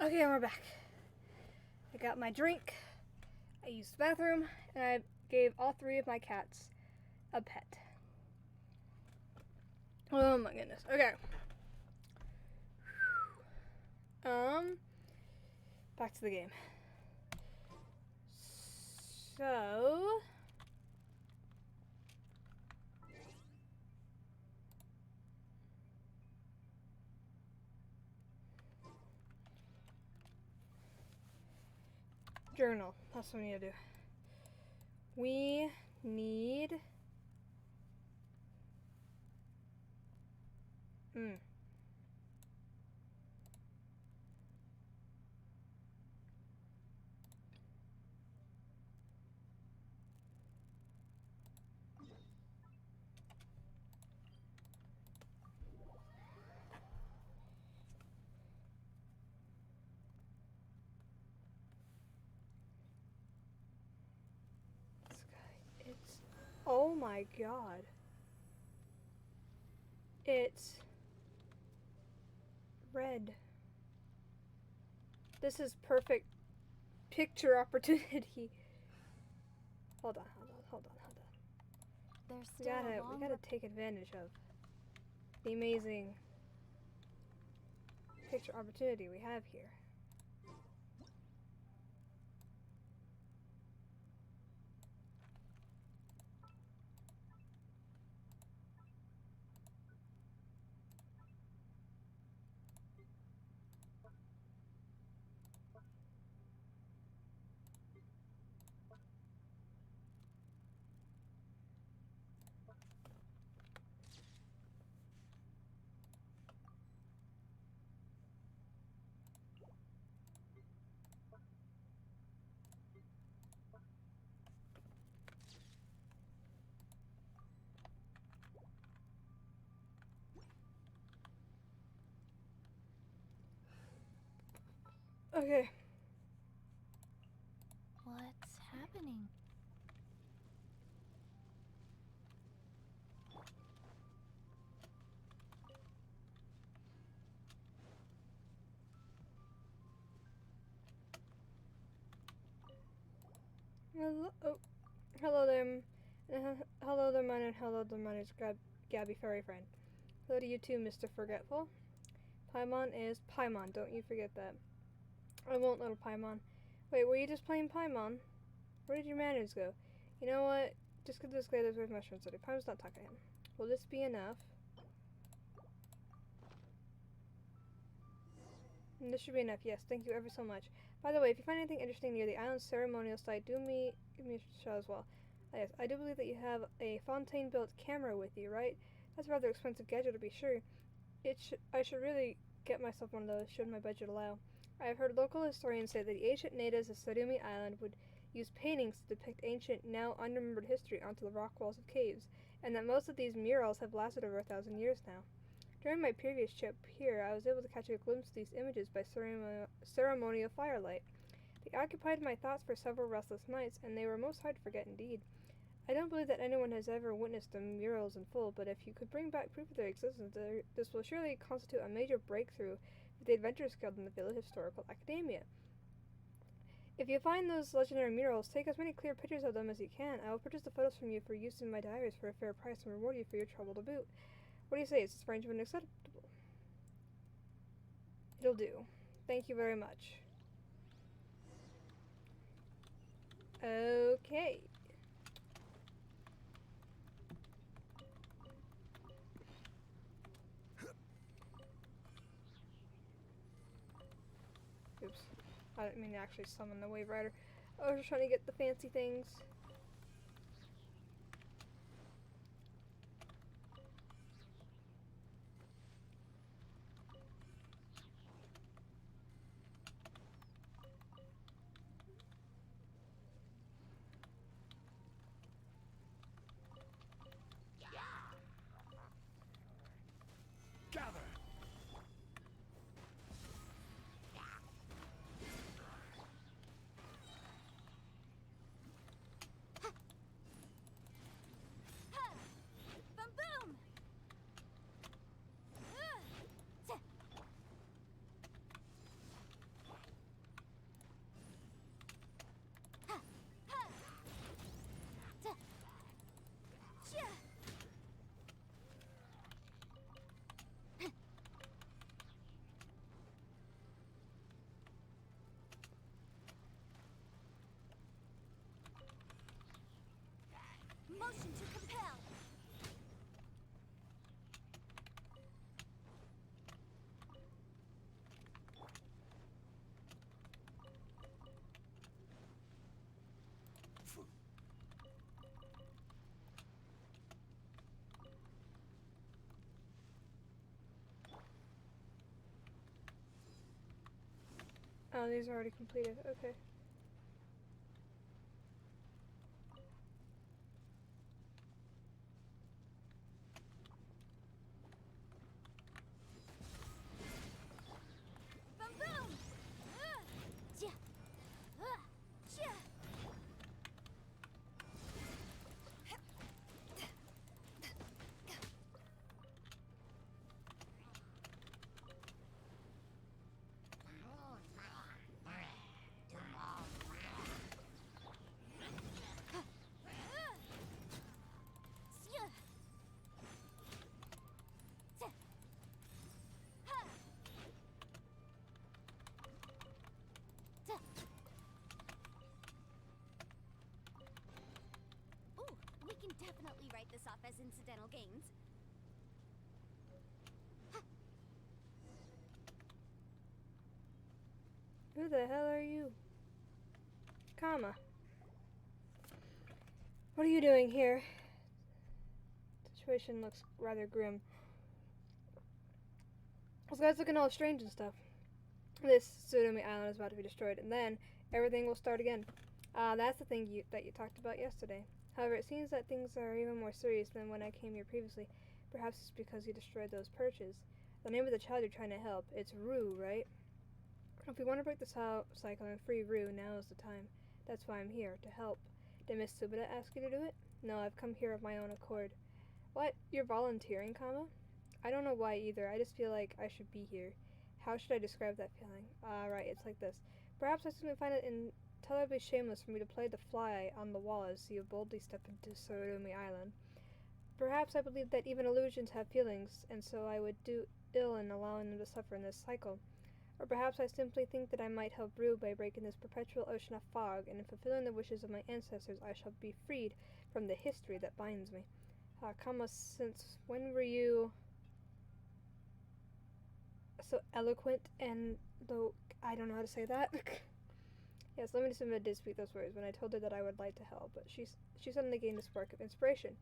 Okay, we're back. I got my drink, I used the bathroom, and I gave all 3 of my cats a pet. Oh my goodness. Okay. Back to the game. So... journal. That's what we need to do. We need... It's... oh my god. It's... red. This is perfect picture opportunity. Hold on. There's still We gotta take advantage of the amazing picture opportunity we have here. Okay. What's happening? Hello there. Hello there, mine, and hello there, mine is Gabby Fairy Friend. Hello to you too, Mr. Forgetful. Paimon is Paimon, don't you forget that. I won't, little Paimon. Wait, were you just playing Paimon? Where did your manners go? You know what? Just get this guy that's with mushrooms today. Paimon's not talking to him. Will this be enough? And this should be enough, yes. Thank you ever so much. By the way, if you find anything interesting near the island's ceremonial site, give me a shout as well. Yes, I do believe that you have a Fontaine-built camera with you, right? That's a rather expensive gadget to be sure. I should really get myself one of those, should my budget allow. I have heard local historians say that the ancient natives of Surumi Island would use paintings to depict ancient, now unremembered history onto the rock walls of caves, and that most of these murals have lasted over 1,000 years now. During my previous trip here, I was able to catch a glimpse of these images by ceremonial firelight. They occupied my thoughts for several restless nights, and they were most hard to forget indeed. I don't believe that anyone has ever witnessed the murals in full, but if you could bring back proof of their existence, this will surely constitute a major breakthrough for the Adventurers Guild and the Village Historical Academia. If you find those legendary murals, take as many clear pictures of them as you can. I will purchase the photos from you for use in my diaries for a fair price and reward you for your trouble to boot. What do you say? Is this arrangement acceptable? It'll do. Thank you very much. Okay. Oops. I didn't mean to actually summon the Wave Rider. I was just trying to get the fancy things. Gather! Oh, these are already completed. Okay. Boom boom! Yeah. Yeah. Ooh, we can definitely write this off as incidental gains. Who the hell are you? Kama. What are you doing here? Situation looks rather grim. This guy's looking all strange and stuff. This Tsurumi Island is about to be destroyed, and then everything will start again. That's the thing that you talked about yesterday. However, it seems that things are even more serious than when I came here previously. Perhaps it's because you destroyed those perches. The name of the child you're trying to help, it's Rue, right? If we want to break the cycle and free Rue, now is the time. That's why I'm here, to help. Did Miss Subida ask you to do it? No, I've come here of my own accord. What? You're volunteering, Kama? I don't know why either. I just feel like I should be here. How should I describe that feeling? Right, it's like this. Perhaps I simply find it intolerably shameless for me to play the fly on the wall as you boldly step into Tsurumi Island. Perhaps I believe that even illusions have feelings, and so I would do ill in allowing them to suffer in this cycle. Or perhaps I simply think that I might help Rue by breaking this perpetual ocean of fog, and in fulfilling the wishes of my ancestors I shall be freed from the history that binds me. Kama, since when were you so eloquent and though I don't know how to say that? Yes, Lady Sumida did speak those words when I told her that I would like to help, but she suddenly gained a spark of inspiration.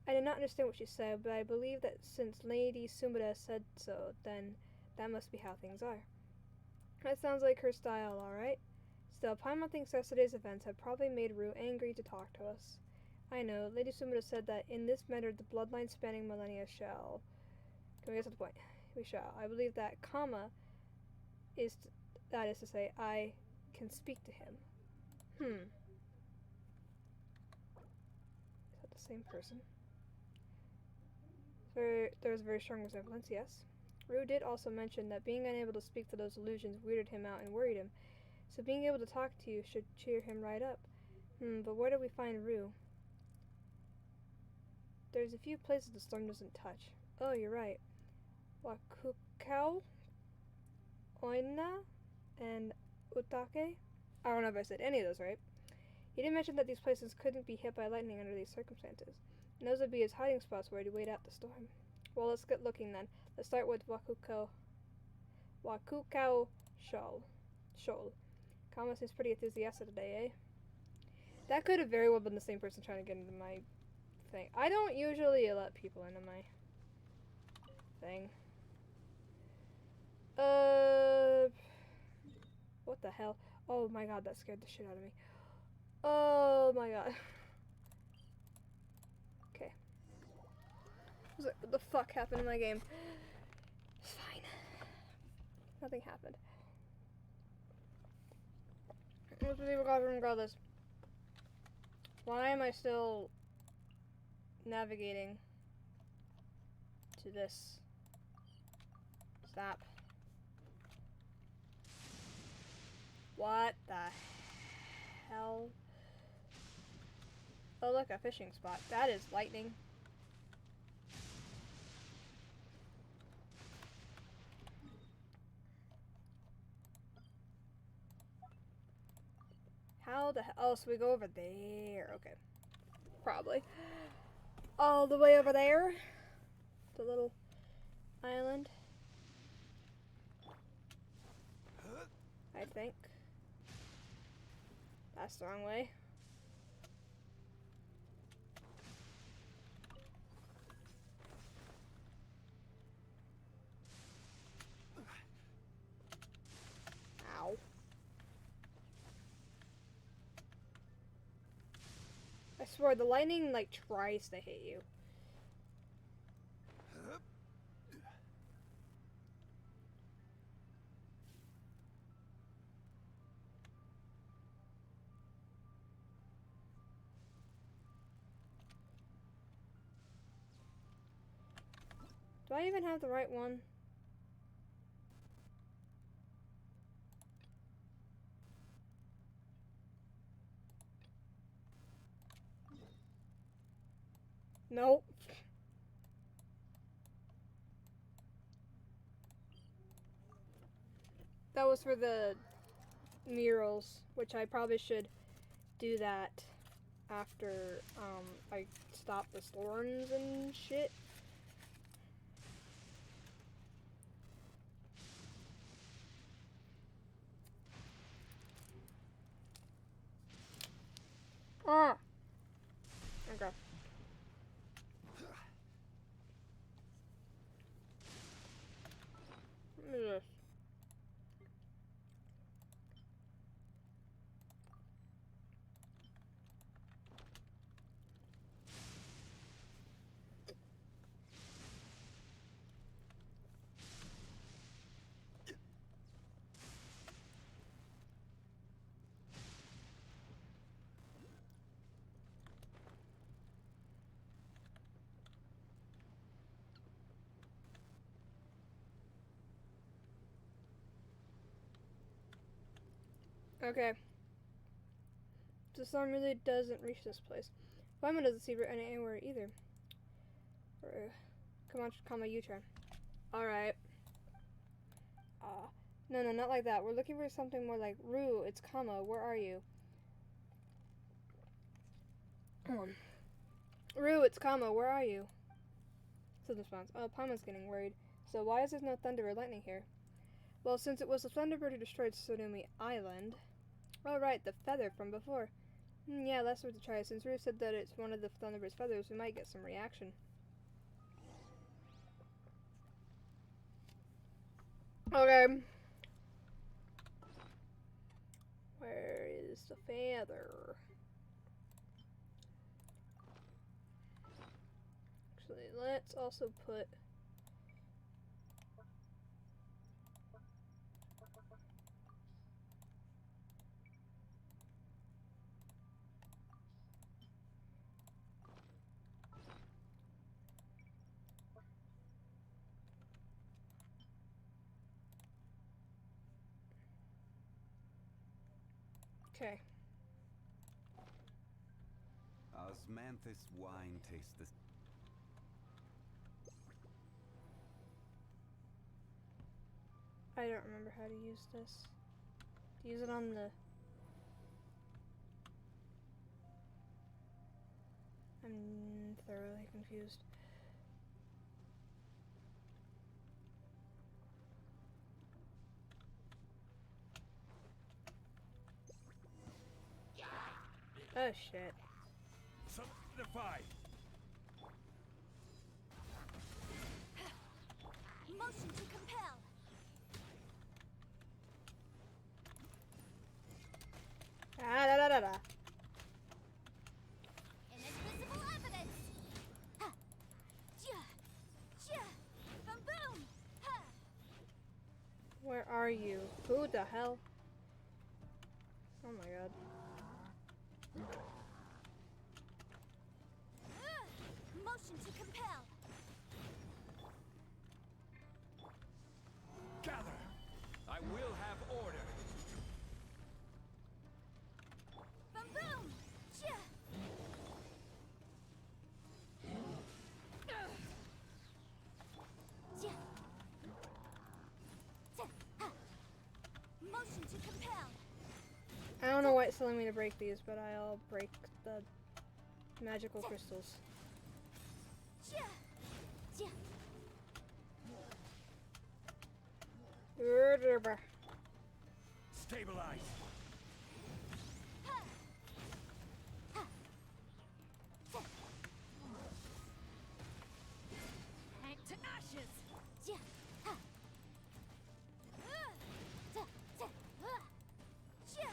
I did not understand what she said, but I believe that since Lady Sumida said so, then that must be how things are. That sounds like her style, alright. Still, Paimon thinks yesterday's events have probably made Rue angry to talk to us. I know, Lady Sumida said that in this matter the bloodline spanning millennia shall... Can we get to the point? We shall. I believe that Kama that is to say, I can speak to him. Is that the same person? There's a very strong resemblance, yes. Rue did also mention that being unable to speak to those illusions weirded him out and worried him, so being able to talk to you should cheer him right up. But where do we find Rue? There's a few places the storm doesn't touch. Oh, you're right. Wakukau, Oina, and Utake? I don't know if I said any of those right. He did mention that these places couldn't be hit by lightning under these circumstances, and those would be his hiding spots where he'd wait out the storm. Well, let's get looking then. Let's start with Wakukau Shoal. Kama seems pretty enthusiastic today, eh? That could have very well been the same person trying to get into my thing. I don't usually let people into my thing. What the hell? Oh my god, that scared the shit out of me. Oh my god. Okay. What the fuck happened in my game? It's fine. Nothing happened. Let's believe regardless. Why am I still navigating to this? Stop. What the hell? Oh look, a fishing spot. That is lightning. How the hell? Oh, so we go over there. Okay. Probably. All the way over there. The little island. I think. That's the wrong way. Ow. swear, the lightning, like, tries to hit you. Do I even have the right one? Nope. That was for the murals, which I probably should do that after I stop the storms and shit. Ah. Okay. What is this? Okay. The storm really doesn't reach this place. Wyman doesn't see it anywhere either. Come on, Kama, you try. Alright. No, not like that. We're looking for something more like, Rue, it's Kama, where are you? Rue, it's Kama, where are you? Said the response. Oh, Paimon's getting worried. So why is there no thunder or lightning here? Well, since it was the Thunderbird who destroyed Tsunami Island. Oh, right, the feather from before. Yeah, that's worth a try. Since Rue said that it's one of the Thunderbird's feathers, we might get some reaction. Okay. Where is the feather? Actually, let's also put... Okay. Osmanthus wine tastes the... I don't remember how to use this. Use it on the... I'm thoroughly confused. Oh shit. Solidified. Motion to compel. Ah, da da da da. Inadmissible evidence. Ha. Ja. Ja. Boom boom. Ha. Where are you? Who the hell? Oh my god. Motion to compel. Gather. I will have order. Boom boom. Ja. Ja. Ja. Ha. Motion to compel. I don't know why it's telling me to break these, but I'll break the magical crystals. Ja. Ja. Stabilize. Ha. Ha. Ja. Tank to ashes. Ja. Ha. Ja. Ja. Ja.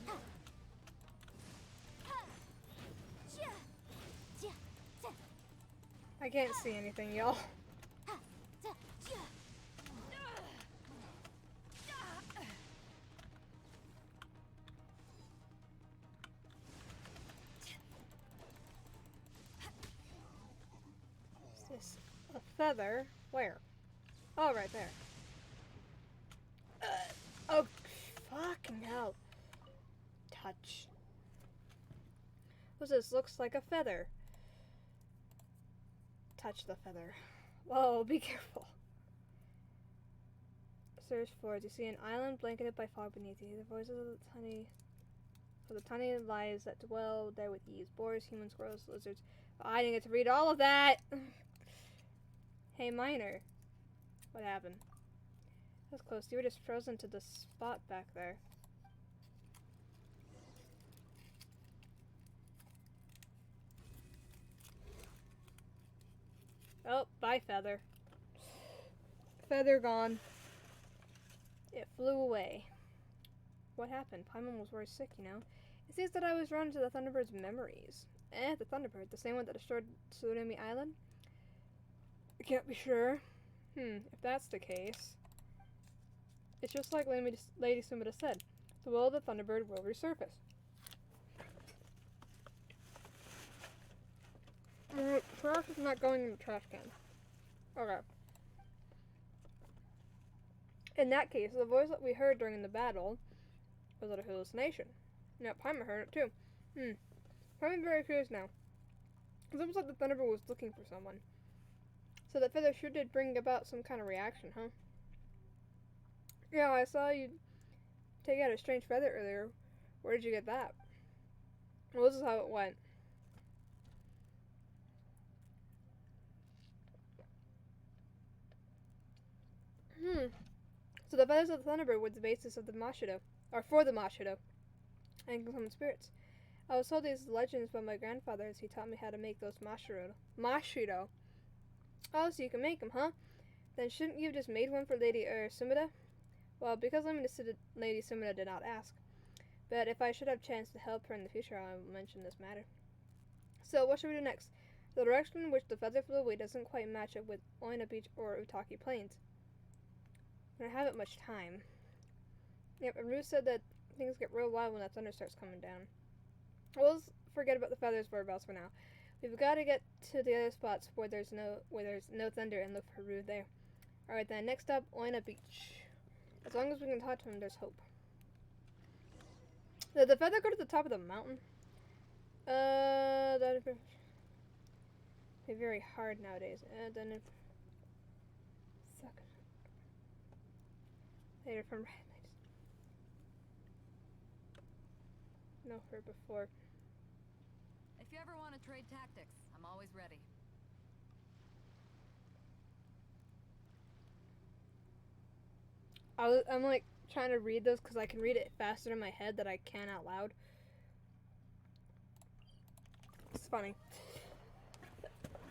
Ha. Ha. I can't see anything, y'all. Is this a feather? Where? Oh, right there. Oh, fucking hell. Touch. What's this? Looks like a feather. Touch the feather. Whoa, be careful. Search for it. You see an island blanketed by fog beneath you. The voices of the tiny lives that dwell there with ease. Boars, humans, squirrels, lizards. I didn't get to read all of that! Hey, Miner. What happened? That was close. You were just frozen to the spot back there. Oh, bye, Feather. Feather gone. It flew away. What happened? Paimon was very sick, you know. It seems that I was drawn to the Thunderbird's memories. The Thunderbird, the same one that destroyed Tsunami Island? I can't be sure. If that's the case. It's just like Lady Sumida said. The will of the Thunderbird will resurface. Trash is not going in the trash can. Okay. In that case, the voice that we heard during the battle was a hallucination. Now, Paimon heard it too. I'm very curious now. It's almost like the Thunderbird was looking for someone. So that feather sure did bring about some kind of reaction, huh? Yeah, I saw you take out a strange feather earlier. Where did you get that? Well, this is how it went. So the feathers of the Thunderbird were the basis of the Mashido, or for the Mashido, and can summon spirits. I was told these legends by my grandfather as he taught me how to make those Mashido. Oh, so you can make them, huh? Then shouldn't you have just made one for Lady Sumida? Well, because Lady Sumida did not ask. But if I should have chance to help her in the future, I will mention this matter. So, what should we do next? The direction in which the feather flew away doesn't quite match up with Oina Beach or Utaki Plains. I don't have much time. Yep, and Ruth said that things get real wild when that thunder starts coming down. We'll forget about the feathers whereabouts for now. We've got to get to the other spots where there's no thunder and look for Ruth there. Alright then, next up, Oina Beach. As long as we can talk to him, there's hope. Did the feather go to the top of the mountain? That'd be very hard nowadays. Then it suck. Later from know her before. If you ever want to trade tactics, I'm always ready. I'm like trying to read those because I can read it faster in my head than I can out loud. It's funny.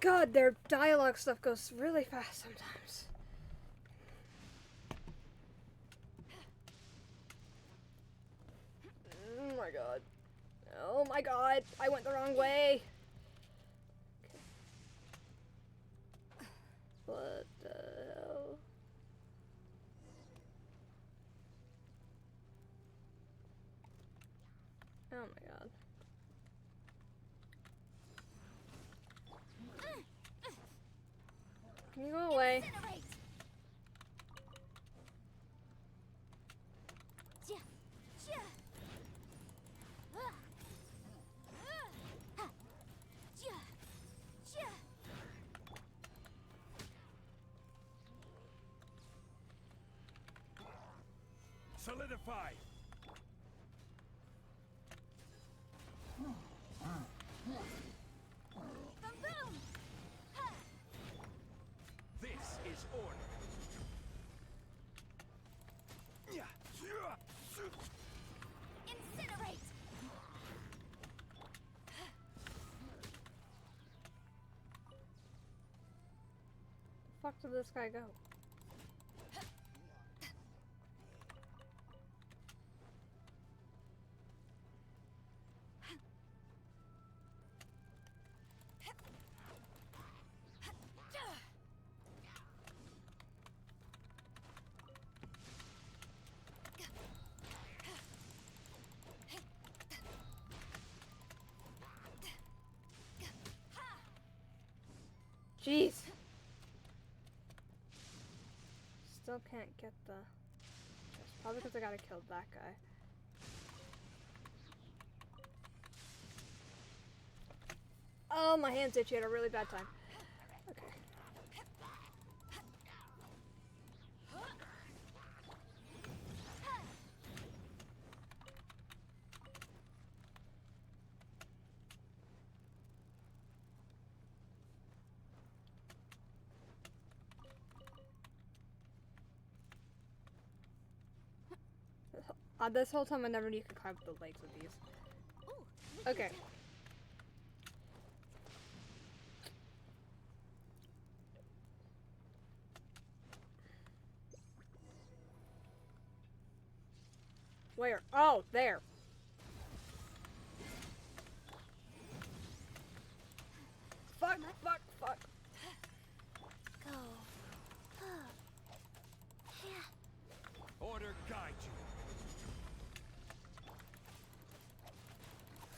God, their dialogue stuff goes really fast sometimes. Oh my god. Oh my god, I went the wrong way. Okay. What the hell? Oh my god. Can you go away? Solidify. This is order. Incinerate! The fuck did this guy go? Jeez. Still can't get the... It's probably because I gotta kill that guy. Oh, my hand's itchy at a really bad time. Okay. This whole time I never knew you could climb up the legs with these. Okay. Where? Oh, there. Fuck, fuck, fuck. Go. Order guide you.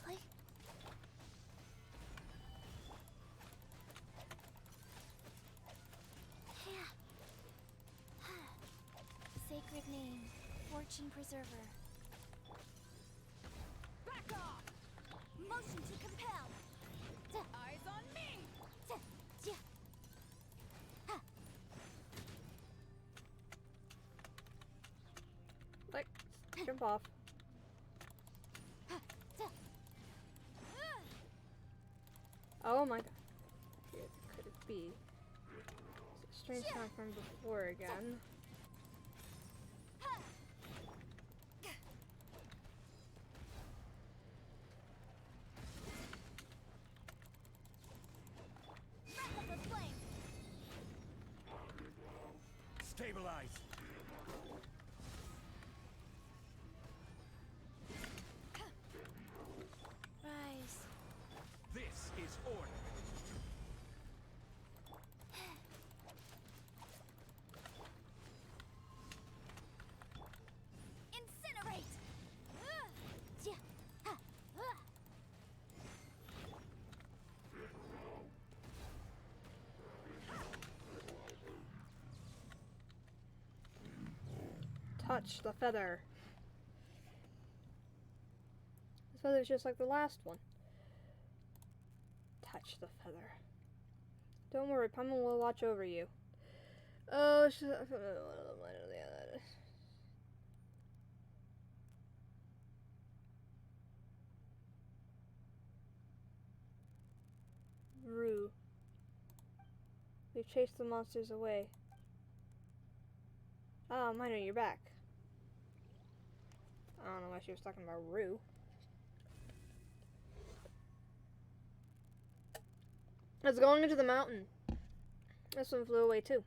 Play. Sacred name, Fortune Preserver. Back off! Motion to compel. Eyes on me. Like, jump off. Oh my god. Here, could it be? It's a strange sound from before again. Stabilize. Rise. This is order. Incinerate. Touch the feather. This feather's just like the last one. Touch the feather. Don't worry, Pummel will watch over you. Oh, Rue. We've chased the monsters away. Oh, Minor, you're back. I don't know why she was talking about Rue. It's going into the mountain. This one flew away too.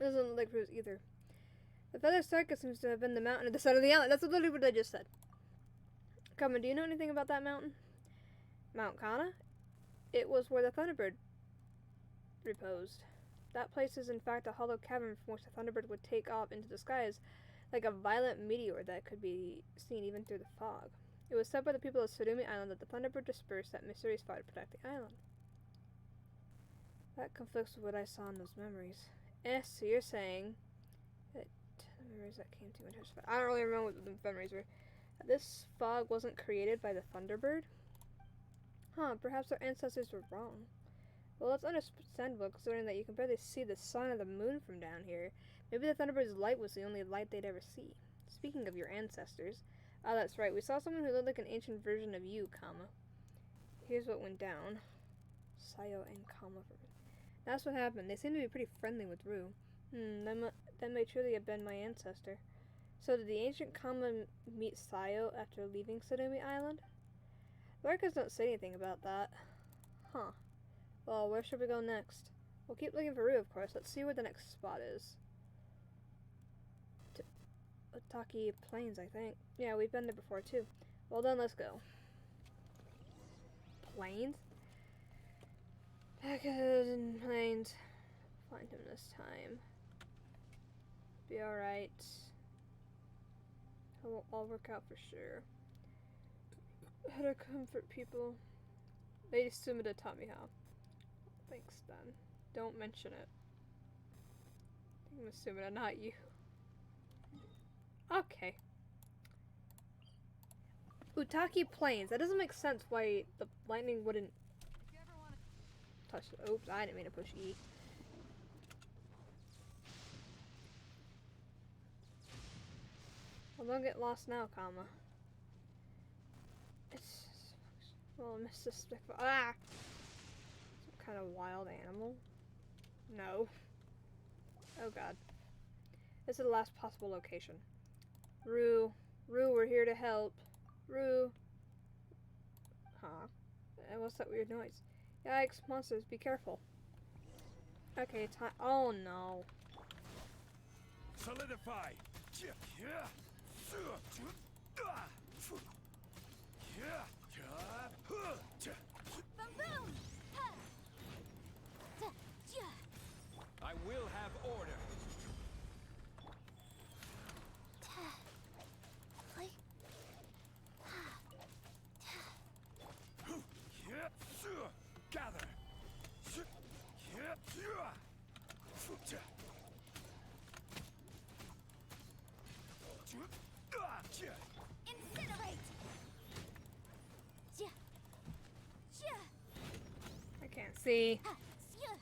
It doesn't look like Rue's either. The feather circus seems to have been the mountain at the side of the island. That's literally what I just said. Carmen, do you know anything about that mountain? Mount Kana? It was where the Thunderbird reposed. That place is in fact a hollow cavern from which the Thunderbird would take off into the skies like a violent meteor that could be seen even through the fog. It was said by the people of Surumi Island that the Thunderbird dispersed that mysterious fire to protect the island. That conflicts with what I saw in those memories. So you're saying that the memories that came to me. I don't really remember what the memories were. This fog wasn't created by the Thunderbird? Huh, perhaps our ancestors were wrong. Well, that's understandable considering that you can barely see the sun or the moon from down here. Maybe the Thunderbird's light was the only light they'd ever see. Speaking of your ancestors. Oh, that's right. We saw someone who looked like an ancient version of you, Kama. Here's what went down. Sayo and Kama. That's what happened. They seem to be pretty friendly with Rue. That may truly have been my ancestor. So did the ancient Kama meet Sayo after leaving Surumi Island? The records don't say anything about that. Huh. Well, where should we go next? We'll keep looking for Rue, of course. Let's see where the next spot is. Otaki Plains, I think. Yeah, we've been there before, too. Well then, let's go. Plains? Back ahead in Plains. Find him this time. Be alright. It'll all work out for sure. How to comfort people. Lady Sumida taught me how. Thanks. then. Don't mention it. I'm assuming I'm not you. Okay. Utaki Plains. That doesn't make sense why the lightning wouldn't If you ever want to touch. Oops, I didn't mean to push E. Well, don't get lost now, comma. It's well, Mr. Stickful. Ah! Some kind of wild animal? No. Oh god. This is the last possible location. Rue. Rue, we're here to help. Rue. Huh? What's that weird noise? Yikes, monsters, be careful. Okay, time. Oh no. Solidify. Boom boom! Ha! Da, ja. I will have order. Ta. Flick. Ha. Gather. Incinerate! Ja. Ja. I can't see. Ha. Ja.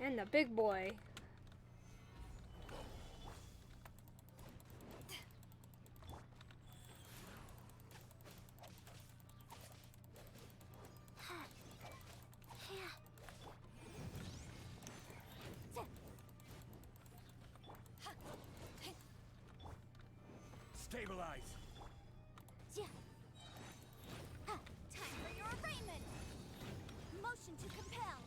And the big boy. Ha. Ja. Da. Ha. Hey. Stabilize. Ja. Ha. Time for your arraignment. Motion to compel.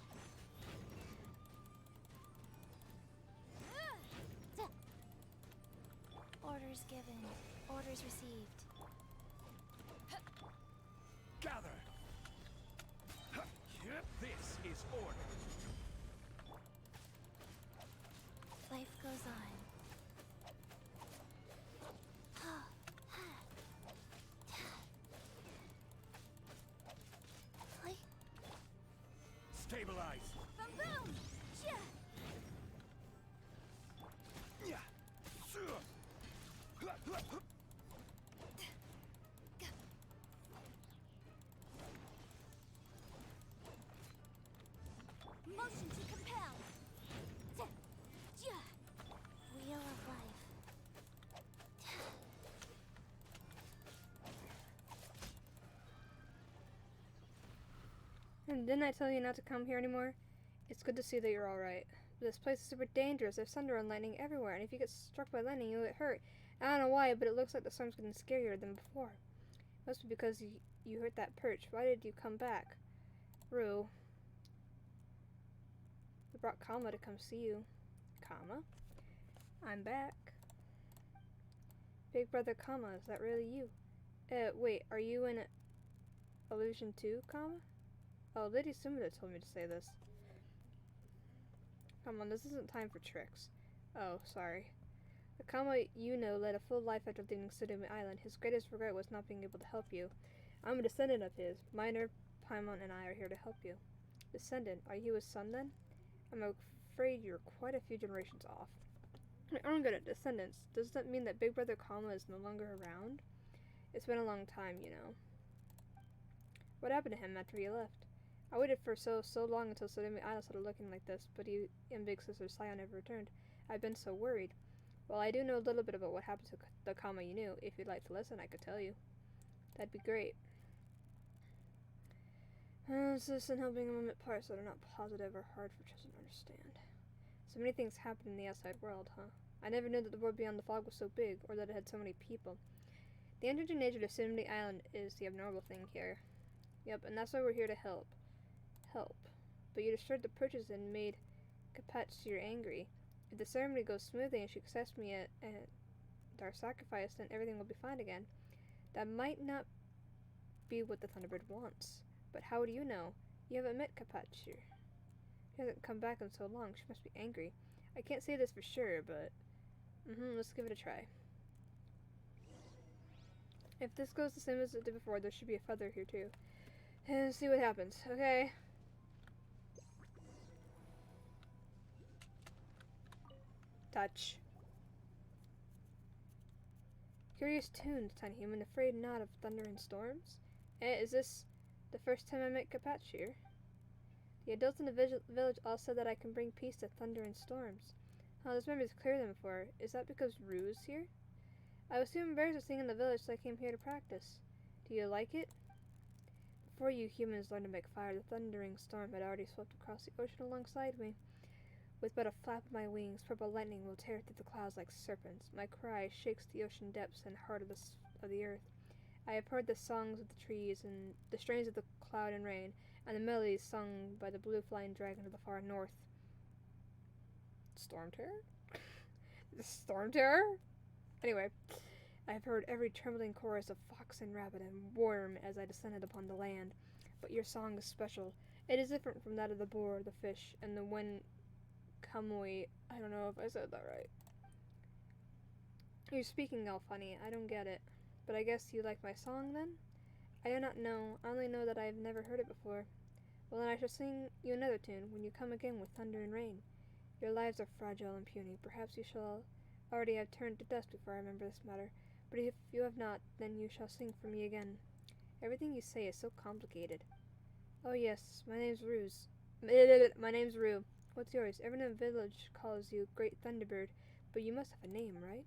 Da. Orders given. Orders received. Gather. This is order. Life goes on. Flick. Stabilize. Boom boom! Ja. Motion to compel. Da. Ja. Wheel of life. And didn't I tell you not to come here anymore? It's good to see that you're alright. This place is super dangerous. There's thunder and lightning everywhere, and if you get struck by lightning, you'll get hurt. I don't know why, but it looks like the storm's getting scarier than before. Must be because you hurt that perch. Why did you come back? Rue. We brought Kama to come see you. Kama? I'm back. Big brother Kama, is that really you? Wait, are you in Illusion 2, Kama? Oh, Lady Sumida told me to say this. Come on, this isn't time for tricks. Oh, sorry. The Kama you know led a full life after leaving Sudumi Island. His greatest regret was not being able to help you. I'm a descendant of his. Minor, Paimon, and I are here to help you. Descendant? Are you his son then? I'm afraid you're quite a few generations off. I'm good at descendants. Does that mean that Big Brother Kama is no longer around? It's been a long time, you know. What happened to him after you left? I waited for so long until Sudumi Island started looking like this, but he and Big Sister Saya never returned. I've been so worried. Well, I do know a little bit about what happened to the Kama you knew. If you'd like to listen, I could tell you. That'd be great. This and helping him omit parts that are not positive or hard for children to understand. So many things happen in the outside world, huh? I never knew that the world beyond the fog was so big, or that it had so many people. The unchanging nature of Sudumi Island is the abnormal thing here. Yep, and that's why we're here to help. But you destroyed the purchase and made Kapachir angry. If the ceremony goes smoothly and she accepts me at our sacrifice, then everything will be fine again. That might not be what the Thunderbird wants. But how do you know? You haven't met Kapachir. She hasn't come back in so long. She must be angry. I can't say this for sure, but... let's give it a try. If this goes the same as it did before, there should be a feather here too. And see what happens, okay? Touch. Curious tunes, tiny human, afraid not of thunder and storms? Is this the first time I met Kapachir? The adults in the village all said that I can bring peace to thunder and storms. Oh, this memory's clearer than before. Is that because Rue's here? I was too embarrassed to sing in the village, so I came here to practice. Do you like it? Before you humans learned to make fire, the thundering storm had already swept across the ocean alongside me. With but a flap of my wings, purple lightning will tear through the clouds like serpents. My cry shakes the ocean depths and heart of the earth. I have heard the songs of the trees and the strains of the cloud and rain, and the melodies sung by the blue flying dragon of the far north. Storm Terror? The Storm Terror? Anyway, I have heard every trembling chorus of fox and rabbit and worm as I descended upon the land. But your song is special. It is different from that of the boar, the fish, and the wind Kamui. I don't know if I said that right. You're speaking elf, honey. I don't get it. But I guess you like my song, then? I do not know. I only know that I have never heard it before. Well, then I shall sing you another tune when you come again with thunder and rain. Your lives are fragile and puny. Perhaps you shall already have turned to dust before I remember this matter. But if you have not, then you shall sing for me again. Everything you say is so complicated. Oh yes, my name's Ruse. My name's Rue. What's yours? Everyone in the village calls you Great Thunderbird, but you must have a name, right?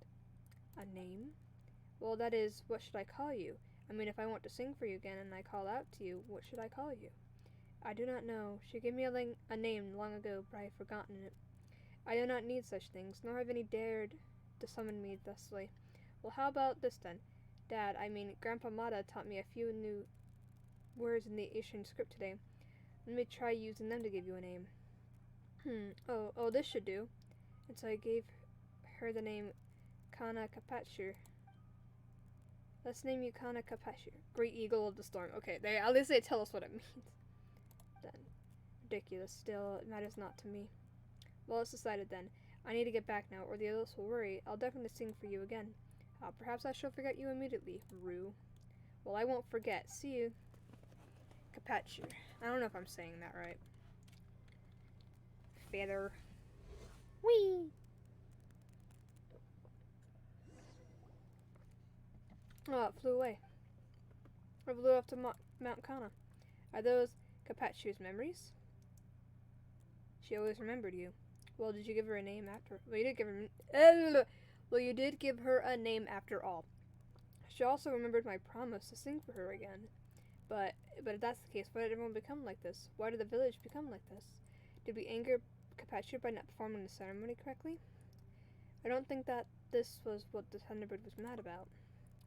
A name? Well, that is, what should I call you? I mean, if I want to sing for you again and I call out to you, what should I call you? I do not know. She gave me a name long ago, but I have forgotten it. I do not need such things, nor have any dared to summon me thusly. Well, how about this then? Dad, I mean, Grandpa Mata taught me a few new words in the Asian script today. Let me try using them to give you a name. Oh, this should do. And so I gave her the name Kana Kapachir. Let's name you Kana Kapachir, Great Eagle of the Storm. Okay, at least they tell us what it means. Then, ridiculous. Still, it matters not to me. Well, it's decided then. I need to get back now, or the others will worry. I'll definitely sing for you again. Perhaps I shall forget you immediately, Rue. Well, I won't forget. See you. Kapachir. I don't know if I'm saying that right. Feather. Whee! Oh, it flew away. Or flew up to Mount Kana. Are those Kapachir's memories? She always remembered you. Well, did you give her a name after? Well, you did give her. Well, you did give her a name after all. She also remembered my promise to sing for her again. But if that's the case, why did everyone become like this? Why did the village become like this? Did we anger Kapachir by not performing the ceremony correctly? I don't think that this was what the Thunderbird was mad about.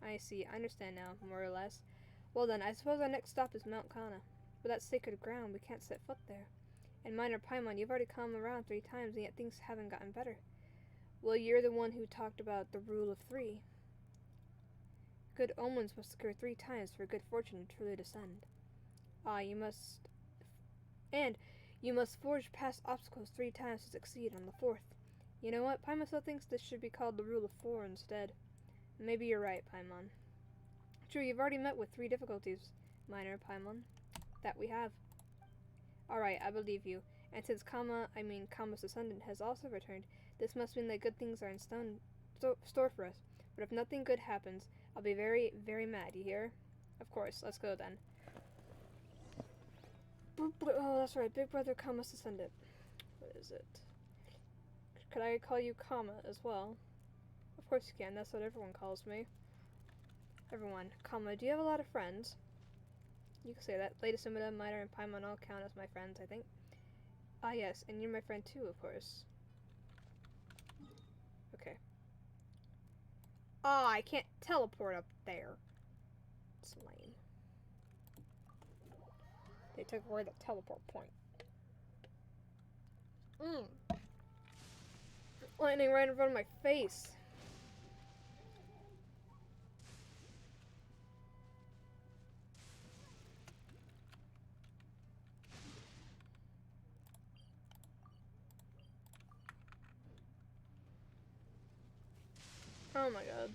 I see. I understand now, more or less. Well then, I suppose our next stop is Mount Kana. But that's sacred ground. We can't set foot there. And Minor Paimon, you've already come around 3 times, and yet things haven't gotten better. Well, you're the one who talked about the rule of 3. Good omens must occur 3 times for good fortune to truly descend. You must forge past obstacles 3 times to succeed on the 4th. You know what? Paimon still thinks this should be called the rule of 4 instead. Maybe you're right, Paimon. True, you've already met with 3 difficulties, Minor Paimon. That we have. Alright, I believe you. And since Kama's descendant has also returned, this must mean that good things are in store for us. But if nothing good happens, I'll be very, very mad, you hear? Of course, let's go then. Oh, that's right, Big Brother Kama's descendant. What is it? Could I call you Kama as well? Of course you can, that's what everyone calls me. Everyone. Kama, do you have a lot of friends? You can say that. Lady Sumida, Minor, and Paimon all count as my friends, I think. Ah, yes, and you're my friend too, of course. Okay. Ah, I can't teleport up there. It's lame. They took away the teleport point. Lightning right in front of my face. Oh my god.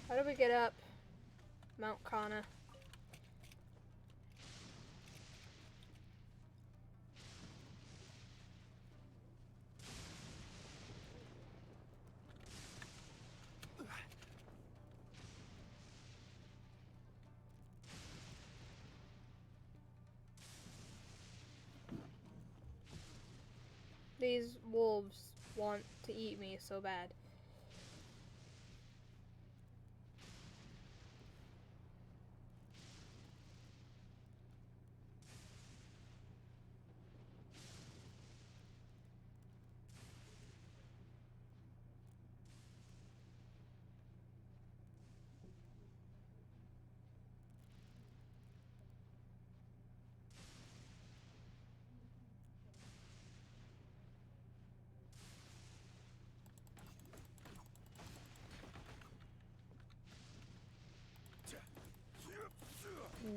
How do we get up Mount Kana? these wolves want to eat me so bad.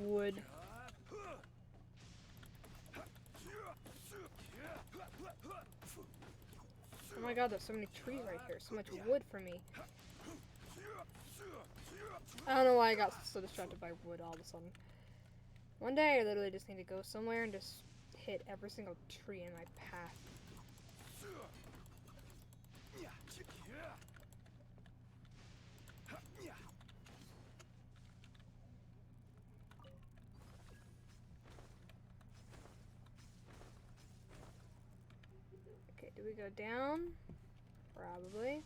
Wood. Oh my god, there's so many trees right here. So much wood for me. I don't know why I got so distracted by wood all of a sudden. One day I literally just need to go somewhere and just hit every single tree in my path. Okay, do we go down? Probably.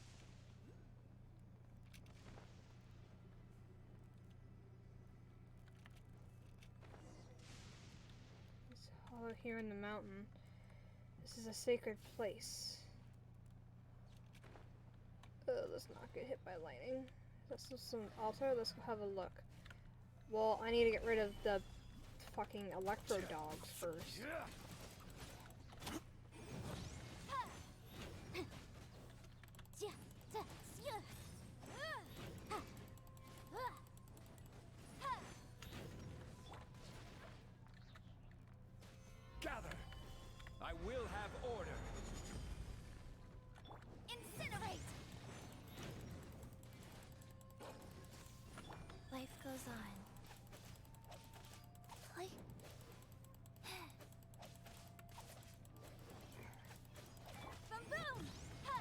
This hollow here in the mountain. This is a sacred place. Let's not get hit by lightning. This is some altar. Let's go have a look. Well, I need to get rid of the fucking electro dogs first. Gather. I will have order. Incinerate! Life goes on. Play. Boom boom! Ha!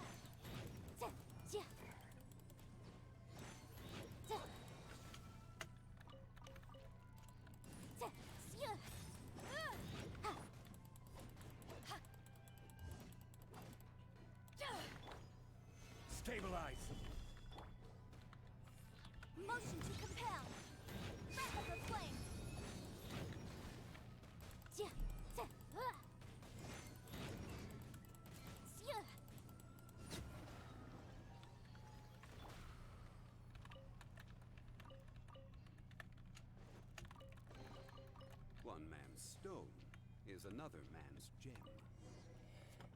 Ja, ja. Ja. Ja, ja. Ha. Ha. Ja. Stabilize. Motion to compel. Rapid flame. Ja, ja. Ja. One man's stone is another man's gem.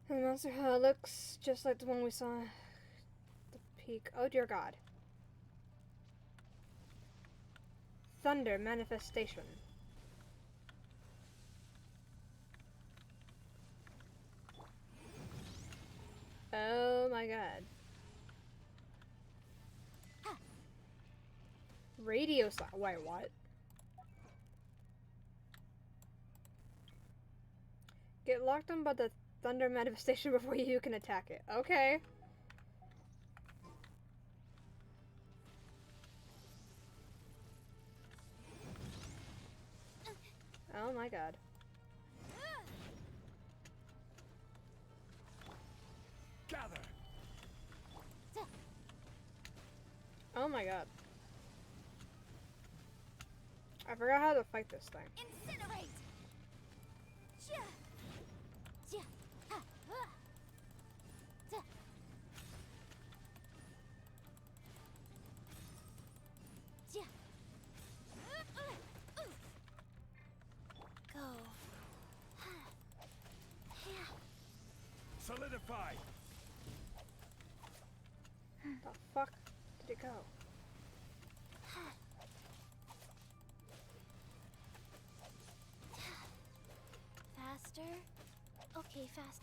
The monster looks just like the one we saw at the peak. Oh dear god. Thunder manifestation. Oh my god. Radio style. Wait, what? Get locked on by the thunder manifestation before you can attack it. Okay. Oh my god. Gather. Oh my god. I forgot how to fight this thing. Incinerate! Ja. Ja. Ha. Ja. Ja. Go. Solidify. The fuck did it go? Faster? Okay, fast.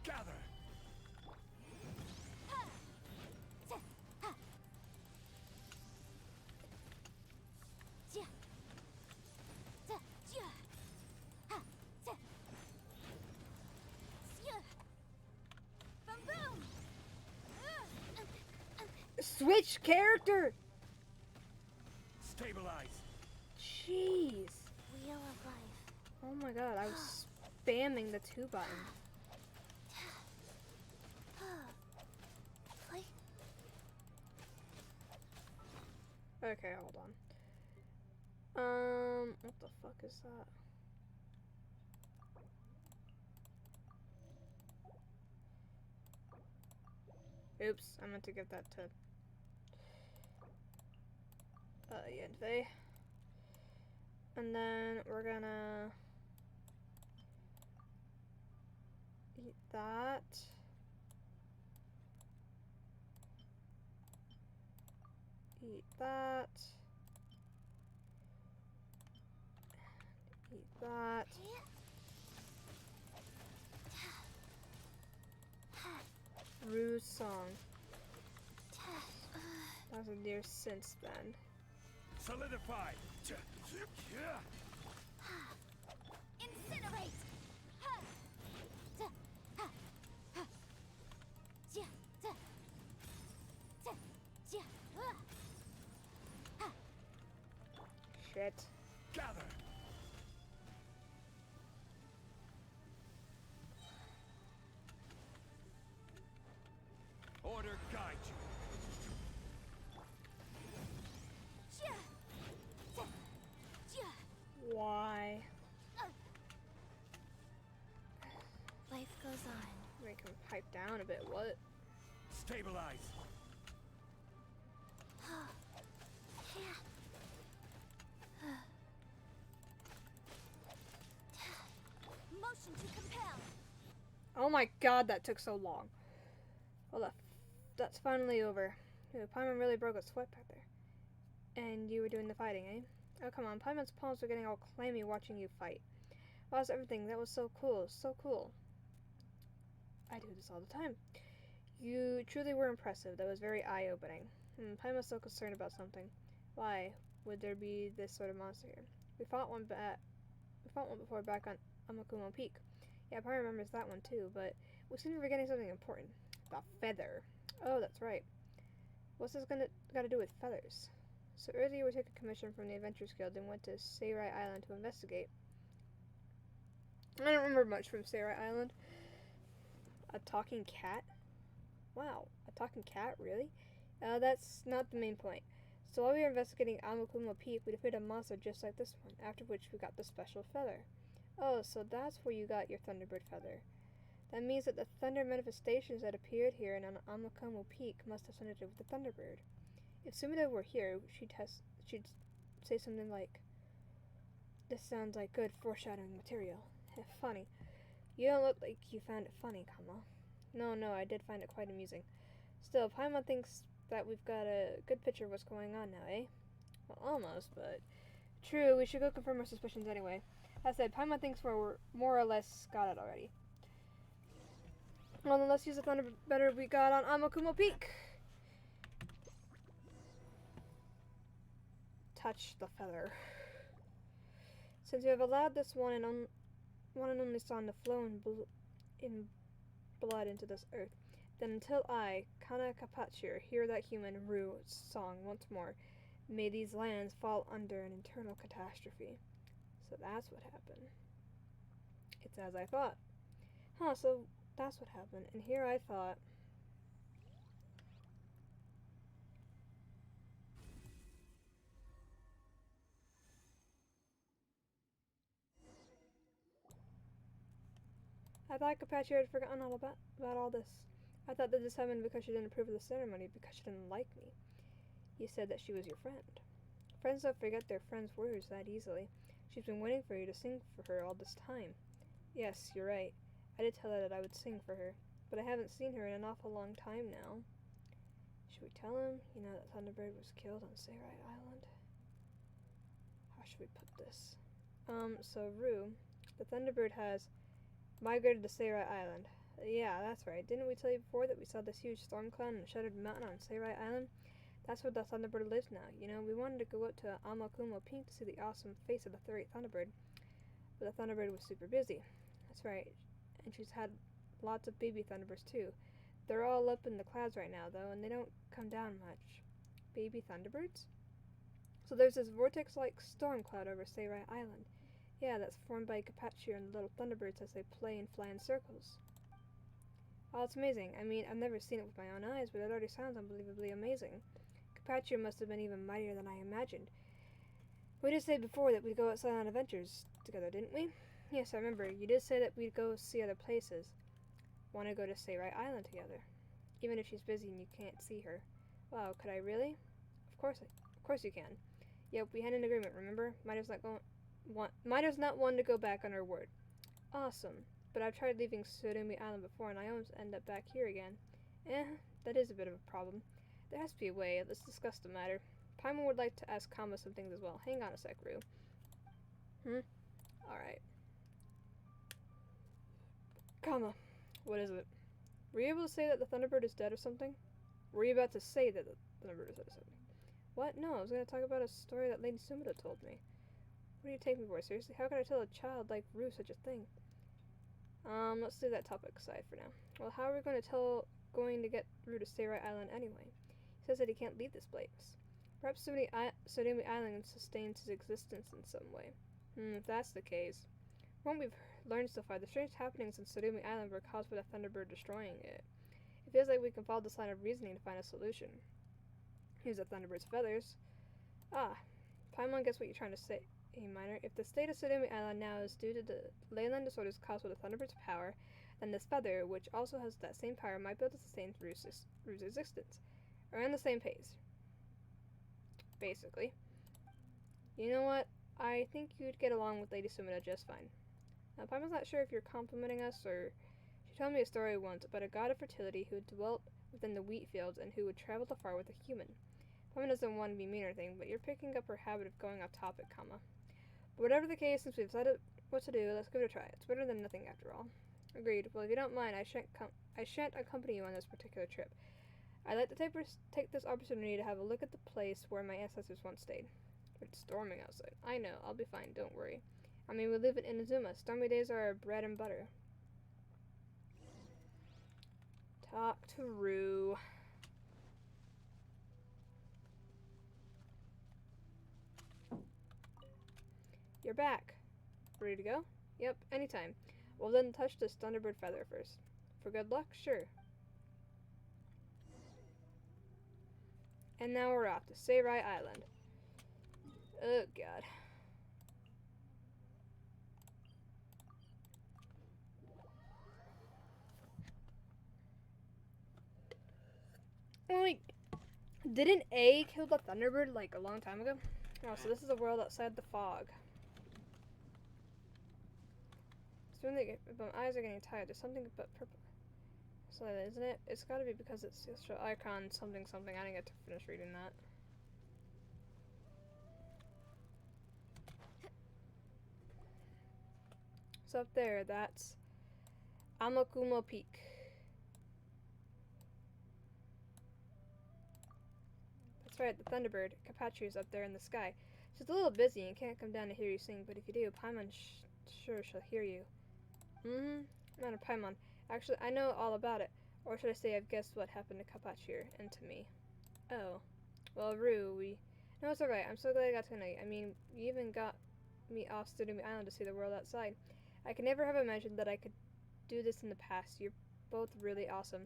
Gather. Switch character! Stabilize. Jeez. Wheel of life. Oh my god, I was spamming the 2 button. Okay, hold on. What the fuck is that? Oops, I meant to give that to Yenfei. And then we're gonna eat that. Eat that. Eat that. Rue's song. That was a year since then. Solidify. Incinerate. Shit. Gather. Order guide you. Why? Life goes on. Make him pipe down a bit. What? Stabilize. Motion to compel. Oh my god, that took so long. Well, that's finally over. Paimon really broke a sweat back there. And you were doing the fighting, eh? Oh, come on. Paimon's palms were getting all clammy watching you fight. Lost everything. That was so cool. So cool. I do this all the time. You truly were impressive. That was very eye-opening. Paimon's so concerned about something. Why would there be this sort of monster here? We fought one before back on Amakumo Peak. Yeah, Paimon remembers that one too, but we seem to be forgetting something important. The feather. Oh, that's right. What's this got to do with feathers? So earlier we took a commission from the Adventurers Guild and went to Seirai Island to investigate. I don't remember much from Seirai Island. A talking cat? Wow, a talking cat, really? That's not the main point. So while we were investigating Amakumo Peak, we defeated a monster just like this one, after which we got the special feather. Oh, so that's where you got your Thunderbird feather. That means that the thunder manifestations that appeared here in Amakumo Peak must have something to do with the Thunderbird. If Sumida were here, she'd say something like, "This sounds like good foreshadowing material." Funny. You don't look like you found it funny, Kama. No, I did find it quite amusing. Still, Paimon thinks that we've got a good picture of what's going on now, eh? Well, almost, but... True, we should go confirm our suspicions anyway. As I said, Paimon thinks we're more or less got it already. Well, then let's use the thunder better we got on Amakumo Peak. Touch the feather. Since you have allowed this one and only son to flow in blood into this earth, then until I, Kana Kapachir, hear that human Rue's song once more, may these lands fall under an internal catastrophe. So that's what happened. It's as I thought. Huh, so that's what happened. And here I thought... I thought Kapachir had forgotten all about all this. I thought that this happened because she didn't approve of the ceremony, because she didn't like me. You said that she was your friend. Friends don't forget their friends' words that easily. She's been waiting for you to sing for her all this time. Yes, you're right. I did tell her that I would sing for her, but I haven't seen her in an awful long time now. Should we tell him, that Thunderbird was killed on Seirai Island? How should we put this? So Rue, the Thunderbird has migrated to Seirai Island. Yeah, that's right. Didn't we tell you before that we saw this huge storm cloud on a shuttered mountain on Seirai Island? That's where the Thunderbird lives now. We wanted to go up to Amakumo Peak to see the awesome face of the third Thunderbird, but the Thunderbird was super busy. That's right. And she's had lots of baby Thunderbirds too. They're all up in the clouds right now, though, and they don't come down much. Baby Thunderbirds? So there's this vortex-like storm cloud over Seirai Island. Yeah, that's formed by Capaccio and the little Thunderbirds as they play and fly in circles. Oh, it's amazing. I mean, I've never seen it with my own eyes, but it already sounds unbelievably amazing. Capaccio must have been even mightier than I imagined. We did say before that we'd go outside on adventures together, didn't we? Yes, I remember. You did say that we'd go see other places. Want to go to Sayrai Island together, even if she's busy and you can't see her. Wow, could I really? Of course you can. Yep, we had an agreement. Remember, Mida's not one to go back on her word. Awesome. But I've tried leaving Surumi Island before, and I almost end up back here again. That is a bit of a problem. There has to be a way. Let's discuss the matter. Paimon would like to ask Kama some things as well. Hang on a sec, Rue. Alright. Kama, what is it? Were you able to say that the Thunderbird is dead or something? Were you about to say that the Thunderbird is dead or something? What? No, I was going to talk about a story that Lady Sumida told me. What do you take me for? Seriously? How could I tell a child like Rue such a thing? Let's leave that topic aside for now. Well, how are we going to get Rue to Sayrai Island anyway? He says that he can't leave this place. Perhaps Surumi Island sustains his existence in some way. If that's the case. From what we've learned so far, the strange happenings in Surumi Island were caused by the Thunderbird destroying it. It feels like we can follow this line of reasoning to find a solution. Here's the Thunderbird's feathers. Ah, Paimon gets what you're trying to say, Minor. If the state of Surumi Island now is due to the leyland disorders caused by the Thunderbird's power, then this feather, which also has that same power, might be able to sustain Rue's existence. We're on the same page. Basically. You know what? I think you'd get along with Lady Sumida just fine. Now, Paimon's not sure if you're complimenting us, or she told me a story once about a god of fertility who dwelt within the wheat fields and who would travel afar with a human. Paimon doesn't want to be mean or anything, but you're picking up her habit of going off topic, But whatever the case, since we've decided what to do, let's give it a try. It's better than nothing after all. Agreed. Well, if you don't mind, I shan't accompany you on this particular trip. I'd like to take this opportunity to have a look at the place where my ancestors once stayed. It's storming outside. I know, I'll be fine, don't worry. I mean, we live in Inazuma. Stormy days are our bread and butter. Talk to Rue. You're back. Ready to go? Yep, anytime. Well then touch this Thunderbird feather first. For good luck? Sure. And now we're off to Sayrai Island. Oh god. Like, didn't A kill the Thunderbird like a long time ago? Oh, so this is a world outside the fog. Soon my eyes are getting tired. There's something but purple. So isn't it? It's gotta be because it's celestial icon something something. I didn't get to finish reading that. So up there, that's Amakumo Peak. That's right, the Thunderbird. Kapachi's up there in the sky. She's a little busy and can't come down to hear you sing, but if you do, Paimon sure she'll hear you. Not a Paimon. Actually, I know all about it. Or should I say I've guessed what happened to Kapachi and to me. Oh. Well, Rue, No, it's alright. I'm so glad I got to know you. I mean, you even got me off Surumi Island to see the world outside. I could never have imagined that I could do this in the past. You're both really awesome.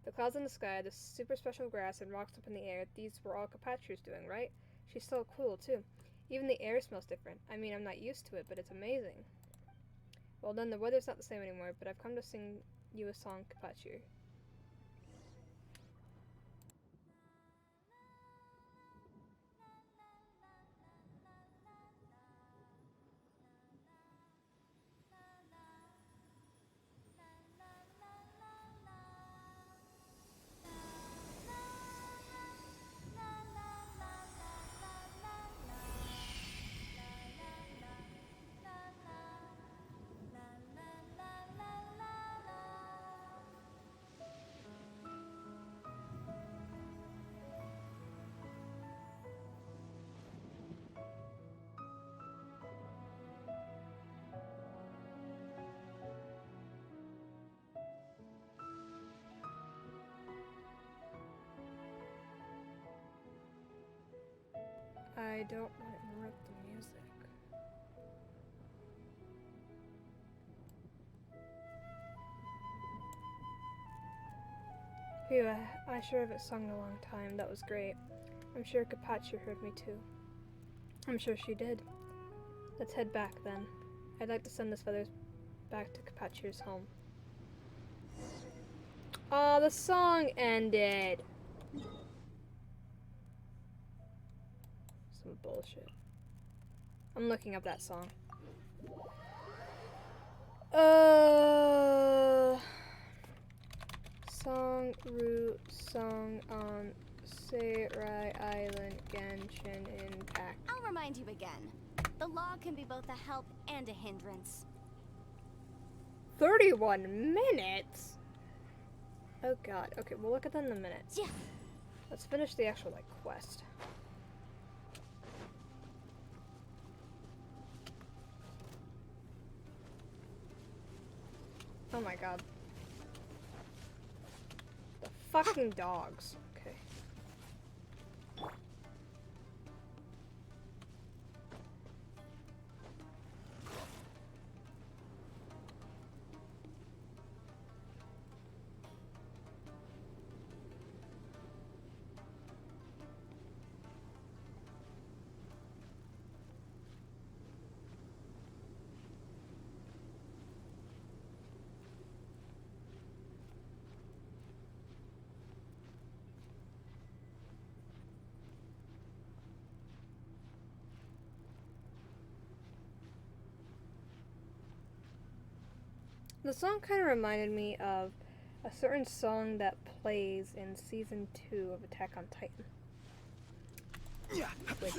The clouds in the sky, the super special grass, and rocks up in the air, these were all Kapachi's doing, right? She's so cool, too. Even the air smells different. I mean, I'm not used to it, but it's amazing. Well, then the weather's not the same anymore, but I've come to sing you a song, Kapachi. I don't want to interrupt the music. Phew, I sure haven't sung in a long time. That was great. I'm sure Carpaccio heard me too. I'm sure she did. Let's head back then. I'd like to send this feathers back to Carpaccio's home. Oh, the song ended. Some bullshit. I'm looking up that song. Song route song on Seirai Island Genshin Impact. I'll remind you again. The law can be both a help and a hindrance. 31 minutes? Oh god. Okay, we'll look at that in a minute. Yeah. Let's finish the actual, like, quest. Oh my god. The fucking dogs. Okay. The song kind of reminded me of a certain song that plays in season 2 of Attack on Titan. Which,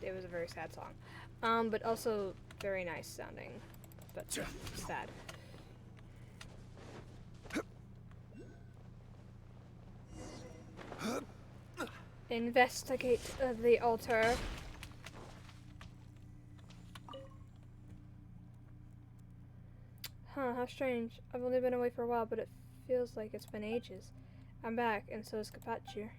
it was a very sad song. But also very nice sounding, but sad. Investigate the altar. Huh, how strange. I've only been away for a while, but it feels like it's been ages. I'm back, and so is Carpaccio.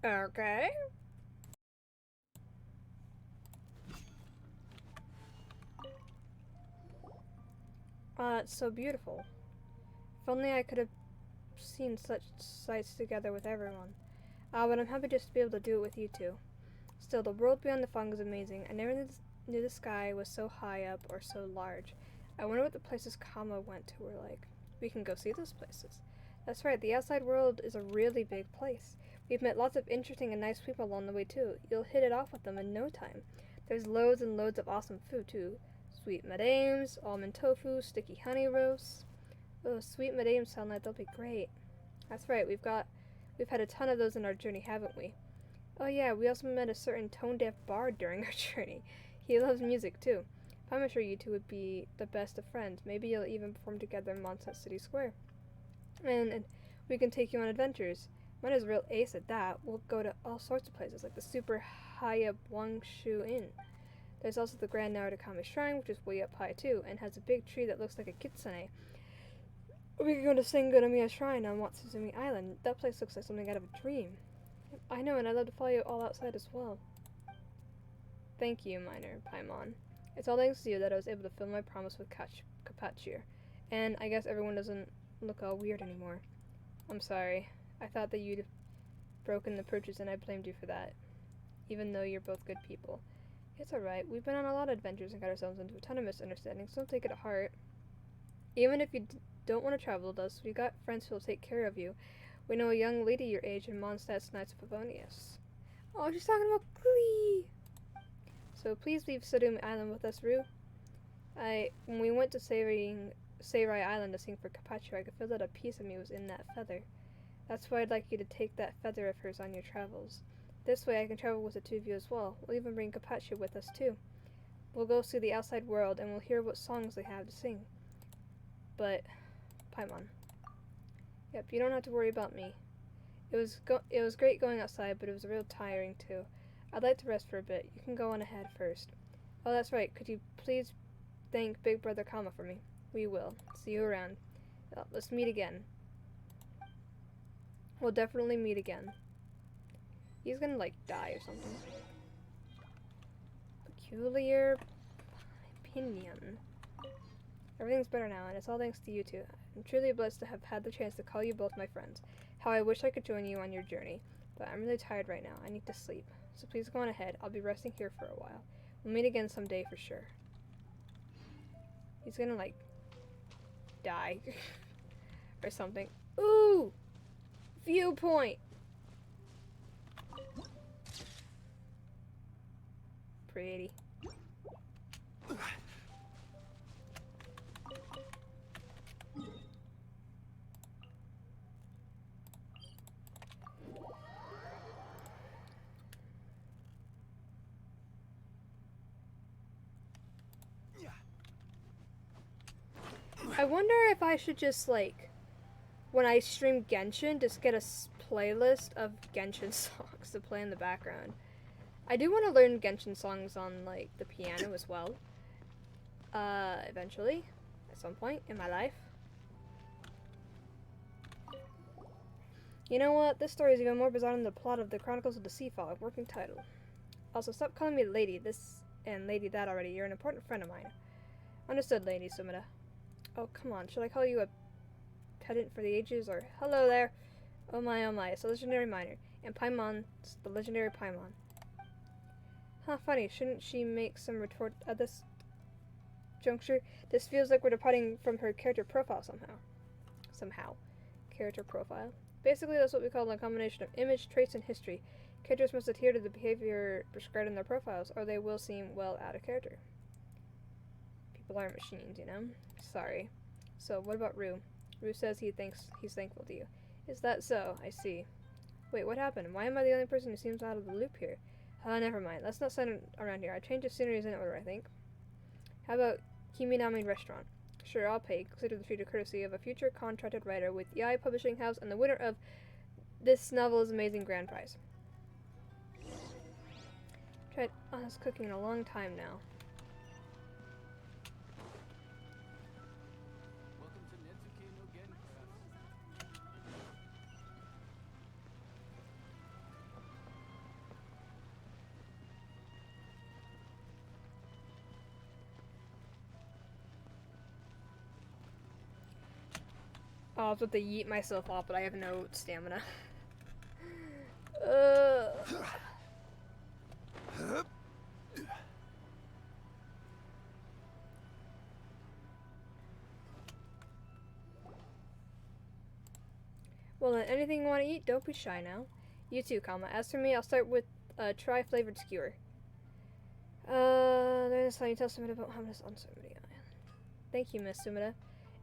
Okay. It's so beautiful. If only I could have seen such sights together with everyone. But I'm happy just to be able to do it with you two. Still, the world beyond the fog is amazing. I never knew the sky was so high up or so large. I wonder what the places Kama went to were like. We can go see those places. That's right, the outside world is a really big place. We've met lots of interesting and nice people along the way too. You'll hit it off with them in no time. There's loads and loads of awesome food too. Sweet madames, almond tofu, sticky honey roasts. Oh, sweet madames sound like they'll be great. That's right, we've had a ton of those in our journey, haven't we? Oh yeah, we also met a certain tone-deaf bard during our journey. He loves music too. I'm sure you two would be the best of friends. Maybe you'll even perform together in Monset City Square. And we can take you on adventures. Mine is a real ace at that. We'll go to all sorts of places, like the super high up Wangshu Inn. There's also the Grand Narukami Shrine, which is way up high too, and has a big tree that looks like a kitsune. We could go to Sengonomiya Shrine on Watsuzumi Island. That place looks like something out of a dream. I know, and I'd love to follow you all outside as well. Thank you, Minor Paimon. It's all thanks to you that I was able to fulfill my promise with Carpaccio. And I guess everyone doesn't look all weird anymore. I'm sorry. I thought that you'd broken the purchase and I blamed you for that. Even though you're both good people. It's alright. We've been on a lot of adventures and got ourselves into a ton of misunderstandings, so don't take it to heart. Even if you don't want to travel with us, we got friends who'll take care of you. We know a young lady your age in Mondstadt's Knights of Favonius. Oh, she's talking about Glee! So please leave Sodome Island with us, Rue. When we went to Seirai Island to sing for Kapachi, I could feel that a piece of me was in that feather. That's why I'd like you to take that feather of hers on your travels. This way I can travel with the two of you as well. We'll even bring Kapachi with us too. We'll go see the outside world and we'll hear what songs they have to sing. But, Paimon. Yep, you don't have to worry about me. It was great going outside, but it was real tiring too. I'd like to rest for a bit. You can go on ahead first. Oh, that's right. Could you please thank Big Brother Kama for me? We will. See you around. Let's meet again. We'll definitely meet again. He's gonna, like, die or something. Peculiar opinion. Everything's better now, and it's all thanks to you two. I'm truly blessed to have had the chance to call you both my friends. How I wish I could join you on your journey. But I'm really tired right now. I need to sleep. So please go on ahead. I'll be resting here for a while. We'll meet again someday for sure. He's gonna, like, die. Or something. Ooh! Viewpoint! Pretty. I wonder if I should just, like, when I stream Genshin, just get a playlist of Genshin songs to play in the background. I do want to learn Genshin songs on, like, the piano as well. Eventually. At some point in my life. You know what? This story is even more bizarre than the plot of the Chronicles of the Sea Fog, working title. Also, stop calling me Lady this and Lady that already. You're an important friend of mine. Understood, Lady Sumida. Oh, come on. Should I call you a pedant for the ages, or hello there? Oh my, it's a legendary miner. And Paimon, the legendary Paimon. Huh, funny. Shouldn't she make some retort at this juncture? This feels like we're departing from her character profile somehow. Character profile. Basically, that's what we call a combination of image, traits, and history. Characters must adhere to the behavior prescribed in their profiles, or they will seem well out of character. People aren't machines, you know? Sorry. So, what about Rue? Rue says he's thankful to you. Is that so? I see. Wait, what happened? Why am I the only person who seems out of the loop here? Never mind. Let's not send around here. I've changed the sceneries in order, I think. How about Kiminami Restaurant? Sure, I'll pay. Consider the future courtesy of a future contracted writer with Yai Publishing House and the winner of this novel's amazing grand prize. Tried honest cooking in a long time now. Oh, I was about to yeet myself off, but I have no stamina. Well then, anything you want to eat, don't be shy now. You too, Kama. As for me, I'll start with a tri-flavored skewer. There's how you tell Sumida about Hamda's on Sumida Island. Thank you, Miss Sumida.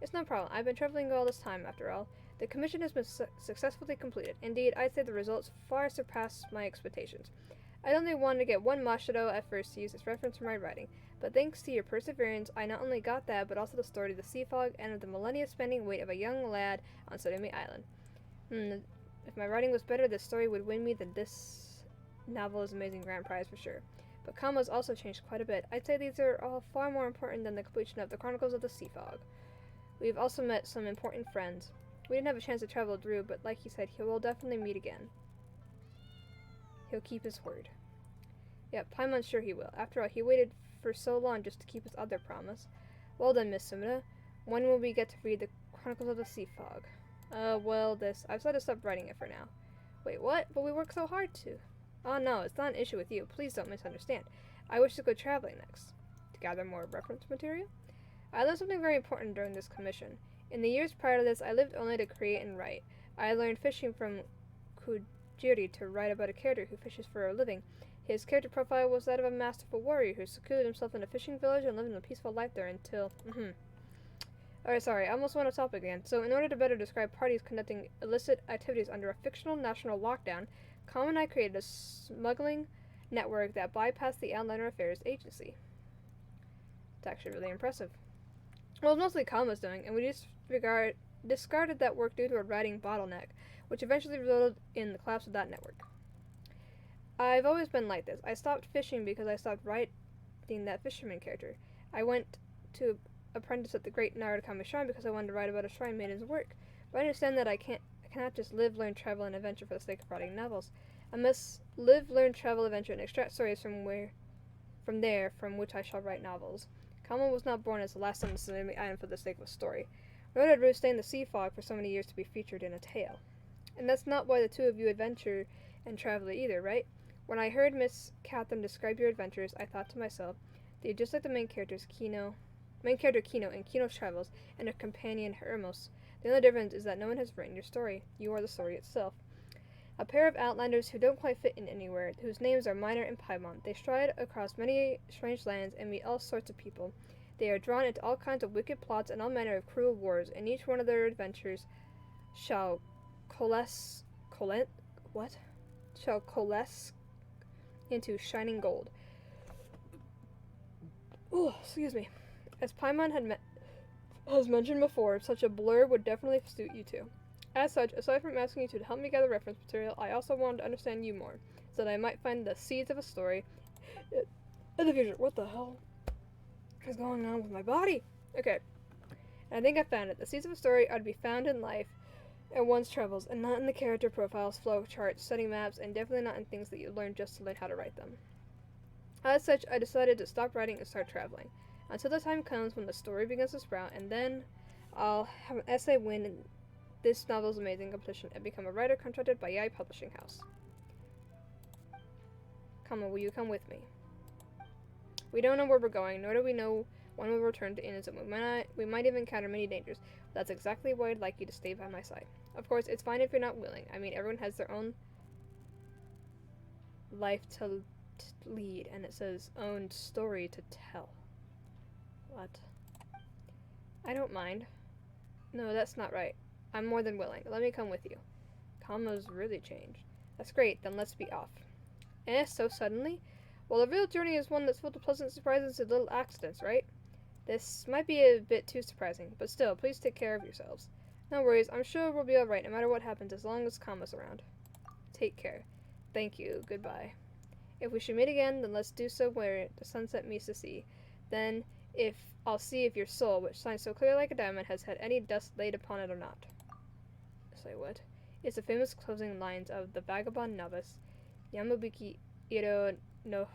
It's no problem. I've been traveling all this time, after all. The commission has been successfully completed. Indeed, I'd say the results far surpassed my expectations. I only wanted to get one Mashiro at first to use as reference for my writing, but thanks to your perseverance, I not only got that, but also the story of the sea fog and of the millennia spending wait of a young lad on Sodome Island. If my writing was better, this story would win me this novel's amazing grand prize for sure. But Kama's also changed quite a bit. I'd say these are all far more important than the completion of the Chronicles of the Sea Fog. We've also met some important friends. We didn't have a chance to travel with Rue, but like he said, he will definitely meet again. He'll keep his word. Yep, Paimon's sure he will. After all, he waited for so long just to keep his other promise. Well done, Miss Sumida. When will we get to read the Chronicles of the Sea Fog? I've decided to stop writing it for now. Wait, what? But we worked so hard to. Oh no, it's not an issue with you. Please don't misunderstand. I wish to go traveling next. To gather more reference material? I learned something very important during this commission. In the years prior to this, I lived only to create and write. I learned fishing from duty to write about a character who fishes for a living. His character profile was that of a masterful warrior who secluded himself in a fishing village and lived a peaceful life there until... Alright, sorry, I almost went off topic again. So, in order to better describe parties conducting illicit activities under a fictional national lockdown, Calm and I created a smuggling network that bypassed the Outlander Affairs Agency. It's actually really impressive. Well, it was mostly Calm was doing, and we discarded that work due to a writing bottleneck, which eventually resulted in the collapse of that network. I've always been like this. I stopped fishing because I stopped writing that fisherman character. I went to apprentice at the Great Narukami Shrine because I wanted to write about a shrine maiden's work. But I understand that I cannot just live, learn, travel, and adventure for the sake of writing novels. I must live, learn, travel, adventure, and extract stories from which I shall write novels. Kama was not born as the last sentence in the item for the sake of a story. Nor did Ruth stay in the sea fog for so many years to be featured in a tale. And that's not why the two of you adventure and travel either, right? When I heard Miss Catherine describe your adventures, I thought to myself, they're just like the main character Kino in Kino's travels, and her companion Hermos. The only difference is that no one has written your story. You are the story itself. A pair of outlanders who don't quite fit in anywhere, whose names are Minor and Paimon. They stride across many strange lands and meet all sorts of people. They are drawn into all kinds of wicked plots and all manner of cruel wars, and each one of their adventures shall coalesce into shining gold. Oh, excuse me. As Paimon has mentioned before, such a blur would definitely suit you two. As such, aside from asking you two to help me gather reference material, I also wanted to understand you more, so that I might find the seeds of a story in the future. What the hell is going on with my body? Okay. And I think I found it. The seeds of a story are to be found in life and one's travels, and not in the character profiles, flow charts, study maps, and definitely not in things that you learn just to learn how to write them. As such, I decided to stop writing and start traveling, until the time comes when the story begins to sprout, and then I'll have an essay win in this novel's amazing competition and become a writer contracted by Yai Publishing House. Come on, will you come with me? We don't know where we're going, nor do we know when we'll return to Inazuma. We might even encounter many dangers, but that's exactly why I'd like you to stay by my side. Of course, it's fine if you're not willing. I mean, everyone has their own life to lead, and it says own story to tell. What? I don't mind. No, that's not right. I'm more than willing. Let me come with you. Kama's really changed. That's great, then let's be off. So suddenly? Well, the real journey is one that's full of pleasant surprises and little accidents, right? This might be a bit too surprising, but still, please take care of yourselves. No worries, I'm sure we'll be alright no matter what happens as long as Kama's around. Take care. Thank you, goodbye. If we should meet again, then let's do so where the sunset meets the sea. Then, I'll see if your soul, which shines so clear like a diamond, has had any dust laid upon it or not. Say what? It's the famous closing lines of The Vagabond Novice, Yamabiki Iro no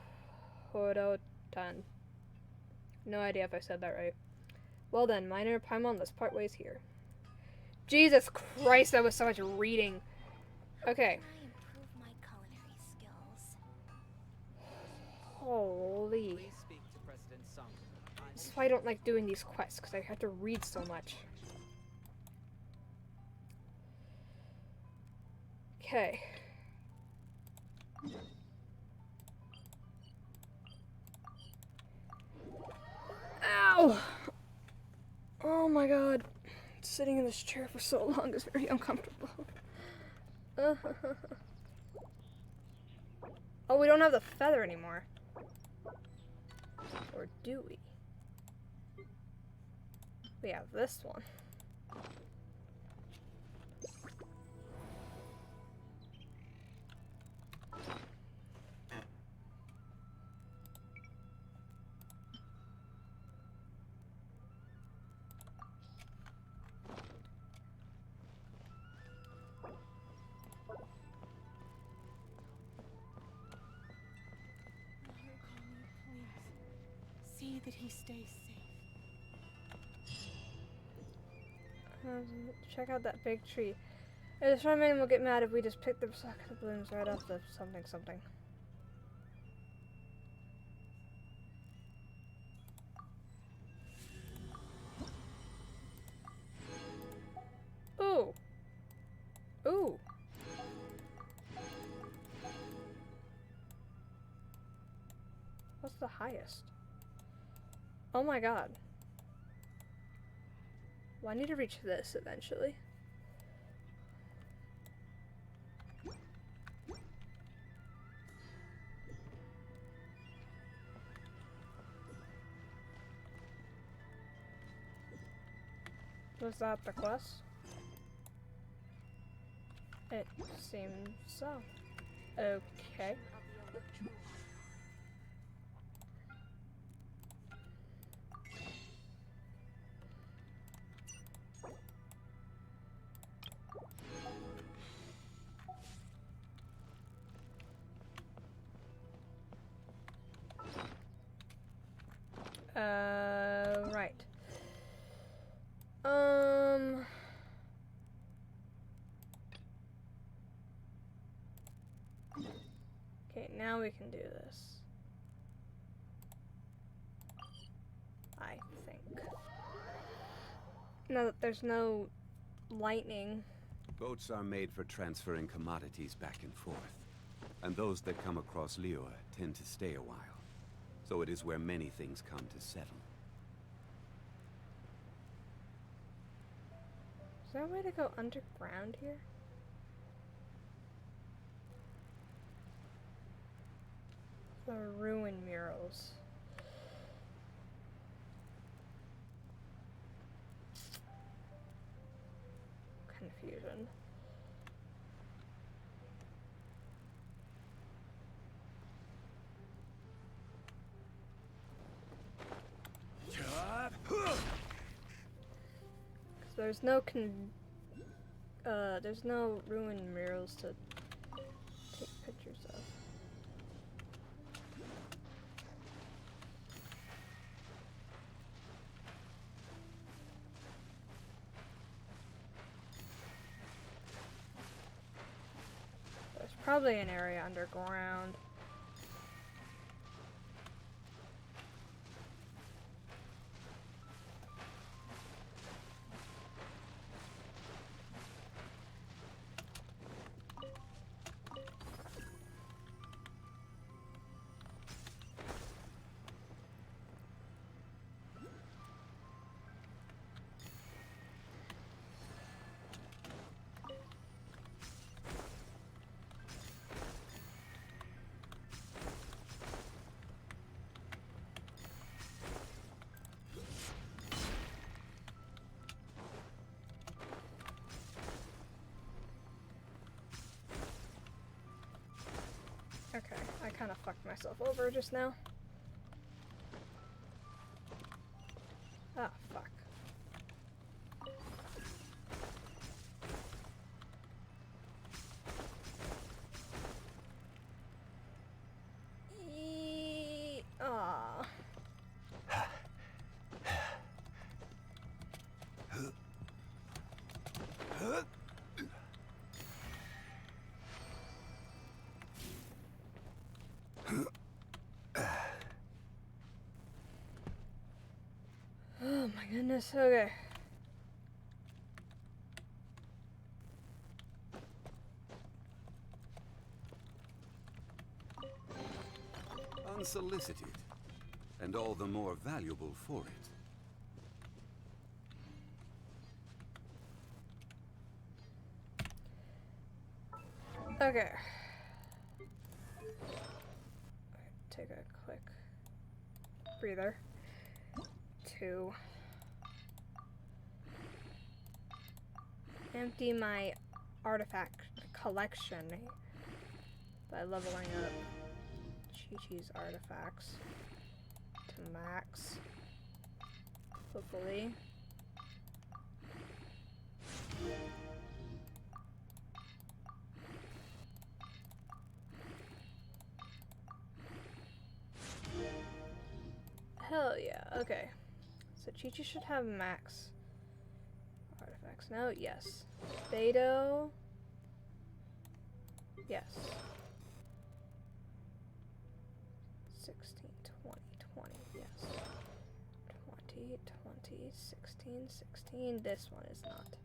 Horotan. No idea if I said that right. Well then, Minor, Paimon, let's part ways here. Jesus Christ, that was so much reading. Okay. I improve my culinary skills. Holy. Please speak to President Sung. This is why I don't like doing these quests, because I have to read so much. Okay. Ow! Oh my god. Sitting in this chair for so long is very uncomfortable. Oh, we don't have the feather anymore. Or do we? We have this one. See that he stays safe. Check out that big tree. The shrine maiden will get mad if we just pick the suck the blooms right off the something. Ooh. Ooh. What's the highest? Oh my god. Well, I need to reach this eventually. Was that the quest? It seems so. Okay. Of the electro. Right. Okay, now we can do this. I think. Now that there's no lightning. Boats are made for transferring commodities back and forth. And those that come across Lior tend to stay a while. So it is where many things come to settle. Is there a way to go underground here? The ruin murals. Confusion. There's no ruin murals to take pictures of. There's probably an area underground. Okay, I kind of fucked myself over just now. Ah, fuck. Ah. Oh my goodness, okay. Unsolicited, and all the more valuable for it. Okay. Take a quick breather. 2. Empty my artifact collection by leveling up Chi-Chi's artifacts to max. Hopefully. Hell yeah, okay. So Chi-Chi should have max artifacts now. Yes. Beto. Yes. 16, 20, 20. Yes. 20, 20, 16, 16. This one is not.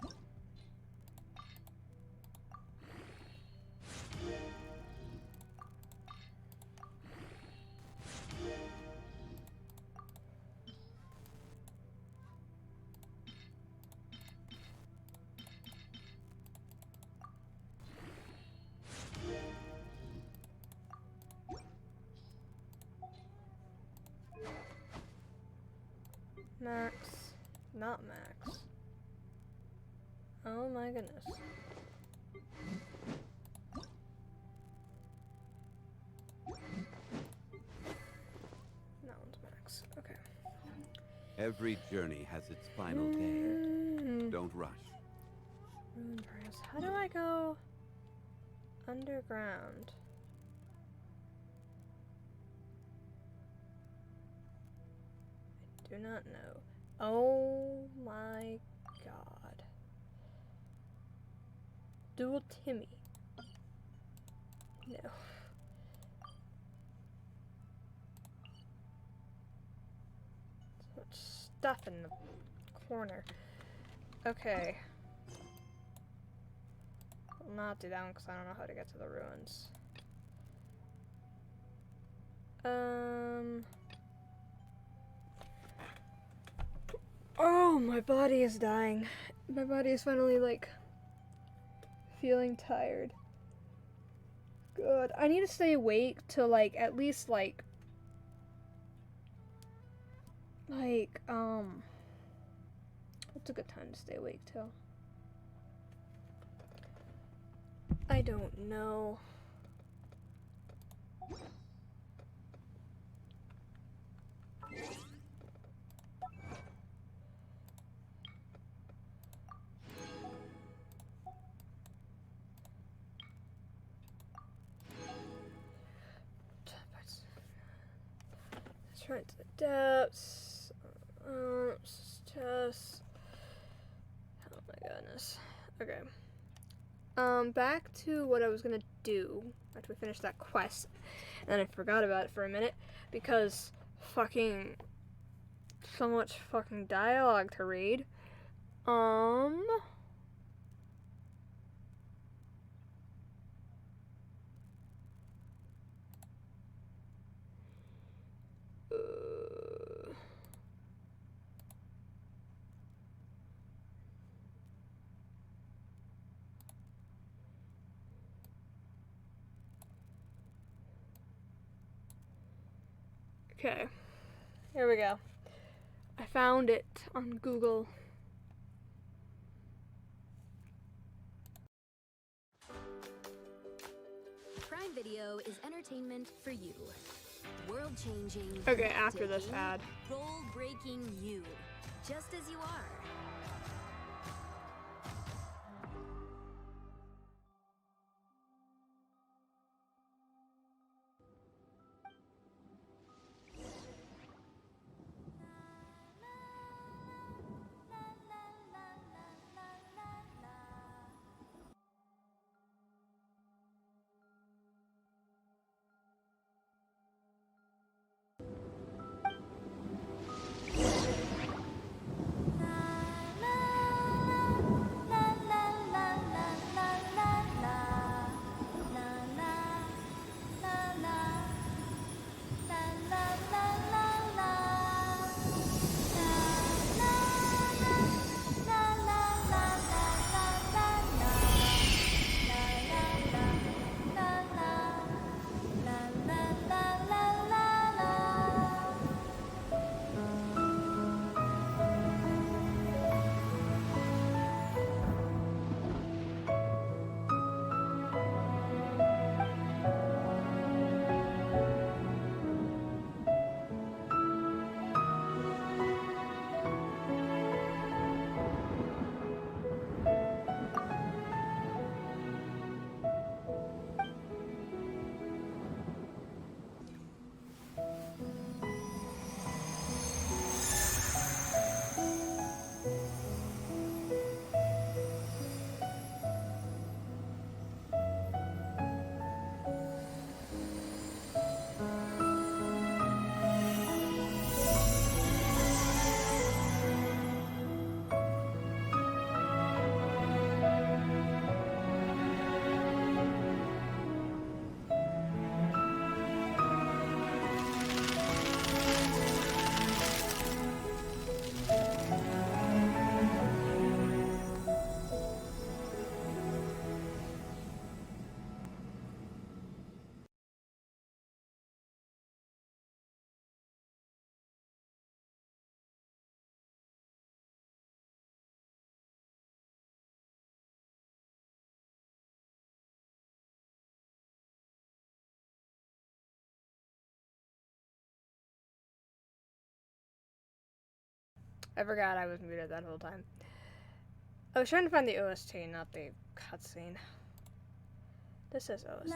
Max. Not Max. Oh my goodness. That one's Max. Okay. Every journey has its final day. Don't rush. Ruin Press. How do I go underground? I do not know. Oh my god. Dual Timmy. No. So much stuff in the corner. Okay. I'll not do that one because I don't know how to get to the ruins. Oh, my body is dying. My body is finally, like, feeling tired. Good. I need to stay awake till, like, at least, like, what's a good time to stay awake till? I don't know. Let's try into the depths. Just. Oh my goodness. Okay. Back to what I was gonna do after we finished that quest, and then I forgot about it for a minute because fucking so much fucking dialogue to read. Okay, here we go. I found it on Google. Prime Video is entertainment for you. World-changing. Okay, after this ad. Role-breaking you. Just as you are. I forgot I was muted that whole time. I was trying to find the OST, not the cutscene. This says OST.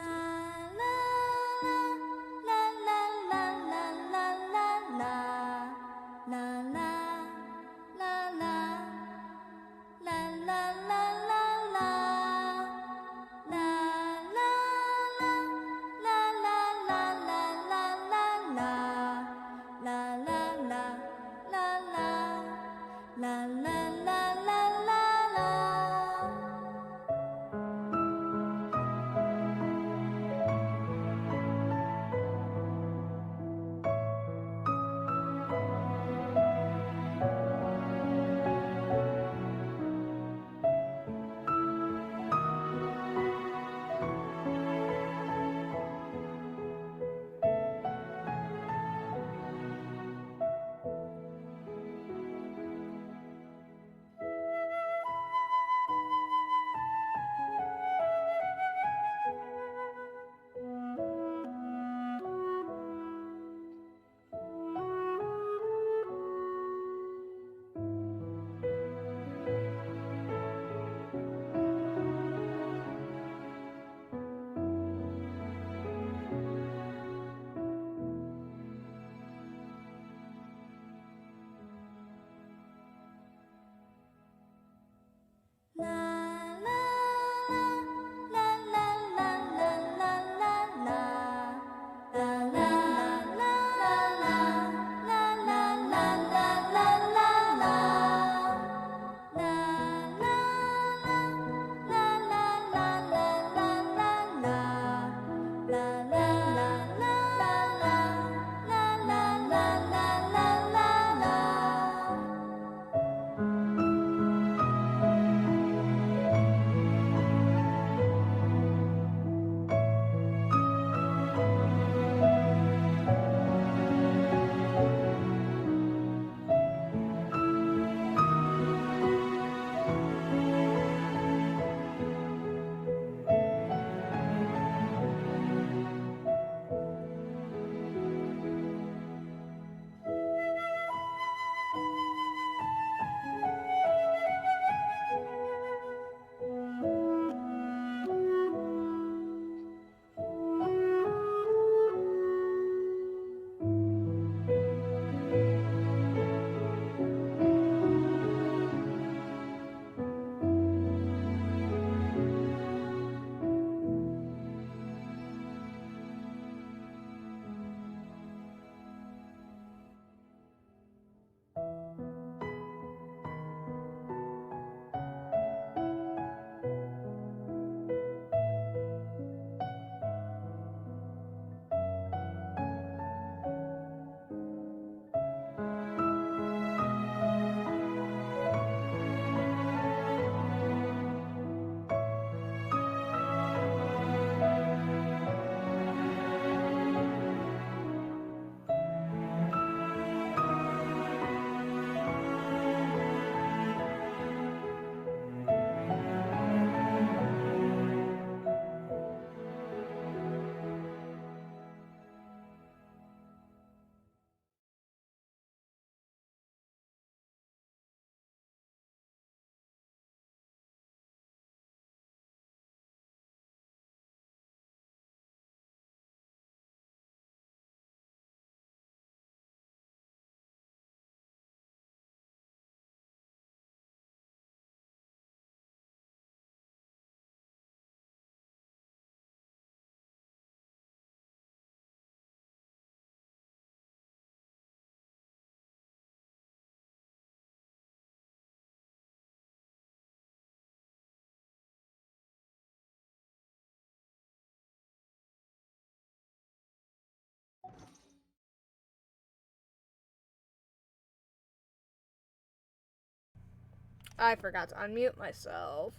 I forgot to unmute myself.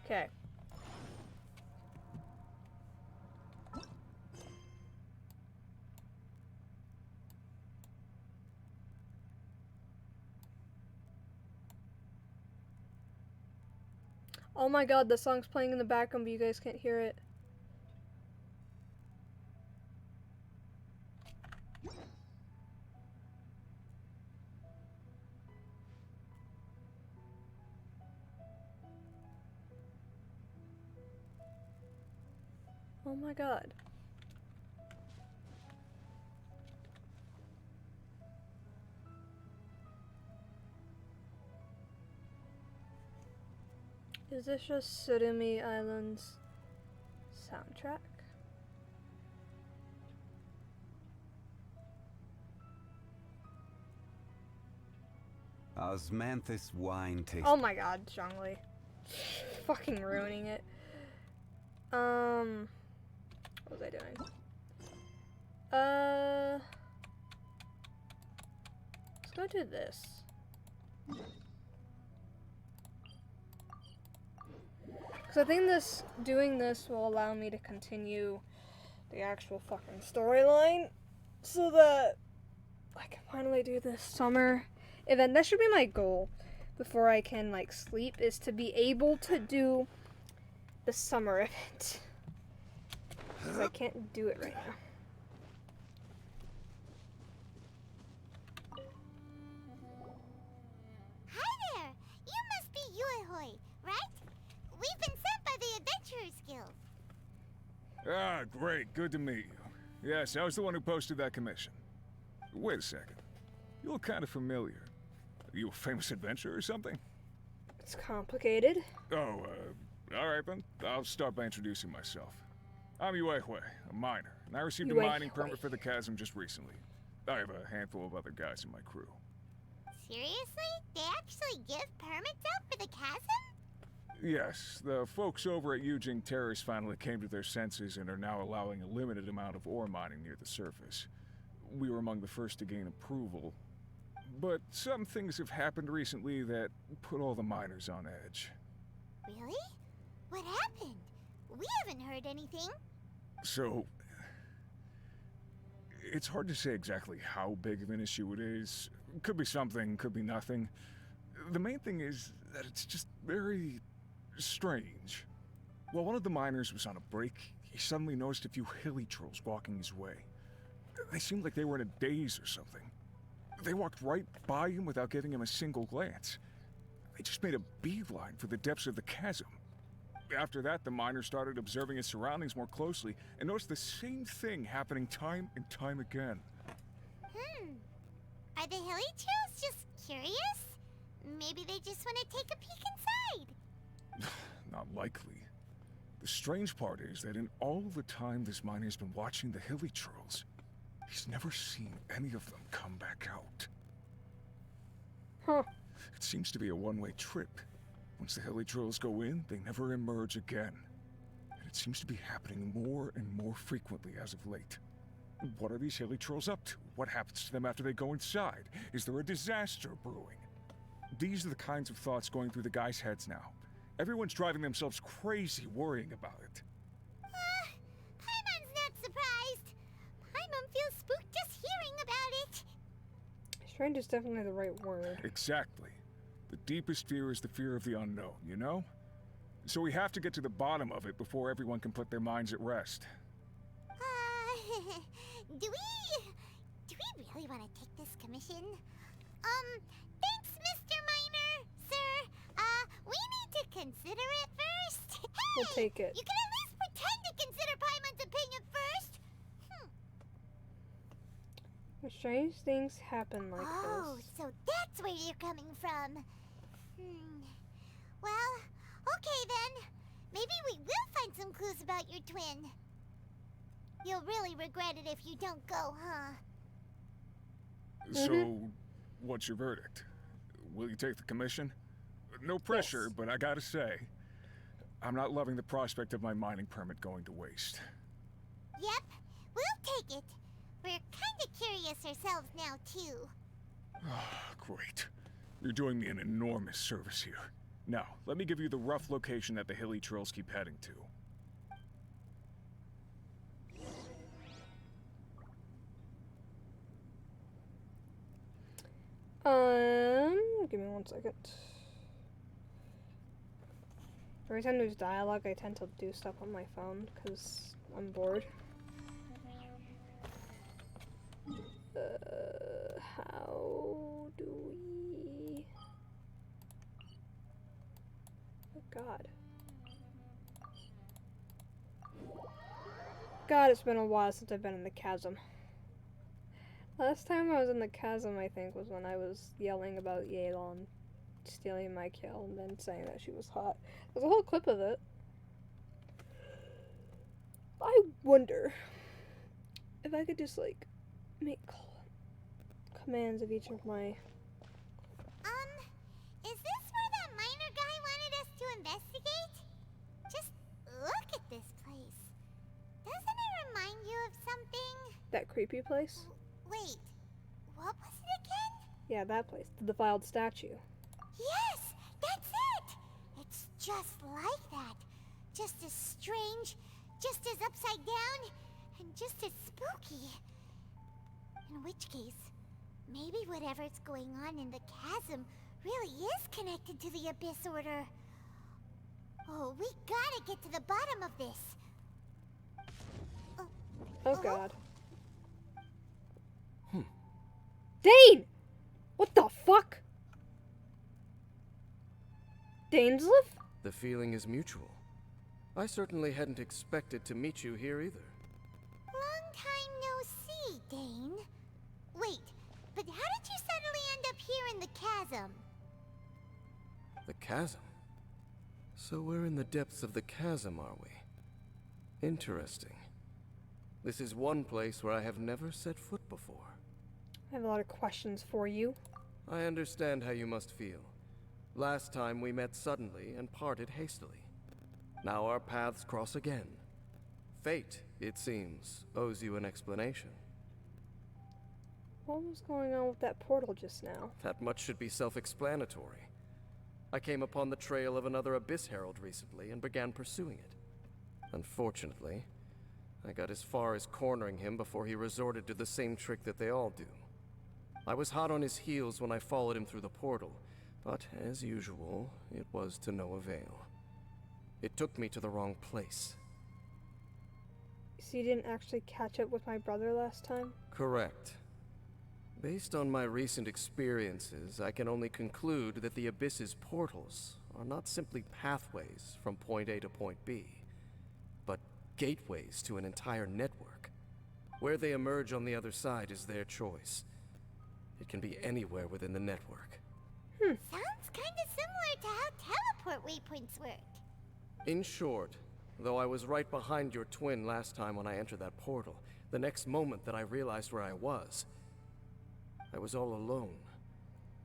Okay. Oh my god, the song's playing in the background, but you guys can't hear it. Oh my god. Is this just Surumi Island's soundtrack? Osmanthus wine tastes. Oh my god, Zhongli. Fucking ruining it. What was I doing? Let's go do this. Because I think doing this will allow me to continue the actual fucking storyline so that I can finally do this summer event. That should be my goal before I can, like, sleep, is to be able to do the summer event. Because I can't do it right now. Hi there! You must be Yuehoi, right? We've been sent by the Adventurers Guild. Ah, great. Good to meet you. Yes, I was the one who posted that commission. Wait a second. You look kind of familiar. Are you a famous adventurer or something? It's complicated. Oh, alright then. I'll start by introducing myself. I'm Yuehoi, a miner, and I received a mining permit for the chasm just recently. I have a handful of other guys in my crew. Seriously? They actually give permits out for the chasm? Yes, the folks over at Yujing Terrace finally came to their senses and are now allowing a limited amount of ore mining near the surface. We were among the first to gain approval, but some things have happened recently that put all the miners on edge. Really? What happened? We haven't heard anything. So, it's hard to say exactly how big of an issue it is. Could be something, could be nothing. The main thing is that it's just very strange. While one of the miners was on a break, he suddenly noticed a few hilly trolls walking his way. They seemed like they were in a daze or something. They walked right by him without giving him a single glance. They just made a beeline for the depths of the chasm. After that, the miner started observing his surroundings more closely and noticed the same thing happening time and time again. Are the hilly trolls just curious? Maybe they just want to take a peek inside. Not likely. The strange part is that in all the time this miner's been watching the hilly trolls, he's never seen any of them come back out. Huh. It seems to be a one-way trip. Once the hilly trolls go in, they never emerge again. And it seems to be happening more and more frequently as of late. What are these hilly trolls up to? What happens to them after they go inside? Is there a disaster brewing? These are the kinds of thoughts going through the guys' heads now. Everyone's driving themselves crazy worrying about it. Paimon's not surprised. Paimon feels spooked just hearing about it. Strange is definitely the right word. Exactly. The deepest fear is the fear of the unknown, you know? So we have to get to the bottom of it before everyone can put their minds at rest. Do we really want to take this commission? Thanks, Mr. Miner, sir. We need to consider it first. Hey! We'll take it. You can at least pretend to consider Paimon's opinion first. When strange things happen like Oh, this. so that's where you're coming from. Well, okay then. Maybe we will find some clues about your twin. You'll really regret it if you don't go, huh? So, what's your verdict? Will you take the commission? No pressure, Yes. but I gotta say, I'm not loving the prospect of my mining permit going to waste. Yep, we'll take it. We're kinda curious ourselves now, too. Great. You're doing me an enormous service here. Now, let me give you the rough location that the hilly trolls keep heading to. Give me 1 second. Every time there's dialogue, I tend to do stuff on my phone because I'm bored. How do we... Oh god. God, it's been a while since I've been in the chasm. Last time I was in the chasm, I think, was when I was yelling about Yelan stealing my kill and then saying that she was hot. There's a whole clip of it. I wonder if I could just, like, make commands of each of my... Is this where that miner guy wanted us to investigate? Just look at this place. Doesn't it remind you of something? That creepy place? Wait, what was it again? Yeah, that place. The defiled statue. Yes, that's it! It's just like that. Just as strange, just as upside down, and just as spooky. In which case, maybe whatever's going on in the chasm really is connected to the Abyss Order. Oh, we gotta get to the bottom of this. Oh god. Dane! What the fuck? Dainsleif? The feeling is mutual. I certainly hadn't expected to meet you here either. Long time no see, Dane. Wait, but how did you suddenly end up here in the chasm? The chasm? So we're in the depths of the chasm, are we? Interesting. This is one place where I have never set foot before. I have a lot of questions for you. I understand how you must feel. Last time we met suddenly and parted hastily. Now our paths cross again. Fate, it seems, owes you an explanation. What was going on with that portal just now? That much should be self-explanatory. I came upon the trail of another Abyss Herald recently and began pursuing it. Unfortunately, I got as far as cornering him before he resorted to the same trick that they all do. I was hot on his heels when I followed him through the portal, but as usual, it was to no avail. It took me to the wrong place. So you didn't actually catch up with my brother last time? Correct. Based on my recent experiences, I can only conclude that the Abyss's portals are not simply pathways from point A to point B, but gateways to an entire network. Where they emerge on the other side is their choice. It can be anywhere within the network. Sounds kinda similar to how teleport waypoints work. In short, though I was right behind your twin last time when I entered that portal, the next moment that I realized where I was all alone,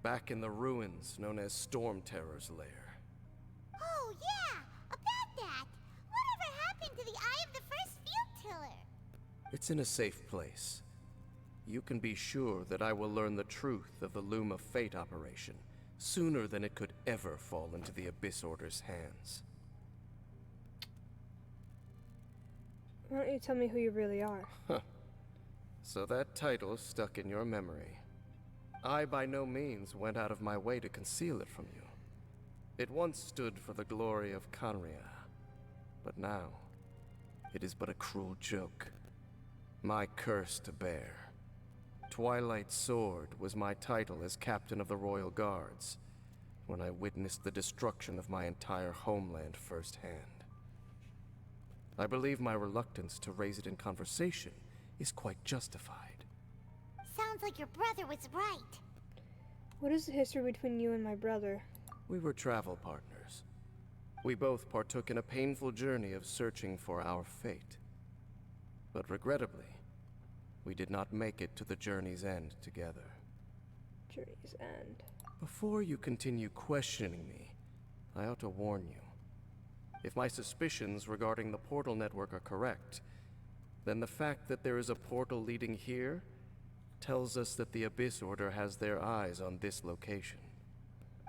back in the ruins known as Storm Terror's lair. Oh yeah, about that. Whatever happened to the Eye of the First Field Tiller? It's in a safe place. You can be sure that I will learn the truth of the Loom of Fate operation sooner than it could ever fall into the Abyss Order's hands. Why don't you tell me who you really are? So that title stuck in your memory. I by no means went out of my way to conceal it from you. It once stood for the glory of Conria, but now it is but a cruel joke. My curse to bear. Twilight Sword was my title as captain of the Royal Guards when I witnessed the destruction of my entire homeland firsthand. I believe my reluctance to raise it in conversation is quite justified. Sounds like your brother was right. What is the history between you and my brother? We were travel partners. We both partook in a painful journey of searching for our fate. But regrettably, we did not make it to the journey's end together. Journey's end. Before you continue questioning me, I ought to warn you. If my suspicions regarding the portal network are correct, then the fact that there is a portal leading here tells us that the Abyss Order has their eyes on this location.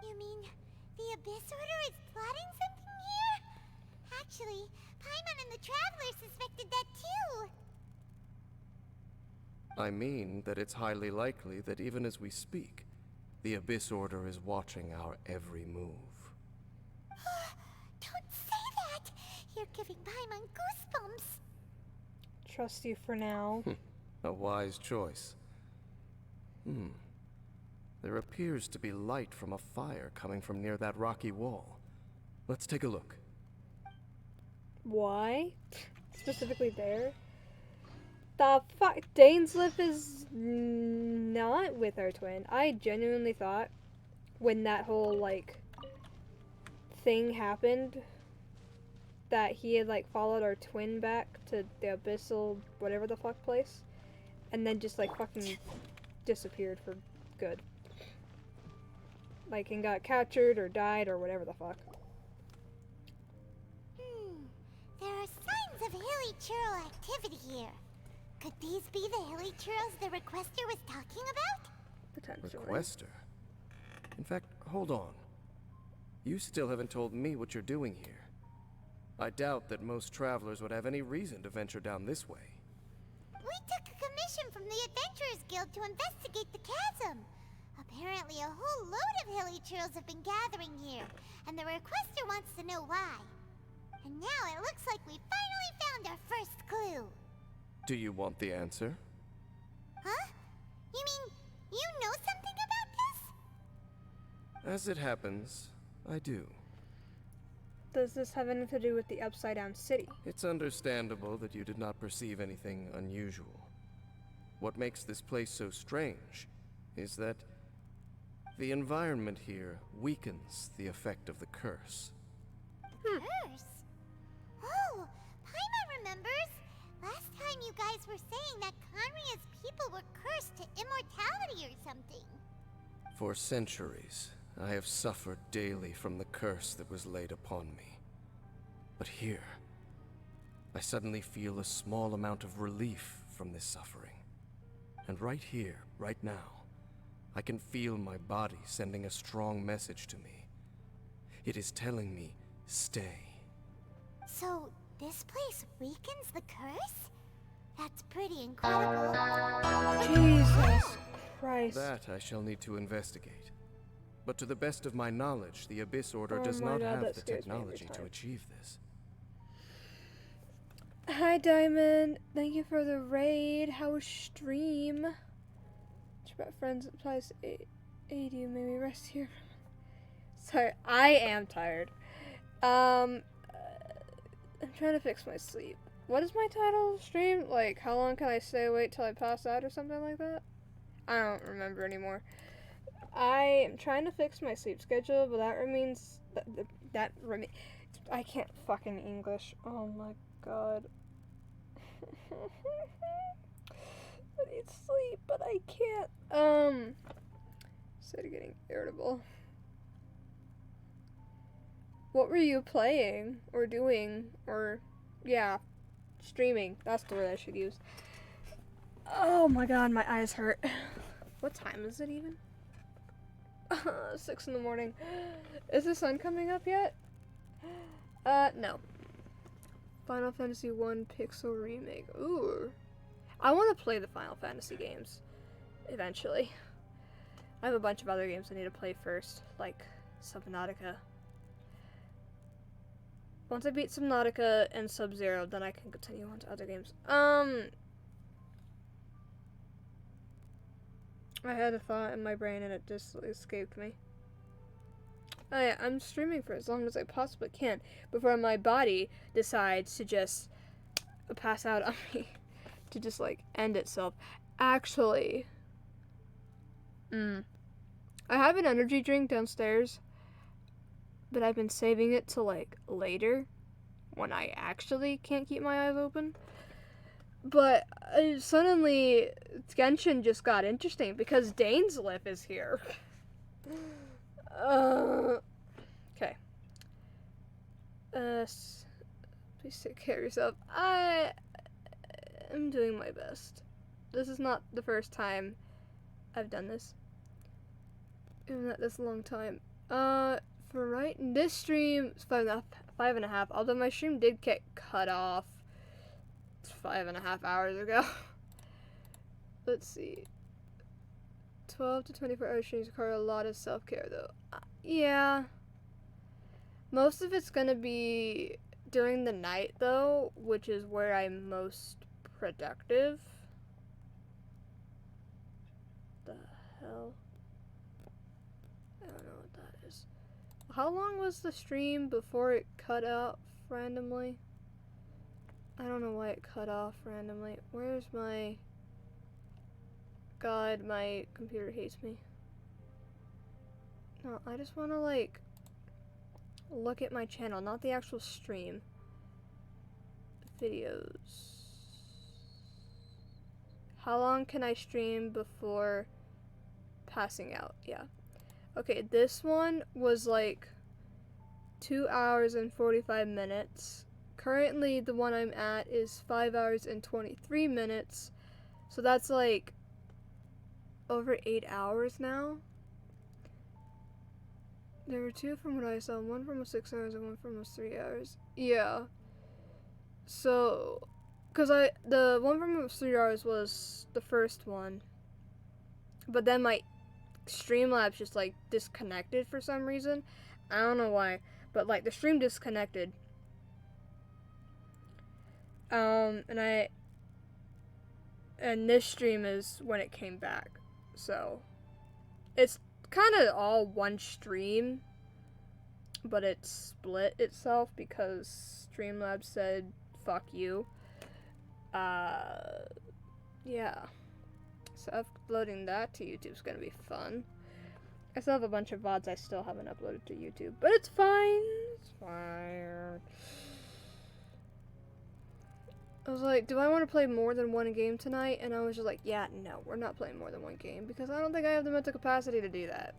You mean the Abyss Order is plotting something here? Actually, Paimon and the Traveler suspected that too. I mean that it's highly likely that even as we speak, the Abyss Order is watching our every move. Don't say that! You're giving Paimon goosebumps. Trust you for now. A wise choice. There appears to be light from a fire coming from near that rocky wall. Let's take a look. Why? Specifically there? The fuck? Dainsleif is not with our twin. I genuinely thought when that whole, like, thing happened that he had, like, followed our twin back to the abyssal whatever the fuck place and then just, like, fucking disappeared for good. Like, and got captured or died or whatever the fuck. There are signs of hilly churl activity here. Could these be the hilly churls the requester was talking about? Potentially. Requester? In fact, hold on. You still haven't told me what you're doing here. I doubt that most travelers would have any reason to venture down this way. We took a commission from the Adventurers Guild to investigate the chasm. Apparently a whole load of hilly churls have been gathering here, and the requester wants to know why. And now it looks like we finally found our first clue. Do you want the answer? Huh? You mean you know something about this? As it happens, I do. Does this have anything to do with the Upside Down City? It's understandable that you did not perceive anything unusual. What makes this place so strange is that the environment here weakens the effect of the curse. Curse? Oh, Paimon remembers. Last time you guys were saying that Conria's people were cursed to immortality or something. For centuries, I have suffered daily from the curse that was laid upon me. But here, I suddenly feel a small amount of relief from this suffering. And right here, right now, I can feel my body sending a strong message to me. It is telling me, stay. So, this place weakens the curse? That's pretty incredible. Jesus Christ. That I shall need to investigate. But to the best of my knowledge, the Abyss Order Oh does my not God, have that the scares me every technology to time. achieve this. Hi Diamond, thank you for the raid. How was stream? About friends applies to aid you, maybe rest here. Sorry, I am tired. I'm trying to fix my sleep. What is my title stream? Like, how long can I stay awake till I pass out or something like that? I don't remember anymore. I am trying to fix my sleep schedule, but that means I can't fucking English. Oh my god. I need sleep, but I can't. Instead of getting irritable. What were you playing or doing or yeah, streaming? That's the word I should use. Oh my god, my eyes hurt. What time is it even? 6 in the morning. Is the sun coming up yet? No. Final Fantasy 1 Pixel Remake. Ooh. I want to play the Final Fantasy games. Eventually. I have a bunch of other games I need to play first. Like Subnautica. Once I beat Subnautica and Sub-Zero, then I can continue on to other games. I had a thought in my brain and it just escaped me. Oh yeah, I'm streaming for as long as I possibly can before my body decides to just pass out on me. To just like end itself. Actually, I have an energy drink downstairs, but I've been saving it till like later when I actually can't keep my eyes open. But suddenly Genshin just got interesting because Dainsleif is here. Okay. Please take care of yourself. I'm doing my best. This is not the first time I've done this. Even not this long time. For right, this stream is 5.5. Although my stream did get cut off 5.5 hours ago. Let's see. 12 to 24 hour streams require a lot of self-care though. Yeah. Most of it's gonna be during the night though, which is where I'm most productive. The hell? I don't know what that is. How long was the stream before it cut out randomly? I don't know why it cut off randomly. Where's my... God, my computer hates me. No, I just want to, like, look at my channel, not the actual stream. Videos. How long can I stream before passing out? Yeah. Okay, this one was like 2 hours and 45 minutes. Currently, the one I'm at is 5 hours and 23 minutes. So that's like over 8 hours now. There were two from what I saw. One from was 6 hours and one from was 3 hours. Yeah. So, the one from was 3 hours was the first one. But then my Streamlabs just like disconnected for some reason. I don't know why, but like the stream disconnected. And this stream is when it came back. So it's kind of all one stream, but it split itself because Streamlabs said fuck you. Yeah. So uploading that to YouTube is gonna be fun. I still have a bunch of VODs I still haven't uploaded to YouTube, but it's fine. It's fine. I was like, do I want to play more than one game tonight? And I was just like, yeah, no, we're not playing more than one game because I don't think I have the mental capacity to do that.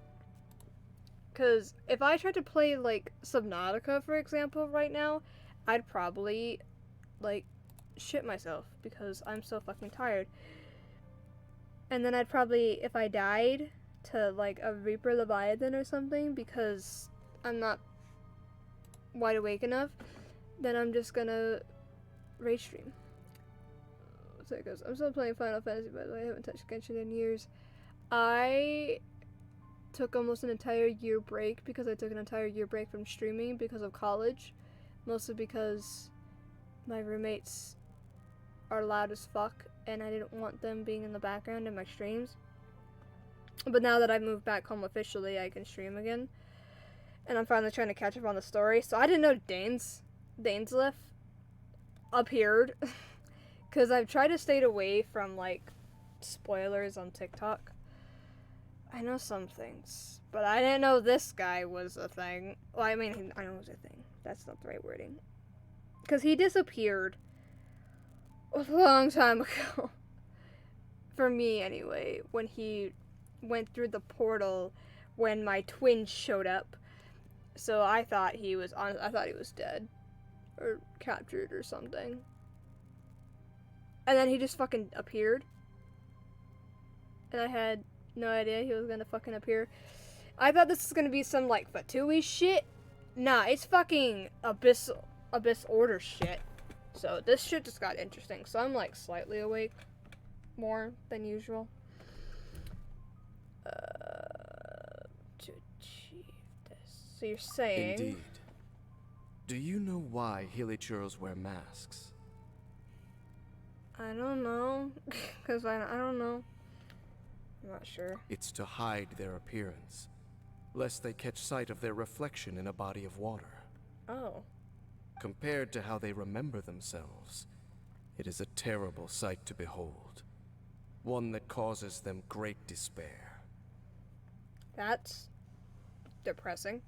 Because if I tried to play, like, Subnautica, for example, right now, I'd probably, like, shit myself because I'm so fucking tired. And then I'd probably, if I died to, like, a Reaper Leviathan or something because I'm not wide awake enough, then I'm just gonna rage stream. So it goes. I'm still playing Final Fantasy, by the way. I haven't touched Genshin in years. I took almost an entire year break because I took an entire year break from streaming because of college. Mostly because my roommates are loud as fuck and I didn't want them being in the background in my streams. But now that I've moved back home officially, I can stream again. And I'm finally trying to catch up on the story. So I didn't know Dainsleif appeared. Because I've tried to stay away from, like, spoilers on TikTok. I know some things. But I didn't know this guy was a thing. Well, I mean, I know it was a thing. That's not the right wording. Because he disappeared a long time ago. For me, anyway. When he went through the portal when my twin showed up. So I thought he was dead. Or captured or something. And then he just fucking appeared. And I had no idea he was gonna fucking appear. I thought this was gonna be some, like, Fatui shit. Nah, it's fucking Abyss Order shit. So this shit just got interesting. So I'm, like, slightly awake. More than usual. To achieve this. So you're saying... Indeed. Do you know why Hilichurls wear masks? I don't know. Because I don't know. I'm not sure. It's to hide their appearance, lest they catch sight of their reflection in a body of water. Oh. Compared to how they remember themselves, it is a terrible sight to behold. One that causes them great despair. That's depressing.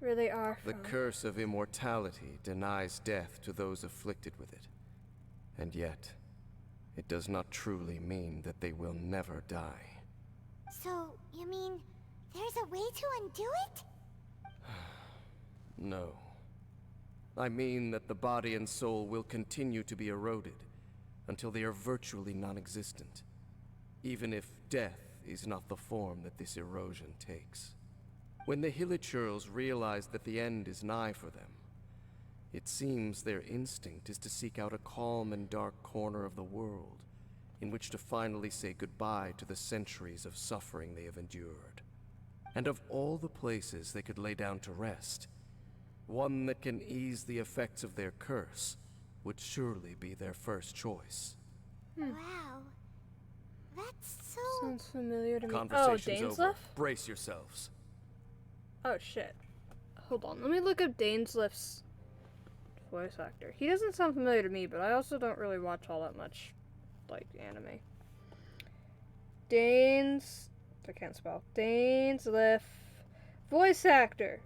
Really are. The curse of immortality denies death to those afflicted with it. And yet, it does not truly mean that they will never die. So, you mean there's a way to undo it? No. I mean that the body and soul will continue to be eroded until they are virtually non-existent, even if death is not the form that this erosion takes. When the Hilichurls realize that the end is nigh for them, it seems their instinct is to seek out a calm and dark corner of the world in which to finally say goodbye to the centuries of suffering they have endured. And of all the places they could lay down to rest, one that can ease the effects of their curse would surely be their first choice. Wow. That's so... Sounds familiar to me. Conversation's over. Dainsleif? Brace yourselves. Oh shit. Hold on, let me look up Dainsleif's voice actor. He doesn't sound familiar to me, but I also don't really watch all that much, like, anime. Danes... I can't spell. Dainsleif. Voice actor.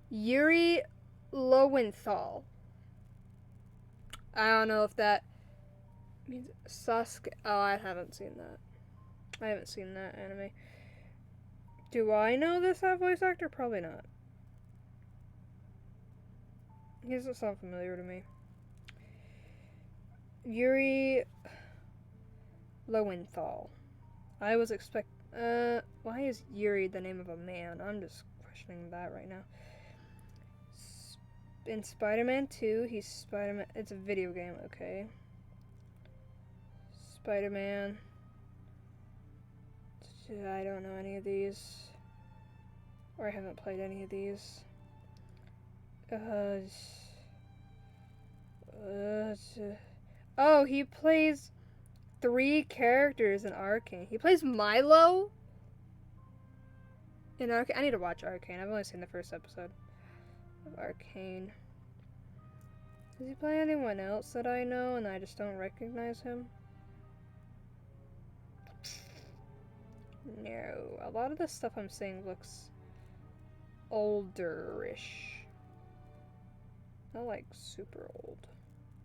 Yuri Lowenthal. I don't know if that means Sasuke. Oh, I haven't seen that. I haven't seen that anime. Do I know this voice actor? Probably not. He doesn't sound familiar to me. Yuri Lowenthal. I was why is Yuri the name of a man? I'm just questioning that right now. In Spider-Man 2, he's Spider-Man. It's a video game, okay. Spider-Man. I don't know any of these. Or I haven't played any of these. Oh, he plays 3 characters in Arcane. He plays Milo in Arcane. I need to watch Arcane. I've only seen the first episode of Arcane. Does he play anyone else that I know and I just don't recognize him? No. A lot of the stuff I'm seeing looks olderish. Not like super old.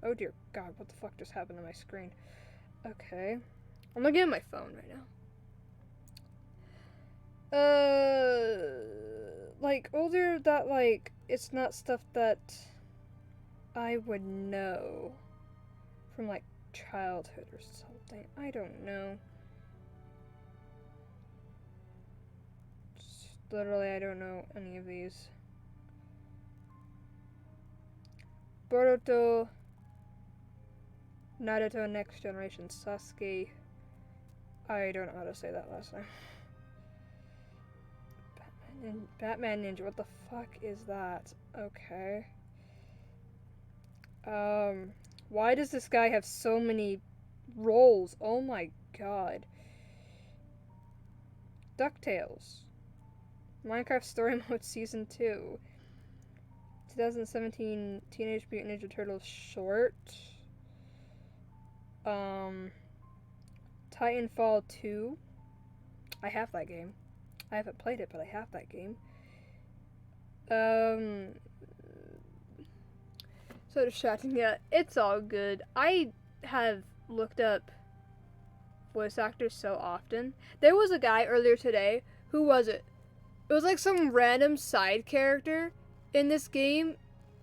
Oh dear God, what the fuck just happened to my screen? Okay. I'm looking at my phone right now. Like, older that, like, it's not stuff that I would know from, like, childhood or something. I don't know. Just literally, I don't know any of these. Boruto, Naruto Next Generation, Sasuke. I don't know how to say that last name. Batman Ninja, what the fuck is that? Okay. Why does this guy have so many roles? Oh my god. DuckTales. Minecraft Story Mode Season 2. 2017 Teenage Mutant Ninja Turtles short. Titanfall 2. I have that game. I haven't played it, but I have that game. So distracting. Yeah, it's all good. I have looked up voice actors so often. There was a guy earlier today. Who was it? It was like some random side character in this game,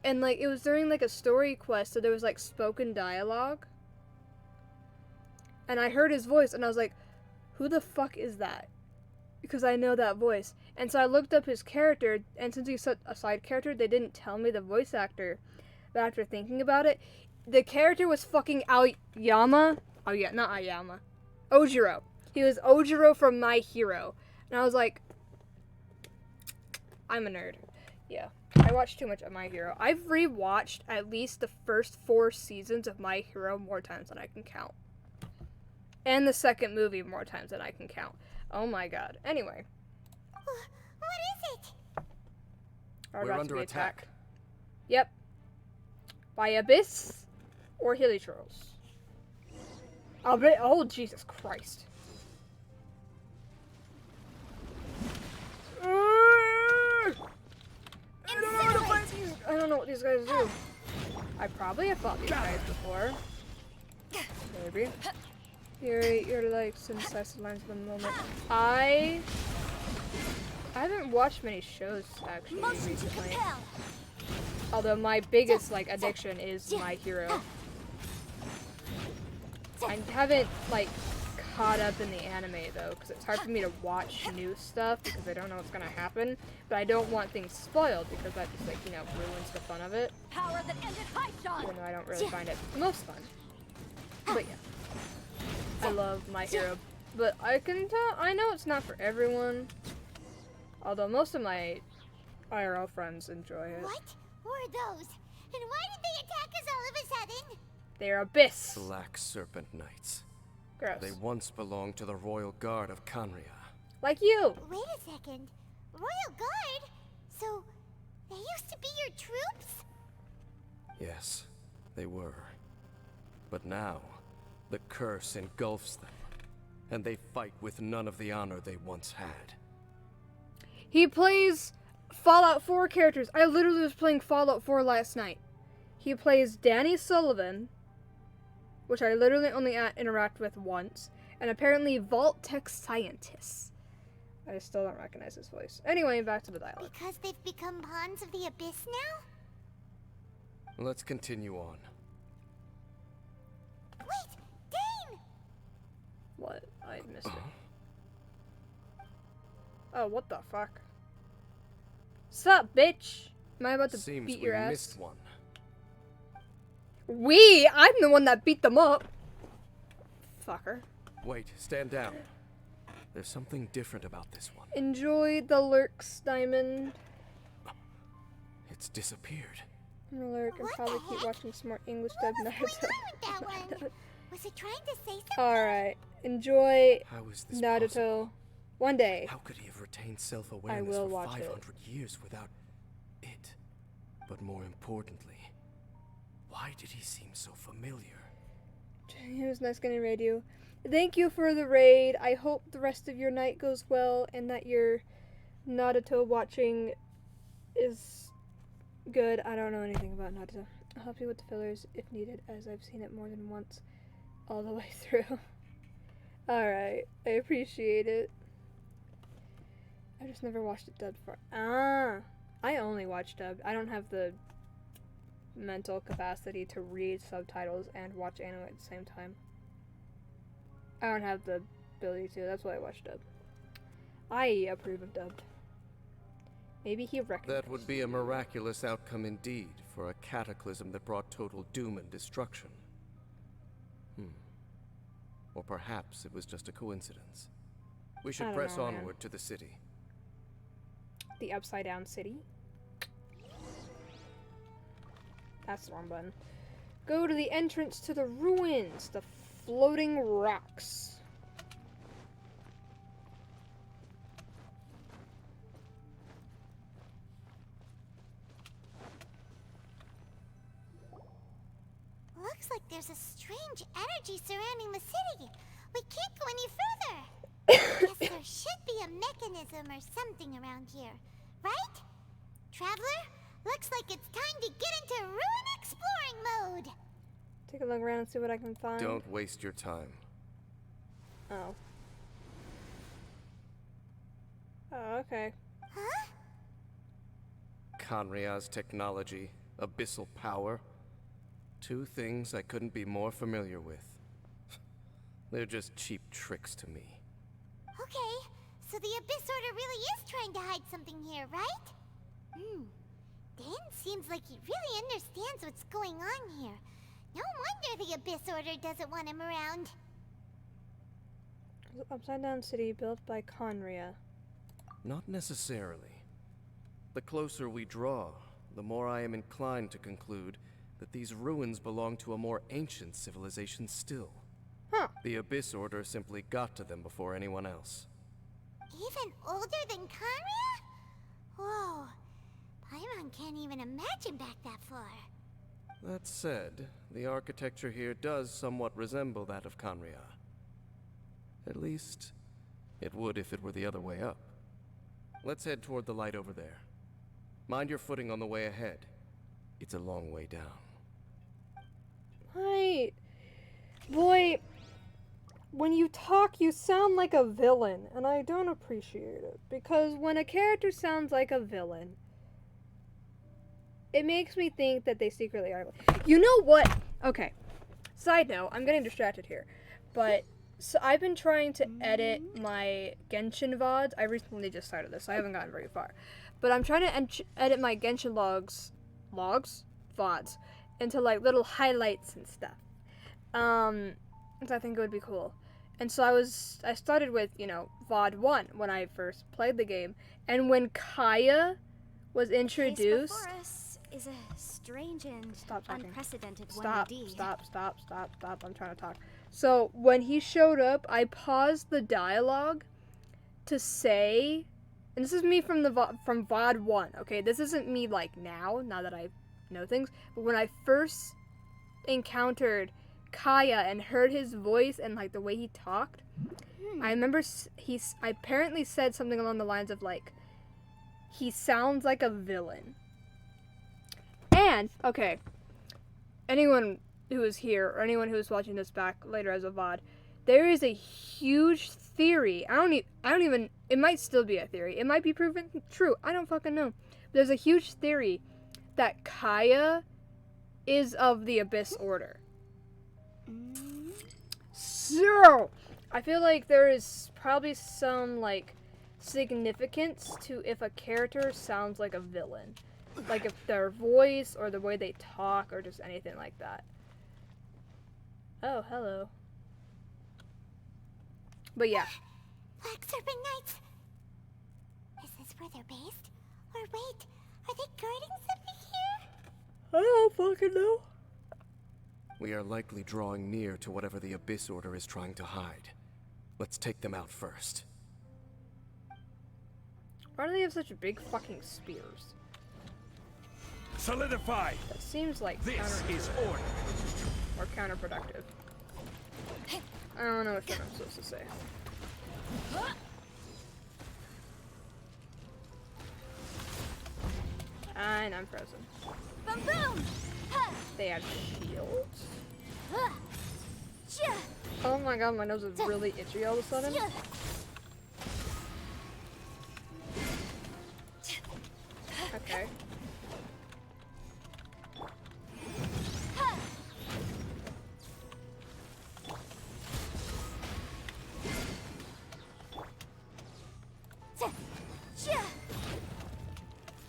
and like it was during like a story quest, so there was like spoken dialogue. And I heard his voice, and I was like, who the fuck is that? Because I know that voice. And so I looked up his character, and since he's a side character, they didn't tell me the voice actor. But after thinking about it, the character was fucking Aoyama. Oh yeah, not Aoyama. Ojiro. He was Ojiro from My Hero. And I was like, I'm a nerd. Yeah. I watched too much of My Hero. I've rewatched at least the first 4 seasons of My Hero more times than I can count. And the second movie more times than I can count. Oh my god. Anyway. What is it? We're under attack. Yep. By Abyss or Hilichurls. Oh, Jesus Christ. I don't know what these guys do. I probably have fought these guys before. Maybe. You're like synthesized lines at the moment. I haven't watched many shows actually recently. Although my biggest like addiction is My Hero. I haven't like caught up in the anime though, because it's hard for me to watch new stuff because I don't know what's gonna happen. But I don't want things spoiled because that just like, you know, ruins the fun of it. Power that ended high shot. Even though I don't really find it the most fun. But yeah. I love My Hero. But I know it's not for everyone. Although most of my IRL friends enjoy it. What were those? And why did they attack us all of a sudden? They're Abyss. Black Serpent Knights. Gross. They once belonged to the Royal Guard of Canria. Like you. Wait a second. Royal Guard? So, they used to be your troops? Yes, they were. But now, the curse engulfs them, and they fight with none of the honor they once had. He plays Fallout 4 characters. I literally was playing Fallout 4 last night. He plays Danny Sullivan, which I literally only interact with once, and apparently Vault Tech Scientist. I still don't recognize his voice. Anyway, back to the dialogue. Because they've become pawns of the Abyss now? Let's continue on. Wait, Dane! What? I missed it. Oh, what the fuck? Sup, bitch? Am I about to Seems beat we your ass? missed one. I'm the one that beat them up. Fucker. Wait, stand down. There's something different about this one. Enjoy the Lurks Diamond. It's disappeared. I'm gonna lurk and What probably the keep heck? watching some more English What dub was Naruto. going on with that one? Was it trying to say something? Alright. Enjoy How is this Naruto. possible? One day. How could he have retained self-awareness will for watch 500 it. years without it? But more importantly, why did he seem so familiar? It was nice getting to raid you. Thank you for the raid. I hope the rest of your night goes well and that your Naruto watching is good. I don't know anything about Naruto. I'll help you with the fillers if needed, as I've seen it more than once all the way through. Alright, I appreciate it. I just never watched it dubbed before. I only watch dubbed. I don't have the mental capacity to read subtitles and watch anime at the same time. I don't have the ability to. That's why I watch dubbed. I approve of dubbed. Maybe he recognized. That would be a miraculous outcome indeed for a cataclysm that brought total doom and destruction. Or perhaps it was just a coincidence. We I should don't press know, man. onward to the city. The Upside Down City. That's the wrong button. Go to the entrance to the ruins, the floating rocks. Looks like there's a strange energy surrounding the city. We can't go any further. Guess there should be a mechanism or something around here, right? Traveler, looks like it's time to get into ruin exploring mode. Take a look around and see what I can find. Don't waste your time. Oh. Oh, okay. Huh? Kanria's technology, abyssal power. Two things I couldn't be more familiar with. They're just cheap tricks to me. Okay, so the Abyss Order really is trying to hide something here, right? Dan seems like he really understands what's going on here. No wonder the Abyss Order doesn't want him around. Upside Down City built by Conria. Not necessarily. The closer we draw, the more I am inclined to conclude that these ruins belong to a more ancient civilization still. Huh. The Abyss Order simply got to them before anyone else. Even older than Kanria? Whoa. Paimon can't even imagine back that far. That said, the architecture here does somewhat resemble that of Kanria. At least, it would if it were the other way up. Let's head toward the light over there. Mind your footing on the way ahead. It's a long way down. Right. Boy, when you talk, you sound like a villain, and I don't appreciate it. Because when a character sounds like a villain, it makes me think that they secretly are. You know what? Okay. Side note, I'm getting distracted here. But, so I've been trying to edit my Genshin VODs. I recently just started this, so I haven't gotten very far. But I'm trying to edit my Genshin VODs, into like little highlights and stuff. So I think it would be cool. And so I started with, VOD 1 when I first played the game. And when Kaya was introduced... The case before us is a strange and Stop talking. unprecedented one Stop, indeed. stop. I'm trying to talk. So when he showed up, I paused the dialogue to say, and this is me from from VOD 1, okay? This isn't me like now that I know things. But when I first encountered Kaya and heard his voice and like the way he talked, I remember I apparently said something along the lines of like, he sounds like a villain. And okay, anyone who is here or anyone who is watching this back later as a VOD, there is a huge theory. I don't even. It might still be a theory. It might be proven true. I don't fucking know. But there's a huge theory that Kaya is of the Abyss Order. So I feel like there is probably some like significance to if a character sounds like a villain, like if their voice or the way they talk or just anything like that. Oh, hello. But yeah. Black Serpent Knights. Is this where they're based? Or wait, are they guarding something here? I don't fucking know. We are likely drawing near to whatever the Abyss Order is trying to hide. Let's take them out first. Why do they have such big fucking spears? Solidify! That seems like This is order. or counterproductive. I don't know what I'm supposed to say. And I'm frozen. Boom boom! They have shields? Oh my god, my nose is really itchy all of a sudden. Okay.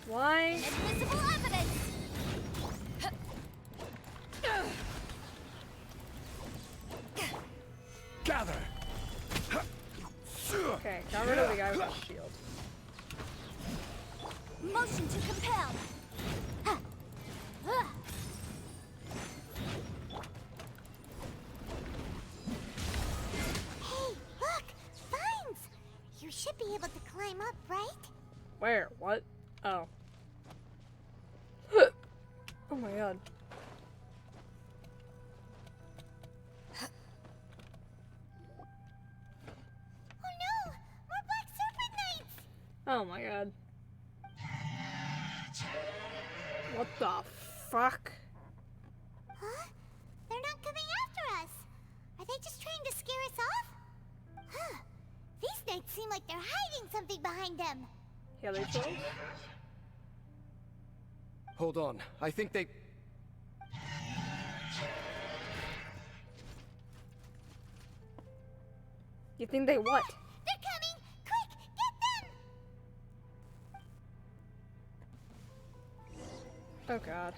Why? Invisible evidence! Gather! Okay, got rid of the guy with the shield. Motion to compel! Hey, look! Vines! You should be able to climb up, right? Where? What? Oh. Oh my god. Oh no! More Black Serpent Knights! Oh my god. What the fuck? Huh? They're not coming after us. Are they just trying to scare us off? Huh. These knights seem like they're hiding something behind them. Heli trolls? Hold on, I think they... You think they what? They're coming! Quick, get them! Oh god.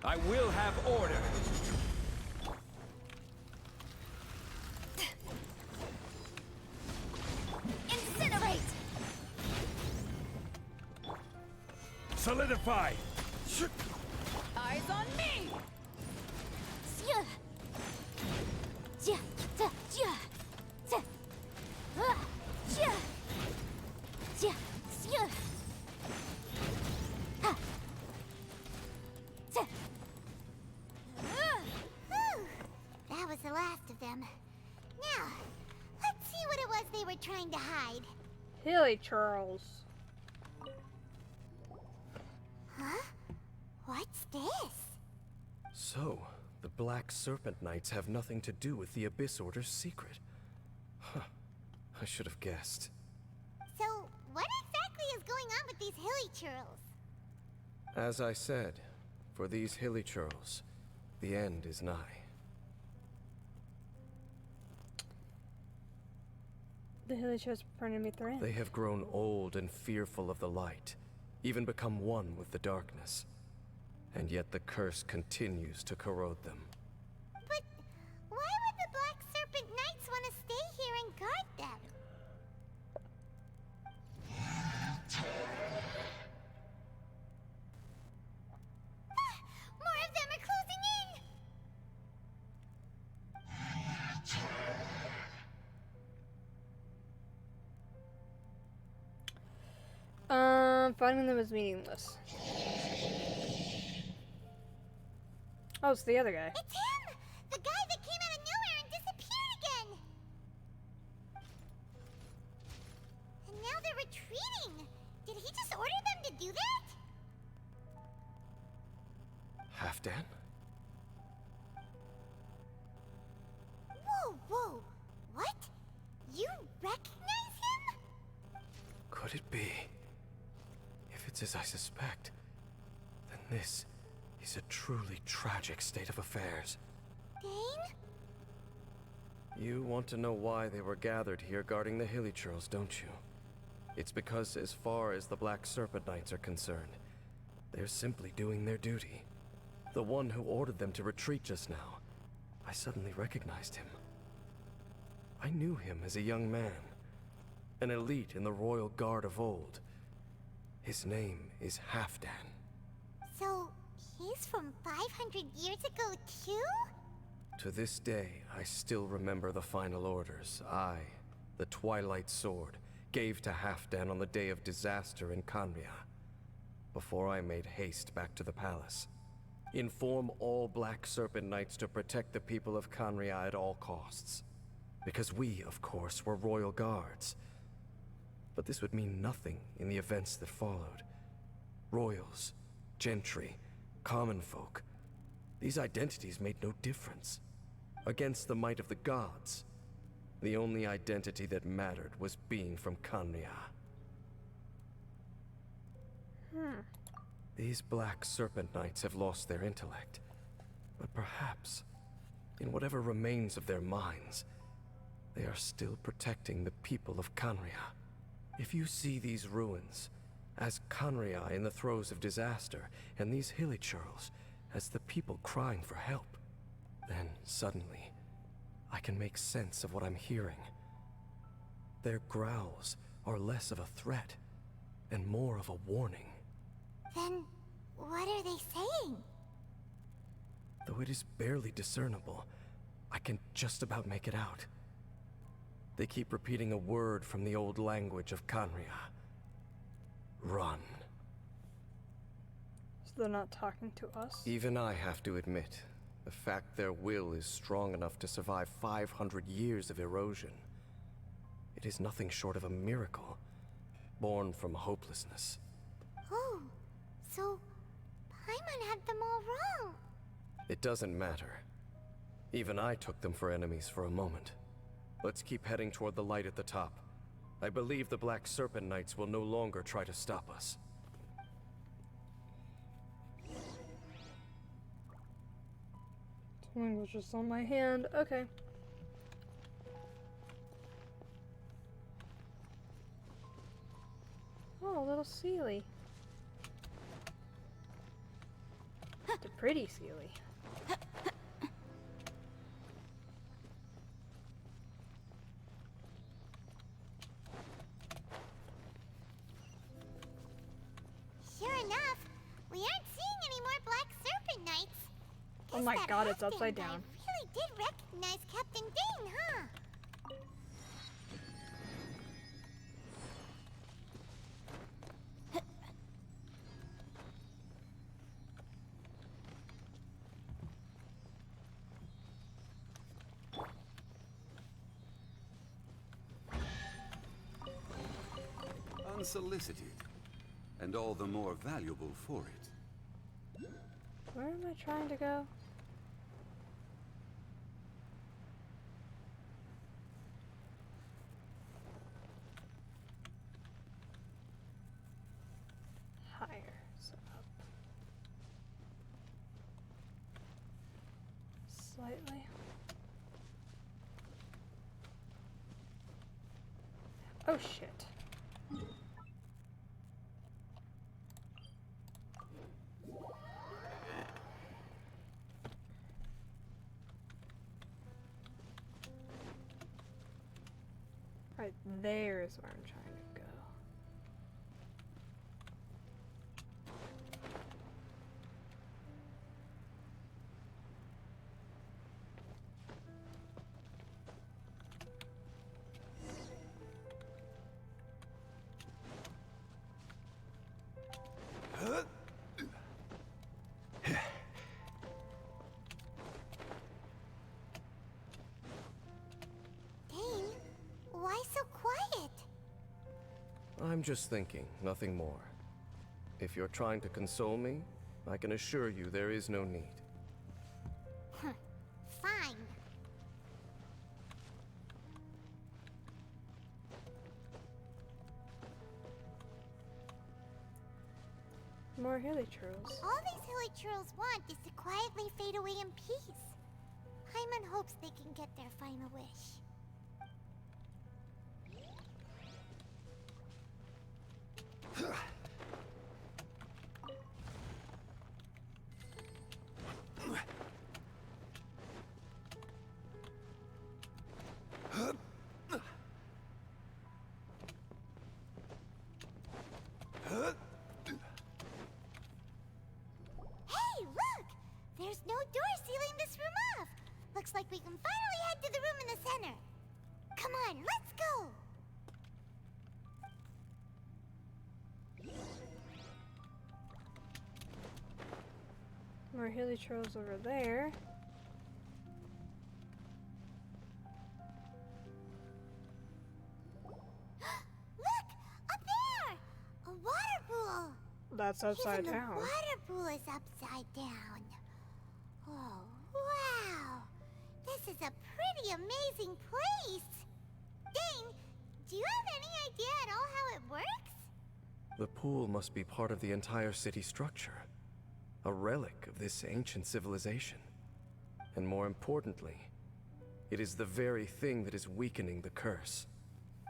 I will have order. Incinerate! Solidify! Eyes on me! That was the last of them. Now, let's see what it was they were trying to hide. Heli Charles. Huh? What's this? So, the Black Serpent Knights have nothing to do with the Abyss Order's secret. Huh. I should have guessed. So, what exactly is going on with these hilly churls? As I said, for these hilly churls, the end is nigh. The Heli Charles pretending to be threatened. They have grown old and fearful of the light, even become one with the darkness. And yet the curse continues to corrode them. But why would the Black Serpent Knights want to stay here and guard them? More of them are closing in! Finding them is meaningless. Oh, it's the other guy. It's him! The guy that came out of nowhere and disappeared again! And now they're retreating! Did he just order them to do that? Halfdan? Whoa, whoa! What? You recognize him? Could it be? If it's as I suspect, then this is a truly tragic state of affairs. Dane? You want to know why they were gathered here guarding the Hilichurls, don't you? It's because as far as the Black Serpent Knights are concerned, they're simply doing their duty. The one who ordered them to retreat just now, I suddenly recognized him. I knew him as a young man, an elite in the Royal Guard of old. His name is Halfdan. So, he's from 500 years ago too? To this day, I still remember the final orders I, the Twilight Sword, gave to Halfdan on the day of disaster in Khanria, before I made haste back to the palace. Inform all Black Serpent Knights to protect the people of Khanria at all costs. Because we, of course, were royal guards. But this would mean nothing in the events that followed. Royals, gentry, common folk. These identities made no difference. Against the might of the gods, the only identity that mattered was being from Khanria. These Black Serpent Knights have lost their intellect. But perhaps, in whatever remains of their minds, they are still protecting the people of Khanria. If you see these ruins as Khanria in the throes of disaster, and these Hilichurls as the people crying for help, then suddenly I can make sense of what I'm hearing. Their growls are less of a threat and more of a warning. Then, what are they saying? Though it is barely discernible, I can just about make it out. They keep repeating a word from the old language of Khanria. Run. So they're not talking to us? Even I have to admit, the fact their will is strong enough to survive 500 years of erosion. It is nothing short of a miracle, born from hopelessness. Oh, so Paimon had them all wrong. It doesn't matter. Even I took them for enemies for a moment. Let's keep heading toward the light at the top. I believe the Black Serpent Knights will no longer try to stop us. Something was just on my hand. Okay. Oh, a little Sealy. It's a pretty Sealy. Sure enough, we aren't seeing any more Black Serpent Knights. Oh Guess my that god, it's Halfdan upside guy down. really did recognize Captain Dane, huh? Unsolicited, and all the more valuable for it. Where am I trying to go? Higher, so up. Slightly. Oh shit. Right there is where I'm trying to go. I'm just thinking, nothing more. If you're trying to console me, I can assure you there is no need. Fine. More hilly churls. All these hilly churls want is to quietly fade away in peace. Paimon hopes they can get their final wish. Hey, look! There's no door sealing this room off. Looks like we can finally head to the room in the center. Come on, let's go! More hilly churls over there. Look! Up there! A water pool! That's upside Even down. the water pool is upside down. Oh, wow! This is a pretty amazing place! Dane, do you have any idea at all how it works? The pool must be part of the entire city structure. A relic of this ancient civilization. And more importantly, it is the very thing that is weakening the curse.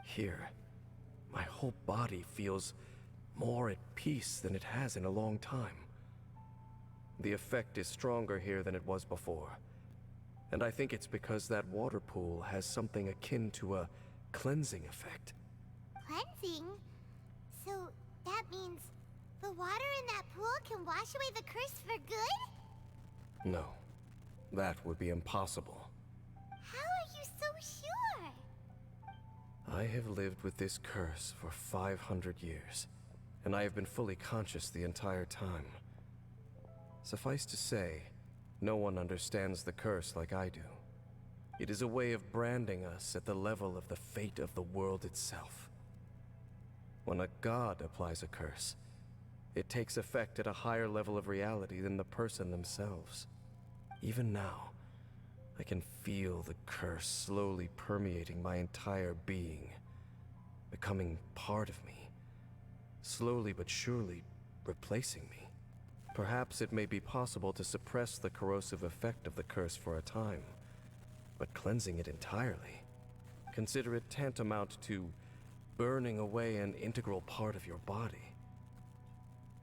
Here, my whole body feels more at peace than it has in a long time. The effect is stronger here than it was before. And I think it's because that water pool has something akin to a cleansing effect. Cleansing? So that means the water in that pool can wash away the curse for good? No, that would be impossible. How are you so sure? I have lived with this curse for 500 years, and I have been fully conscious the entire time. Suffice to say, no one understands the curse like I do. It is a way of branding us at the level of the fate of the world itself. When a god applies a curse, it takes effect at a higher level of reality than the person themselves. Even now, I can feel the curse slowly permeating my entire being, becoming part of me, slowly but surely replacing me. Perhaps it may be possible to suppress the corrosive effect of the curse for a time, but cleansing it entirely, consider it tantamount to burning away an integral part of your body.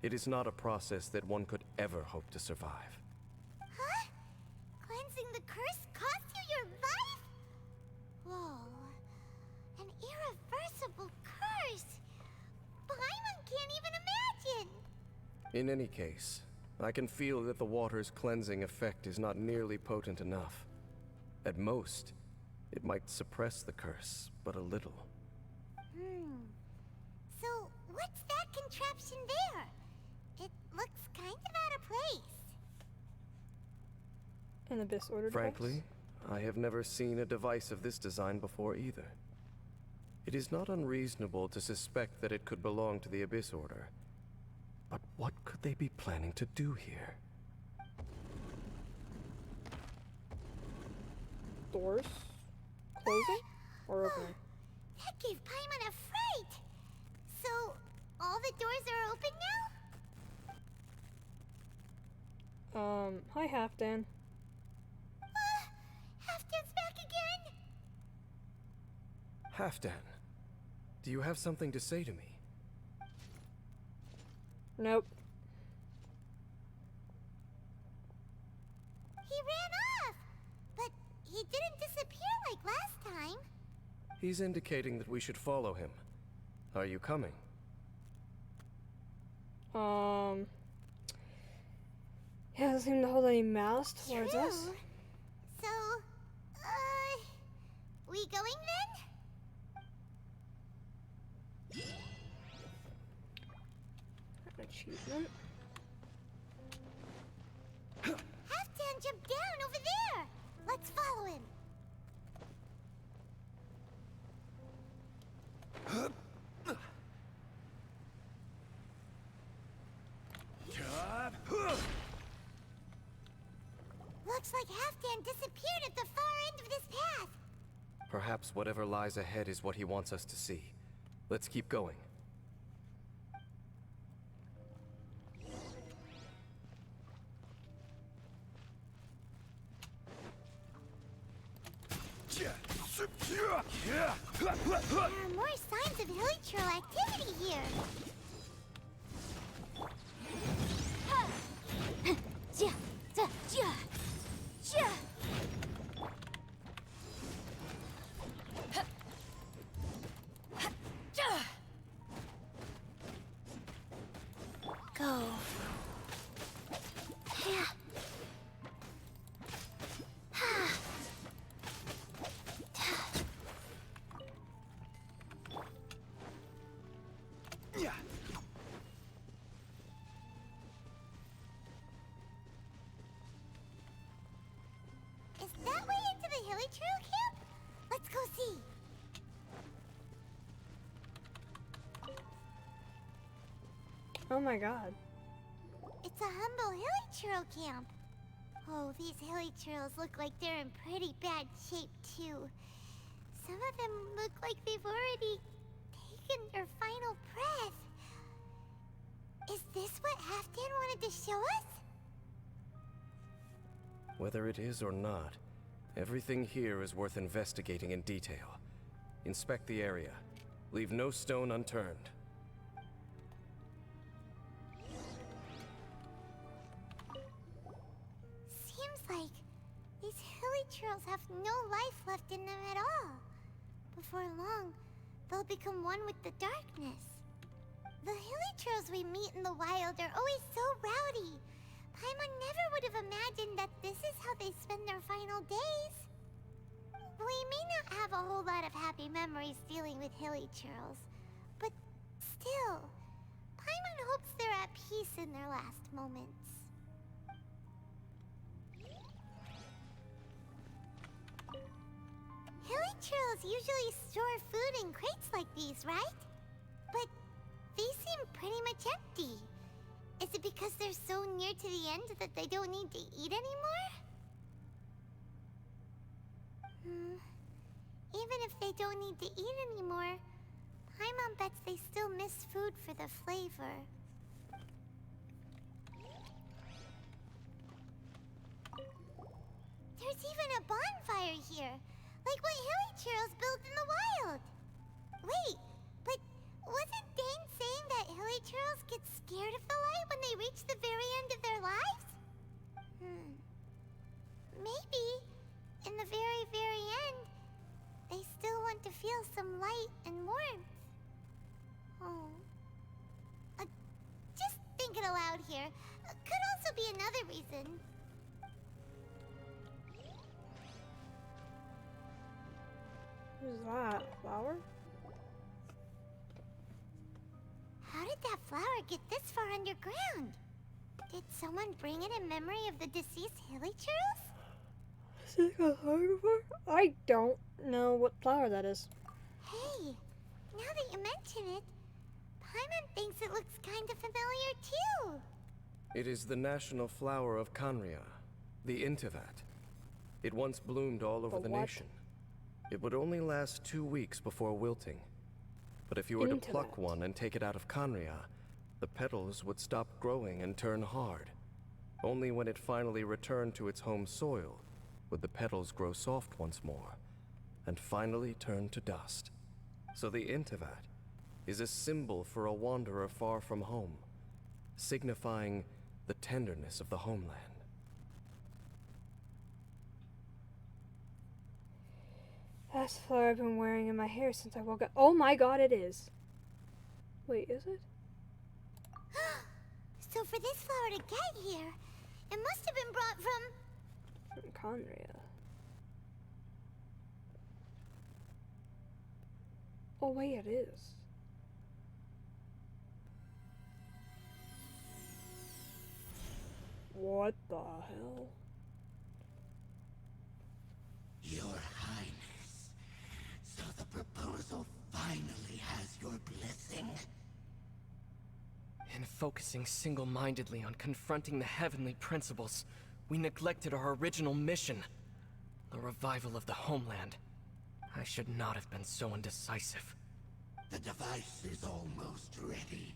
It is not a process that one could ever hope to survive. Huh? Cleansing the curse cost you your life? Whoa. An irreversible curse. Paimon can't even imagine. In any case, I can feel that the water's cleansing effect is not nearly potent enough. At most, it might suppress the curse, but a little. So, what's that contraption there? It looks kind of out of place. An Abyss Order device? Frankly, I have never seen a device of this design before either. It is not unreasonable to suspect that it could belong to the Abyss Order. But what could they be planning to do here? Doors? Closing? Or opening? That gave Paimon a fright. So, all the doors are open now? Hi Halfdan. Halfdan's back again? Halfdan, do you have something to say to me? Nope. He ran off, but he didn't disappear like last time. He's indicating that we should follow him. Are you coming? He doesn't seem to hold any malice towards True. us. So, we going then? An achievement. Halfdan jumped down over there. Let's follow him. looks like Halfdan disappeared at the far end of this path. Perhaps whatever lies ahead is what he wants us to see. Let's keep going. There are more signs of hilichurl activity here. Go. Is that way into the hilichurl camp? Let's go see. Oh my god. It's a humble hilichurl camp. Oh, these hilichurls look like they're in pretty bad shape too. Some of them look like they've already taken their final breath. Is this what Halfdan wanted to show us? Whether it is or not, everything here is worth investigating in detail. Inspect the area. Leave no stone unturned. Seems like these hilichurls have no life left in them at all. Before long, they'll become one with the darkness. The hilichurls we meet in the wild are always so rowdy. Paimon never would have imagined that this is how they spend their final days. We may not have a whole lot of happy memories dealing with hilichurls, but still, Paimon hopes they're at peace in their last moments. Hilichurls usually store food in crates like these, right? But these seem pretty much empty. Is it because they're so near to the end that they don't need to eat anymore? Even if they don't need to eat anymore, Paimon bets they still miss food for the flavor. There's even a bonfire here, like what hilichurls build in the wild. Wait, but wasn't Dane saying that hilichurls get scared of the light when they reach the very end of their lives? Maybe, in the very, very end, they still want to feel some light and warmth. Oh. Just thinking aloud here. Could also be another reason. Who's that? A flower? How did that flower get this far underground? Did someone bring it in memory of the deceased hilichurls? Is it a flower before? I don't know what flower that is. Hey, now that you mention it, Paimon thinks it looks kind of familiar too. It is the national flower of Canria, the Intivat. It once bloomed all over the what? nation. It would only last 2 weeks before wilting. But if you were to pluck Intivat. one and take it out of Canria, the petals would stop growing and turn hard. Only when it finally returned to its home soil would the petals grow soft once more, and finally turn to dust. So the Intivat is a symbol for a wanderer far from home, signifying the tenderness of the homeland. That's the flower I've been wearing in my hair since I woke up. Oh my god, it is. Wait, is it? So for this flower to get here, it must have been brought from... From Conria. Oh wait, it is. What the hell? Your Highness, so the proposal finally has your blessing? In focusing single-mindedly on confronting the heavenly principles, we neglected our original mission. The revival of the homeland. I should not have been so indecisive. The device is almost ready.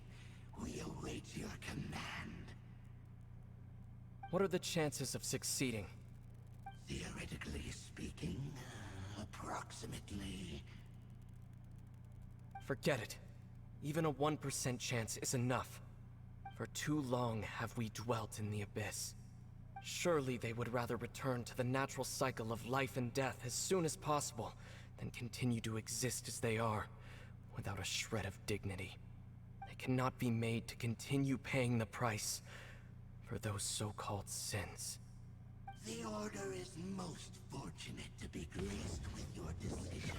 We await your command. What are the chances of succeeding? Theoretically speaking, approximately. Forget it. Even a 1% chance is enough. For too long have we dwelt in the abyss. Surely they would rather return to the natural cycle of life and death as soon as possible than continue to exist as they are, without a shred of dignity. They cannot be made to continue paying the price for those so-called sins. The Order is most fortunate to be graced with your decision.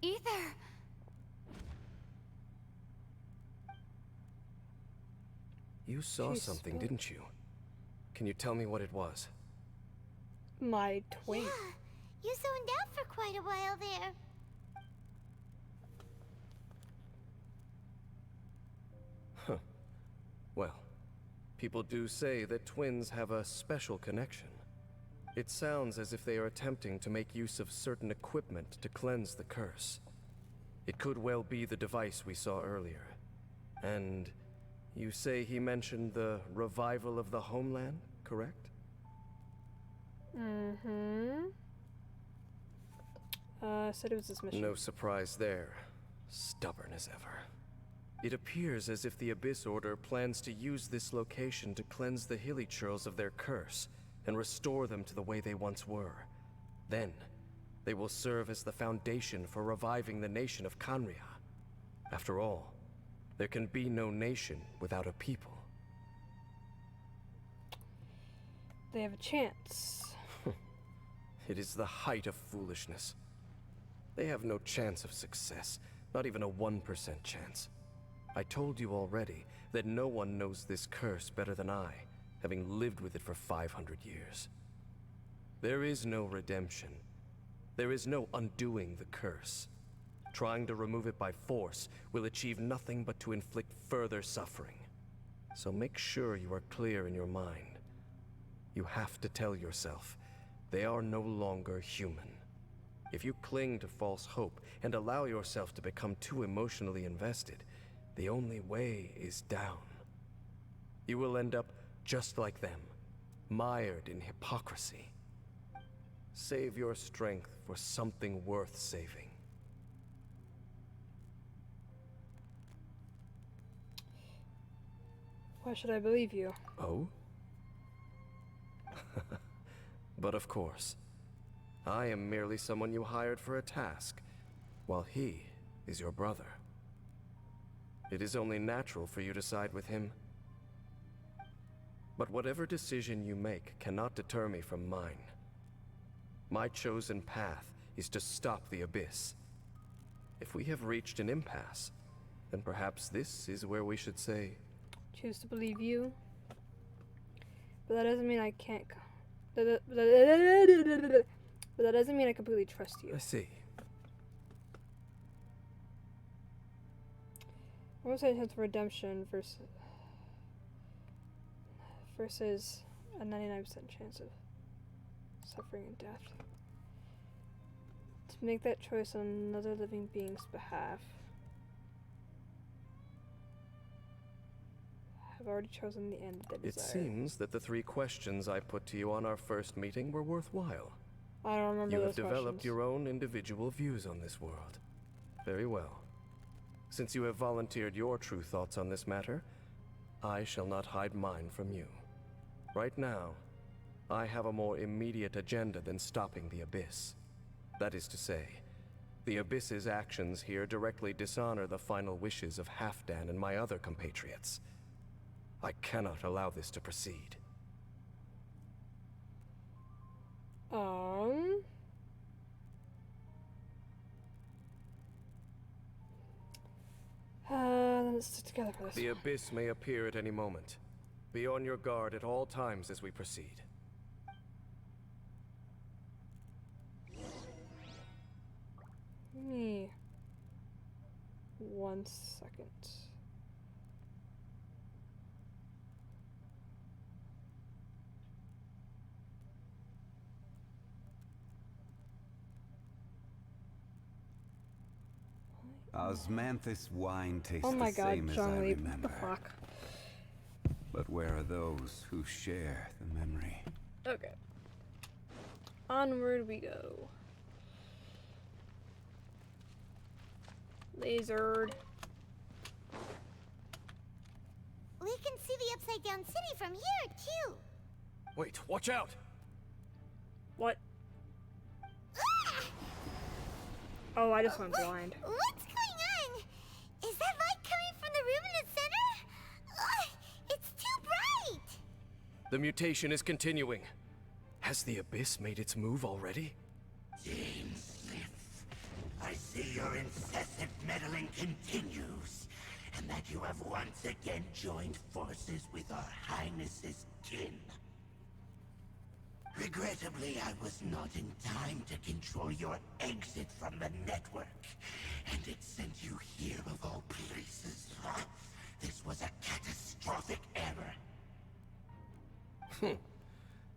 Ether! You saw She something, spoke. didn't you? Can you tell me what it was? My twink. Yeah, you zoned out for quite a while there. Well, people do say that twins have a special connection. It sounds as if they are attempting to make use of certain equipment to cleanse the curse. It could well be the device we saw earlier. And you say he mentioned the revival of the homeland, correct? Mm-hmm. Said it was his mission. No surprise there. Stubborn as ever. It appears as if the Abyss Order plans to use this location to cleanse the Hilly-Churls of their curse and restore them to the way they once were. Then, they will serve as the foundation for reviving the nation of Khaenri'ah. After all, there can be no nation without a people. They have a chance. It is the height of foolishness. They have no chance of success, not even a 1% chance. I told you already that no one knows this curse better than I, having lived with it for 500 years. There is no redemption. There is no undoing the curse. Trying to remove it by force will achieve nothing but to inflict further suffering. So make sure you are clear in your mind. You have to tell yourself, they are no longer human. If you cling to false hope and allow yourself to become too emotionally invested, the only way is down. You will end up just like them, mired in hypocrisy. Save your strength for something worth saving. Why should I believe you? Oh? But of course, I am merely someone you hired for a task, while he is your brother. It is only natural for you to side with him. But whatever decision you make cannot deter me from mine. My chosen path is to stop the Abyss. If we have reached an impasse, then perhaps this is where we should say, Choose to believe you. But that doesn't mean I can't. But that doesn't mean I completely trust you. I see. What was the chance of redemption versus a 99% chance of suffering and death? To make that choice on another living being's behalf. I've already chosen the end that I It desire. seems that the 3 questions I put to you on our first meeting were worthwhile. I don't remember You those have developed questions. your own individual views on this world. Very well. Since you have volunteered your true thoughts on this matter, I shall not hide mine from you. Right now, I have a more immediate agenda than stopping the Abyss. That is to say, the Abyss's actions here directly dishonor the final wishes of Halfdan and my other compatriots. I cannot allow this to proceed. Let's stick together for this. The Abyss may appear at any moment. Be on your guard at all times as we proceed. me 1 second. Osmanthus wine tastes Oh my the god, same as I Zhongli, what the remember. fuck? But where are those who share the memory? Okay. Onward we go. Lasered. We can see the Upside Down City from here, too. Wait, watch out! What? Ah! Oh, I just went blind. What's going on? Is that light coming from the room in the center? Ugh, it's too bright! The mutation is continuing. Has the Abyss made its move already? Smith, I see your incessant meddling continues, and that you have once again joined forces with our Highness's kin. Regrettably, I was not in time to control your exit from the network, and it sent you here of all places. This was a catastrophic error.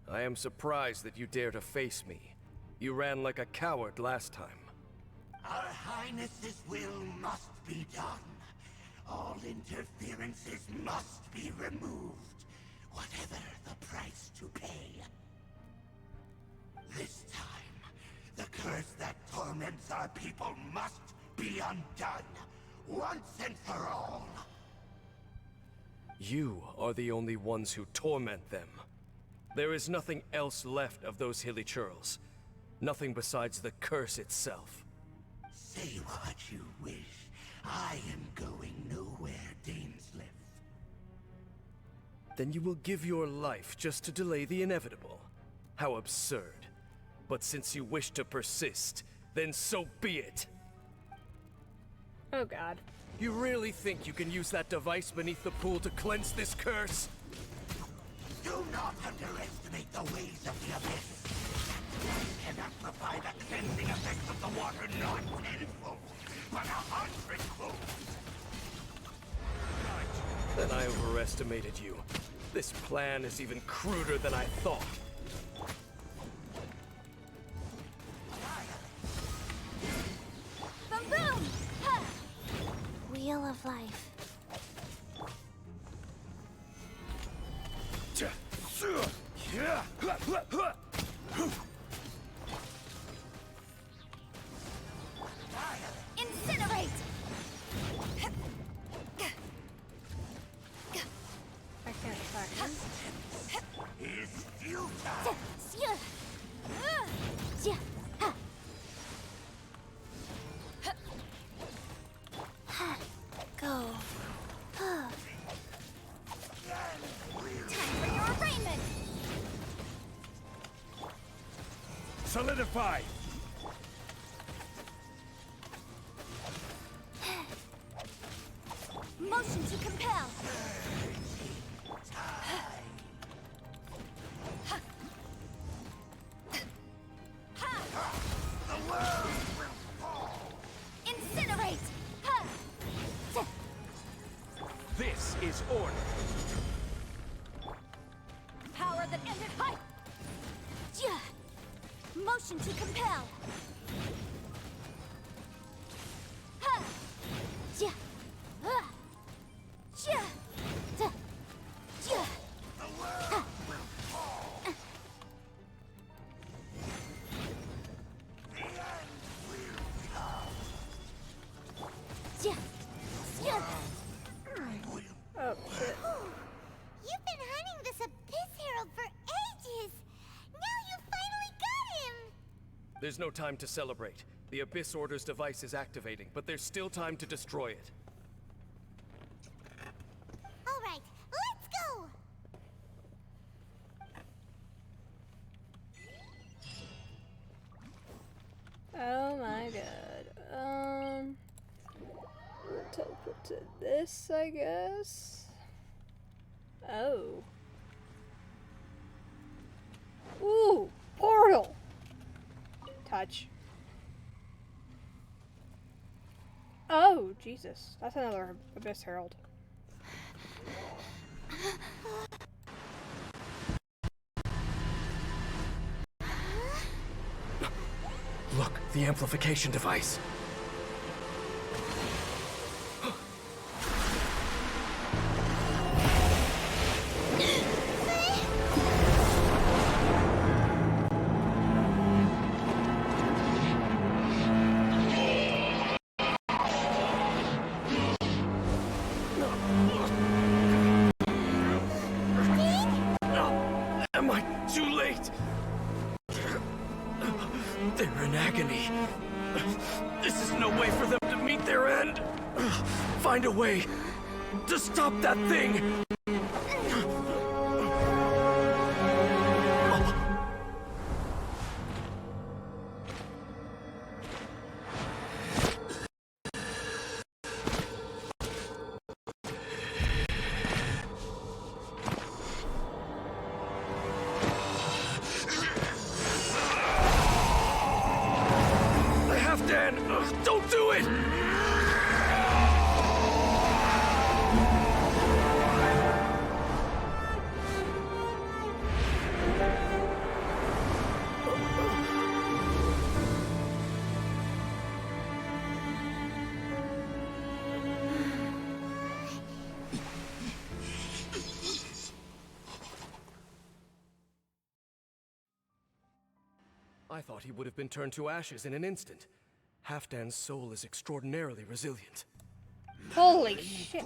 I am surprised that you dare to face me. You ran like a coward last time. Our Highness's will must be done. All interferences must be removed, whatever the price to pay. This time, the curse that torments our people must be undone, once and for all. You are the only ones who torment them. There is nothing else left of those hilly churls. Nothing besides the curse itself. Say what you wish. I am going nowhere, Dainsliff. Then you will give your life just to delay the inevitable. How absurd. But since you wish to persist, then so be it. Oh god. You really think you can use that device beneath the pool to cleanse this curse? Do not underestimate the ways of the Abyss. One can amplify the cleansing effects of the water not tenfold, but 100-fold. Then I overestimated you. This plan is even cruder than I thought. Boom boom! Ha! Wheel of Life. Incinerate! I can't attack him. Is futile. Go. Time for your arraignment! Solidify! Motion to compel! The world will fall. Incinerate! Ha! This is order. Power that ended hype! Yeah. Motion to compel! Ha! Yeah. Ah! Yeah. Da. Yeah. The world will fall. The end will come. Yeah. Yeah. Oh shit. You've been hunting this Abyss Herald for ages! Now you finally got him! There's no time to celebrate. The Abyss Order's device is activating, but there's still time to destroy it. Alright, let's go! Oh my god. We'll teleport to this, I guess. Oh. Ooh, portal. Touch. Oh, Jesus. That's another Abyss Herald. Look, the amplification device. Am I too late? They're in agony. This is no way for them to meet their end. Find a way to stop that thing. Don't do it! I thought he would have been turned to ashes in an instant. Halfdan's soul is extraordinarily resilient. Holy shit.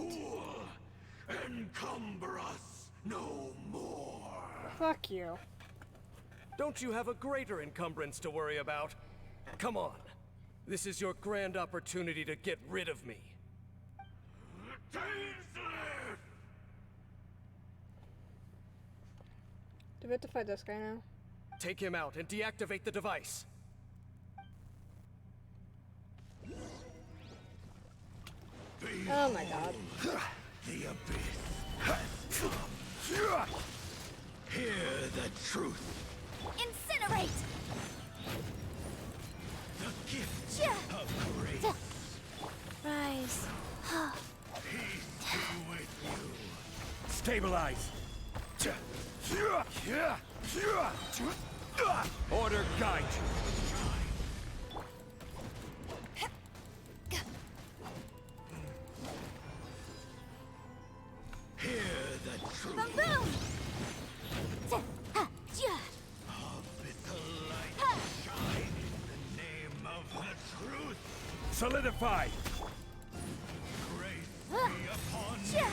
Encumber us no more. Fuck you. Don't you have a greater encumbrance to worry about? Come on. This is your grand opportunity to get rid of me. Do we have to fight this guy now? Take him out and deactivate the device. Oh my god. The abyss has come. Hear the truth. Incinerate! The gift Yeah. of grace. Rise. Peace be with you. Stabilize. Order guide you. Hear the truth. Boom boom! Abyssal light shine in the name of the truth. Solidify. Grace be upon you.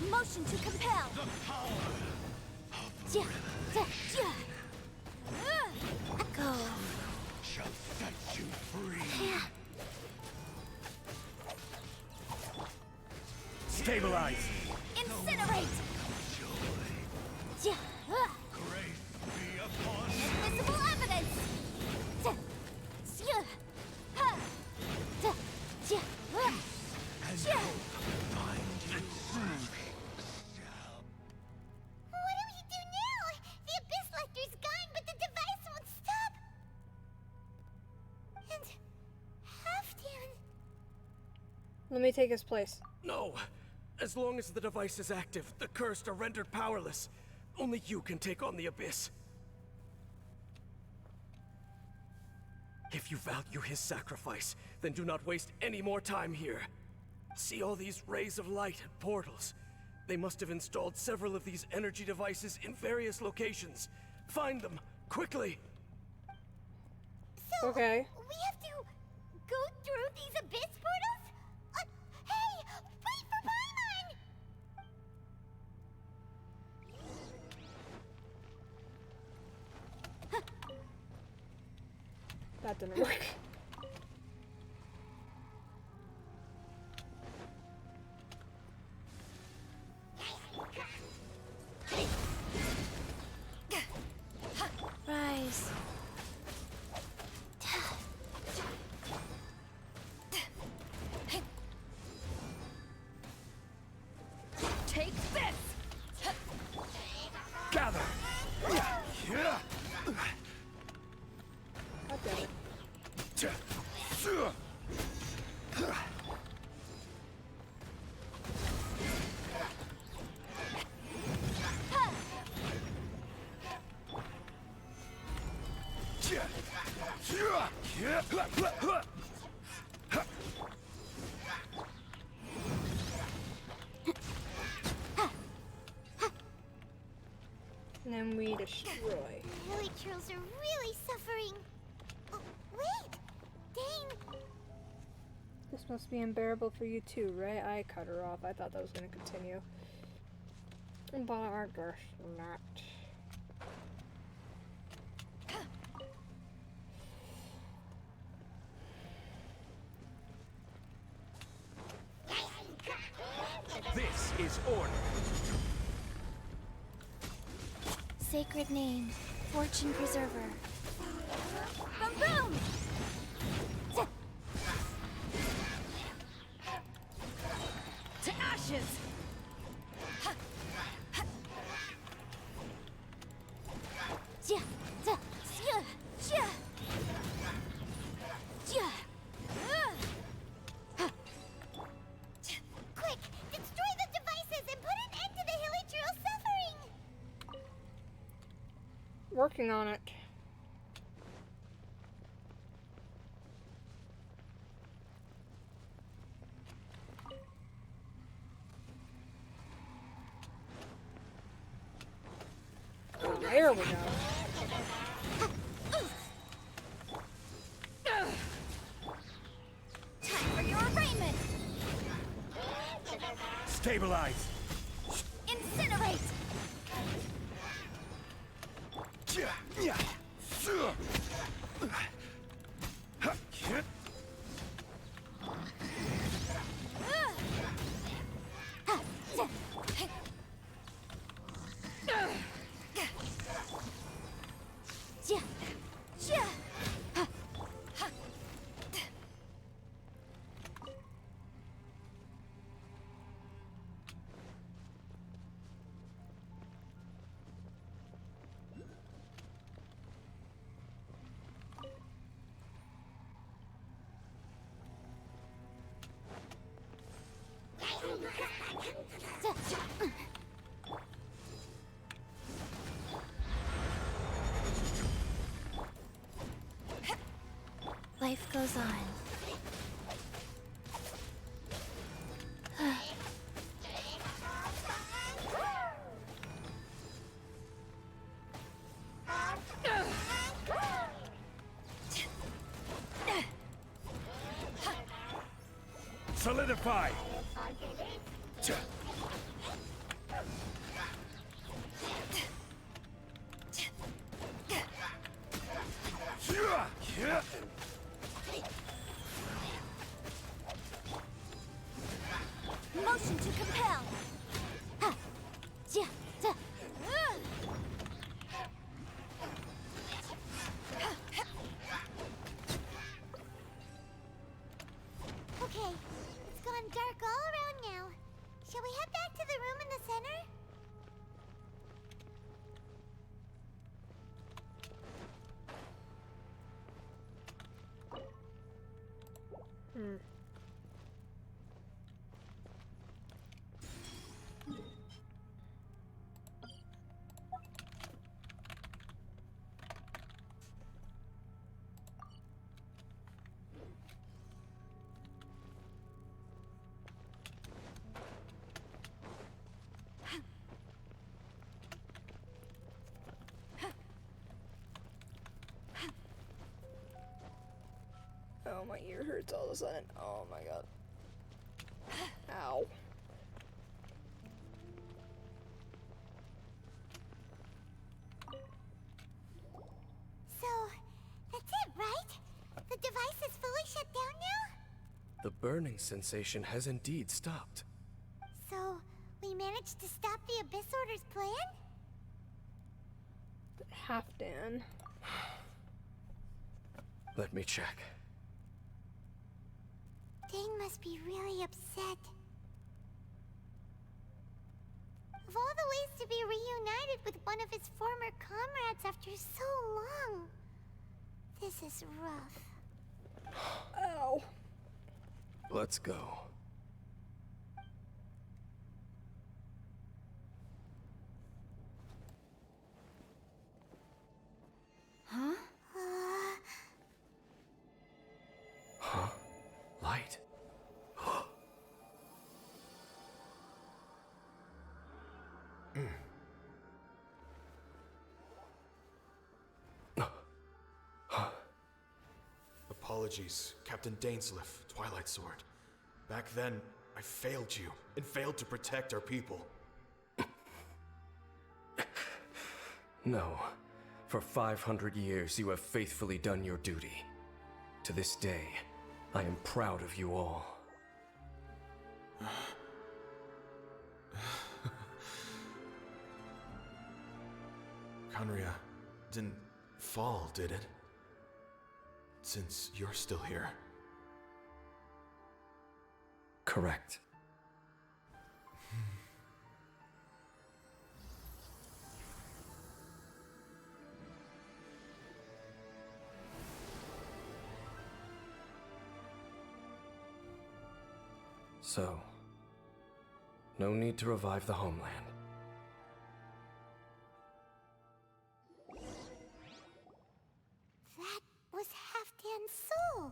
Motion to compel. The power of Go. shall set you free. Stabilize. Incinerate! Grace be upon you. Invisible evidence! And find you. What do we do now? The Abyss Lecter's gone, but the device won't stop. And Halfdan. Let me take his place. No. As long as the device is active, the cursed are rendered powerless. Only you can take on the Abyss. If you value his sacrifice, then do not waste any more time here. See all these rays of light and portals? They must have installed several of these energy devices in various locations. Find them, quickly! So, Okay. we have to go through these Abyss portals? Hey! Wait for Paimon! That didn't work. Rise. Take this! Gather. God damn it. And then we destroy. The Hilichurls are really suffering. Oh, wait! Dane! This must be unbearable for you too, right? I cut her off. I thought that was going to continue. But I guess not. This is order. Sacred name, Fortune Preserver. Boom boom! To ashes! Ja, ja, ja, ja. Ja. Quick, destroy the devices and put an end to the Hilichurl suffering! Working on it. There we go. Time for your arraignment! Stabilize. Incinerate! Ja, ja. Life goes on. Solidify. Motion to compel. Ha. Ja, ja. Okay, it's gone dark all around now. Shall we head back to the room in the center? Oh, my ear hurts all of a sudden. Oh my god. Ow. So, that's it, right? The device is fully shut down now? The burning sensation has indeed stopped. So, we managed to stop the Abyss Order's plan? Halfdan. Let me check. Dane must be really upset. Of all the ways to be reunited with one of his former comrades after so long, this is rough. Ow. Let's go. Huh? apologies, Captain Dainsleif, Twilight Sword. Back then, I failed you, and failed to protect our people. No. For 500 years, you have faithfully done your duty. To this day, I am proud of you all. Conria didn't fall, did it? Since you're still here. Correct. So, no need to revive the homeland. That was Halfdan's soul.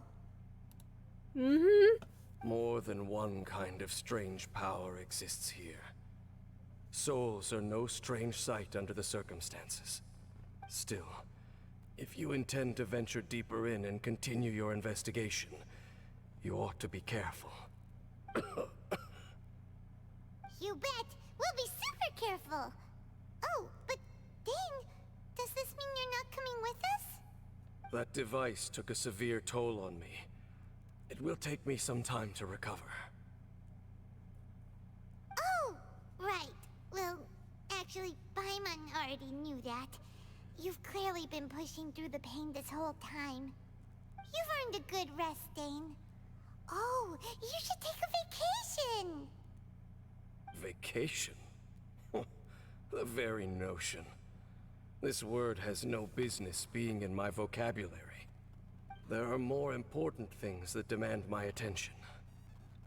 Mm-hmm. More than one kind of strange power exists here. Souls are no strange sight under the circumstances. Still, if you intend to venture deeper in and continue your investigation, you ought to be careful. You bet. We'll be super careful. Oh, but Dane, does this mean you're not coming with us? That device took a severe toll on me. It will take me some time to recover. Oh, right. Well, actually, Paimon already knew that. You've clearly been pushing through the pain this whole time. You've earned a good rest, Dane. Oh, you should take a vacation! Vacation? The very notion. This word has no business being in my vocabulary. There are more important things that demand my attention.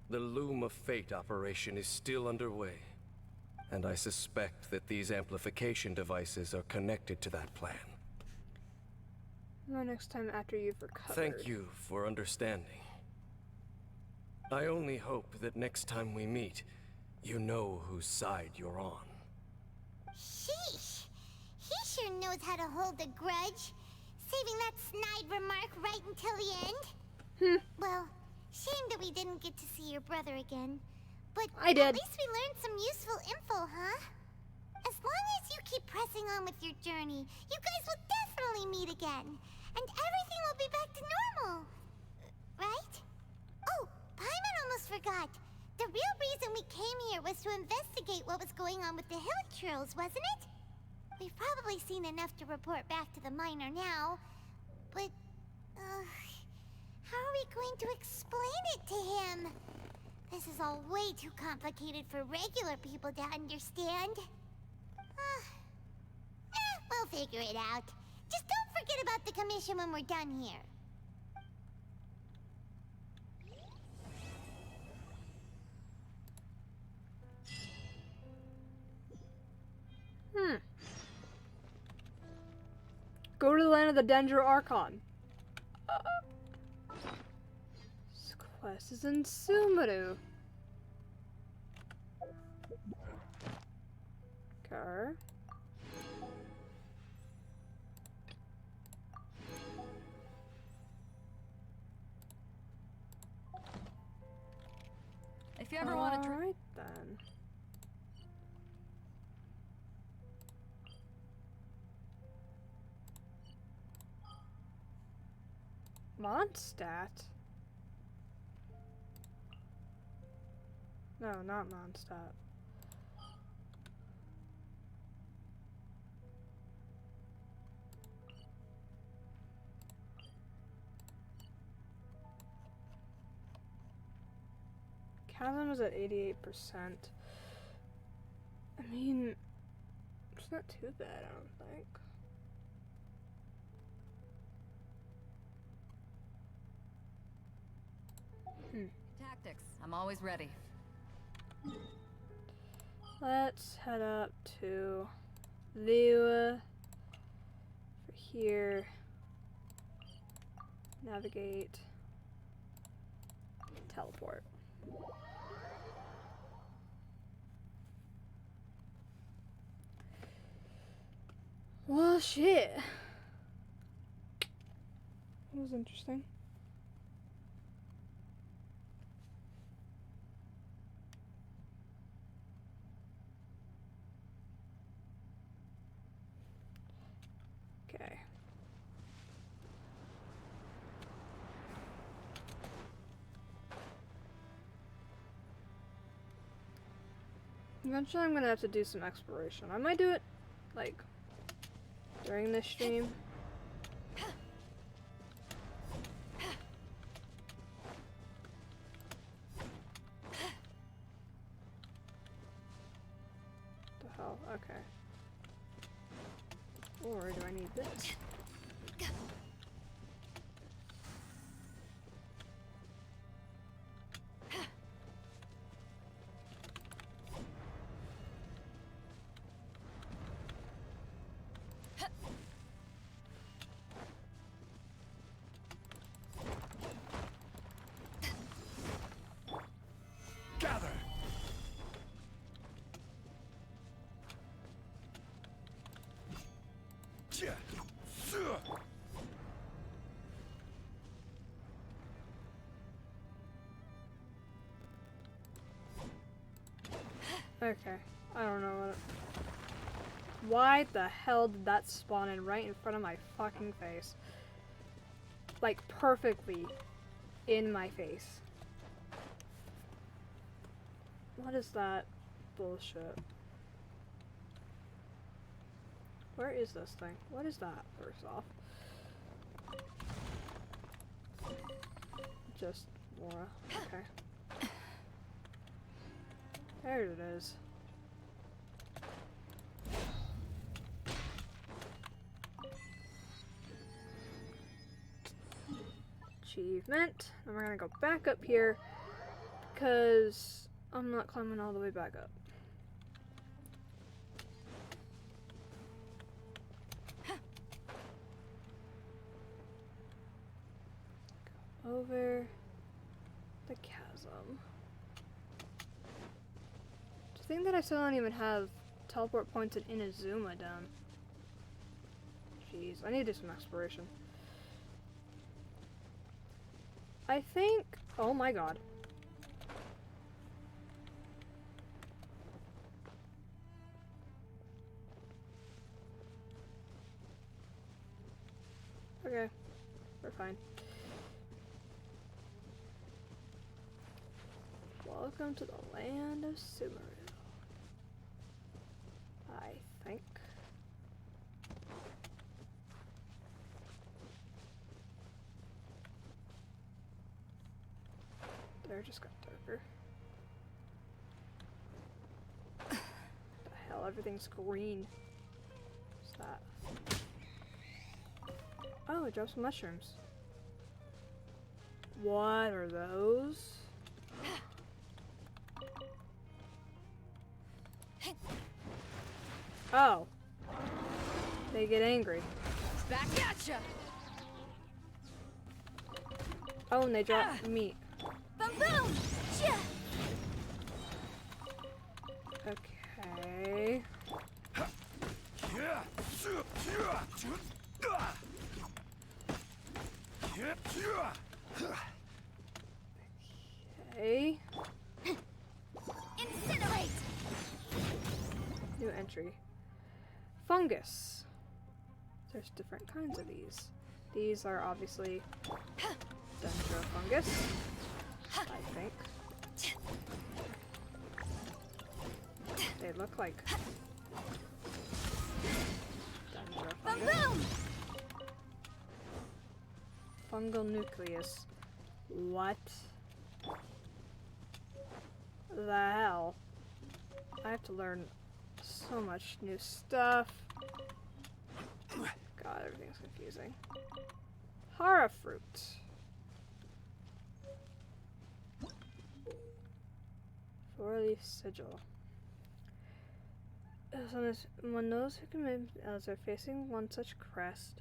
The Loom of Fate operation is still underway, and I suspect that these amplification devices are connected to that plan. Well, next time after you've recovered. Thank you for understanding. I only hope that next time we meet, you know whose side you're on. Sheesh. He sure knows how to hold a grudge. Saving that snide remark right until the end. Well, shame that we didn't get to see your brother again. But I did. At least we learned some useful info, huh? As long as you keep pressing on with your journey, you guys will definitely meet again. And everything will be back to normal. Right? Oh, Paimon almost forgot. The real reason we came here was to investigate what was going on with the Hilichurls, wasn't it? We've probably seen enough to report back to the miner now. But, how are we going to explain it to him? This is all way too complicated for regular people to understand. We'll figure it out. Just don't forget about the commission when we're done here. Go to the land of the Danger Archon. This quest is in Sumeru. Okay. If you ever want to try. Alright then. Mondstadt? No, not Mondstadt. Chasm is at 88%. I mean, it's not too bad, I don't think. Tactics. I'm always ready. Let's head up to Liyue. For here. Navigate. Teleport. Well, shit. That was interesting. Eventually I'm gonna have to do some exploration. I might do it, like, during this stream. The hell? Okay. Or do I need this? Gather. Okay. I don't know what. Why the hell did that spawn in right in front of my fucking face? Like, perfectly in my face. What is that bullshit? Where is this thing? What is that, first off? Just Laura. Okay. There it is. Achievement. And we're gonna go back up here because I'm not climbing all the way back up. Go over the chasm. To think that I still don't even have teleport points in Inazuma done. Jeez, I need to do some exploration. I think... Oh my god. Okay, we're fine. Welcome to the land of Sumeru. I think. There just got darker. The hell, everything's green. What's that? Oh, it dropped some mushrooms. What are those? Oh. They get angry. Back at ya! Oh, and they drop meat. Boom boom! Yeah. Okay. Okay. Incinerate! New entry. Fungus. There's different kinds of these. These are obviously dendrofungus, I think. They look like dendrofungus. Fungal nucleus. What the hell? I have to learn so much new stuff. God, everything's confusing. Hara fruit. Four-leaf sigil. When those who commit elves are facing one such crest,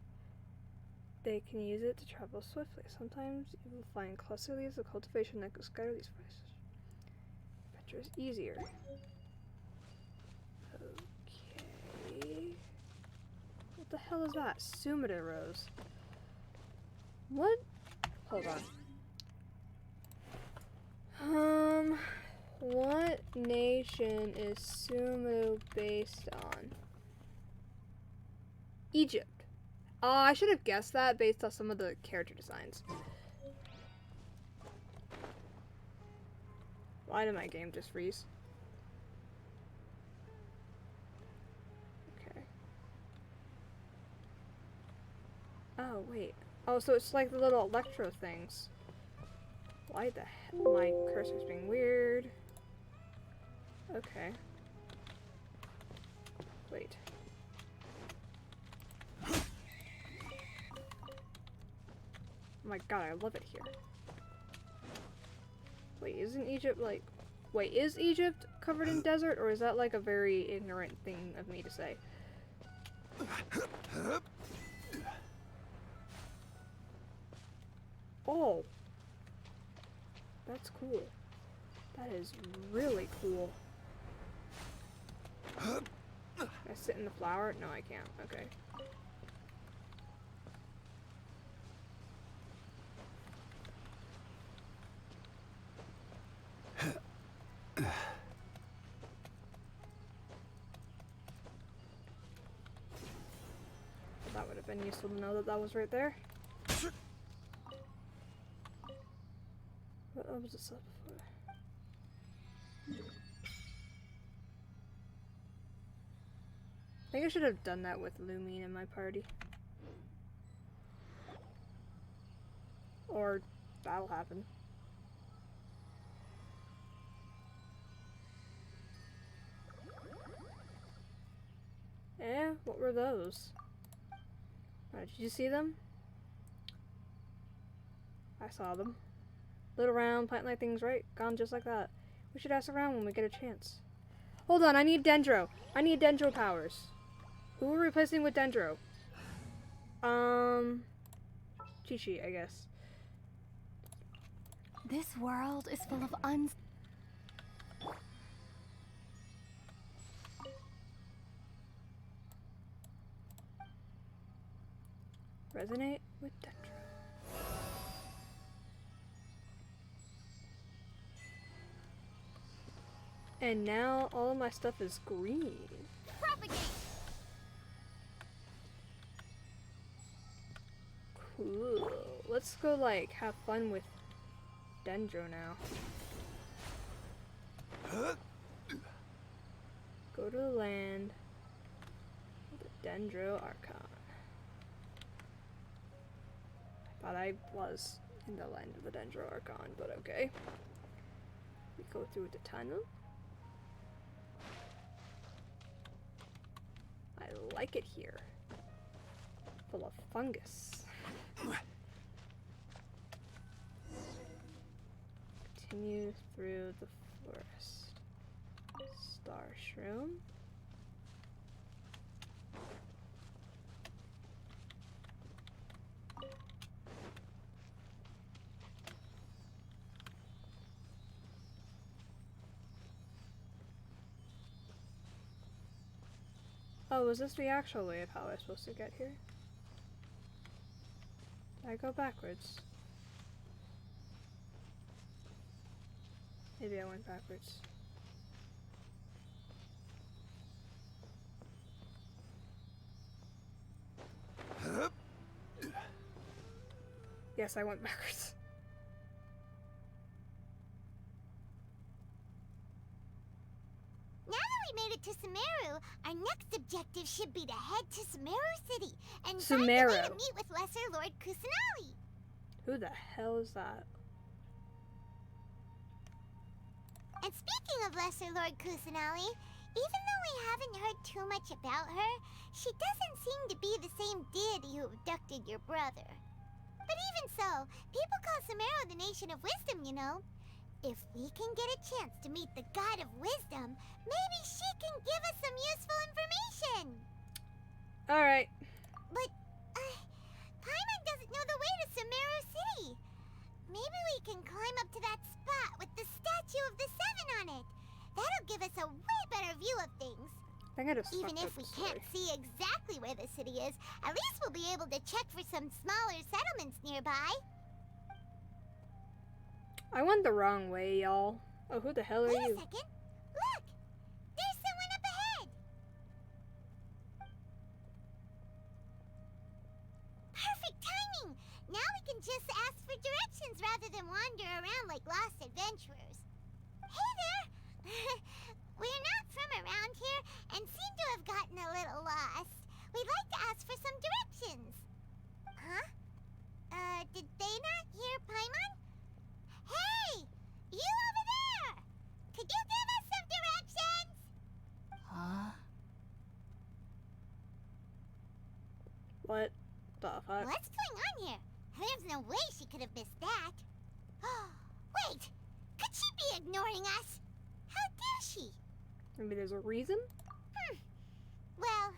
they can use it to travel swiftly. Sometimes you will find cluster leaves of cultivation that can scatter these places. Adventure is easier. Okay. What the hell is that? Sumida Rose. What? Hold on. What nation is Sumu based on? Egypt. I should have guessed that based on some of the character designs. Why did my game just freeze? Oh, wait. Oh, so it's like the little electro things. Why the heck? My cursor's being weird. Okay. Wait. Oh my god, I love it here. Wait, isn't Egypt like... Wait, is Egypt covered in desert, or is that like a very ignorant thing of me to say? Oh! That's cool. That is really cool. Can I sit in the flower? No, I can't. Okay. That would have been useful to know that that was right there. What was this up before? I think I should have done that with Lumine in my party. Or that'll happen. Eh, what were those? Did you see them? I saw them. Little round, plant-like things, right? Gone just like that. We should ask around when we get a chance. Hold on, I need Dendro. I need Dendro powers. Who are we replacing with Dendro? Chi-Chi, I guess. This world is full of Resonate with Dendro. And now all of my stuff is green. Propagate! Cool. Let's go like have fun with Dendro now. Go to the land of the Dendro Archon. I thought I was in the land of the Dendro Archon, but okay. We go through the tunnel. I like it here. Full of fungus. Continue through the forest. Star Shroom. Oh, is this the actual way of how I'm supposed to get here? Did I go backwards? Maybe I went backwards. Yes, I went backwards. Now that we made it to Sumeru, our next objective should be to head to Sumeru City and find a way Sumeru. to meet with Lesser Lord Kusanali. Who the hell is that? And speaking of Lesser Lord Kusanali, even though we haven't heard too much about her, she doesn't seem to be the same deity who abducted your brother. But even so, people call Sumeru the Nation of Wisdom, you know. If we can get a chance to meet the God of Wisdom, maybe she can give us some useful information. Alright. But, Paimon doesn't know the way to Sumeru City. Maybe we can climb up to that spot with the statue of the Seven on it. That'll give us a way better view of things. I gotta just Even if we can't see exactly where the city is, at least we'll be able to check for some smaller settlements nearby. I went the wrong way, y'all. Oh, who the hell are Wait you? a second. Look! There's someone up ahead! Perfect timing! Now we can just ask for directions rather than wander around like lost adventurers. Hey there! We're not from around here and seem to have gotten a little lost. We'd like to ask for some directions. Huh? What the fuck? What's going on here? There's no way she could have missed that. Wait! Could she be ignoring us? How dare she? Maybe there's a reason? Well,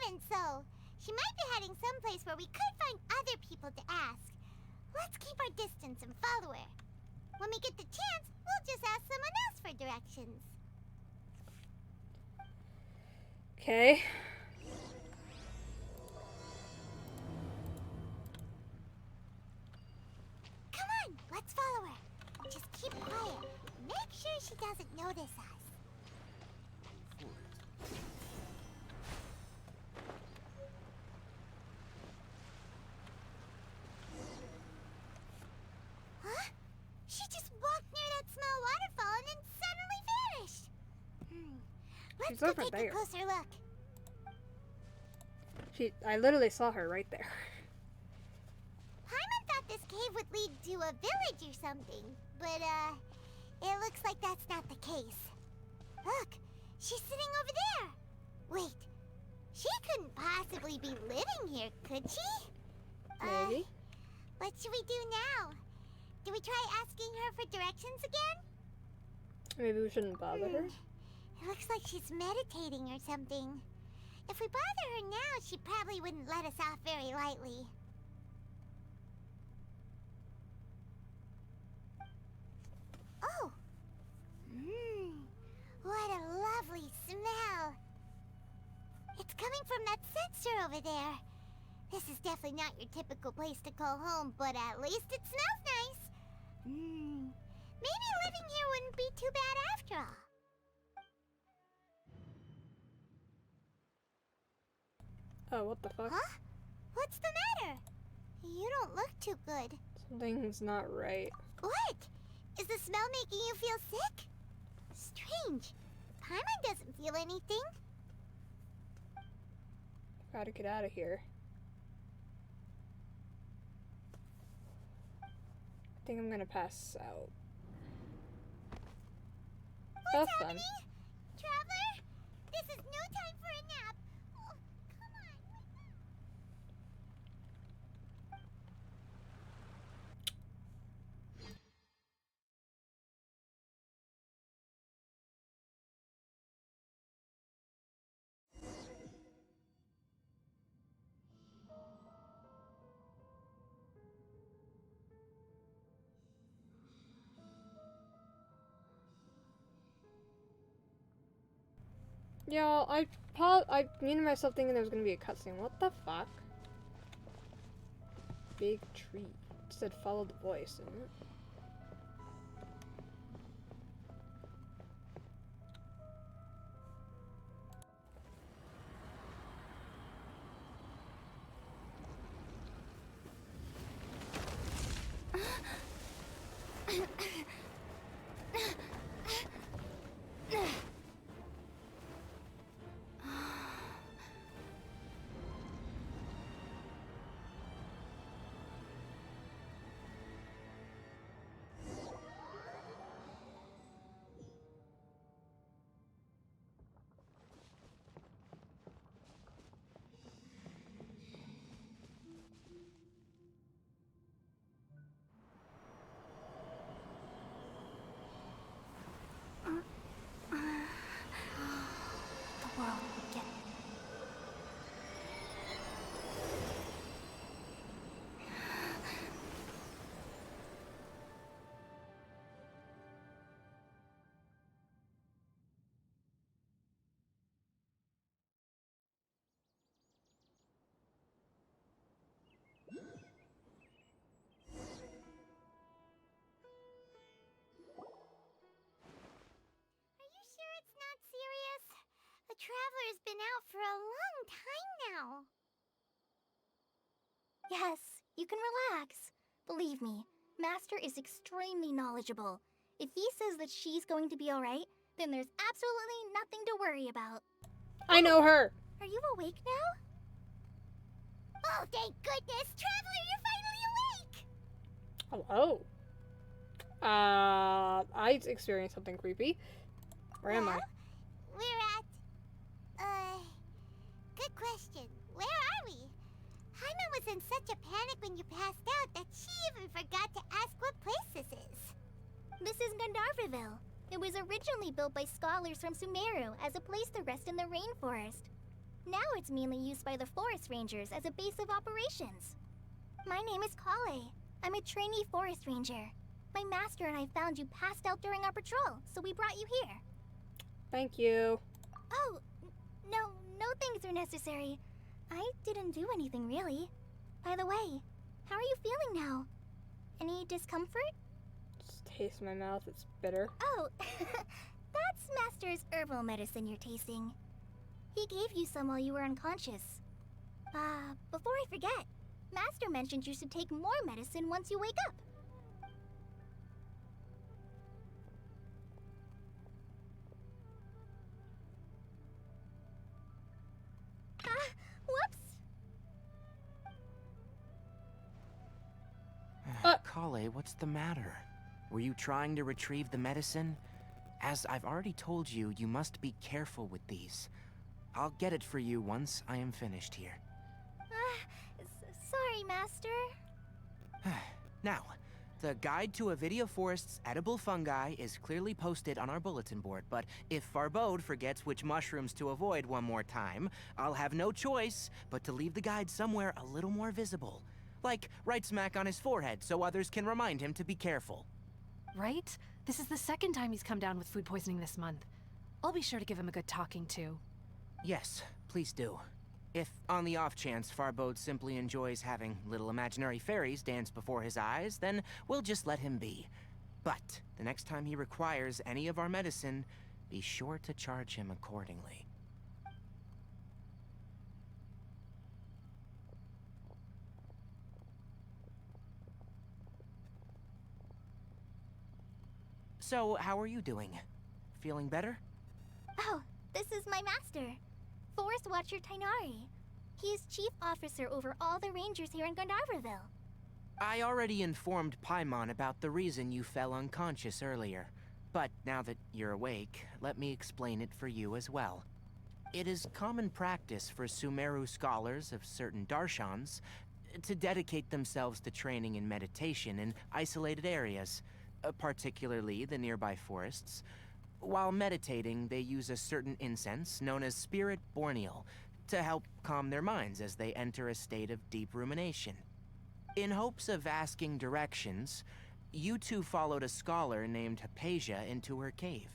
even so, she might be heading someplace where we could find other people to ask. Let's keep our distance and follow her. When we get the chance, we'll just ask someone else for directions. Okay. Come on, let's follow her. Just keep quiet. Make sure she doesn't notice us. Huh? She just walked near that small waterfall and then suddenly vanished. Let's She's go over take there. a closer look. I literally saw her right there. Paimon thought this cave would lead to a village or something, but it looks like that's not the case. Look, she's sitting over there. Wait, she couldn't possibly be living here, could she? Maybe. What should we do now? Do we try asking her for directions again? Maybe we shouldn't bother her. It looks like she's meditating or something. If we bother her now, she probably wouldn't let us off very lightly. Oh! What a lovely smell! It's coming from that sensor over there. This is definitely not your typical place to call home, but at least it smells nice. Maybe living here wouldn't be too bad after all. Oh, what the fuck? Huh? What's the matter? You don't look too good. Something's not right. What? Is the smell making you feel sick? Strange. Paimon doesn't feel anything. Gotta get out of here. I think I'm gonna pass out. What's That's fun. happening? Traveler? This is no time for a nap. Oh, come on. Y'all, I muted myself thinking there was gonna be a cutscene. What the fuck? Big tree. It said follow the voice, didn't it? The world will get Are you sure it's not serious? The Traveler's been out for a long time now. Yes, you can relax. Believe me, Master is extremely knowledgeable. If he says that she's going to be alright, then there's absolutely nothing to worry about. I know her! Are you awake now? Oh, thank goodness! Traveler, you're finally awake! Hello. I experienced something creepy. Where am I? We're at... Good question. Where are we? Paimon was in such a panic when you passed out that she even forgot to ask what place this is. This is Gandharvaville. It was originally built by scholars from Sumeru as a place to rest in the rainforest. Now it's mainly used by the forest rangers as a base of operations. My name is Kale. I'm a trainee forest ranger. My master and I found you passed out during our patrol, so we brought you here. Thank you. Oh, no thanks are necessary. I didn't do anything really. By the way, how are you feeling now? Any discomfort? Just taste my mouth, it's bitter. Oh, that's Master's herbal medicine you're tasting. He gave you some while you were unconscious. Before I forget, Master mentioned you should take more medicine once you wake up. Whoops! Kale, what's the matter? Were you trying to retrieve the medicine? As I've already told you, you must be careful with these. I'll get it for you once I am finished here. Sorry, Master. Now, the guide to Avidia Forest's edible fungi is clearly posted on our bulletin board, but if Farbode forgets which mushrooms to avoid one more time, I'll have no choice but to leave the guide somewhere a little more visible. Like right smack on his forehead so others can remind him to be careful. Right? This is the second time he's come down with food poisoning this month. I'll be sure to give him a good talking to. Yes, please do. If, on the off chance, Farbode simply enjoys having little imaginary fairies dance before his eyes, then we'll just let him be. But the next time he requires any of our medicine, be sure to charge him accordingly. So, how are you doing? Feeling better? Oh, this is my master, Forest Watcher Tainari. He is chief officer over all the rangers here in Gandharvaville. I already informed Paimon about the reason you fell unconscious earlier. But now that you're awake, let me explain it for you as well. It is common practice for Sumeru scholars of certain darshans to dedicate themselves to training in meditation in isolated areas, particularly the nearby forests. While meditating, they use a certain incense known as Spirit Borneal to help calm their minds as they enter a state of deep rumination. In hopes of asking directions, you two followed a scholar named Hypatia into her cave.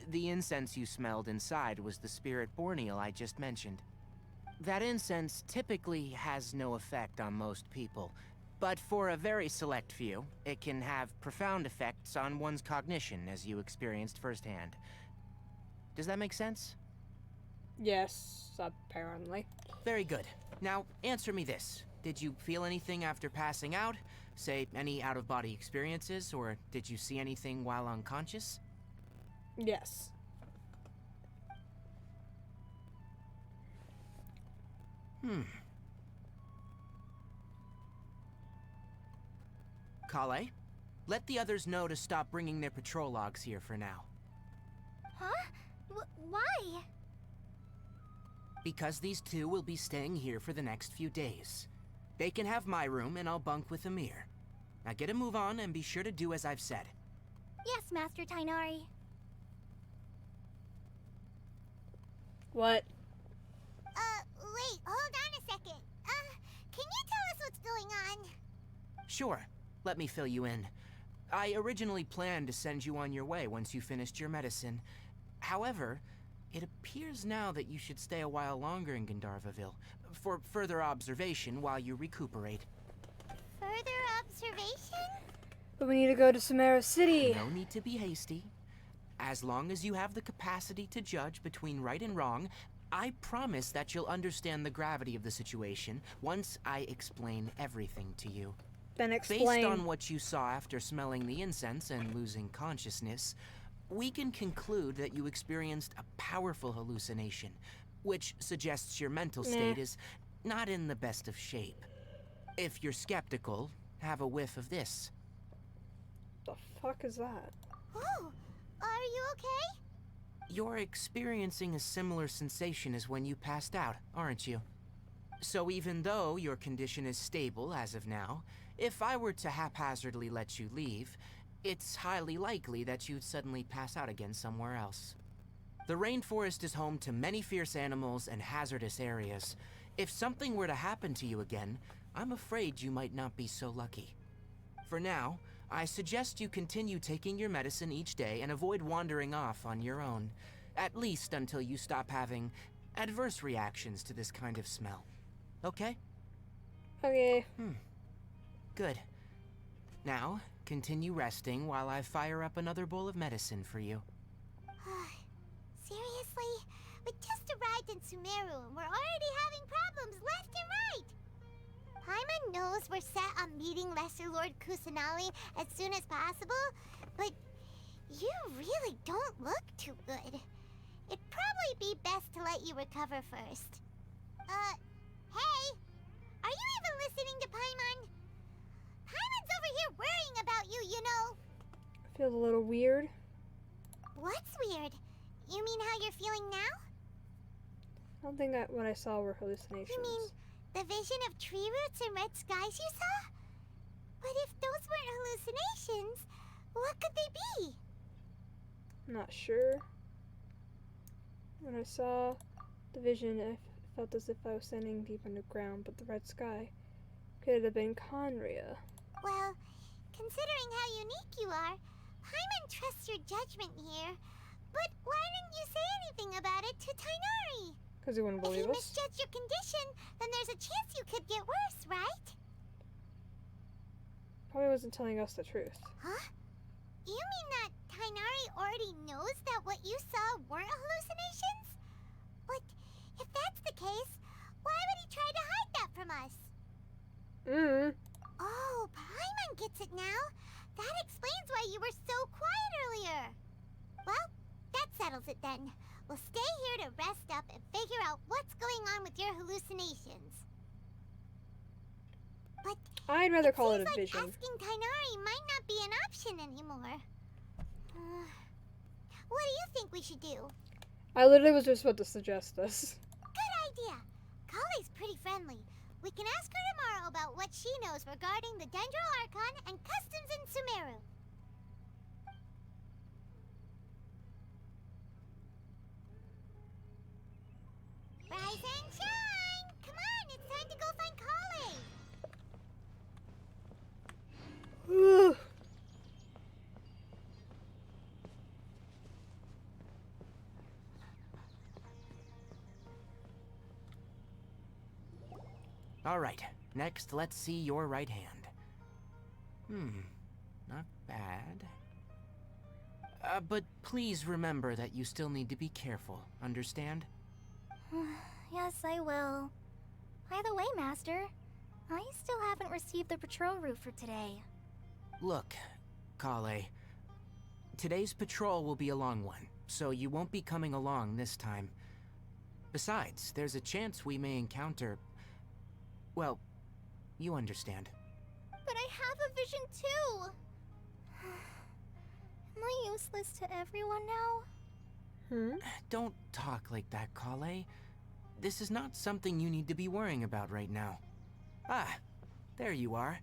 The incense you smelled inside was the Spirit Borneal I just mentioned. That incense typically has no effect on most people, but for a very select few, it can have profound effects on one's cognition, as you experienced firsthand. Does that make sense? Yes, apparently. Very good. Now, answer me this. Did you feel anything after passing out? Say, any out-of-body experiences, or did you see anything while unconscious? Yes. Kale, let the others know to stop bringing their patrol logs here for now. Huh? Why? Because these two will be staying here for the next few days. They can have my room and I'll bunk with Amir. Now get a move on and be sure to do as I've said. Yes, Master Tainari. What? Wait, hold on a second. Can you tell us what's going on? Sure, let me fill you in. I originally planned to send you on your way once you finished your medicine. However, it appears now that you should stay a while longer in Gandharvaville for further observation while you recuperate. Further observation? But we need to go to Sumeru City. No need to be hasty. As long as you have the capacity to judge between right and wrong, I promise that you'll understand the gravity of the situation once I explain everything to you. Then explain. Based on what you saw after smelling the incense and losing consciousness, we can conclude that you experienced a powerful hallucination, which suggests your mental state is not in the best of shape. If you're skeptical, have a whiff of this. The fuck is that? Oh, are you okay? You're experiencing a similar sensation as when you passed out, aren't you? So even though your condition is stable as of now, if I were to haphazardly let you leave, it's highly likely that you'd suddenly pass out again somewhere else. The rainforest is home to many fierce animals and hazardous areas. If something were to happen to you again, I'm afraid you might not be so lucky. For now, I suggest you continue taking your medicine each day and avoid wandering off on your own, at least until you stop having adverse reactions to this kind of smell. Okay? Okay. Good. Now, continue resting while I fire up another bowl of medicine for you. Seriously? We just arrived in Sumeru and we're already having problems left and right! Paimon knows we're set on meeting Lesser Lord Kusanali as soon as possible, but you really don't look too good. It'd probably be best to let you recover first. Hey! Are you even listening to Paimon? Paimon's over here worrying about you, you know! Feels a little weird. What's weird? You mean how you're feeling now? I don't think what I saw were hallucinations. You mean the vision of tree roots and red skies you saw? But if those weren't hallucinations, what could they be? I'm not sure. When I saw the vision, I felt as if I was standing deep underground, but the red sky could have been Conria. Well, considering how unique you are, Paimon trusts your judgment here. But why didn't you say anything about it to Tainari? Because he wouldn't believe us. If you us. misjudged your condition, then there's a chance you could get worse, right? Probably wasn't telling us the truth. Huh? You mean that Tainari already knows that what you saw weren't hallucinations? But if that's the case, why would he try to hide that from us? Oh, Paimon gets it now. That explains why you were so quiet earlier. Well, that settles it then. We'll stay here to rest up and figure out what's going on with your hallucinations. But I'd rather call it a like vision. Asking Tainari might not be an option anymore. What do you think we should do? I literally was just about to suggest this. Good idea. Kale's pretty friendly. We can ask her tomorrow about what she knows regarding the Dendro Archon and customs in Sumeru. Rise and shine! Come on, it's time to go find Kale! All right, next let's see your right hand. Not bad. But please remember that you still need to be careful, understand? Yes, I will. By the way, Master, I still haven't received the patrol route for today. Look, Kale, today's patrol will be a long one, so you won't be coming along this time. Besides, there's a chance we may encounter... well, you understand. But I have a vision too! Am I useless to everyone now? Don't talk like that, Kale. This is not something you need to be worrying about right now. Ah, there you are.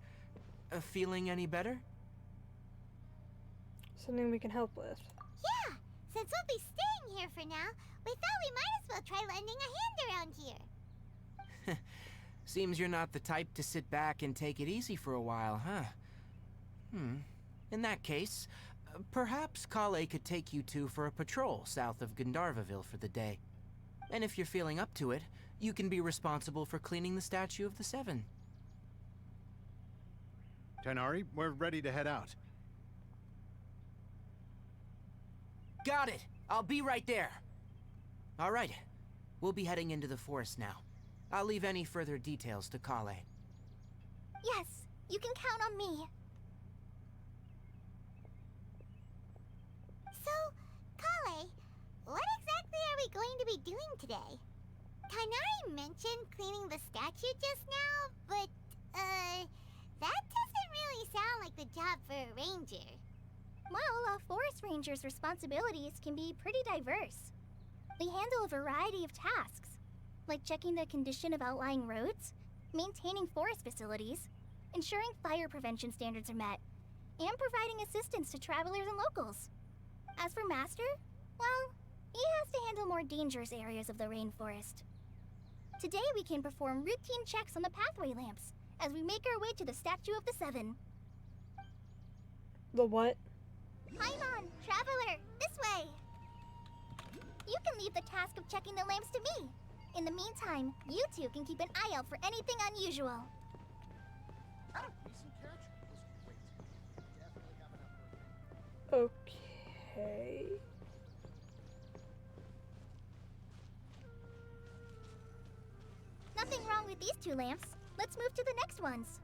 Feeling any better? Something we can help with. Yeah, since we'll be staying here for now, we thought we might as well try lending a hand around here. Seems you're not the type to sit back and take it easy for a while, huh? In that case, perhaps Kale could take you two for a patrol south of Gandharvaville for the day. And if you're feeling up to it, you can be responsible for cleaning the Statue of the Seven. Tainari, we're ready to head out. Got it! I'll be right there! Alright, we'll be heading into the forest now. I'll leave any further details to Kale. Yes, you can count on me. So, Kale, what exactly are we going to be doing today? Tainari mentioned cleaning the statue just now, but, that doesn't really sound like the job for a ranger. Well, a forest ranger's responsibilities can be pretty diverse. They handle a variety of tasks. like checking the condition of outlying roads, maintaining forest facilities, ensuring fire prevention standards are met, and providing assistance to travelers and locals. As for Master, well, he has to handle more dangerous areas of the rainforest. Today we can perform routine checks on the pathway lamps as we make our way to the Statue of the Seven. The what? Paimon, traveler, this way! You can leave the task of checking the lamps to me. In the meantime, you two can keep an eye out for anything unusual. Okay. Nothing wrong with these two lamps. Let's move to the next ones.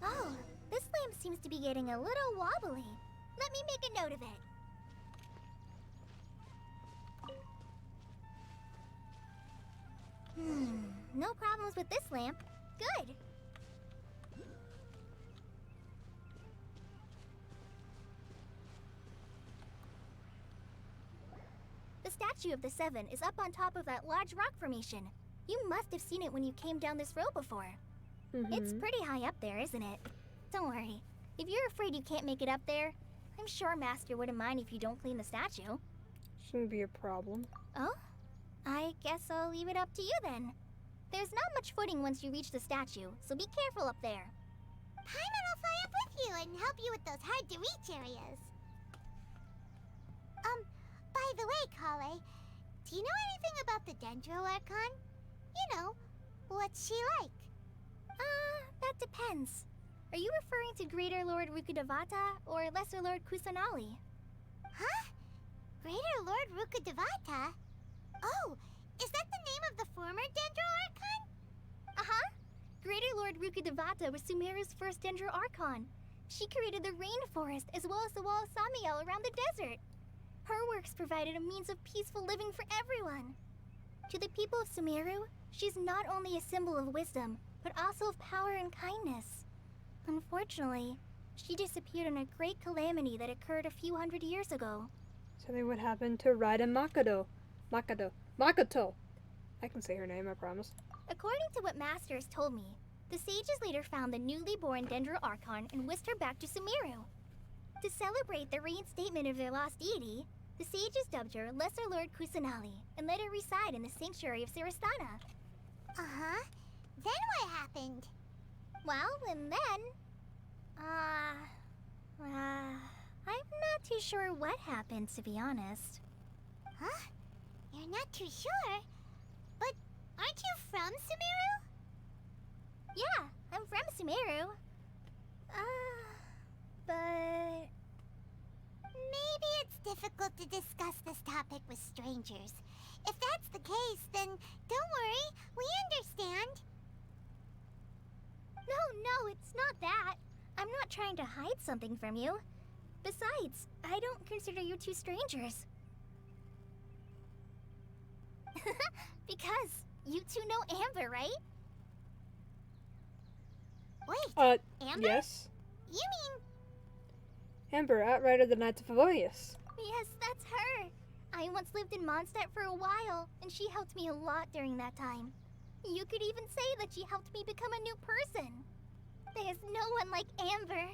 Oh, this lamp seems to be getting a little wobbly. Let me make a note of it. No problems with this lamp. Good. The Statue of the Seven is up on top of that large rock formation. You must have seen it when you came down this road before. It's pretty high up there, isn't it? Don't worry. If you're afraid you can't make it up there, I'm sure Master wouldn't mind if you don't clean the statue. Shouldn't be a problem. Oh? I guess I'll leave it up to you then. There's not much footing once you reach the statue, so be careful up there. Paimon will fly up with you and help you with those hard-to-reach areas. By the way, Kale, do you know anything about the Dendro Archon? You know, what's she like? That depends. Are you referring to Greater Lord Rukkhadevata or Lesser Lord Kusanali? Huh? Greater Lord Rukkhadevata? Oh, is that the name of the former Dendro Archon? Uh-huh. Greater Lord Rukkhadevata was Sumeru's first Dendro Archon. She created the rainforest as well as the wall of Samiel around the desert. Her works provided a means of peaceful living for everyone. To the people of Sumeru, she's not only a symbol of wisdom, but also of power and kindness. Unfortunately, she disappeared in a great calamity that occurred a few hundred years ago. Something would happen to Raida Makoto. I can say her name, I promise. According to what Master has told me, the sages later found the newly born Dendro Archon and whisked her back to Sumeru. To celebrate the reinstatement of their lost deity, the sages dubbed her Lesser Lord Kusanali and let her reside in the sanctuary of Siristana. Uh-huh. Then what happened? Well, and then... I'm not too sure what happened, to be honest. Huh? You're not too sure? But aren't you from Sumeru? Yeah, I'm from Sumeru. But... Maybe it's difficult to discuss this topic with strangers. If that's the case, then don't worry, we understand. No, it's not that. I'm not trying to hide something from you. Besides, I don't consider you two strangers. Because you two know Amber, right? Wait, Amber? Yes. You mean... Amber, Outrider of the Knights of Favonius. Yes, that's her. I once lived in Mondstadt for a while, and she helped me a lot during that time. You could even say that she helped me become a new person. There's no one like Amber.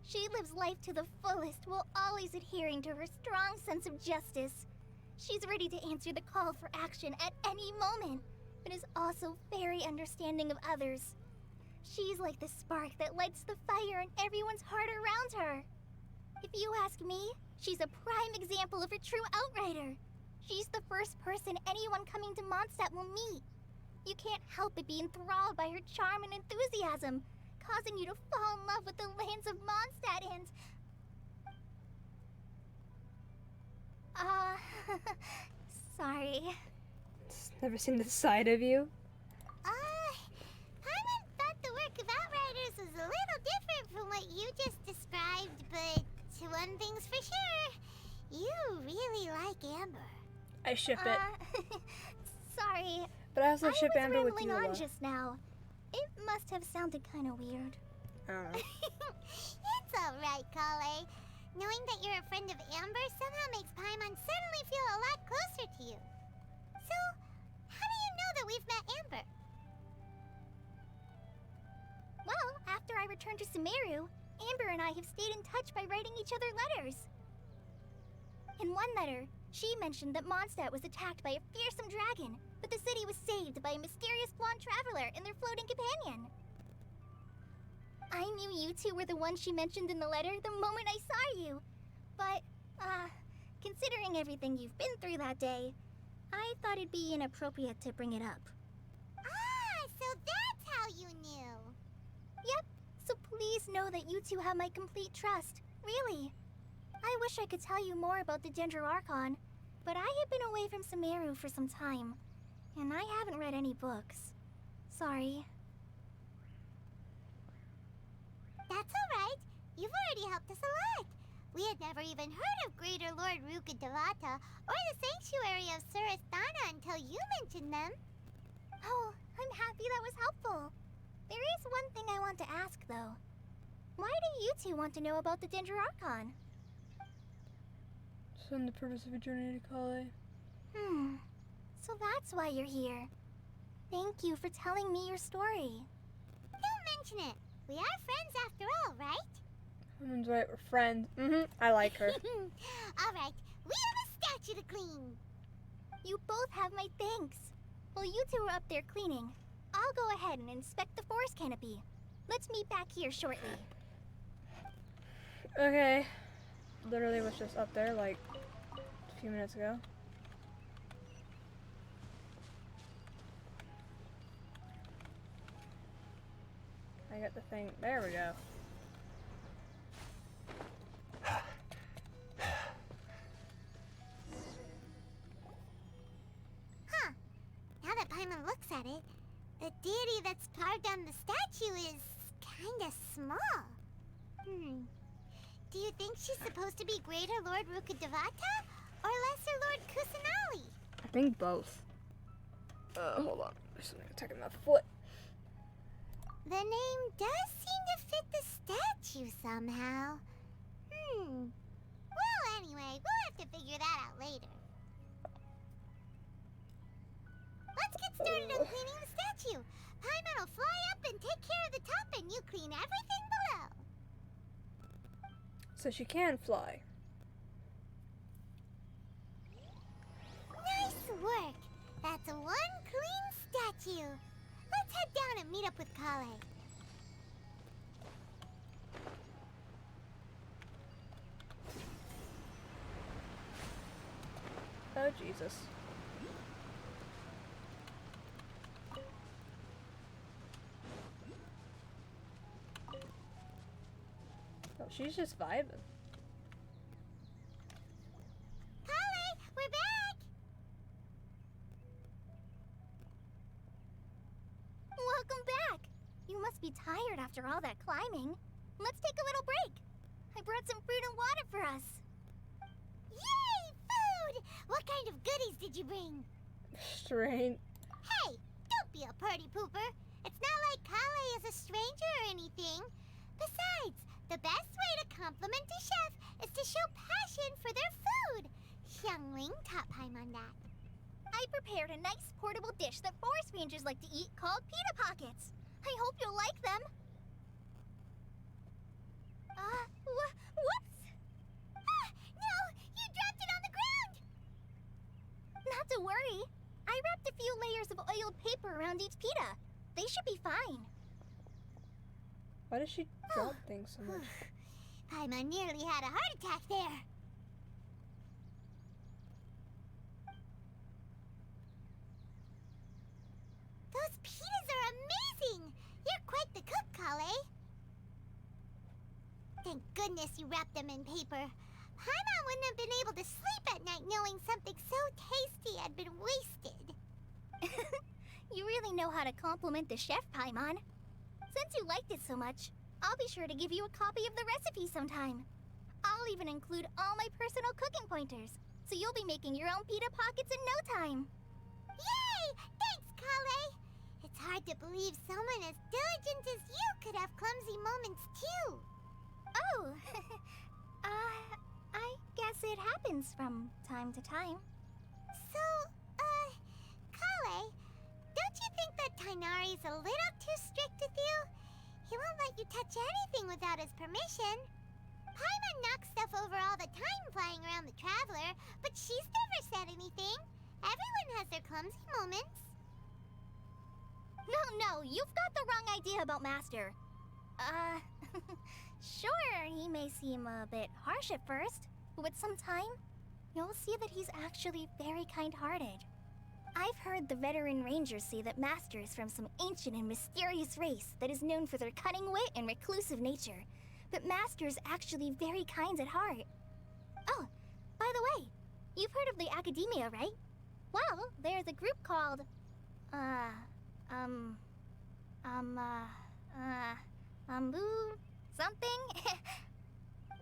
She lives life to the fullest while always adhering to her strong sense of justice. She's ready to answer the call for action at any moment, but is also very understanding of others. She's like the spark that lights the fire in everyone's heart around her. If you ask me, she's a prime example of a true outrider. She's the first person anyone coming to Mondstadt will meet. You can't help but be enthralled by her charm and enthusiasm, causing you to fall in love with the lands of Mondstadt and... sorry. Never seen this side of you. Paimon thought the work of Outriders was a little different from what you just described, but one thing's for sure, you really like Amber. I ship it. Sorry. But I also ship Amber with rambling you. On just now. It must have sounded kind of weird. I don't know. It's alright, Kale. Knowing that you're a friend of Amber somehow makes Paimon suddenly feel a lot closer to you. So, how do you know that we've met Amber? Well, after I returned to Sumeru, Amber and I have stayed in touch by writing each other letters. In one letter, she mentioned that Mondstadt was attacked by a fearsome dragon, but the city was saved by a mysterious blonde traveler and their floating companion. I knew you two were the ones she mentioned in the letter the moment I saw you. But, considering everything you've been through that day, I thought it'd be inappropriate to bring it up. Ah, so that's how you knew. Yep, so please know that you two have my complete trust. Really. I wish I could tell you more about the Dendroarchon, but I have been away from Sumeru for some time, and I haven't read any books. Sorry. That's alright. You've already helped us a lot. We had never even heard of Greater Lord Rukkhadevata or the Sanctuary of Surasthana until you mentioned them. Oh, I'm happy that was helpful. There is one thing I want to ask, though. Why do you two want to know about the Dendroarchon? So the purpose of your journey to Kale. So that's why you're here. Thank you for telling me your story. Don't mention it. We are friends after all, right? Someone's right, we're friends. I like her. Alright, we have a statue to clean. You both have my thanks. While you two are up there cleaning, I'll go ahead and inspect the forest canopy. Let's meet back here shortly. Okay. Literally was just up there like a few minutes ago. I got the thing. There we go. Huh. Now that Paimon looks at it, the deity that's carved on the statue is kinda small. Do you think she's supposed to be Greater Lord Rukkhadevata or Lesser Lord Kusanali? I think both. Hold on. There's something attacking my foot. The name does seem to fit the statue somehow. Well, anyway, we'll have to figure that out later. Let's get started on cleaning the statue. Paimon will fly up and take care of the top, and you clean everything below. So she can fly. Nice work. That's one clean statue. Let's head down and meet up with Kale. Oh, Jesus. Oh, she's just vibing. Kale, we're back! Welcome back! You must be tired after all that climbing. Let's take a little break. I brought some fruit and water for us. Yay! Food! What kind of goodies did you bring? Strange. Hey, don't be a party pooper. It's not like Kale is a stranger or anything. Besides, the best way to compliment a chef is to show passion for their food. Xiangling taught Paimon that. I prepared a nice portable dish that forest rangers like to eat called pita pockets. I hope you'll like them. Whoops! Ah, no! You dropped it on the ground! Not to worry. I wrapped a few layers of oiled paper around each pita. They should be fine. Why does she drop things so much? Paimon nearly had a heart attack there. Those pitas are amazing! You're quite the cook, Kale. Thank goodness you wrapped them in paper. Paimon wouldn't have been able to sleep at night knowing something so tasty had been wasted. You really know how to compliment the chef, Paimon. Since you liked it so much, I'll be sure to give you a copy of the recipe sometime. I'll even include all my personal cooking pointers, so you'll be making your own pita pockets in no time. Yay! Thanks, Kale! It's It's hard to believe someone as diligent as you could have clumsy moments too. Oh, I guess it happens from time to time. So, Kale, don't you think that Tainari's a little too strict with you? He won't let you touch anything without his permission. Paimon knocks stuff over all the time flying around the Traveler, but she's never said anything. Everyone has their clumsy moments. No, you've got the wrong idea about Master. Sure, he may seem a bit harsh at first, but with some time, you'll see that he's actually very kind-hearted. I've heard the veteran rangers say that Master is from some ancient and mysterious race that is known for their cunning wit and reclusive nature, but Master is actually very kind at heart. Oh, by the way, you've heard of the Academia, right? Well, there's a group called, something?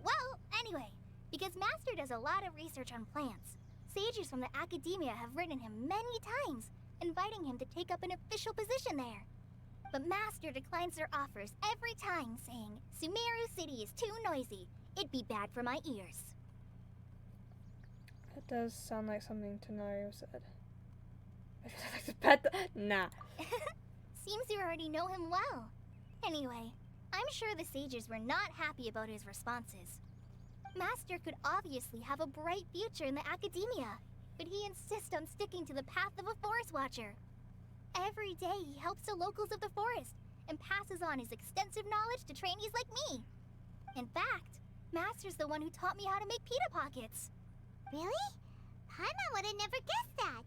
Well, anyway, because Master does a lot of research on plants, sages from the Academia have written him many times, inviting him to take up an official position there. But Master declines their offers every time, saying, Sumeru City is too noisy. It'd be bad for my ears. That does sound like something Tenario said. I just like to pet the... Nah. Seems you already know him well. Anyway, I'm sure the sages were not happy about his responses. Master could obviously have a bright future in the Academia, but he insists on sticking to the path of a forest watcher. Every day he helps the locals of the forest and passes on his extensive knowledge to trainees like me. In fact, Master's the one who taught me how to make pita pockets. Really? Paimon would have never guessed that.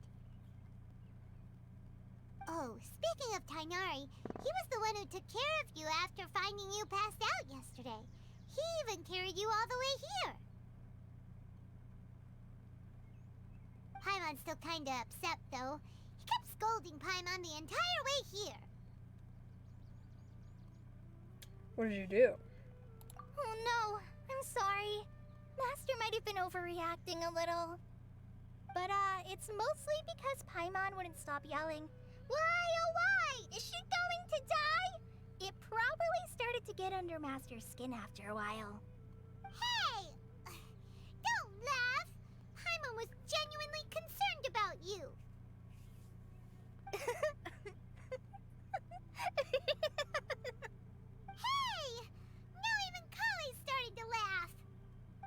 Oh, speaking of Tainari, he was the one who took care of you after finding you passed out yesterday. He even carried you all the way here. Paimon's still kinda upset, though. He kept scolding Paimon the entire way here. What did you do? Oh no, I'm sorry. Master might have been overreacting a little. But, it's mostly because Paimon wouldn't stop yelling, Why, oh why? Is she going to die? It probably started to get under Master's skin after a while. Hey! Don't laugh! Paimon was genuinely concerned about you. Hey! Now even Kale's starting to laugh.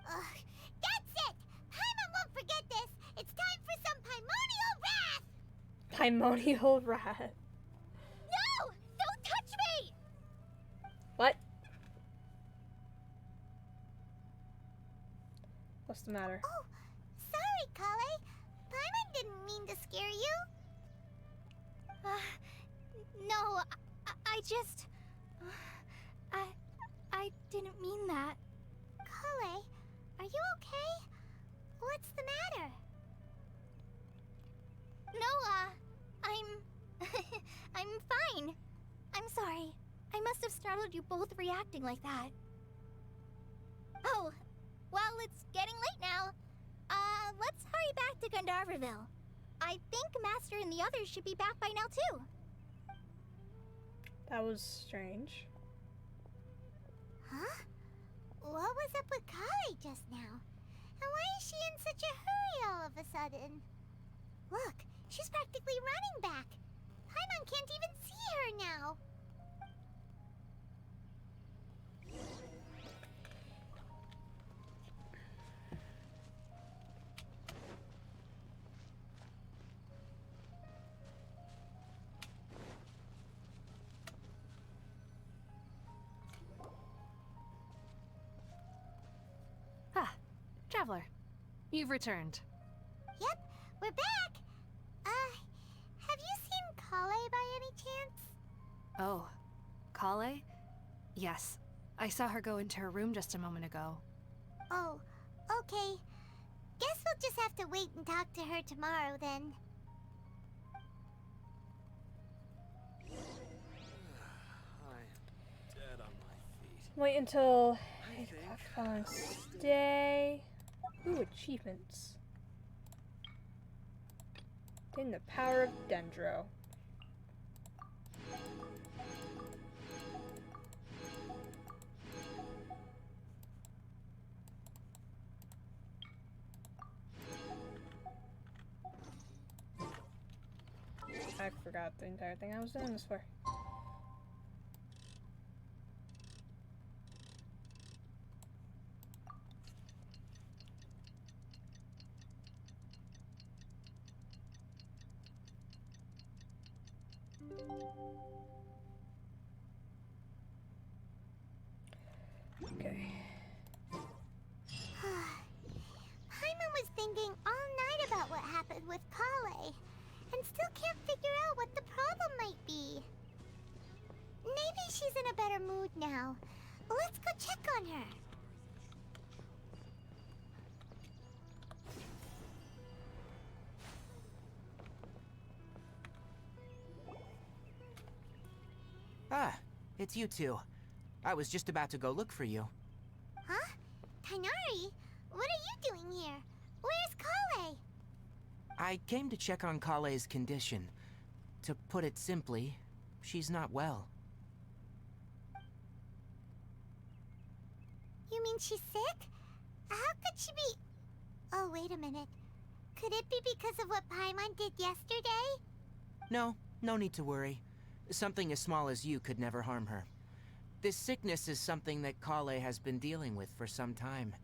Ugh, that's it! Paimon won't forget this. It's time for some primordial wrath! Primordial wrath. No! Don't touch me! What? What's the matter? Oh, sorry, Kale. Paimon didn't mean to scare you. No, I just... I didn't mean that. Kale, are you okay? What's the matter? No, I'm fine. I'm sorry. I must have startled you both reacting like that. Oh, well, it's getting late now. Let's hurry back to Gandharville. I think Master and the others should be back by now, too. That was strange. Huh? What was up with Kale just now? And why is she in such a hurry all of a sudden? Look, she's practically running back. Paimon can't even see her now. Ah, Traveler. You've returned. Yep, we're back. Have you seen Kale by any chance? Oh, Kale? Yes, I saw her go into her room just a moment ago. Oh, okay. Guess we'll just have to wait and talk to her tomorrow then. Dead on my feet. Wait until 8 o'clock following stay. Ooh, achievements. Gain the power of Dendro. I forgot the entire thing I was doing this for. Okay. Paimon was thinking all night about what happened with Kale, and still can't figure out what the problem might be. Maybe she's in a better mood now. Let's go check on her. Ah, it's you two. I was just about to go look for you. Huh? Tainari? What are you doing here? Where's Kale? I came to check on Kale's condition. To put it simply, she's not well. You mean she's sick? How could she be... Oh, wait a minute. Could it be because of what Paimon did yesterday? No, no need to worry. Something as small as you could never harm her. This sickness is something that Kale has been dealing with for some time.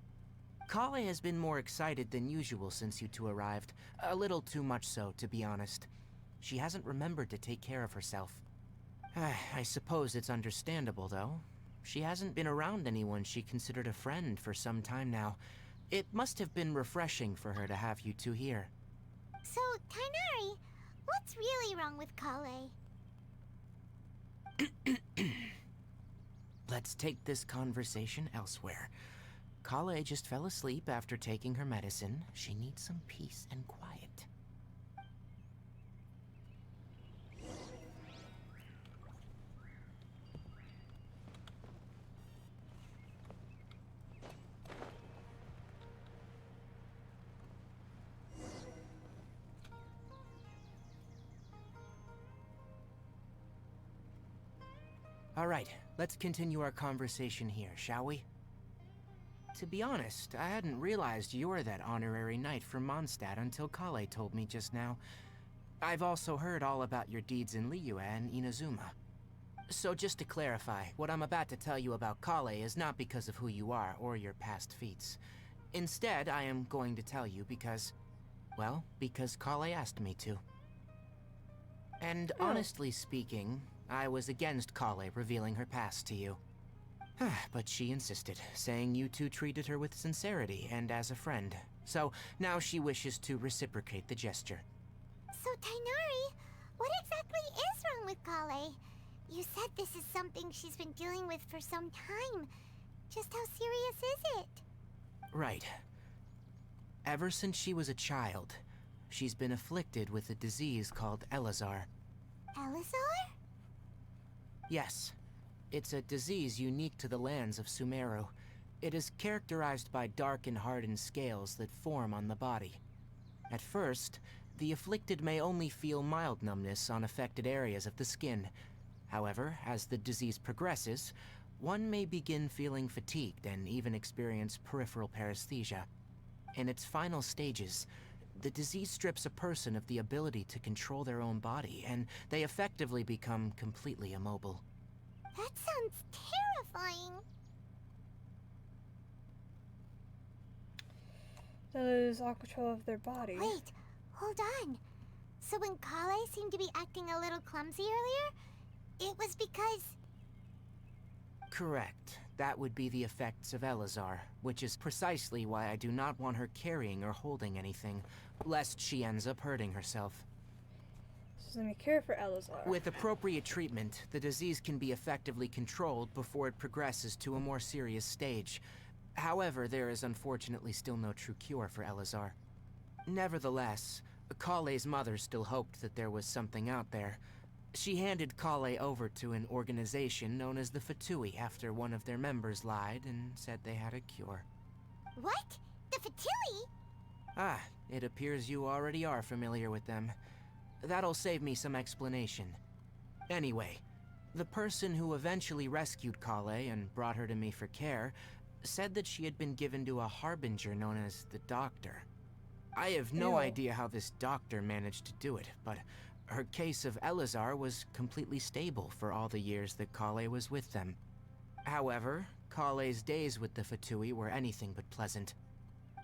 Kale has been more excited than usual since you two arrived. A little too much so, to be honest. She hasn't remembered to take care of herself. I suppose it's understandable, though. She hasn't been around anyone she considered a friend for some time now. It must have been refreshing for her to have you two here. So, Tainari, what's really wrong with Kale? Let's take this conversation elsewhere. Kale just fell asleep after taking her medicine. She needs some peace and quiet. All right, let's continue our conversation here, shall we? To be honest, I hadn't realized you're that honorary knight from Mondstadt until Kale told me just now. I've also heard all about your deeds in Liyue and Inazuma. So just to clarify, what I'm about to tell you about Kale is not because of who you are or your past feats. Instead, I am going to tell you because... well, because Kale asked me to. And honestly speaking, I was against Kale revealing her past to you. But she insisted, saying you two treated her with sincerity and as a friend. So now she wishes to reciprocate the gesture. So, Tainari, what exactly is wrong with Kale? You said this is something she's been dealing with for some time. Just how serious is it? Right. Ever since she was a child, she's been afflicted with a disease called Elazar. Elazar? Yes. It's a disease unique to the lands of Sumeru. It is characterized by dark and hardened scales that form on the body. At first, the afflicted may only feel mild numbness on affected areas of the skin. However, as the disease progresses, one may begin feeling fatigued and even experience peripheral paresthesia. In its final stages, the disease strips a person of the ability to control their own body, and they effectively become completely immobile. That sounds terrifying. They lose all control of their body. Wait, hold on. So when Kale seemed to be acting a little clumsy earlier, it was because... Correct. That would be the effects of Elazar, which is precisely why I do not want her carrying or holding anything, lest she ends up hurting herself. This is a cure for Elazar. With appropriate treatment, the disease can be effectively controlled before it progresses to a more serious stage. However, there is unfortunately still no true cure for Elazar. Nevertheless, Kale's mother still hoped that there was something out there. She handed Kale over to an organization known as the Fatui after one of their members lied and said they had a cure. What? The Fatui? Ah, it appears you already are familiar with them. That'll save me some explanation. Anyway, the person who eventually rescued Kale and brought her to me for care said that she had been given to a harbinger known as the Doctor. I have no idea how this doctor managed to do it, but Her case of Elazar was completely stable for all the years that Kale was with them. However, Kale's days with the Fatui were anything but pleasant.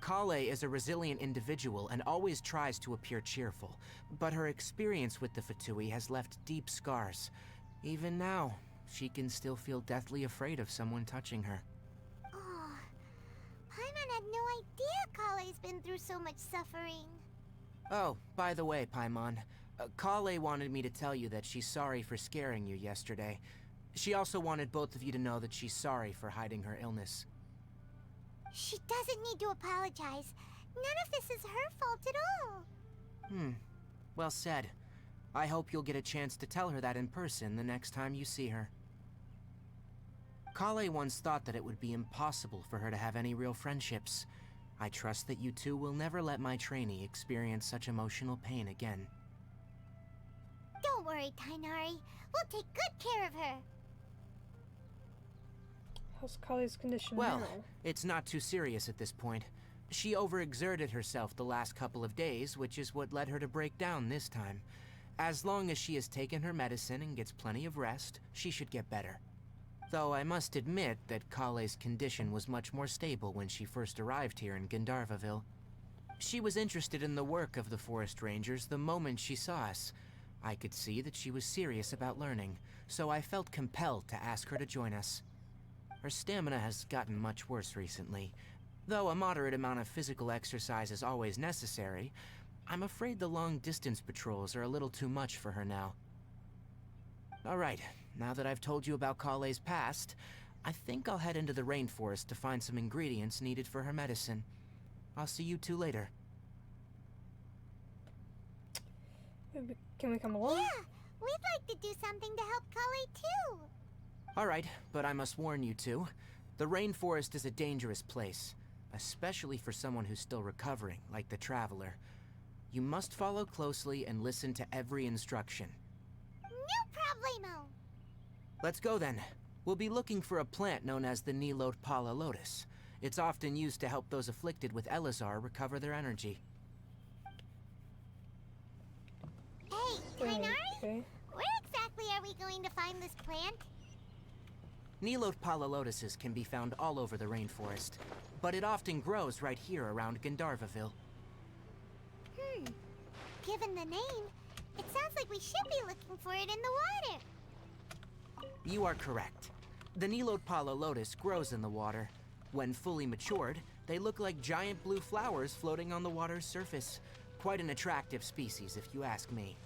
Kale is a resilient individual and always tries to appear cheerful, but her experience with the Fatui has left deep scars. Even now, she can still feel deathly afraid of someone touching her. Oh, Paimon had no idea Kale's been through so much suffering. Oh, by the way, Paimon, Kale wanted me to tell you that she's sorry for scaring you yesterday. She also wanted both of you to know that she's sorry for hiding her illness. She doesn't need to apologize. None of this is her fault at all. Well said. I hope you'll get a chance to tell her that in person the next time you see her. Kale once thought that it would be impossible for her to have any real friendships. I trust that you two will never let my trainee experience such emotional pain again. Don't worry, Tainari. We'll take good care of her. How's Kale's condition Well, now? it's not too serious at this point. She overexerted herself the last couple of days, which is what led her to break down this time. As long as she has taken her medicine and gets plenty of rest, she should get better. Though I must admit that Kale's condition was much more stable when she first arrived here in Gandharvaville. She was interested in the work of the Forest Rangers the moment she saw us. I could see that she was serious about learning, so I felt compelled to ask her to join us. Her stamina has gotten much worse recently. Though a moderate amount of physical exercise is always necessary, I'm afraid the long-distance patrols are a little too much for her now. Alright, now that I've told you about Kale's past, I think I'll head into the rainforest to find some ingredients needed for her medicine. I'll see you two later. Can we come along? Yeah, we'd like to do something to help Kale too. Alright, but I must warn you two. The rainforest is a dangerous place, especially for someone who's still recovering, like the Traveler. You must follow closely and listen to every instruction. No problemo. Let's go then. We'll be looking for a plant known as the Nilot Pala Lotus. It's often used to help those afflicted with Elazar recover their energy. Hey, Tainari? Okay. Where exactly are we going to find this plant? Nilot Pala Lotuses can be found all over the rainforest, but it often grows right here around Gandharvaville. Given the name, it sounds like we should be looking for it in the water. You are correct. The Nilot Pala Lotus grows in the water. When fully matured, they look like giant blue flowers floating on the water's surface. Quite an attractive species, if you ask me.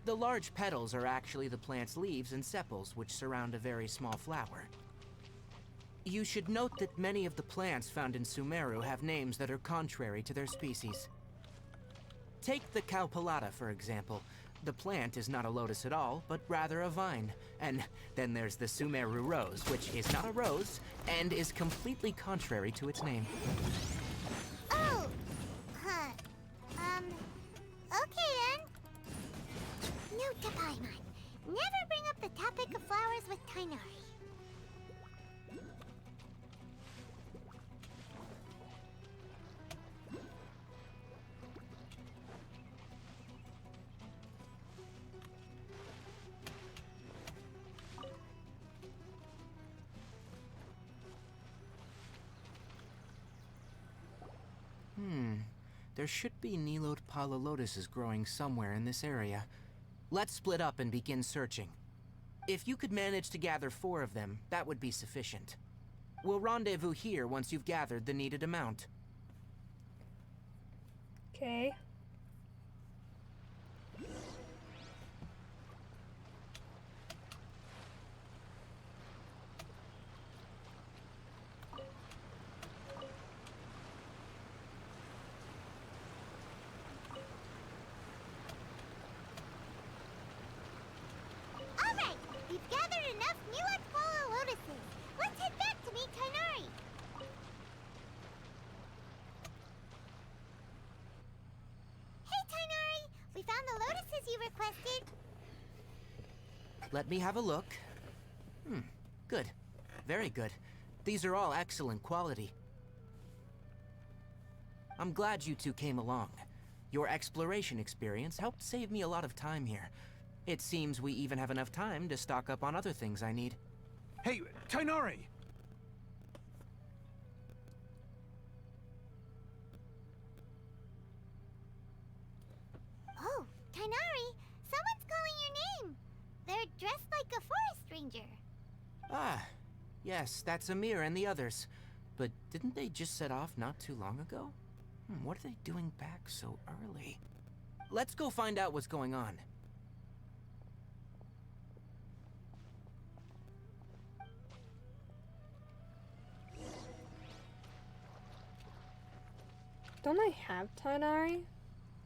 The large petals are actually the plant's leaves and sepals, which surround a very small flower. You should note that many of the plants found in Sumeru have names that are contrary to their species. Take the Cowpelata, for example. The plant is not a lotus at all, but rather a vine. And then there's the Sumeru rose, which is not a rose, and is completely contrary to its name. Oh! Huh. Okay then. Note to Paimon. Never bring up the topic of flowers with Tainari. There should be Nilot Pala Lotuses growing somewhere in this area. Let's split up and begin searching. If you could manage to gather 4 of them, that would be sufficient. We'll rendezvous here once you've gathered the needed amount. Okay. Alright, we've gathered enough Nilot Pala Lotuses. Let's head back to meet Tainari. Hey Tainari, we found the lotuses you requested. Let me have a look. Good. Very good. These are all excellent quality. I'm glad you two came along. Your exploration experience helped save me a lot of time here. It seems we even have enough time to stock up on other things I need. Hey, Tainari! Oh, Tainari, someone's calling your name. They're dressed like a forest ranger. Ah, yes, that's Amir and the others. But didn't they just set off not too long ago? What are they doing back so early? Let's go find out what's going on. Don't I have Tainari?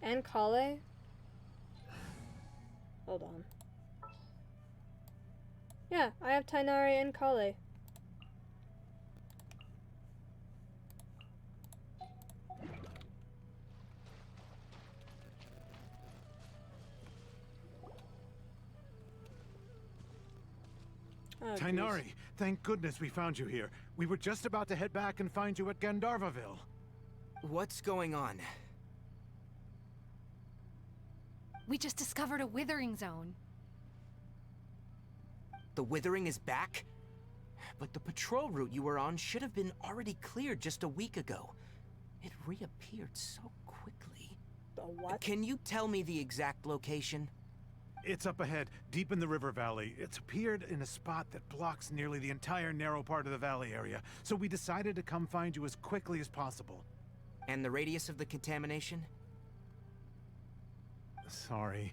And Kale? Hold on. Yeah, I have Tainari and Kale. Oh, Tainari, geez. thank goodness we found you here. We were just about to head back and find you at Gandharvaville. What's going on? We just discovered a withering zone. The Withering is back? But the patrol route you were on should have been already cleared just a week ago. It reappeared so quickly. The what? Can you tell me the exact location? It's up ahead, deep in the river valley. It's appeared in a spot that blocks nearly the entire narrow part of the valley area, so we decided to come find you as quickly as possible. And the radius of the contamination? Sorry,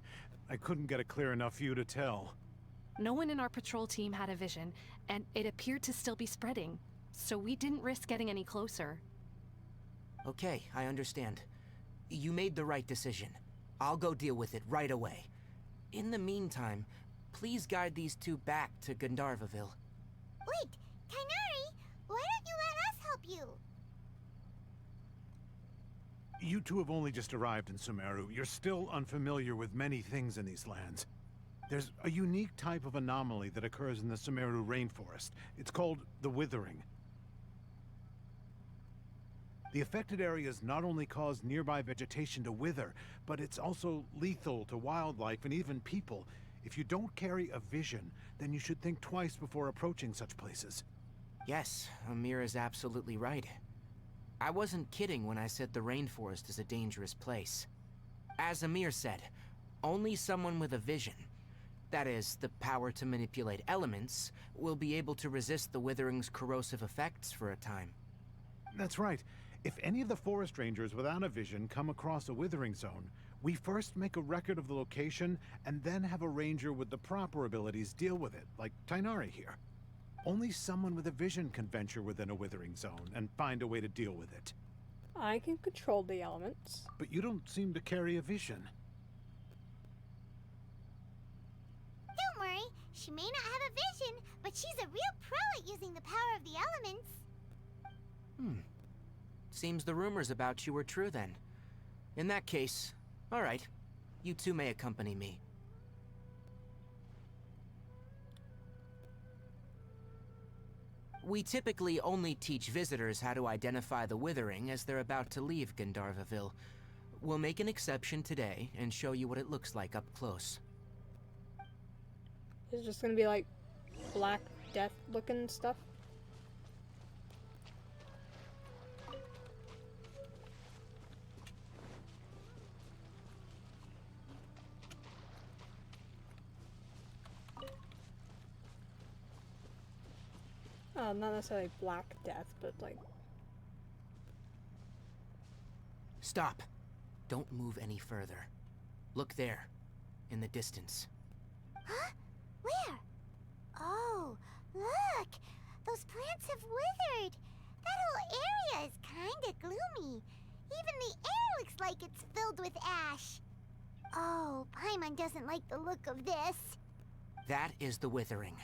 I couldn't get a clear enough view to tell. No one in our patrol team had a vision, and it appeared to still be spreading. So we didn't risk getting any closer. Okay, I understand. You made the right decision. I'll go deal with it right away. In the meantime, please guide these two back to Gandharvaville. Wait, Tainari, why don't you let us help you? You two have only just arrived in Sumeru. You're still unfamiliar with many things in these lands. There's a unique type of anomaly that occurs in the Sumeru rainforest. It's called the Withering. The affected areas not only cause nearby vegetation to wither, but it's also lethal to wildlife and even people. If you don't carry a vision, then you should think twice before approaching such places. Yes, Amir is absolutely right. I wasn't kidding when I said the rainforest is a dangerous place. As Amir said, only someone with a vision, that is, the power to manipulate elements, will be able to resist the Withering's corrosive effects for a time. That's right. If any of the forest rangers without a vision come across a withering zone, we first make a record of the location and then have a ranger with the proper abilities deal with it, like Tainari here. Only someone with a vision can venture within a withering zone and find a way to deal with it. I can control the elements. But you don't seem to carry a vision. Don't worry, she may not have a vision, but she's a real pro at using the power of the elements. Seems the rumors about you were true then. In that case, all right. You two may accompany me. We typically only teach visitors how to identify the Withering as they're about to leave Gandharvaville. We'll make an exception today and show you what it looks like up close. It's just gonna be like Black Death looking stuff. Oh, not necessarily Black Death, but like... Stop. Don't move any further. Look there, in the distance. Huh? Where? Oh, look! Those plants have withered! That whole area is kinda gloomy. Even the air looks like it's filled with ash. Oh, Paimon doesn't like the look of this. That is the Withering.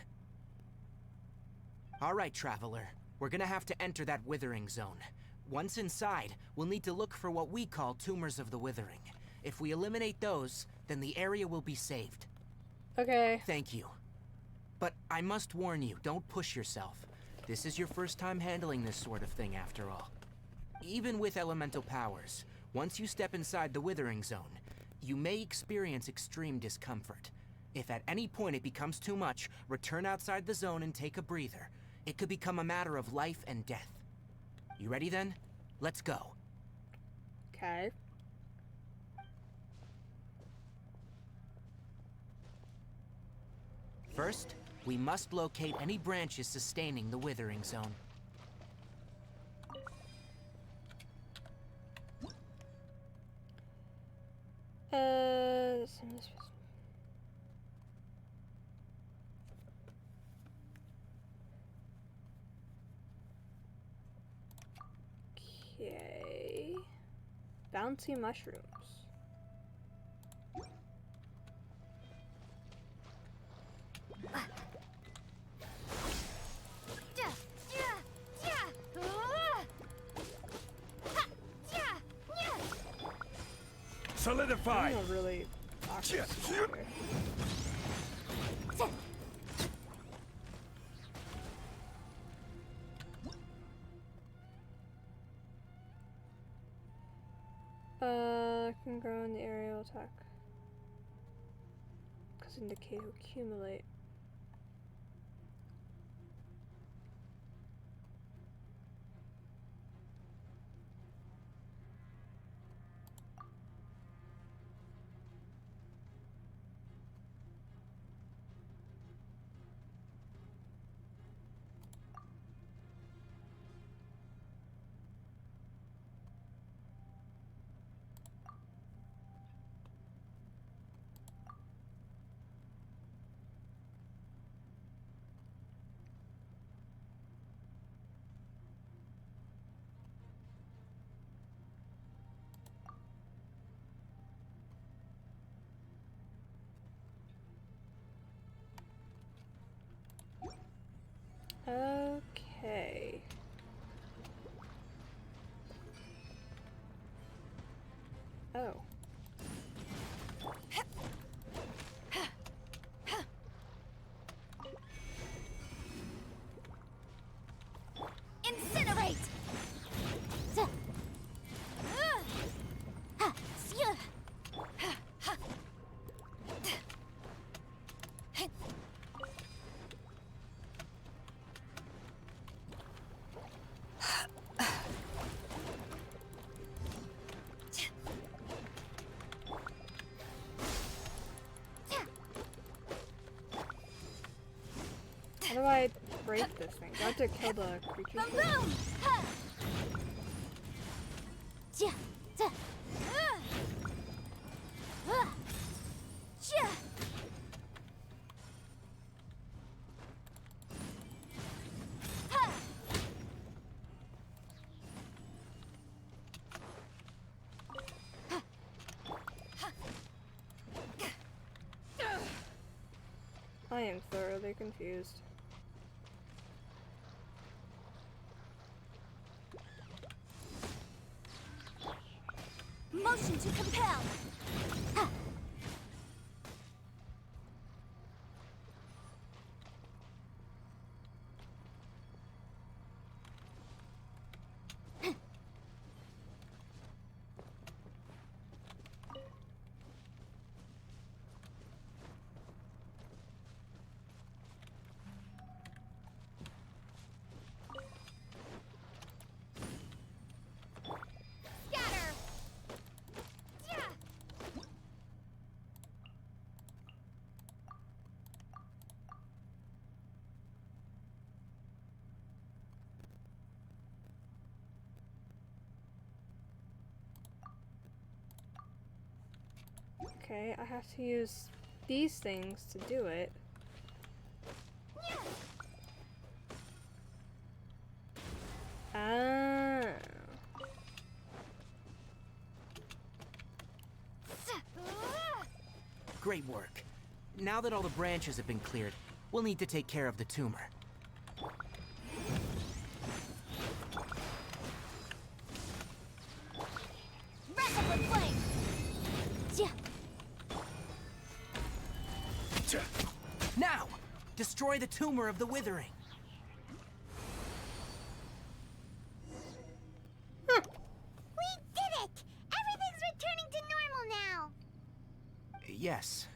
All right, Traveler. We're gonna have to enter that Withering zone. Once inside, we'll need to look for what we call tumors of the Withering. If we eliminate those, then the area will be saved. Okay. Thank you. But I must warn you, don't push yourself. This is your first time handling this sort of thing, after all. Even with elemental powers, Once you step inside the Withering Zone, you may experience extreme discomfort. If at any point it becomes too much, return outside the zone and take a breather. It could become a matter of life and death. You ready then? Let's go. Okay. First, we must locate any branches sustaining the Withering Zone. Okay. Bouncy mushrooms. Solidify! I'm a really awkward spot here. Can grow in the aerial attack. Cause indicate to accumulate. Okay. Oh. Incinerate! How do I break this thing? Do I have to kill the creatures? Boom! I am thoroughly confused. Motion to compel! Okay, I have to use these things to do it. Ah. Great work. Now that all the branches have been cleared, we'll need to take care of the tumor. Rapid flame! Now! Destroy the tumor of the Withering. We did it! Yes.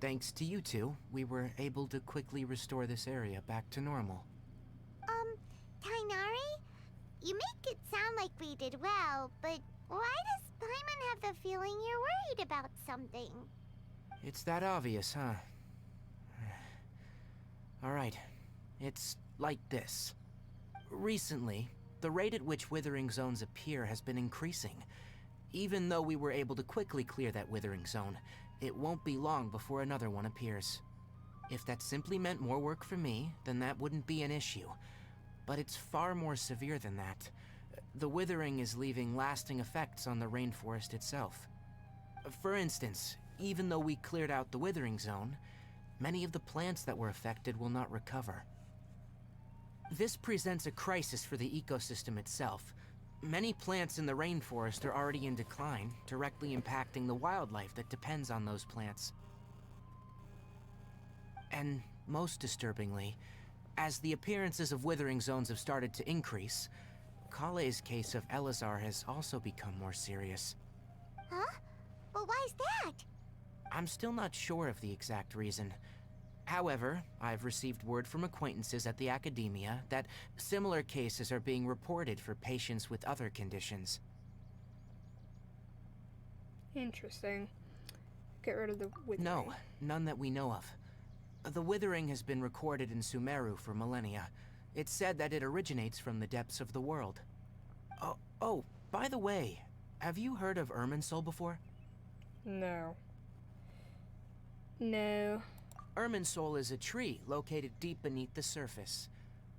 Thanks to you two, we were able to quickly restore this area back to normal. Tainari? You make it sound like we did well, but why does Paimon have the feeling you're worried about something? It's that obvious, huh? Alright. It's like this. Recently, the rate at which withering zones appear has been increasing. Even though we were able to quickly clear that withering zone, it won't be long before another one appears. If that simply meant more work for me, then that wouldn't be an issue. But it's far more severe than that. The withering is leaving lasting effects on the rainforest itself. For instance, even though we cleared out the withering zone, many of the plants that were affected will not recover. This presents a crisis for the ecosystem itself. Many plants in the rainforest are already in decline, directly impacting the wildlife that depends on those plants. And most disturbingly, as the appearances of withering zones have started to increase, Kale's case of Elazar has also become more serious. Huh? But why's that? I'm still not sure of the exact reason. However, I've received word from acquaintances at the academia that similar cases are being reported for patients with other conditions. Interesting. Get rid of the withering. No, none that we know of. The withering has been recorded in Sumeru for millennia. It's said that it originates from the depths of the world. Oh, by the way, have you heard of Irminsul before? No. No. Irminsul is a tree located deep beneath the surface.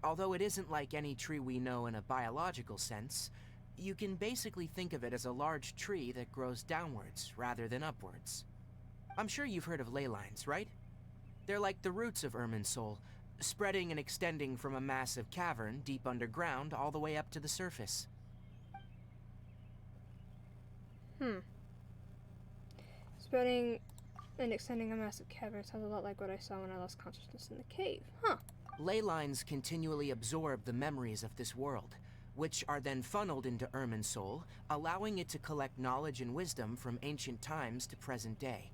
Although it isn't like any tree we know in a biological sense, you can basically think of it as a large tree that grows downwards rather than upwards. I'm sure you've heard of ley lines, right? They're like the roots of Irminsul, spreading and extending from a massive cavern deep underground all the way up to the surface. Spreading and extending a massive cavern sounds a lot like what I saw when I lost consciousness in the cave. Huh. Ley lines continually absorb the memories of this world, which are then funneled into Irminsul, allowing it to collect knowledge and wisdom from ancient times to present day.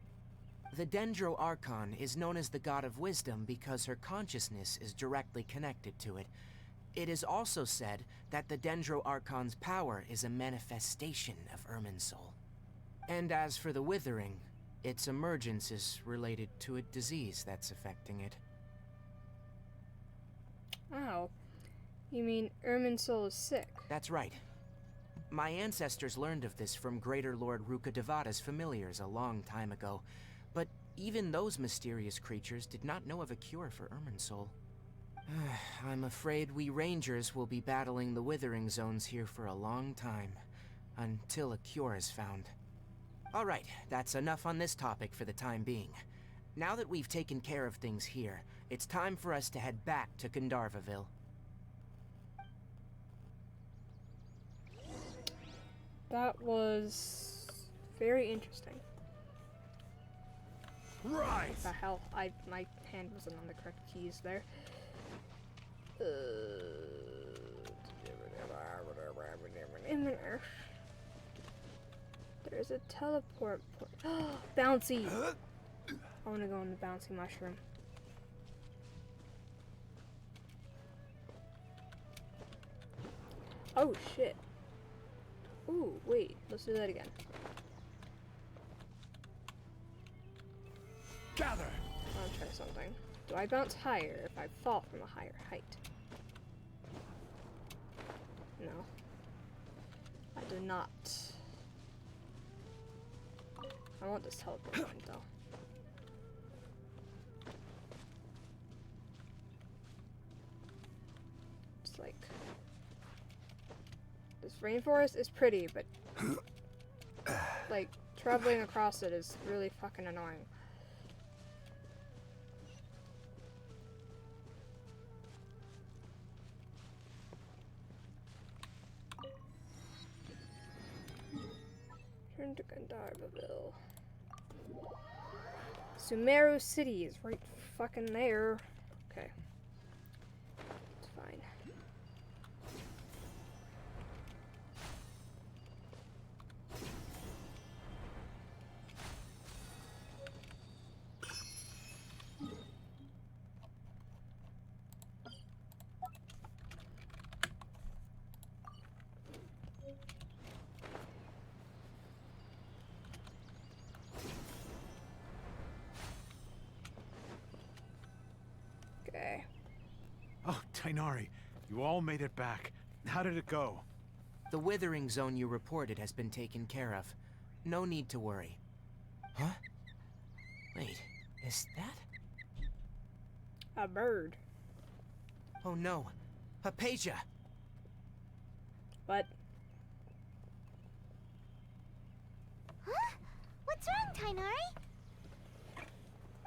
The Dendro Archon is known as the god of wisdom because her consciousness is directly connected to it. It is also said that the Dendro Archon's power is a manifestation of Irminsul. And as for the withering, its emergence is related to a disease that's affecting it. Ow. You mean Irminsul is sick? That's right. My ancestors learned of this from Greater Lord Rukkhadevata's familiars a long time ago, but even those mysterious creatures did not know of a cure for Irminsul. I'm afraid we Rangers will be battling the withering zones here for a long time, until a cure is found. Alright, that's enough on this topic for the time being. Now that we've taken care of things here, it's time for us to head back to Gandharvaville. That was very interesting. Right! What the hell? My hand wasn't on the correct keys there. There's a teleport point. Bouncy! I want to go on the bouncy mushroom. Oh shit. Ooh, wait. Let's do that again. Gather! I'll try something. Do I bounce higher if I fall from a higher height? No. I do not. I want this teleport point though. It's like... This rainforest is pretty, but... like, traveling across it is really fucking annoying. Turn to Gandharvaville. Sumeru City is right fucking there. Okay. It's fine. Tainari, you all made it back. How did it go? The withering zone you reported has been taken care of. No need to worry. Huh? Wait, is that? A bird. Oh no. Hypatia! What? Huh? What's wrong, Tainari?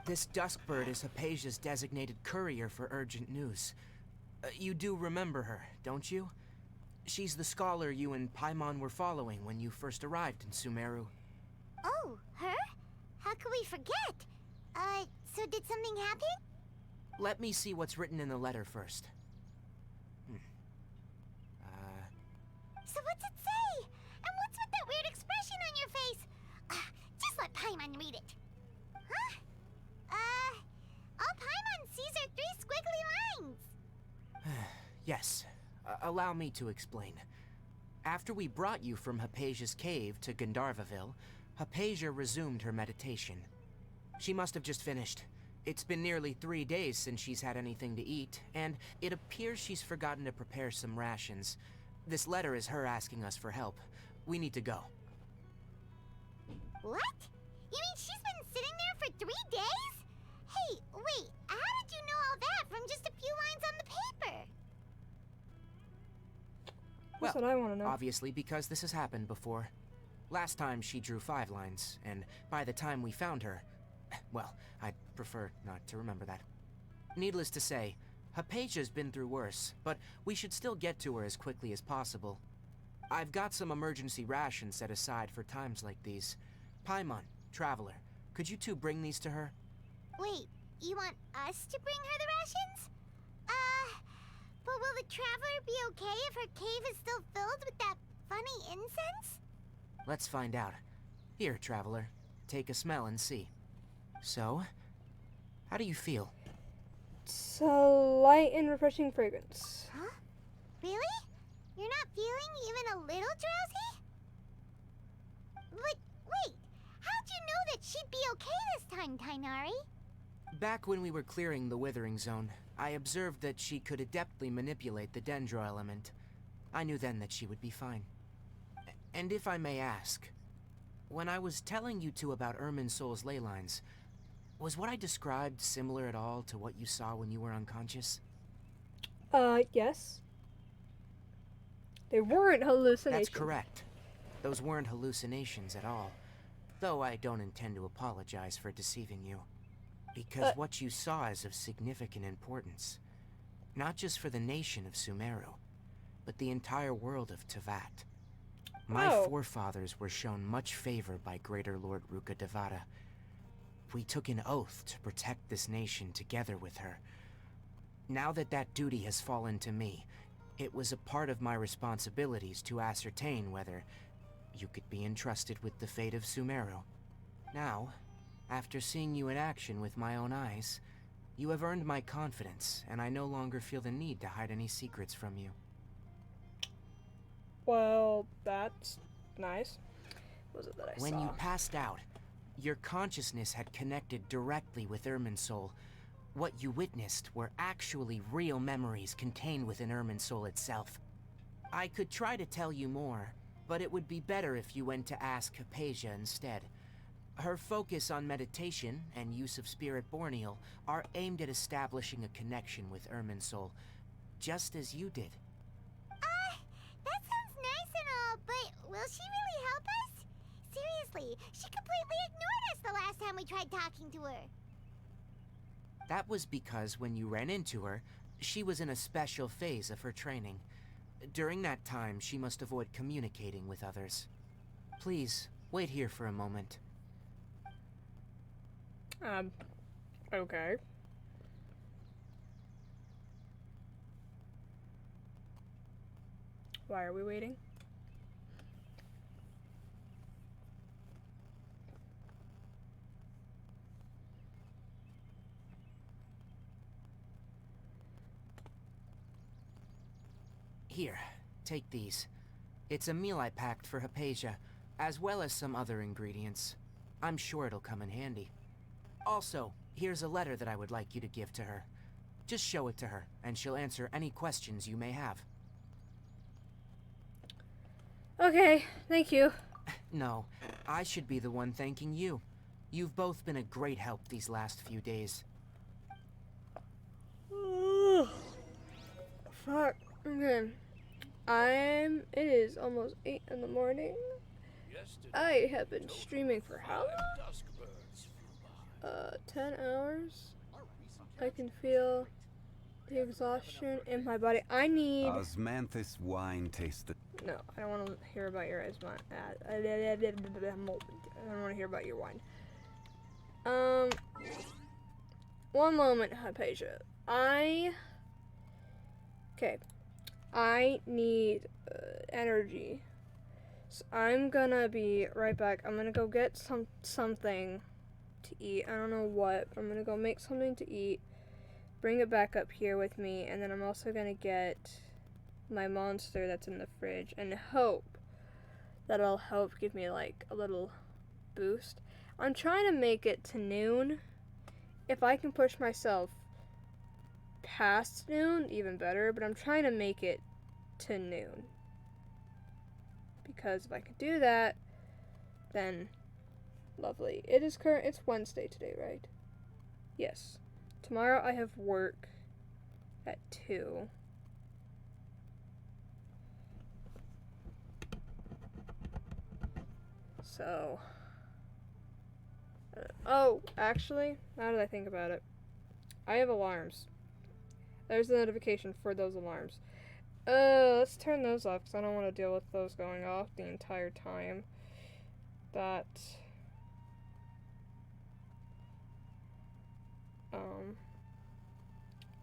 This Duskbird is Hypatia's designated courier for urgent news. You do remember her, don't you? She's the scholar you and Paimon were following when you first arrived in Sumeru. Oh, her? How could we forget? So did something happen? Let me see what's written in the letter first. So what's it say? And what's with that weird expression on your face? Just let Paimon read it. Huh? All Paimon sees are 3 squiggly lines. Yes. Allow me to explain. After we brought you from Hypatia's cave to Gandharvaville, Hypatia resumed her meditation. She must have just finished. It's been nearly 3 days since she's had anything to eat, and it appears she's forgotten to prepare some rations. This letter is her asking us for help. We need to go. What? You mean she's been sitting there for 3 days? Hey, wait, how did you know all that from just a few lines on the paper? That's Well, what I want to know. obviously because this has happened before. Last time she drew 5 lines, and by the time we found her, well, I'd prefer not to remember that. Needless to say, Hypatia's been through worse, but we should still get to her as quickly as possible. I've got some emergency rations set aside for times like these. Paimon, Traveler, could you two bring these to her? Wait, you want us to bring her the rations? But will the Traveler be okay if her cave is still filled with that funny incense? Let's find out. Here, Traveler, take a smell and see. So, how do you feel? It's a light and refreshing fragrance. Huh? Really? You're not feeling even a little drowsy? But wait, how'd you know that she'd be okay this time, Tainari? Back when we were clearing the Withering Zone, I observed that she could adeptly manipulate the Dendro element. I knew then that she would be fine. And if I may ask, when I was telling you two about Irminsol's ley lines, was what I described similar at all to what you saw when you were unconscious? Yes. They weren't hallucinations. That's correct. Those weren't hallucinations at all. Though I don't intend to apologize for deceiving you. Because what you saw is of significant importance. Not just for the nation of Sumeru, but the entire world of Tevat. My forefathers were shown much favor by Greater Lord Ruka Devata. We took an oath to protect this nation together with her. Now that that duty has fallen to me, it was a part of my responsibilities to ascertain whether you could be entrusted with the fate of Sumeru. Now, after seeing you in action with my own eyes, you have earned my confidence, and I no longer feel the need to hide any secrets from you. Well, that's nice. What was it that I saw? When you passed out, your consciousness had connected directly with Irminsul. What you witnessed were actually real memories contained within Irminsul itself. I could try to tell you more, but it would be better if you went to ask Hypatia instead. Her focus on meditation and use of Spirit Borneal are aimed at establishing a connection with Irminsul, just as you did. That sounds nice and all, but will she really help us? Seriously, she completely ignored us the last time we tried talking to her. That was because when you ran into her, she was in a special phase of her training. During that time, she must avoid communicating with others. Please, wait here for a moment. Okay. Why are we waiting? Here, take these. It's a meal I packed for Hypatia, as well as some other ingredients. I'm sure it'll come in handy. Also, here's a letter that I would like you to give to her. Just show it to her, and she'll answer any questions you may have. Okay, thank you. No, I should be the one thanking you. You've both been a great help these last few days. Fuck. Okay. It is almost 8 in the morning. I have been streaming for how long? 10 hours. I can feel the exhaustion in my body. I need... Osmanthus wine tastes the... No, I don't want to hear about your I don't want to hear about your wine. One moment, Hypatia. Okay. I need energy. So I'm gonna be right back. I'm gonna go get something to eat. I don't know what. I'm gonna go make something to eat. Bring it back up here with me, and then I'm also gonna get my monster that's in the fridge and hope that'll help give me like a little boost. I'm trying to make it to noon. If I can push myself past noon, even better, but I'm trying to make it to noon. Because if I could do that, then lovely. It's Wednesday today, right? Yes. Tomorrow I have work at 2. So, oh, actually, now that I think about it, I have alarms. There's a notification for those alarms. Let's turn those off because I don't want to deal with those going off the entire time that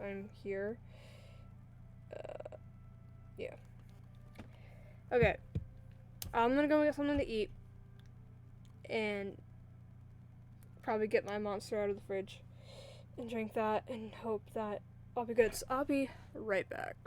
I'm here. Yeah. Okay. I'm gonna go get something to eat and probably get my monster out of the fridge and drink that and hope that I'll be good. So I'll be right back.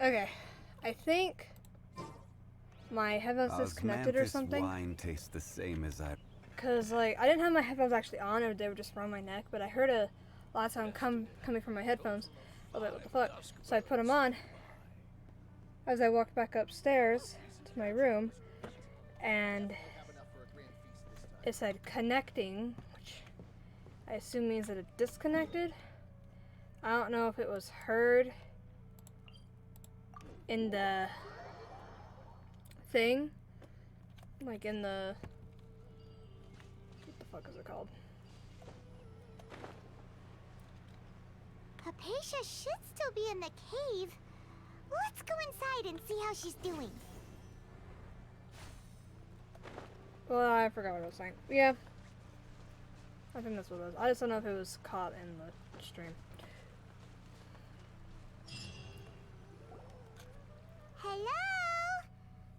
Okay, I think my headphones disconnected or something. Wine tastes the same as I. Cause like I didn't have my headphones actually on, or they were just around my neck. But I heard a loud sound coming from my headphones. I was like, what the fuck? So I put them on. As I walked back upstairs to my room, and it said connecting, which I assume means that it disconnected. I don't know if it was heard in the thing, like in the, what the fuck is it called? Hypatia should still be in the cave. Let's go inside and see how she's doing. Well, I forgot what I was saying. Yeah, I think that's what it was. I just don't know if it was caught in the stream. Hello?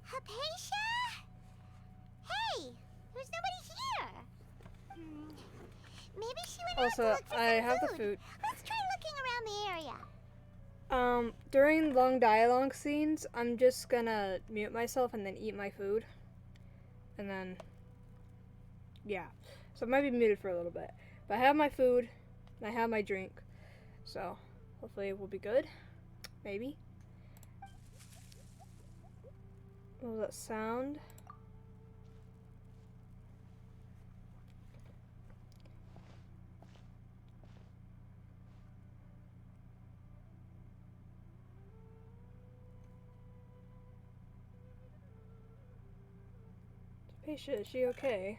Hypatia? Hey, there's nobody here. Maybe she went out to Also, look for I some have food. the food. Let's try looking around the area. During long dialogue scenes, I'm just gonna mute myself and then eat my food. And then, yeah. So I might be muted for a little bit. But I have my food, and I have my drink. So, hopefully it will be good. Maybe. What was that sound? Hypatia, is she okay?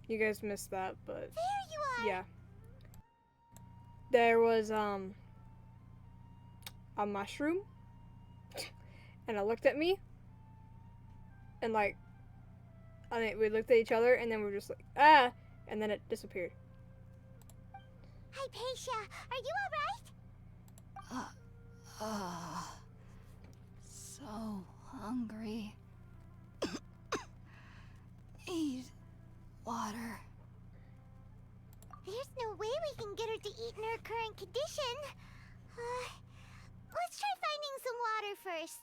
You guys missed that, but There you are. yeah. There was a mushroom, and it looked at me, and like, I mean, we looked at each other, and then we were just like, ah, and then it disappeared. Hypatia, are you alright? So hungry. Need water. There's no way we can get her to eat in her current condition. Let's try finding some water first.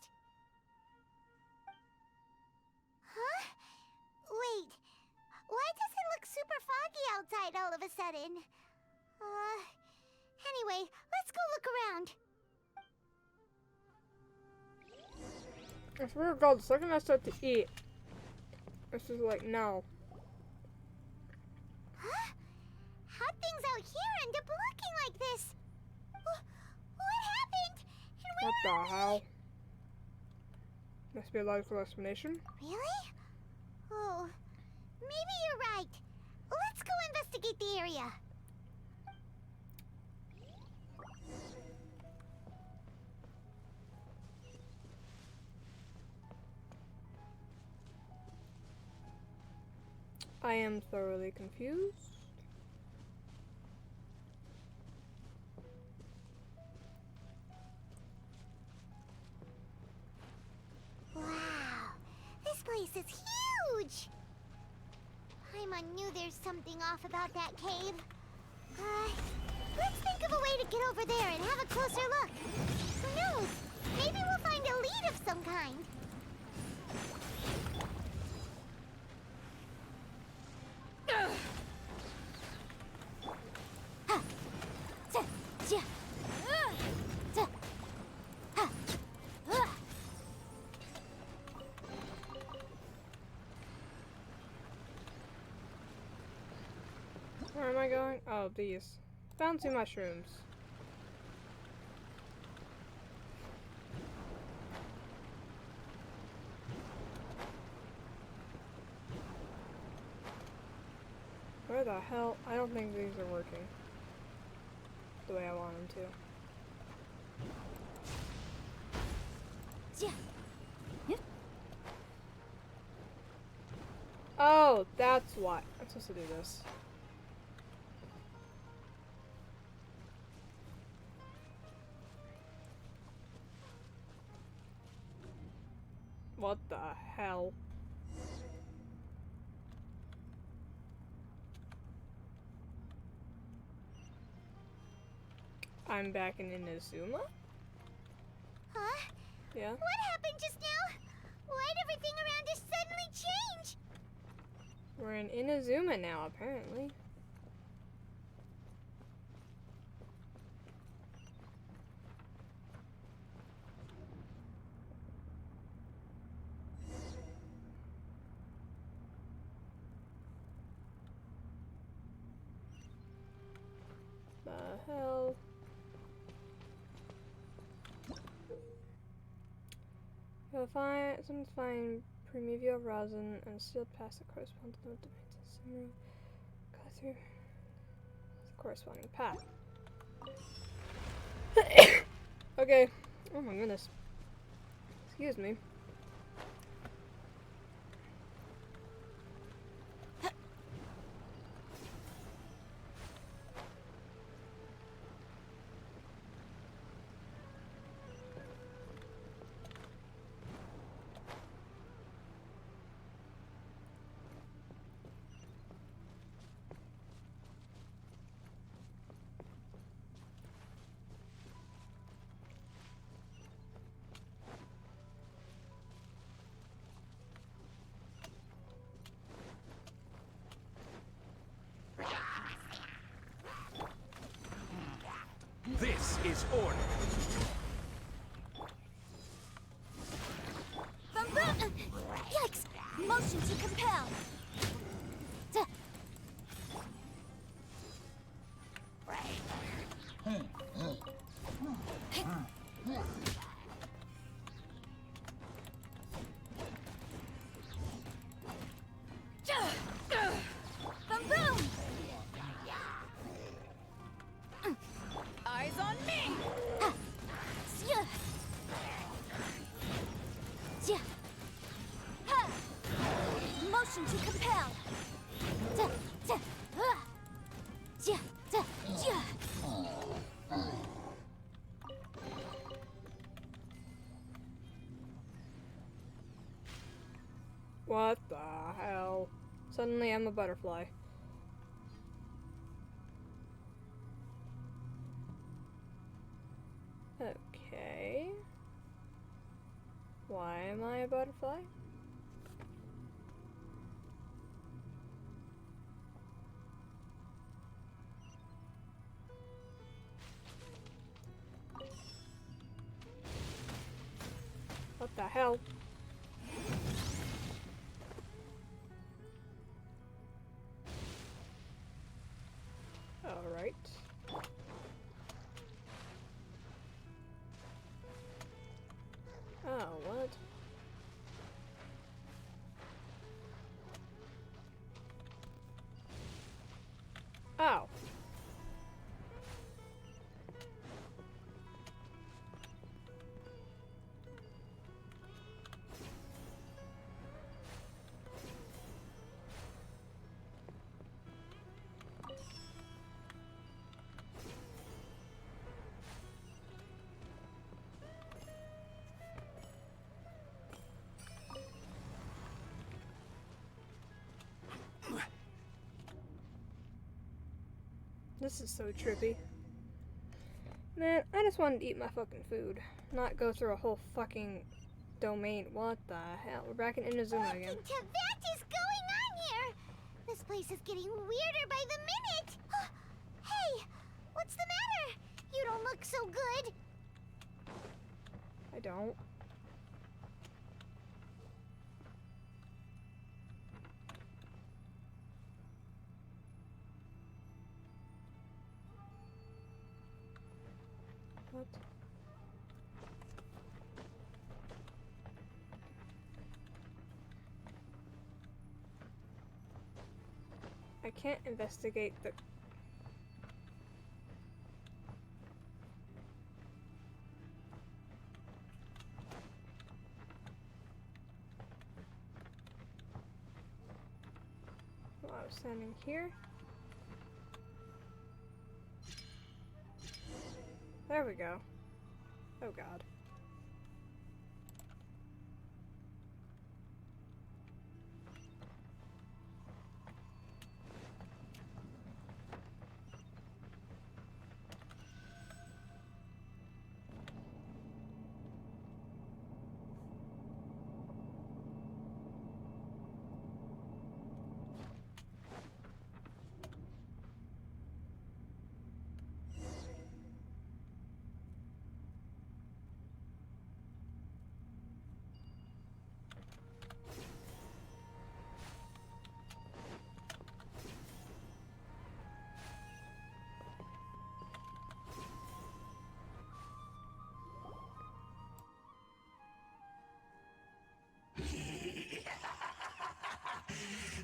Huh? Wait. Why does it look super foggy outside all of a sudden? Anyway, let's go look around. I swear to God, the second I start to eat, it's just like, no. Huh? How'd things out here end up looking like this? What happened? And where What the are hell? Must be a logical explanation. we? Really? Oh, maybe you're right. Let's go investigate the area. I am thoroughly confused. Wow, this place is huge! Paimon knew there's something off about that cave. Let's think of a way to get over there and have a closer look. Who knows? Maybe we'll find a lead of some kind. Where am I going? Oh, these. Bouncy mushrooms. Where the hell? I don't think these are working the way I want them to. Oh, that's why. I'm supposed to do this. What the hell? I'm back in Inazuma? Huh? Yeah? What happened just now? Why'd everything around us suddenly change? We're in Inazuma now, apparently. The hell? You'll find someone's find Primevia rosin and sealed pass that correspond to the domains of Sumeru. Go through the corresponding path. Okay. Oh my goodness. Excuse me. This is order. Yikes! Motion to compel. Boom! Eyes on me! Motion to compel. What the hell? Suddenly I'm a butterfly. Okay. Why am I a butterfly? What the hell? Alright. Oh, what? Oh. This is so trippy. Man, I just wanted to eat my fucking food, not go through a whole fucking domain. What the hell? We're back in Inazuma again. What is going on here? This place is getting weirder by the minute. Hey, what's the matter? You don't look so good. I don't. What? I can't investigate the... Well, I was standing here. There we go. Oh god.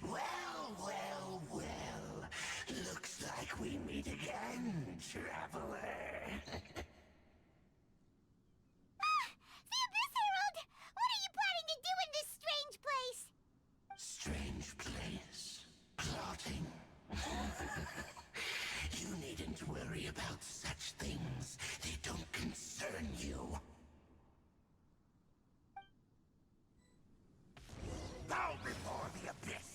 Well. Looks like we meet again, traveler. The Abyss Herald! What are you planning to do in this strange place? Strange place. Plotting. You needn't worry about such things. They don't concern you. Bow before the abyss.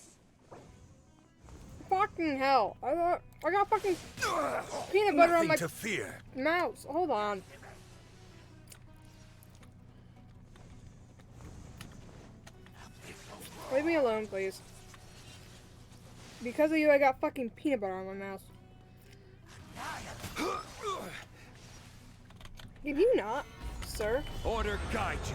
Fucking hell! I got fucking peanut butter on my to fear. mouse. Hold on. Leave me alone, please. Because of you, I got fucking peanut butter on my mouse. Did you not, sir? Order guide you.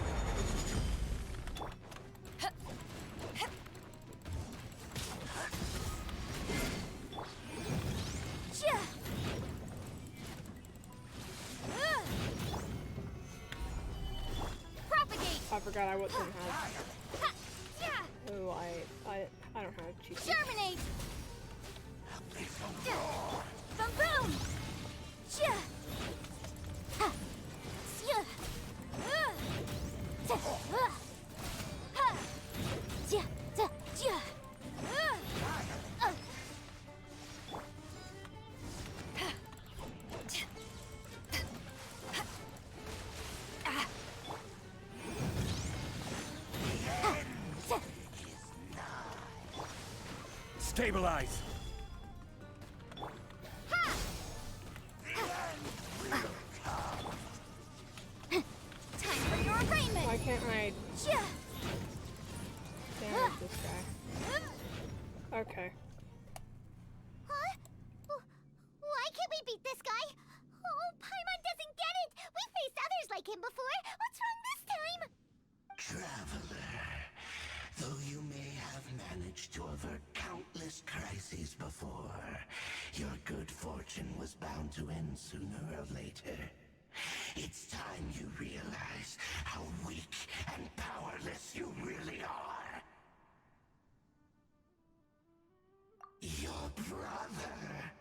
Propagate! I forgot I wasn't have. Oh, I don't have cheat sheets. Germinate! Boom boom! Stabilize. Time for your arraignment! Why can't I damage this guy? Okay. Huh? Why can't we beat this guy? Oh, Paimon doesn't get it! We faced others like him before! What's wrong this time? Traveler, though you may have managed to avert countless crises before, your good fortune was bound to end sooner or later. It's time you realize how weak and powerless you really are. Your brother.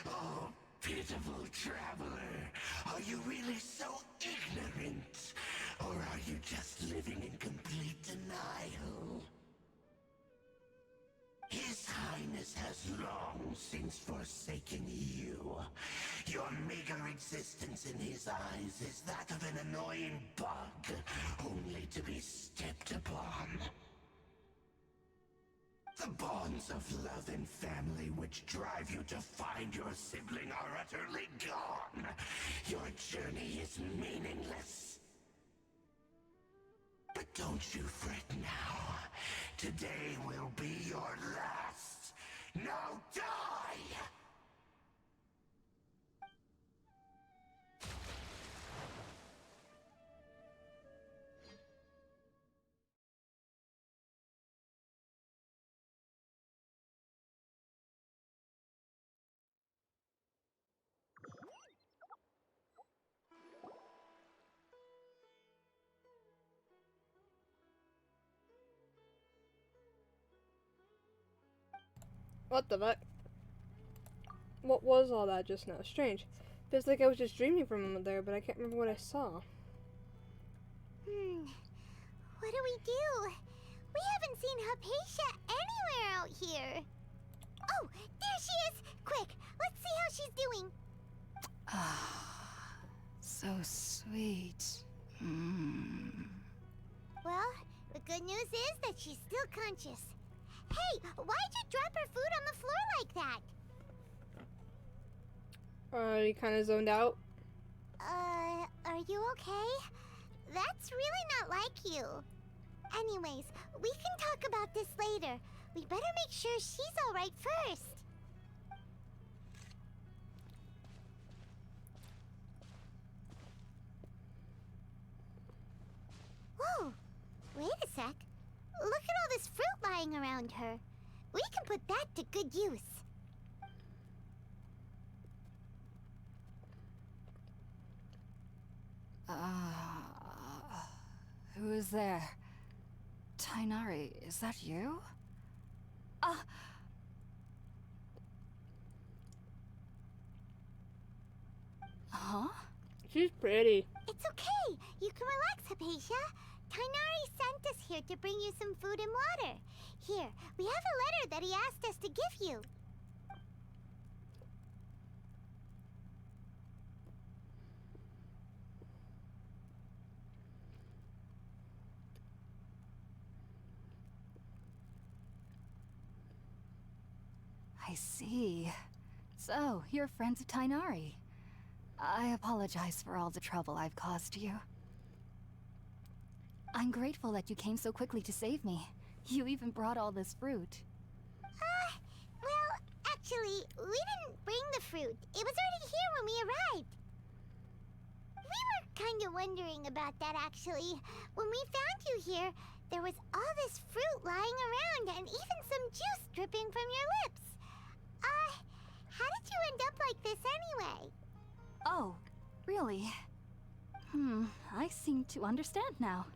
Oh, pitiful traveler. Are you really so ignorant? Or are you just living in complete denial? His Highness has long since forsaken you. Your meager existence in his eyes is that of an annoying bug, only to be stepped upon. The bonds of love and family which drive you to find your sibling are utterly gone. Your journey is meaningless. But don't you fret now. Today will be your last. Now die! What the fuck? What was all that just now? Strange. Feels like I was just dreaming for a moment there, but I can't remember what I saw. What do we do? We haven't seen Hypatia anywhere out here. Oh, there she is! Quick, let's see how she's doing. Ah, so sweet. Well, the good news is that she's still conscious. Hey, why'd you drop her food on the floor like that? You kind of zoned out? Are you okay? That's really not like you. Anyways, we can talk about this later. We better make sure she's alright first. Whoa! Wait a sec. Look at all this fruit lying around her. We can put that to good use. Who is there? Tainari, is that you? Huh? She's pretty. It's okay. You can relax, Hypatia. Tainari sent us here to bring you some food and water. Here, we have a letter that he asked us to give you. I see. So, you're friends of Tainari. I apologize for all the trouble I've caused you. I'm grateful that you came so quickly to save me. You even brought all this fruit. Well, actually, we didn't bring the fruit. It was already here when we arrived. We were kind of wondering about that, actually. When we found you here, there was all this fruit lying around and even some juice dripping from your lips. How did you end up like this anyway? Oh, really? I seem to understand now.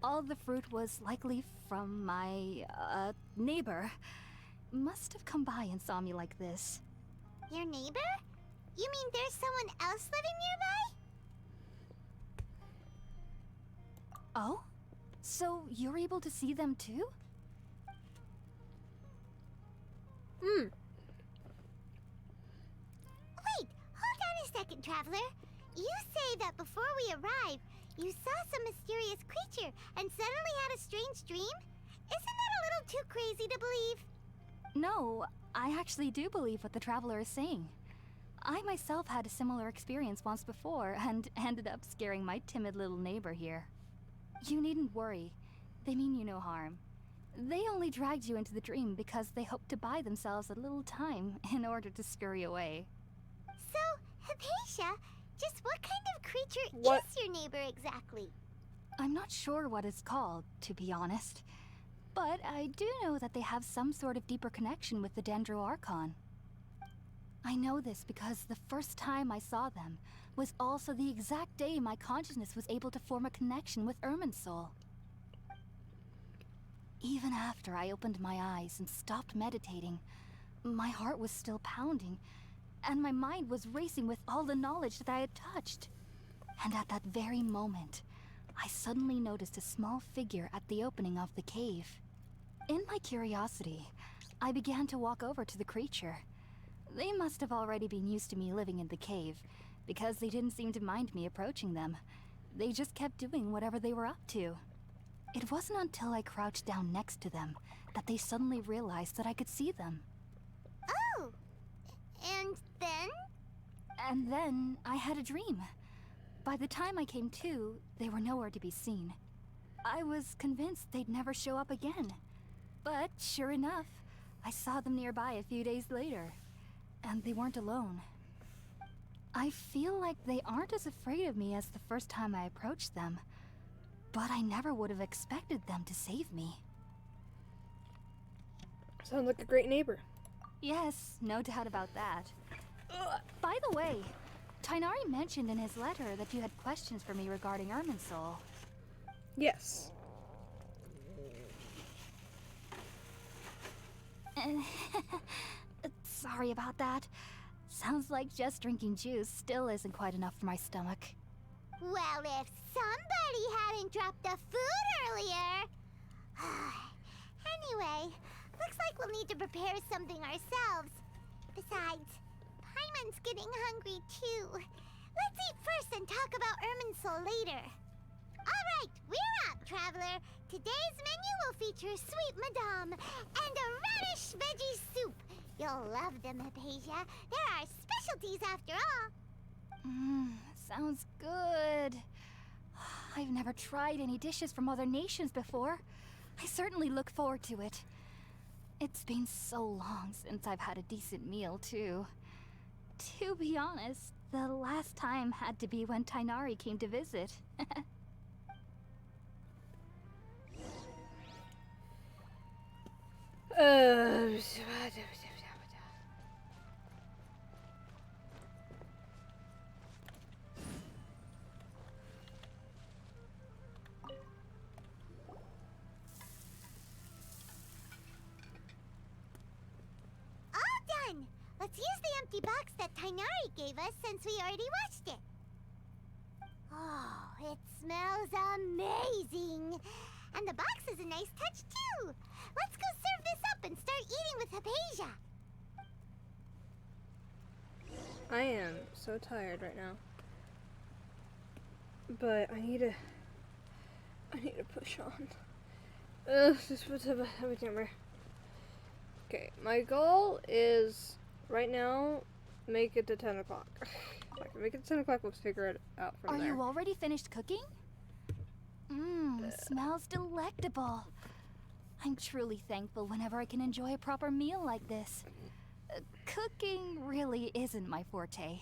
All the fruit was likely from my, neighbor. Must have come by and saw me like this. Your neighbor? You mean there's someone else living nearby? Oh? So you're able to see them too? Wait, hold on a second, Traveler. You say that before we arrived, you saw some mysterious creature and suddenly had a strange dream? Isn't that a little too crazy to believe? No, I actually do believe what the Traveler is saying. I myself had a similar experience once before and ended up scaring my timid little neighbor here. You needn't worry. They mean you no harm. They only dragged you into the dream because they hoped to buy themselves a little time in order to scurry away. So, Hypatia, just what kind of creature is your neighbor exactly? I'm not sure what it's called, to be honest. But I do know that they have some sort of deeper connection with the Dendro Archon. I know this because the first time I saw them was also the exact day my consciousness was able to form a connection with Irminsul. Even after I opened my eyes and stopped meditating, my heart was still pounding, and my mind was racing with all the knowledge that I had touched. And at that very moment, I suddenly noticed a small figure at the opening of the cave. In my curiosity, I began to walk over to the creature. They must have already been used to me living in the cave, because they didn't seem to mind me approaching them. They just kept doing whatever they were up to. It wasn't until I crouched down next to them that they suddenly realized that I could see them. Oh! And then? And then I had a dream. By the time I came to, they were nowhere to be seen. I was convinced they'd never show up again. But sure enough, I saw them nearby a few days later. And they weren't alone. I feel like they aren't as afraid of me as the first time I approached them. But I never would have expected them to save me. Sounds like a great neighbor. Yes, no doubt about that. By the way, Tainari mentioned in his letter that you had questions for me regarding Irminsul. Yes. Sorry about that. Sounds like just drinking juice still isn't quite enough for my stomach. Well, if somebody hadn't dropped the food earlier... Anyway, looks like we'll need to prepare something ourselves. Besides, Paimon's getting hungry too. Let's eat first and talk about Irminsul later. Alright, we're up, traveler. Today's menu will feature sweet madame and a radish veggie soup. You'll love them, Hypatia. They're our specialties after all. Sounds good. I've never tried any dishes from other nations before. I certainly look forward to it. It's been so long since I've had a decent meal, too. To be honest, the last time had to be when Tainari came to visit. Done! Let's use the empty box that Tainari gave us since we already watched it. Oh, it smells amazing! And the box is a nice touch too! Let's go serve this up and start eating with Hypatia! I am so tired right now. But I need to push on. Just put a camera. Okay, my goal is right now make it to 10 o'clock. If I can make it to 10 o'clock, we'll figure it out from there. Are you already finished cooking? Smells delectable. I'm truly thankful whenever I can enjoy a proper meal like this. Cooking really isn't my forte.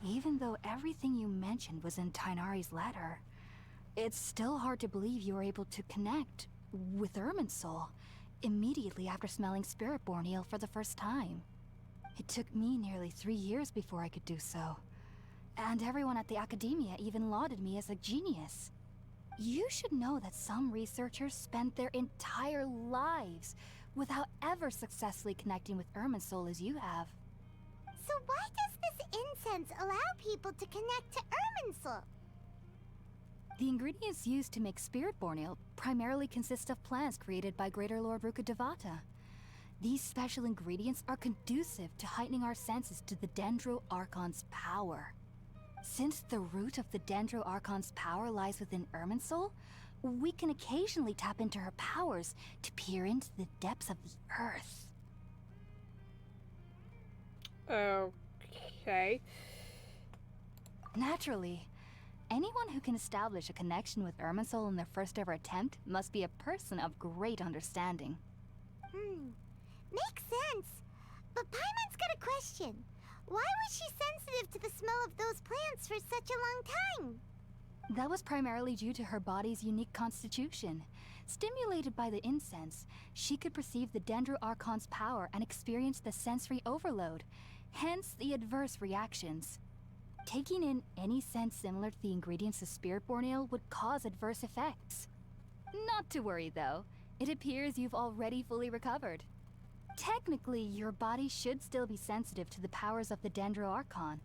Even though everything you mentioned was in Tainari's letter, it's still hard to believe you were able to connect with Irminsul immediately after smelling Spiritborn eel for the first time. It took me nearly 3 years before I could do so. And everyone at the Academia even lauded me as a genius. You should know that some researchers spent their entire lives without ever successfully connecting with Irminsul as you have. So why does this incense allow people to connect to Irminsul? The ingredients used to make Spiritborn eel primarily consist of plants created by Greater Lord Rukkhadevata. These special ingredients are conducive to heightening our senses to the Dendro Archon's power. Since the root of the Dendro Archon's power lies within Irminsul, we can occasionally tap into her powers to peer into the depths of the earth. Okay. Naturally, anyone who can establish a connection with Irminsul in their first ever attempt must be a person of great understanding. Makes sense. But Paimon's got a question. Why was she sensitive to the smell of those plants for such a long time? That was primarily due to her body's unique constitution. Stimulated by the incense, she could perceive the Dendro Archon's power and experience the sensory overload, hence the adverse reactions. Taking in any scent similar to the ingredients of Spiritborn eel would cause adverse effects. Not to worry though, it appears you've already fully recovered. Technically, your body should still be sensitive to the powers of the Dendro Archon,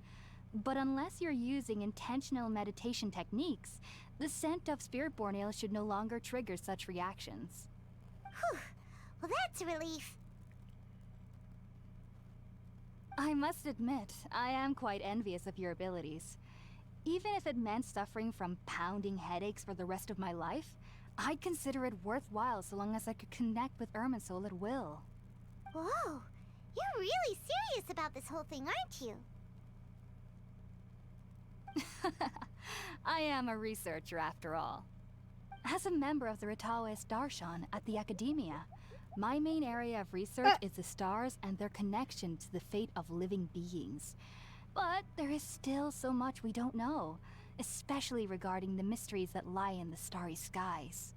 but unless you're using intentional meditation techniques, the scent of Spiritborn eel should no longer trigger such reactions. Whew. Well, that's a relief. I must admit, I am quite envious of your abilities. Even if it meant suffering from pounding headaches for the rest of my life, I'd consider it worthwhile so long as I could connect with Irminsul at will. Whoa, you're really serious about this whole thing, aren't you? I am a researcher after all. As a member of the Ritaoist Darshan at the Academia, my main area of research is the stars and their connection to the fate of living beings. But there is still so much we don't know, especially regarding the mysteries that lie in the starry skies.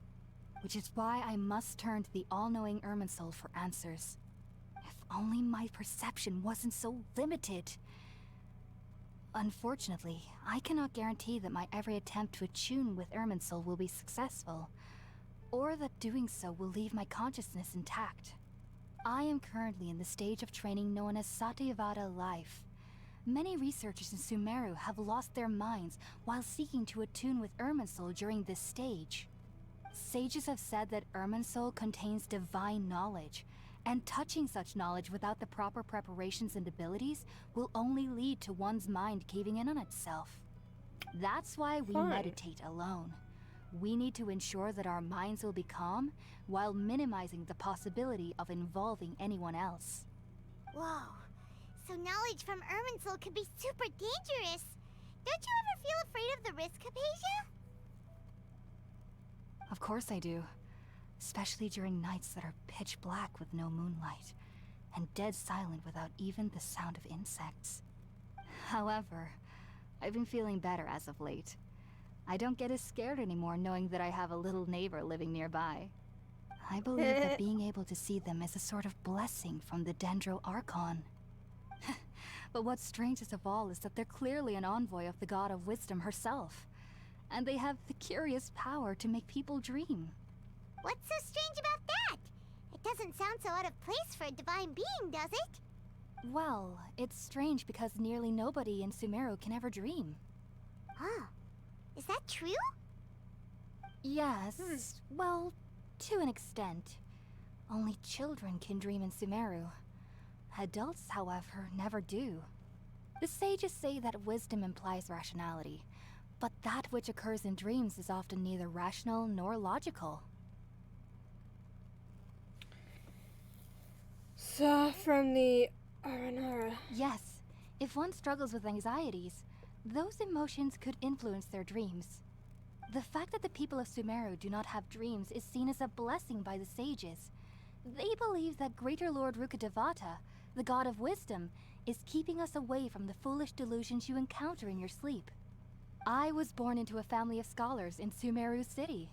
Which is why I must turn to the all-knowing Irminsul for answers. If only my perception wasn't so limited. Unfortunately, I cannot guarantee that my every attempt to attune with Irminsul will be successful, or that doing so will leave my consciousness intact. I am currently in the stage of training known as Satyavada life. Many researchers in Sumeru have lost their minds while seeking to attune with Irminsul during this stage. Sages have said that Irminsul contains divine knowledge, and touching such knowledge without the proper preparations and abilities will only lead to one's mind caving in on itself. That's why we meditate alone. We need to ensure that our minds will be calm while minimizing the possibility of involving anyone else. Whoa. So knowledge from Irminsul can be super dangerous. Don't you ever feel afraid of the risk, Hypatia? Of course I do. Especially during nights that are pitch black with no moonlight, and dead silent without even the sound of insects. However, I've been feeling better as of late. I don't get as scared anymore knowing that I have a little neighbor living nearby. I believe that being able to see them is a sort of blessing from the Dendro Archon. But what's strangest of all is that they're clearly an envoy of the God of Wisdom herself, and they have the curious power to make people dream. What's so strange about that? It doesn't sound so out of place for a divine being, does it? Well, it's strange because nearly nobody in Sumeru can ever dream. Huh. Is that true? Yes, well, to an extent. Only children can dream in Sumeru. Adults, however, never do. The sages say that wisdom implies rationality, but that which occurs in dreams is often neither rational nor logical. So, from the Aranara. Yes, if one struggles with anxieties, those emotions could influence their dreams. The fact that the people of Sumeru do not have dreams is seen as a blessing by the sages. They believe that Greater Lord Rukkhadevata, the God of Wisdom, is keeping us away from the foolish delusions you encounter in your sleep. I was born into a family of scholars in Sumeru City.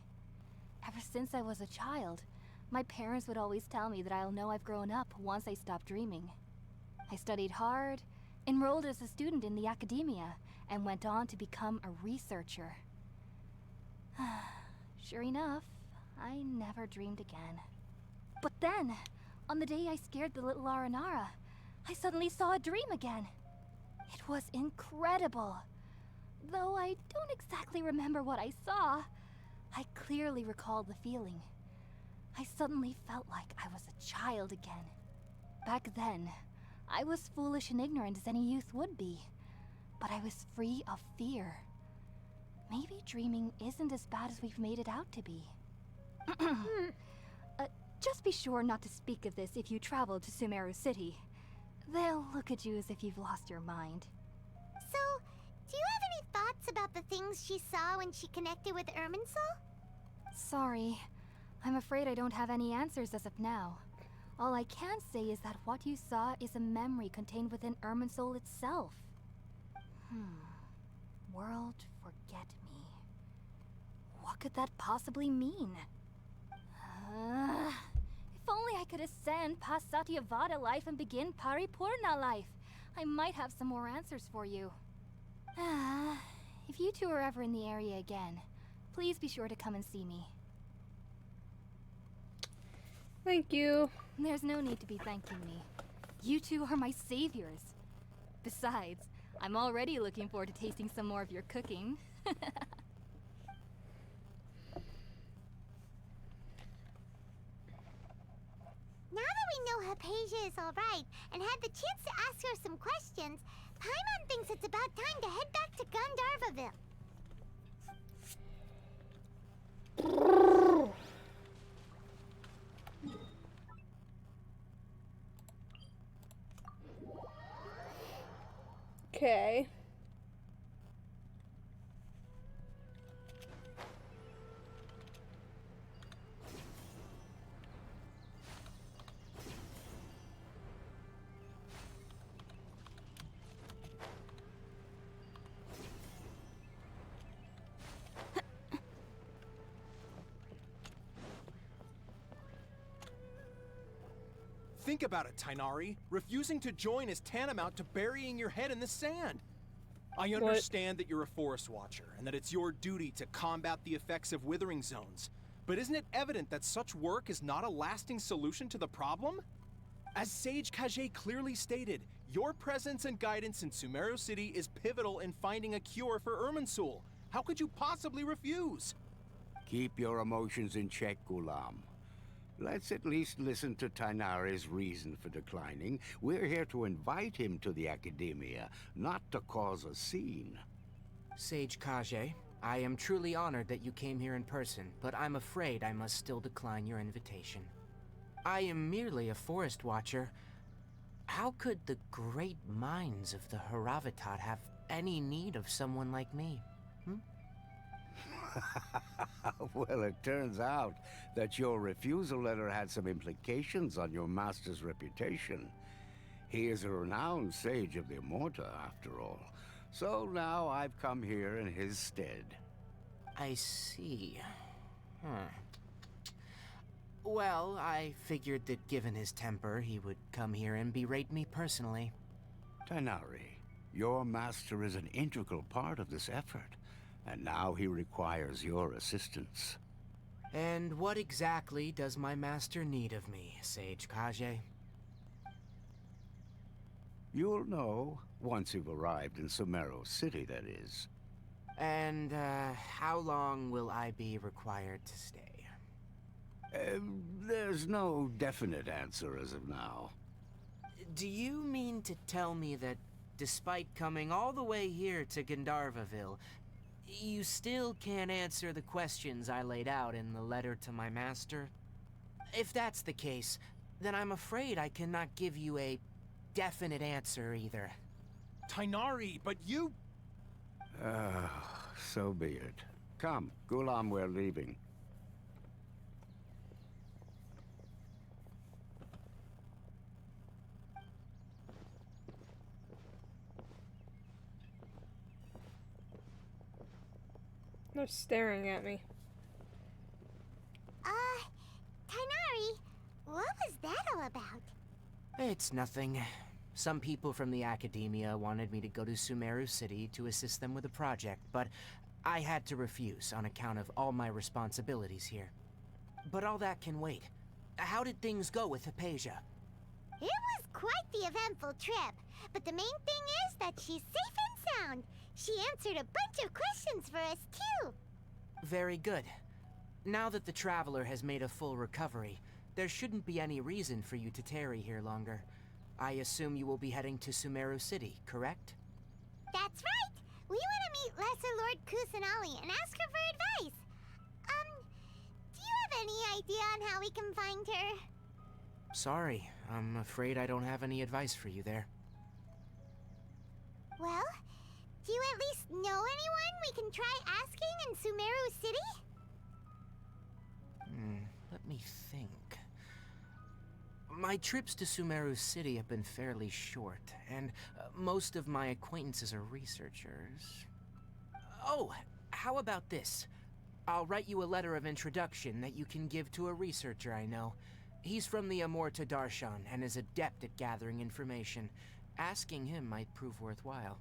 Ever since I was a child, my parents would always tell me that I'll know I've grown up once I stop dreaming. I studied hard, enrolled as a student in the academia, and went on to become a researcher. Sure enough, I never dreamed again. But then, on the day I scared the little Aranara, I suddenly saw a dream again. It was incredible. Though I don't exactly remember what I saw, I clearly recall the feeling. I suddenly felt like I was a child again. Back then, I was foolish and ignorant as any youth would be, but I was free of fear. Maybe dreaming isn't as bad as we've made it out to be. Just be sure not to speak of this if you travel to Sumeru City. They'll look at you as if you've lost your mind. So, do you have any thoughts about the things she saw when she connected with Irminsul? Sorry. I'm afraid I don't have any answers as of now. All I can say is that what you saw is a memory contained within Irminsul itself. World forget me. What could that possibly mean? If only I could ascend past Satyavada life and begin Paripurna life. I might have some more answers for you. If you two are ever in the area again, please be sure to come and see me. Thank you. There's no need to be thanking me. You two are my saviors. Besides, I'm already looking forward to tasting some more of your cooking. Now that we know Hypatia is alright and had the chance to ask her some questions, Paimon thinks it's about time to head back to Gandharvaville. Okay. Think about it, Tainari. Refusing to join is tantamount to burying your head in the sand. I understand that you're a forest watcher, and that it's your duty to combat the effects of withering zones. But isn't it evident that such work is not a lasting solution to the problem? As Sage Kage clearly stated, your presence and guidance in Sumeru City is pivotal in finding a cure for Irminsul. How could you possibly refuse? Keep your emotions in check, Gulam. Let's at least listen to Tainari's reason for declining. We're here to invite him to the Academia, not to cause a scene. Sage Kage, I am truly honored that you came here in person, but I'm afraid I must still decline your invitation. I am merely a forest watcher. How could the great minds of the Haravatat have any need of someone like me? Well, it turns out that your refusal letter had some implications on your master's reputation. He is a renowned sage of the Immorta, after all. So now I've come here in his stead. I see. Well, I figured that given his temper, he would come here and berate me personally. Tainari, your master is an integral part of this effort, and now he requires your assistance. And what exactly does my master need of me, Sage Kage? You'll know once you've arrived in Sumeru City, that is. And, how long will I be required to stay? There's no definite answer as of now. Do you mean to tell me that, despite coming all the way here to Gandharvaville, you still can't answer the questions I laid out in the letter to my master? If that's the case, then I'm afraid I cannot give you a definite answer either. Tainari, but you... So be it. Come, Gulam, we're leaving. They're staring at me. Tainari, what was that all about? It's nothing. Some people from the Academia wanted me to go to Sumeru City to assist them with a project, but I had to refuse on account of all my responsibilities here. But all that can wait. How did things go with Hypatia? It was quite the eventful trip, but the main thing is that she's safe and sound. She answered a bunch of questions for us, too. Very good. Now that the Traveler has made a full recovery, there shouldn't be any reason for you to tarry here longer. I assume you will be heading to Sumeru City, correct? That's right! We want to meet Lesser Lord Kusanali and ask her for advice. Do you have any idea on how we can find her? Sorry, I'm afraid I don't have any advice for you there. Well, do you at least know anyone we can try asking in Sumeru City? Let me think. My trips to Sumeru City have been fairly short, and most of my acquaintances are researchers. Oh, how about this? I'll write you a letter of introduction that you can give to a researcher I know. He's from the Immorta Darshan and is adept at gathering information. Asking him might prove worthwhile.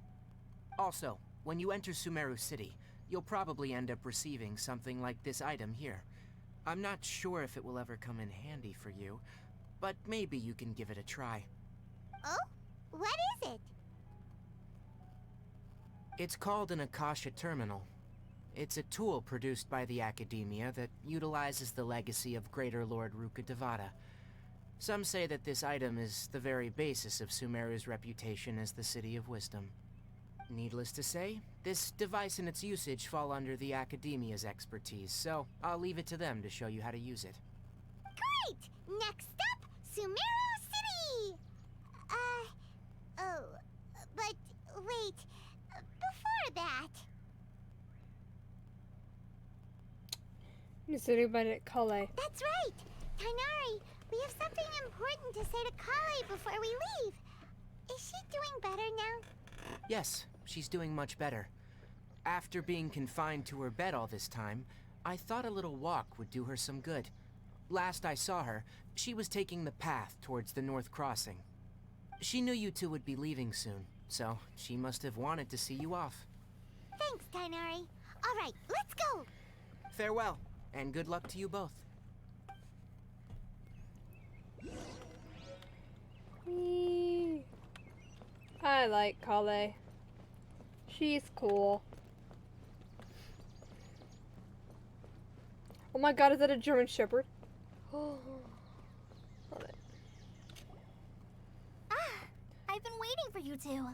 Also, when you enter Sumeru City, you'll probably end up receiving something like this item here. I'm not sure if it will ever come in handy for you, but maybe you can give it a try. Oh? What is it? It's called an Akasha Terminal. It's a tool produced by the Academia that utilizes the legacy of Greater Lord Rukkhadevata. Some say that this item is the very basis of Sumeru's reputation as the City of Wisdom. Needless to say, this device and its usage fall under the Academia's expertise, so I'll leave it to them to show you how to use it. Great! Next up, Sumeru City! But wait, before that... Is everybody at Kale? That's right! Tainari, we have something important to say to Kale before we leave. Is she doing better now? Yes, she's doing much better. After being confined to her bed all this time, I thought a little walk would do her some good. Last I saw her, she was taking the path towards the North Crossing. She knew you two would be leaving soon, so she must have wanted to see you off. Thanks, Tighnari. All right, let's go. Farewell, and good luck to you both. Whee! I like Kale. She's cool. Oh my god, is that a German Shepherd? Love it. I've been waiting for you two.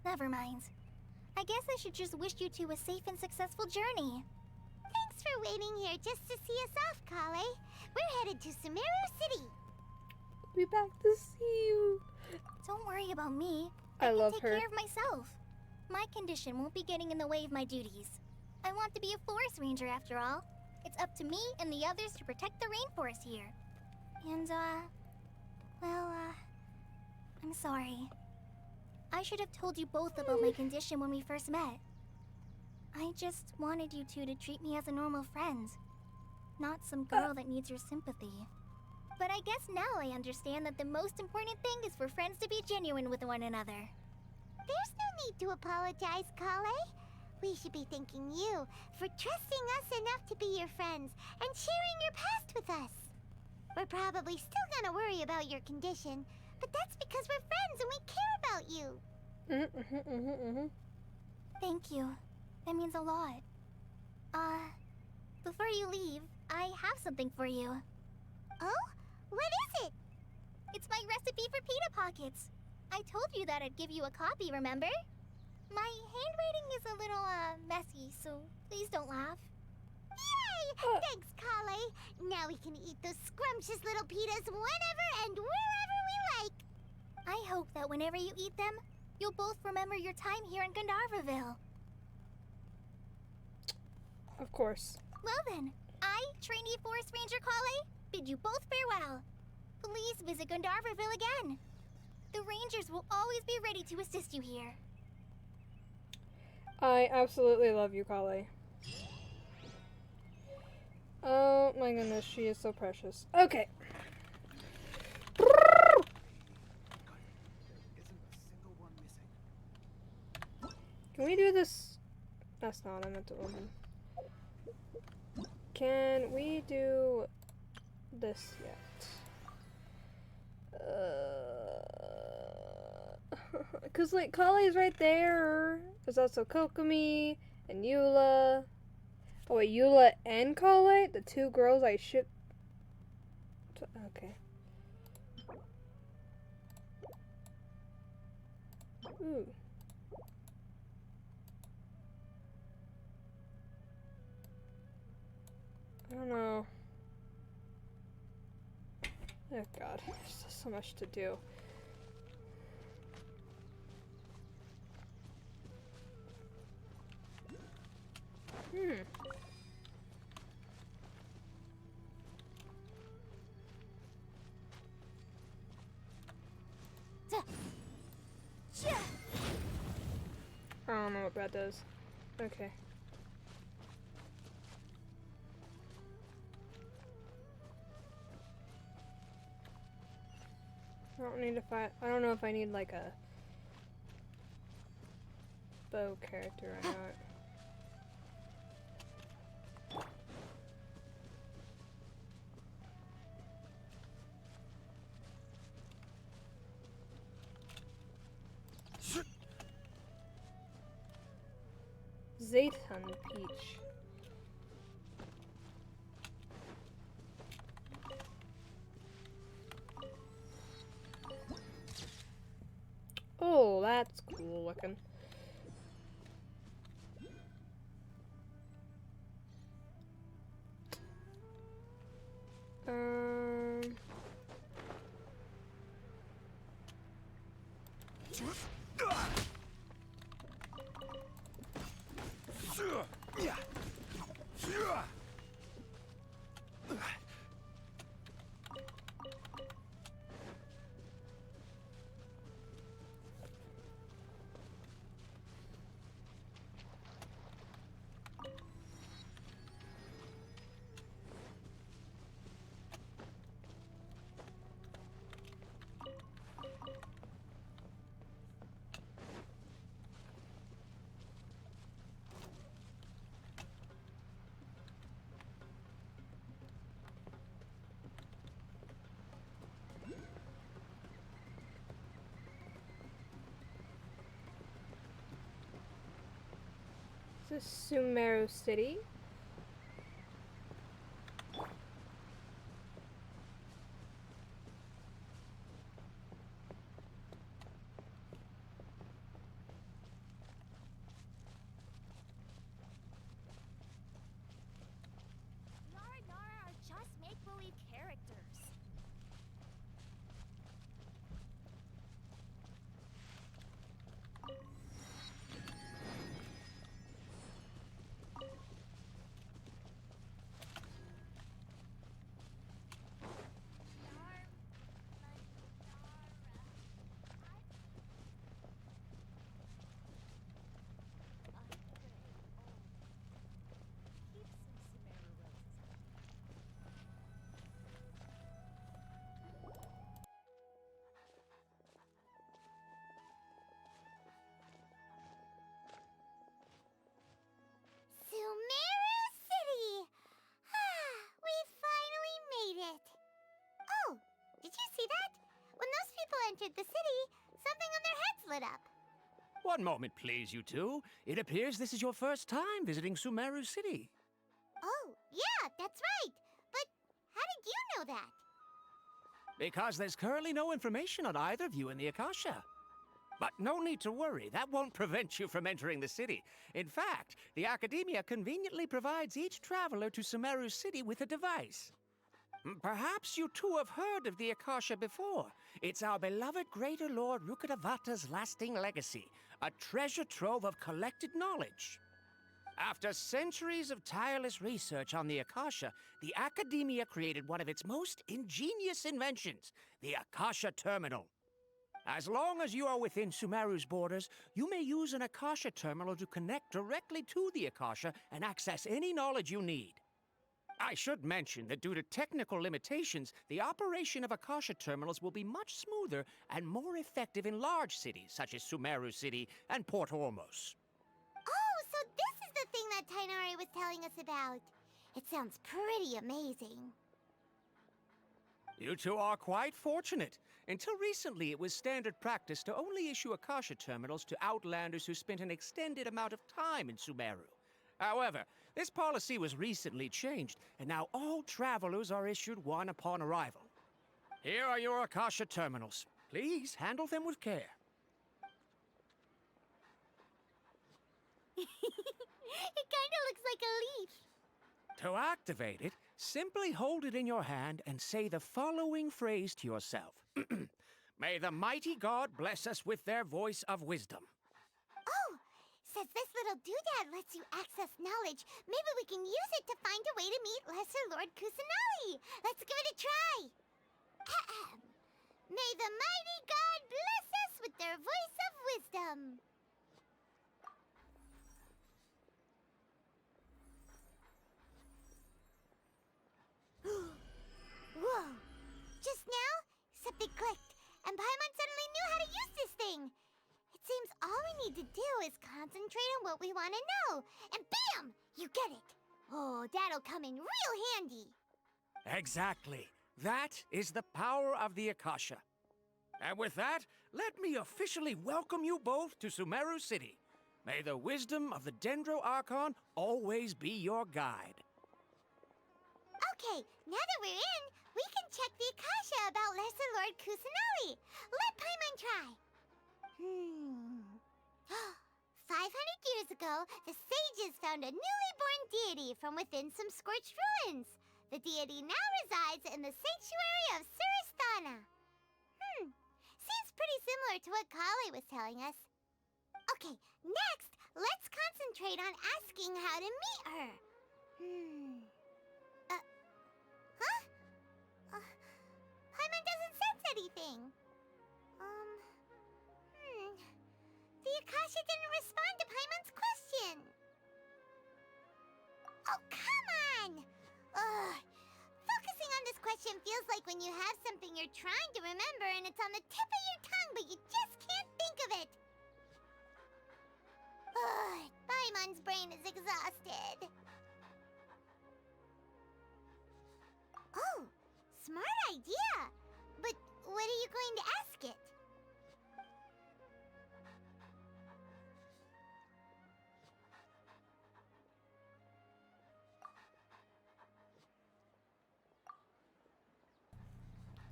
Never mind. I guess I should just wish you two a safe and successful journey. Thanks for waiting here just to see us off, Kale. We're headed to Sumeru City. I'll be back to see you. Don't worry about me. I can love take her. care of myself. My condition won't be getting in the way of my duties. I want to be a forest ranger after all. It's up to me and the others to protect the rainforest here. And, I'm sorry. I should have told you both about my condition when we first met. I just wanted you two to treat me as a normal friend, not some girl that needs your sympathy. But I guess now I understand that the most important thing is for friends to be genuine with one another. There's no need to apologize, Kale. We should be thanking you for trusting us enough to be your friends and sharing your past with us. We're probably still gonna worry about your condition, but that's because we're friends and we care about you. Thank you. That means a lot. Before you leave, I have something for you. Oh? What is it? It's my recipe for pita pockets. I told you that I'd give you a copy, remember? My handwriting is a little, messy, so please don't laugh. Yay! Thanks, Kale. Now we can eat those scrumptious little pitas whenever and wherever we like. I hope that whenever you eat them, you'll both remember your time here in Gandharvaville. Of course. Well then, I, trainee Forest Ranger Kale, bid you both farewell. Please visit Gandharvaville again. The Rangers will always be ready to assist you here. I absolutely love you, Kale. Oh my goodness, she is so precious. Okay. Can we do this? That's not what I meant to open. Can we do this yet? Cause like Kale's right there. There's also Kokomi and Eula. Oh wait, Eula and Kale? The two girls I ship. Okay. Ooh. I don't know. Oh god, there's just so much to do. I don't know what that does. Okay. I don't need to fight. I don't know if I need like a bow character or not. Zayton Peach. Oh, that's cool looking. This is Sumeru City. Nara Nara are just make-believe characters. Sumeru City! We finally made it! Oh, did you see that? When those people entered the city, something on their heads lit up. One moment, please, you two. It appears this is your first time visiting Sumeru City. Oh, yeah, that's right. But how did you know that? Because there's currently no information on either of you in the Akasha. But no need to worry, that won't prevent you from entering the city. In fact, the Academia conveniently provides each traveler to Sumeru City with a device. Perhaps you two have heard of the Akasha before. It's our beloved Greater Lord Rukkhadevata's lasting legacy, a treasure trove of collected knowledge. After centuries of tireless research on the Akasha, the Academia created one of its most ingenious inventions, the Akasha Terminal. As long as you are within Sumeru's borders, you may use an Akasha terminal to connect directly to the Akasha and access any knowledge you need. I should mention that due to technical limitations, the operation of Akasha terminals will be much smoother and more effective in large cities such as Sumeru City and Port Ormos. Oh, so this is the thing that Tainari was telling us about. It sounds pretty amazing. You two are quite fortunate. Until recently, it was standard practice to only issue Akasha terminals to outlanders who spent an extended amount of time in Sumeru. However, this policy was recently changed, and now all travelers are issued one upon arrival. Here are your Akasha terminals. Please handle them with care. It kinda looks like a leaf. To activate it, simply hold it in your hand and say the following phrase to yourself. May the mighty God bless us with their voice of wisdom. Oh, says this little doodad lets you access knowledge. Maybe we can use it to find a way to meet Lesser Lord Kusanali. Let's give it a try. May the mighty God bless us with their voice of wisdom. Whoa! Just now, something clicked, and Paimon suddenly knew how to use this thing. It seems all we need to do is concentrate on what we want to know, and bam! You get it. Oh, that'll come in real handy. Exactly. That is the power of the Akasha. And with that, let me officially welcome you both to Sumeru City. May the wisdom of the Dendro Archon always be your guide. Okay, now that we're in, we can check the Akasha about Lesser Lord Kusanali. Let Paimon try. 500 years ago, the sages found a newly born deity from within some scorched ruins. The deity now resides in the sanctuary of Surasthana. Seems pretty similar to what Kali was telling us. Okay, next, let's concentrate on asking how to meet her. Paimon doesn't sense anything. The Akasha didn't respond to Paimon's question. Oh, come on! Ugh. Focusing on this question feels like when you have something you're trying to remember and it's on the tip of your tongue, but you just can't think of it. Ugh, Paimon's brain is exhausted. Oh, smart idea! But what are you going to ask it?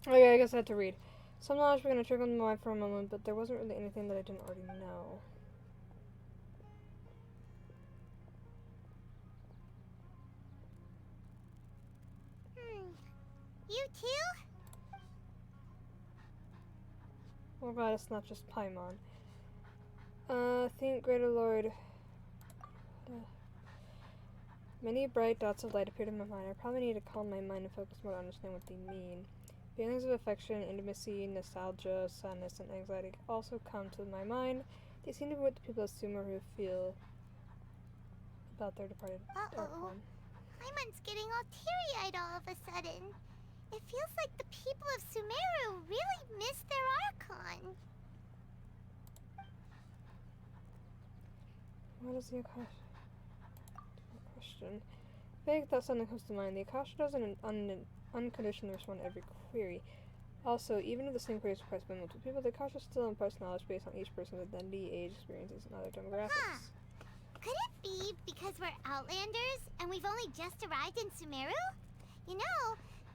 Okay, I guess I had to read. Some knowledge began to trickle into my mind for a moment, but there wasn't really anything that I didn't already know. You too? Oh god, it's not just Paimon. Think, Greater Lord. Many bright dots of light appeared in my mind. I probably need to calm my mind and focus more to understand what they mean. Feelings of affection, intimacy, nostalgia, sadness, and anxiety also come to my mind. They seem to be what the people of Sumeru feel about their departed Archon. Paimon's getting all teary-eyed all of a sudden. It feels like the people of Sumeru really miss their Archon. What is the Akasha? Question. Vague thought suddenly comes to mind. The Akasha doesn't unconditionally respond to every query. Also, even if the same query is requested by multiple people, the Akasha still imparts knowledge based on each person's identity, age, experiences, and other demographics. Could it be because we're Outlanders and we've only just arrived in Sumeru? You know,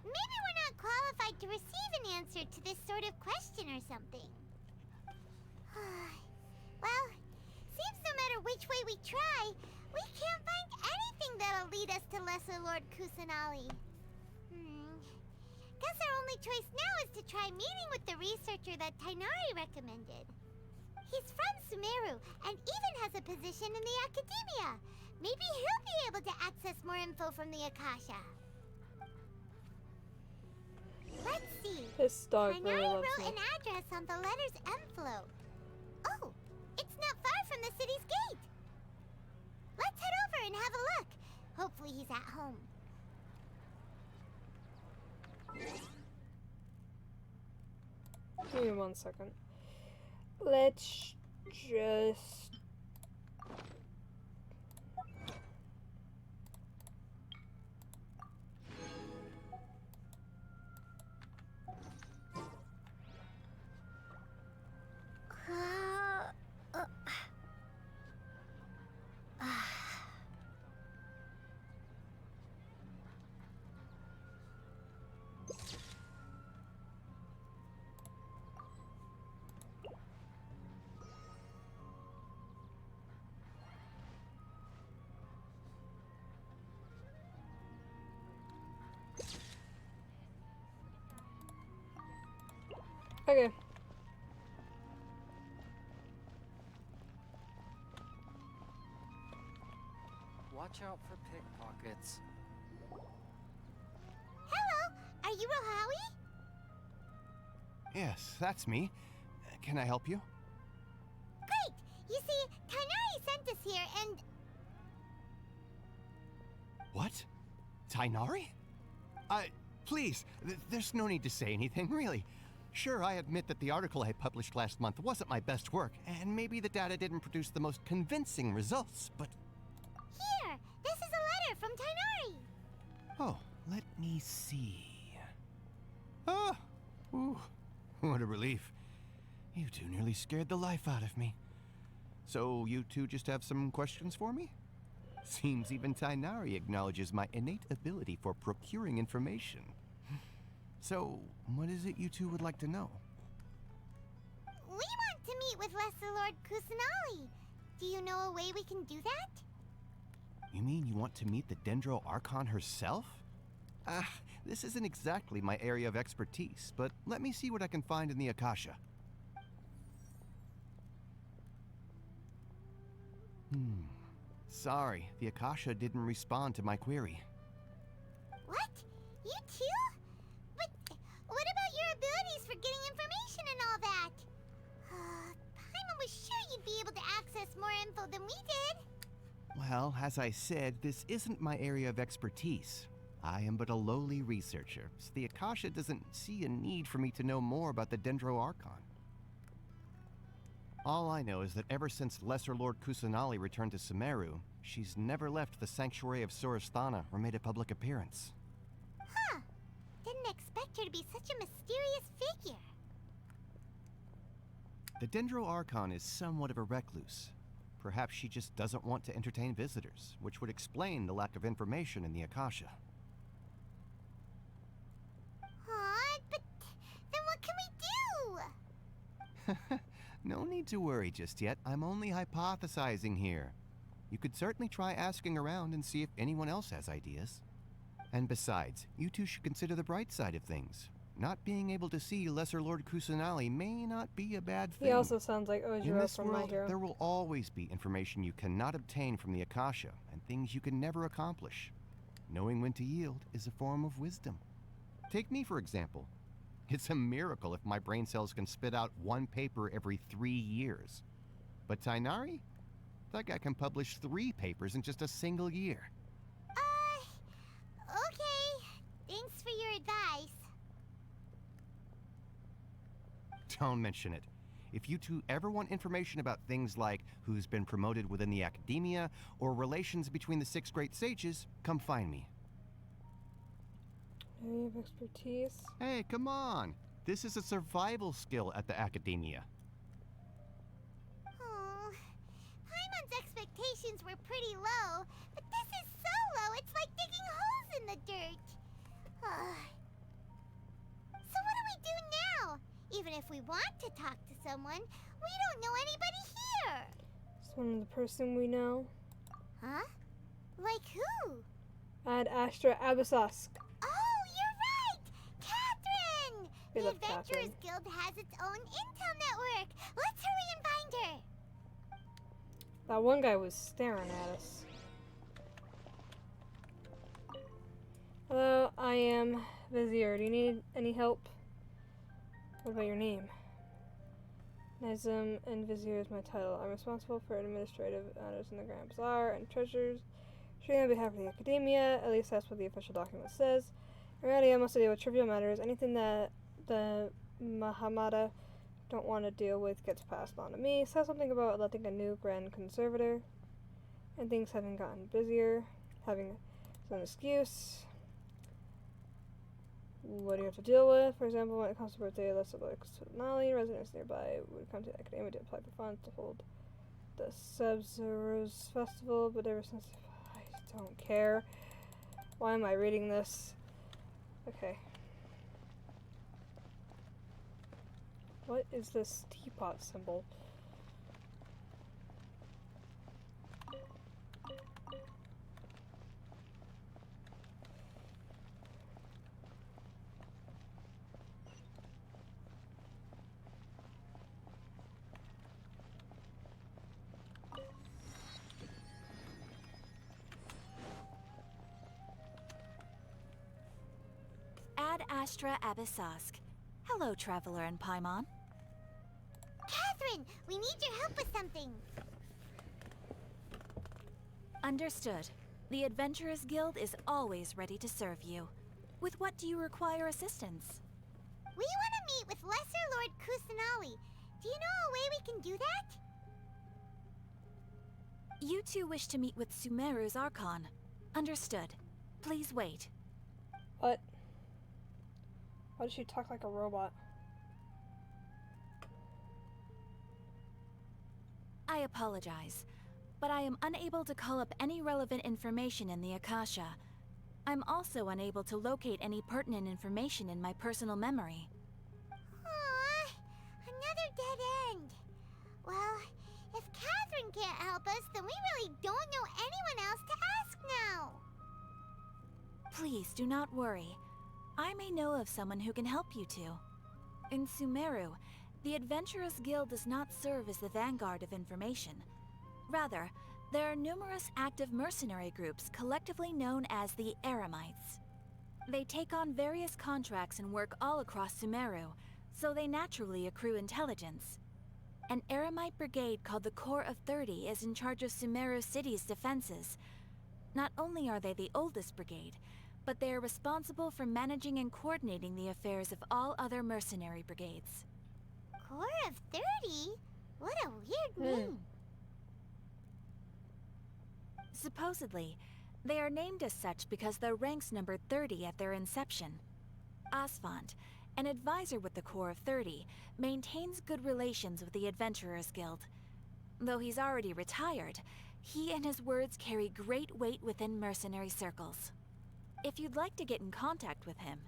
maybe we're not qualified to receive an answer to this sort of question or something. Well, seems no matter which way we try, we can't find anything that'll lead us to Lesser Lord Kusanali. Guess our only choice now is to try meeting with the researcher that Tainari recommended. He's from Sumeru and even has a position in the Academia. Maybe he'll be able to access more info from the Akasha. Let's see. This dog really Tainari loves wrote me. an address on the letter's envelope. Oh, it's not far from the city's gate. Let's head over and have a look. Hopefully he's at home. Give me 1 second. Let's just... Okay. Watch out for pickpockets. Hello, are you Rohawi? Yes, that's me. Can I help you? Great! You see, Tainari sent us here and... What? Tainari? Please, there's no need to say anything, really. Sure, I admit that the article I published last month wasn't my best work, and maybe the data didn't produce the most convincing results, but... Here! This is a letter from Tainari! Oh, let me see... Ah! Ooh, what a relief. You two nearly scared the life out of me. So, you two just have some questions for me? Seems even Tainari acknowledges my innate ability for procuring information. So, what is it you two would like to know? We want to meet with Lesser Lord Kusanali. Do you know a way we can do that? You mean you want to meet the Dendro Archon herself? This isn't exactly my area of expertise, but let me see what I can find in the Akasha. Sorry, the Akasha didn't respond to my query. What? You too? But what about your abilities for getting information and all that? Paimon was sure you'd be able to access more info than we did. Well, as I said, this isn't my area of expertise. I am but a lowly researcher, so the Akasha doesn't see a need for me to know more about the Dendro Archon. All I know is that ever since Lesser Lord Kusanali returned to Sumeru, she's never left the Sanctuary of Sorasthana or made a public appearance. Huh. Didn't expect her to be such a mysterious figure. The Dendro Archon is somewhat of a recluse. Perhaps she just doesn't want to entertain visitors, which would explain the lack of information in the Akasha. Aw, but No need to worry just yet. I'm only hypothesizing here. You could certainly try asking around and see if anyone else has ideas. And besides, you two should consider the bright side of things. Not being able to see Lesser Lord Kusanali may not be a bad thing. He also sounds like In Ojiro this from My world, Hero. there will always be information you cannot obtain from the Akasha, and things you can never accomplish. Knowing when to yield is a form of wisdom. Take me, for example. It's a miracle if my brain cells can spit out one paper every 3 years. But Tainari? That guy can publish 3 papers in just a single year. Okay. Thanks for your advice. Don't mention it. If you two ever want information about things like who's been promoted within the academia or relations between the 6 great sages, come find me. Area of expertise. Hey, come on. This is a survival skill at the academia. Oh, Paimon's expectations were pretty low, but this is so low it's like digging holes in the dirt. So what do we do now? Even if we want to talk to someone, we don't know anybody here. Someone the person we know. Huh? Like who? Ad Astra Abyssosk. Oh, you're right! Catherine! We The love Adventurers Guild has its own intel network. Let's hurry and find her. That one guy was staring at us. Hello, I am Vizier. Do you need any help? What about your name? Nazim and Vizier is my title. I'm responsible for administrative matters in the Grand Bazaar and treasures. Trading on behalf of the Academia, at least that's what the official document says. In reality, I mostly deal with trivial matters. Anything that the Mahamada don't want to deal with gets passed on to me. Says something about electing a new Grand Conservator, and things having gotten busier, having some excuse. What do you have to deal with? For example, when it comes to birthday, let's look to Nali. Residents nearby would come to the Academia to apply for funds to hold the Sub-Zero's festival, but ever since I don't care. Why am I reading this? Okay. What is this teapot symbol? Ad Astra Abyssosk. Hello, Traveler and Paimon. Catherine, we need your help with something. Understood. The Adventurers Guild is always ready to serve you. With what do you require assistance? We want to meet with Lesser Lord Kusanali. Do you know a way we can do that? You two wish to meet with Sumeru's Archon. Understood. Please wait. What? Why does she talk like a robot? I apologize, but I am unable to call up any relevant information in the Akasha. I'm also unable to locate any pertinent information in my personal memory. Aww, another dead end. Well, if Catherine can't help us, then we really don't know anyone else to ask now. Please do not worry. I may know of someone who can help you two. In Sumeru, the Adventurers Guild does not serve as the vanguard of information. Rather, there are numerous active mercenary groups collectively known as the Eremites. They take on various contracts and work all across Sumeru, so they naturally accrue intelligence. An Eremite brigade called the Corps of 30 is in charge of Sumeru City's defenses. Not only are they the oldest brigade, but they are responsible for managing and coordinating the affairs of all other mercenary brigades. Corps of 30? What a weird name. Supposedly, they are named as such because their ranks numbered 30 at their inception. Asfand, an advisor with the Corps of 30, maintains good relations with the Adventurers Guild. Though he's already retired, he and his words carry great weight within mercenary circles. If you'd like to get in contact with him,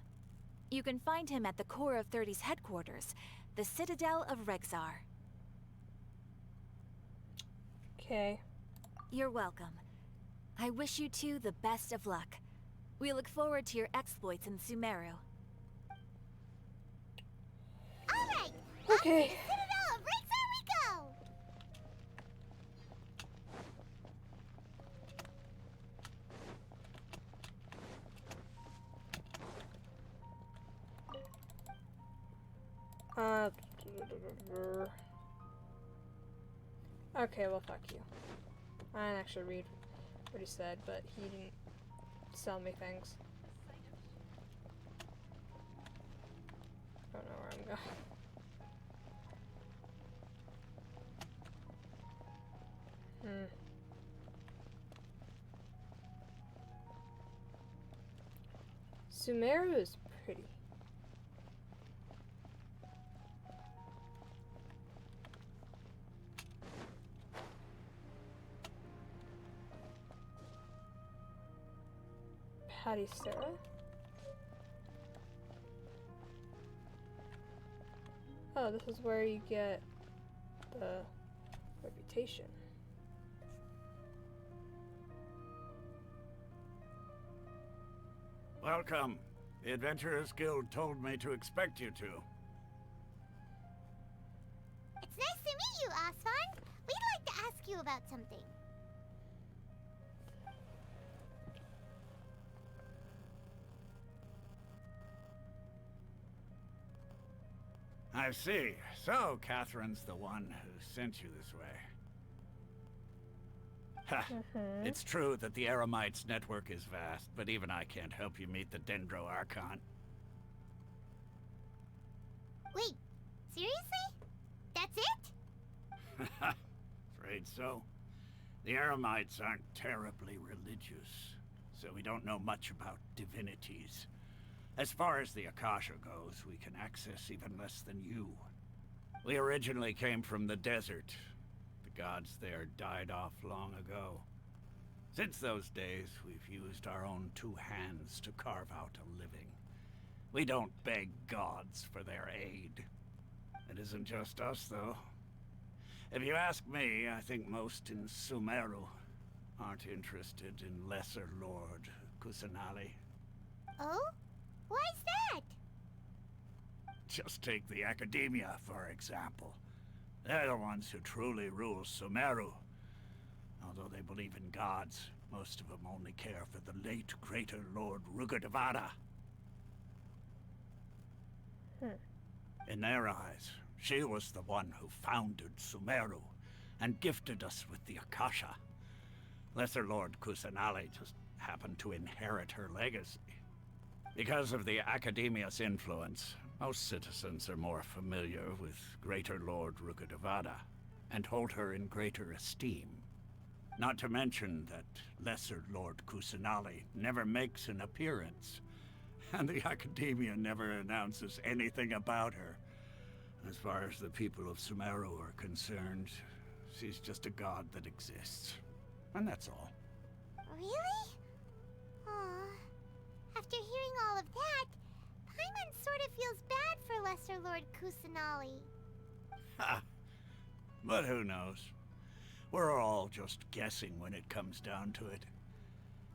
you can find him at the Corps of 30's headquarters, the Citadel of Rexar. Okay. You're welcome. I wish you two the best of luck. We look forward to your exploits in Sumeru. Alright! Okay. Citadel, right where we go! Okay, well, fuck you. I didn't actually read what he said, but he didn't sell me things. Don't know where I'm going. Sumeru is pretty. Patty Sarah? Oh, this is where you get the reputation. Welcome. The Adventurers Guild told me to expect you to. It's nice to meet you, Asfan. We'd like to ask you about something. I see. So, Catherine's the one who sent you this way. Ha! It's true that the Eremites' network is vast, but even I can't help you meet the Dendro Archon. Wait, seriously? That's it? Afraid so. The Eremites aren't terribly religious, so we don't know much about divinities. As far as the Akasha goes, we can access even less than you. We originally came from the desert. The gods there died off long ago. Since those days, we've used our own two hands to carve out a living. We don't beg gods for their aid. It isn't just us, though. If you ask me, I think most in Sumeru aren't interested in Lesser Lord Kusanali. Oh? Why's that? Just take the Academia, for example. They're the ones who truly rule Sumeru. Although they believe in gods, most of them only care for the late Greater Lord Rugudevada. In their eyes, she was the one who founded Sumeru and gifted us with the Akasha. Lesser Lord Kusanali just happened to inherit her legacy. Because of the Academia's influence, most citizens are more familiar with Greater Lord Rugudevada and hold her in greater esteem. Not to mention that Lesser Lord Kusanali never makes an appearance, and the Academia never announces anything about her. As far as the people of Sumeru are concerned, she's just a god that exists. And that's all. Really? Aw. After hearing all of that, Paimon sort of feels bad for Lesser Lord Kusanali. Ha! But who knows? We're all just guessing when it comes down to it.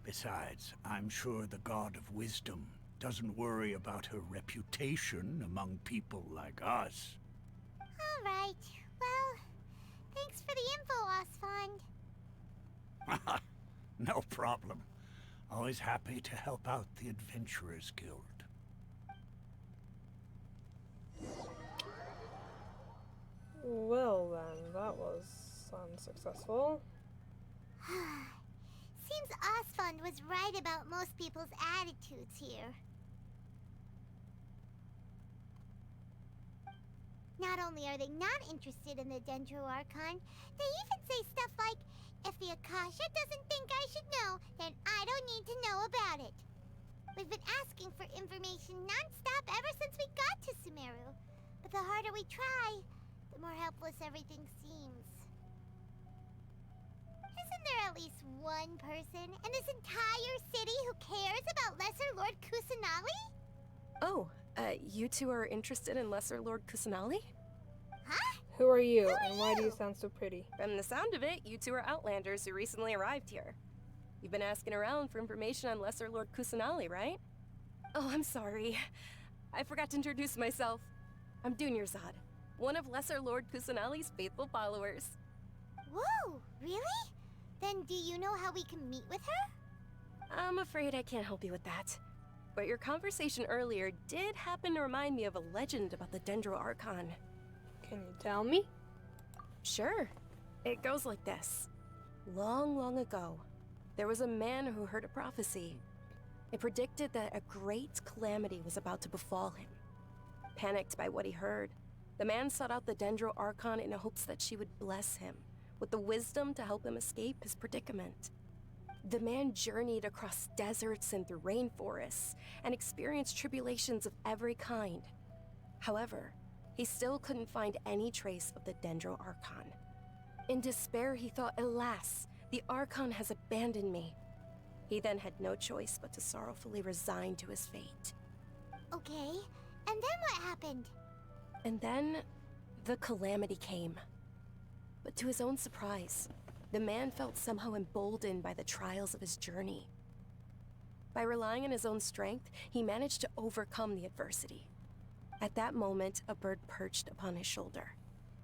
Besides, I'm sure the God of Wisdom doesn't worry about her reputation among people like us. Alright, well, thanks for the info, Asfand. No problem. Always happy to help out the Adventurers Guild. Well then, that was unsuccessful. Seems Asfand was right about most people's attitudes here. Not only are they not interested in the Dendro Archon, they even say stuff like, if the Akasha doesn't think I should know, then I don't need to know about it. We've been asking for information non-stop ever since we got to Sumeru. But the harder we try, the more helpless everything seems. Isn't there at least one person in this entire city who cares about Lesser Lord Kusanali? Oh, you two are interested in Lesser Lord Kusanali? Huh? Who are you, and why do you sound so pretty? From the sound of it, you two are Outlanders who recently arrived here. You've been asking around for information on Lesser Lord Kusanali, right? Oh, I'm sorry. I forgot to introduce myself. I'm Dunyarzad, one of Lesser Lord Kusanali's faithful followers. Whoa, really? Then do you know how we can meet with her? I'm afraid I can't help you with that. But your conversation earlier did happen to remind me of a legend about the Dendro Archon. Can you tell me? Sure. It goes like this. Long, long ago, there was a man who heard a prophecy. It predicted that a great calamity was about to befall him. Panicked by what he heard, the man sought out the Dendro Archon in hopes that she would bless him with the wisdom to help him escape his predicament. The man journeyed across deserts and through rainforests and experienced tribulations of every kind. However, he still couldn't find any trace of the Dendro Archon. In despair, he thought, alas, the Archon has abandoned me. He then had no choice but to sorrowfully resign to his fate. Okay, and then what happened? And then, the calamity came. But to his own surprise, the man felt somehow emboldened by the trials of his journey. By relying on his own strength, he managed to overcome the adversity. At that moment, a bird perched upon his shoulder.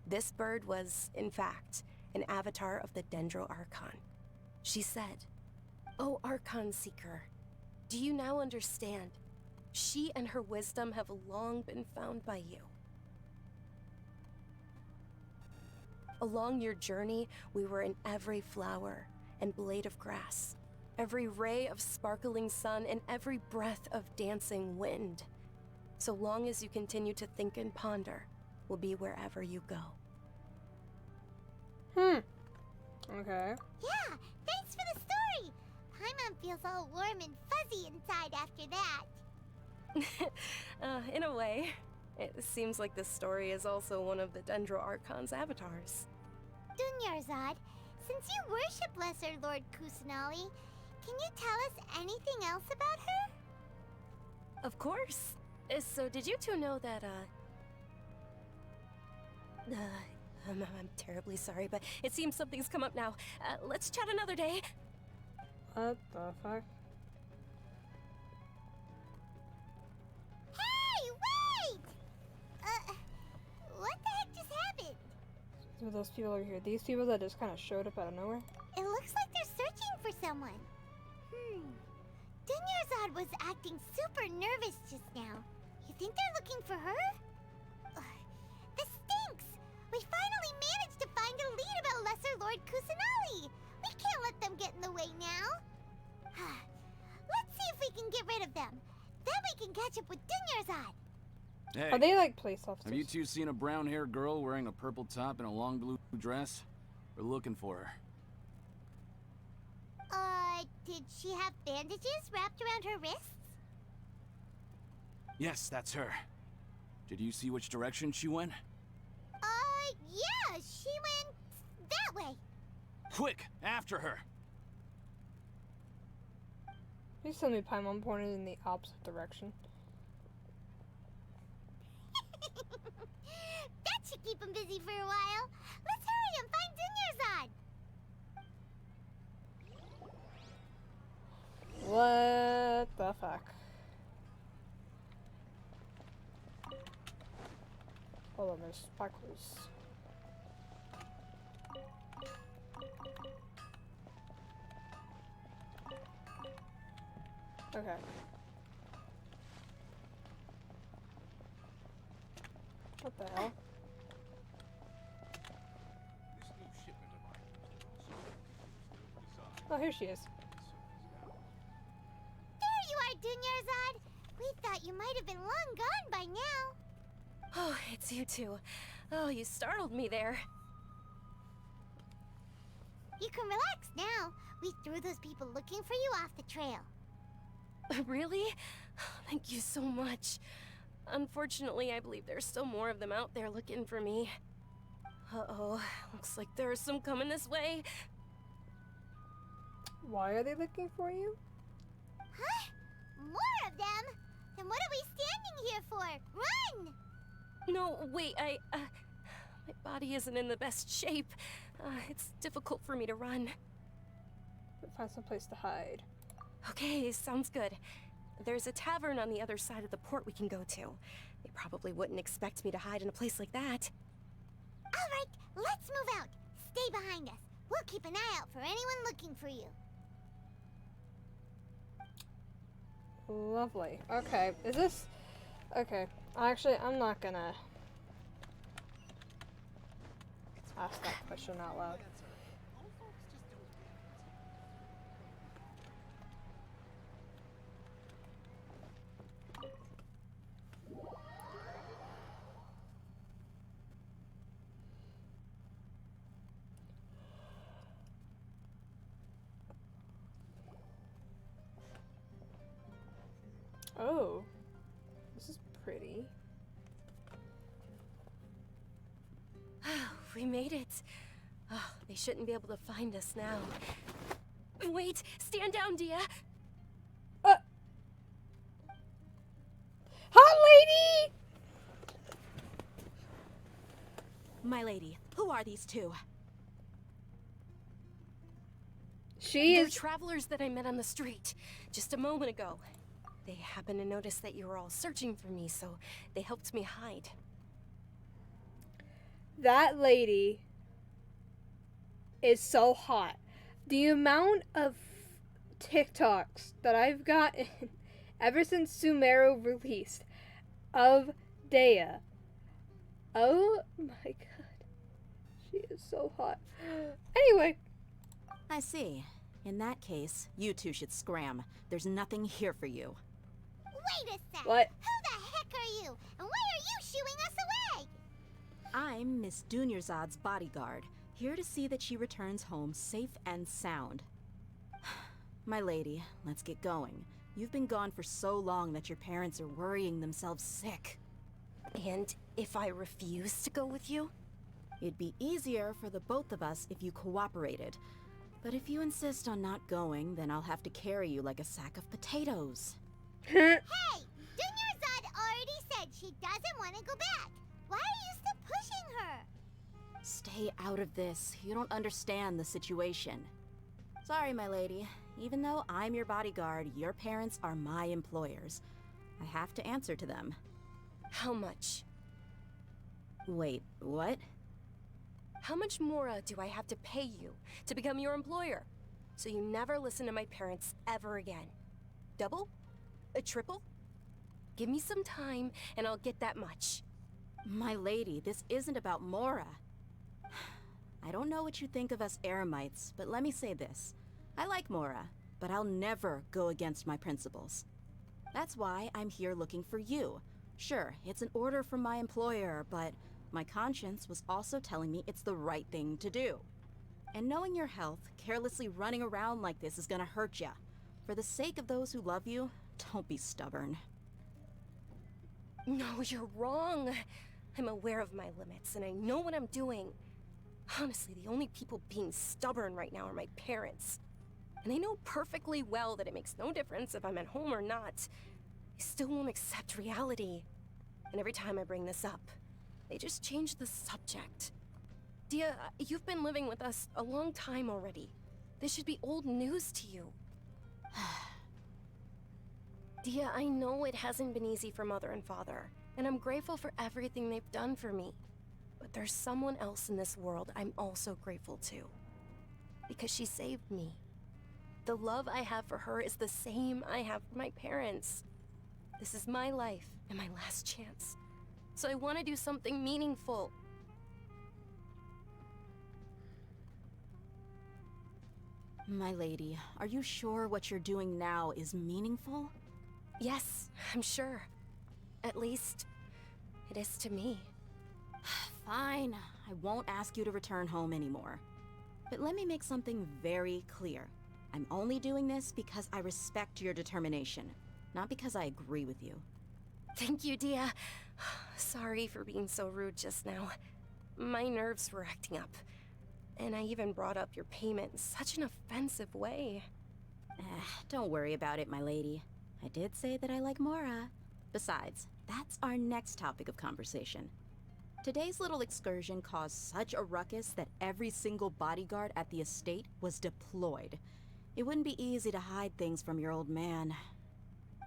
This bird was, in fact, an avatar of the Dendro Archon. She said, "O Archon Seeker, do you now understand? She and her wisdom have long been found by you. Along your journey, we were in every flower and blade of grass, every ray of sparkling sun, and every breath of dancing wind. So long as you continue to think and ponder, we'll be wherever you go." Okay. Yeah, thanks for the story. Paimon feels all warm and fuzzy inside after that. In a way, it seems like this story is also one of the Dendro Archon's avatars. Dunyarzad, since you worship Lesser Lord Kusanali, can you tell us anything else about her? Of course. So did you two know that, I'm terribly sorry, but it seems something's come up now. Let's chat another day. What the fuck? Hey, wait! What the heck just happened? Some of those people over here. These people that just kind of showed up out of nowhere. It looks like they're searching for someone. Dunyarzad was acting super nervous just now. You think they're looking for her? This stinks! We finally managed to find a lead about Lesser Lord Kusanali! We can't let them get in the way now. Let's see if we can get rid of them. Then we can catch up with Dunyarzad. Hey, Are they like police officers? have you two seen a brown-haired girl wearing a purple top and a long blue dress? We're looking for her. Did she have bandages wrapped around her wrists? Yes, that's her. Did you see which direction she went? Yeah, she went that way. Quick, after her! Please tell me Paimon pointed in the opposite direction. That should keep him busy for a while. Let's hurry and find Dunyarzad. What the fuck? Hold on, there's sparkles. Okay. What the hell? Oh, here she is. There you are, Dunyarzad. We thought you might have been long gone by now. Oh, it's you two. Oh, you startled me there. You can relax now. We threw those people looking for you off the trail. Really? Thank you so much. Unfortunately, I believe there's still more of them out there looking for me. Uh-oh, looks like there's some coming this way. Why are they looking for you? Huh? More of them? Then what are we standing here for? Run! No, wait, My body isn't in the best shape. It's difficult for me to run. Find some place to hide. Okay, sounds good. There's a tavern on the other side of the port we can go to. They probably wouldn't expect me to hide in a place like that. Alright, let's move out. Stay behind us. We'll keep an eye out for anyone looking for you. Lovely. Okay, is this... Okay, actually, I'm not gonna ask that question out loud. Oh, this is pretty. We made it. Oh, they shouldn't be able to find us now. Wait, stand down, Dia. Hot lady! My lady, who are these two? They're travelers that I met on the street just a moment ago. They happened to notice that you were all searching for me, so they helped me hide. That lady is so hot. The amount of TikToks that I've gotten ever since Sumeru released of Dea. Oh my god. She is so hot. Anyway. I see. In that case, you two should scram. There's nothing here for you. Wait a sec. What? Who the heck are you? And why are you shooing us away? I'm Miss Dunyarzad's bodyguard, here to see that she returns home safe and sound. My lady, let's get going. You've been gone for so long that your parents are worrying themselves sick. And if I refuse to go with you? It'd be easier for the both of us if you cooperated. But if you insist on not going, then I'll have to carry you like a sack of potatoes. Hey! Dunyarzad already said she doesn't want to go back. Why are you still pushing her? Stay out of this. You don't understand the situation. Sorry, my lady. Even though I'm your bodyguard, your parents are my employers. I have to answer to them. How much? Wait, what? How much more do I have to pay you to become your employer? So you never listen to my parents ever again. Double? A triple? Give me some time and I'll get that much. My lady, this isn't about Mora. I don't know what you think of us Eremites, but let me say this. I like Mora, but I'll never go against my principles. That's why I'm here looking for you. Sure, it's an order from my employer, but my conscience was also telling me it's the right thing to do. And knowing your health, carelessly running around like this is gonna hurt ya. For the sake of those who love you, don't be stubborn. No, you're wrong. I'm aware of my limits, and I know what I'm doing. Honestly, the only people being stubborn right now are my parents. And they know perfectly well that it makes no difference if I'm at home or not. They still won't accept reality. And every time I bring this up, they just change the subject. Dia, you've been living with us a long time already. This should be old news to you. Dia, I know it hasn't been easy for Mother and Father, and I'm grateful for everything they've done for me. But there's someone else in this world I'm also grateful to. Because she saved me. The love I have for her is the same I have for my parents. This is my life and my last chance. So I want to do something meaningful. My lady, are you sure what you're doing now is meaningful? Yes, I'm sure. At least, it is to me. Fine, I won't ask you to return home anymore. But let me make something very clear. I'm only doing this because I respect your determination, not because I agree with you. Thank you, Dia. Sorry for being so rude just now. My nerves were acting up. And I even brought up your payment in such an offensive way. Don't worry about it, my lady. I did say that I like Mora. Besides, that's our next topic of conversation. Today's little excursion caused such a ruckus that every single bodyguard at the estate was deployed. It wouldn't be easy to hide things from your old man.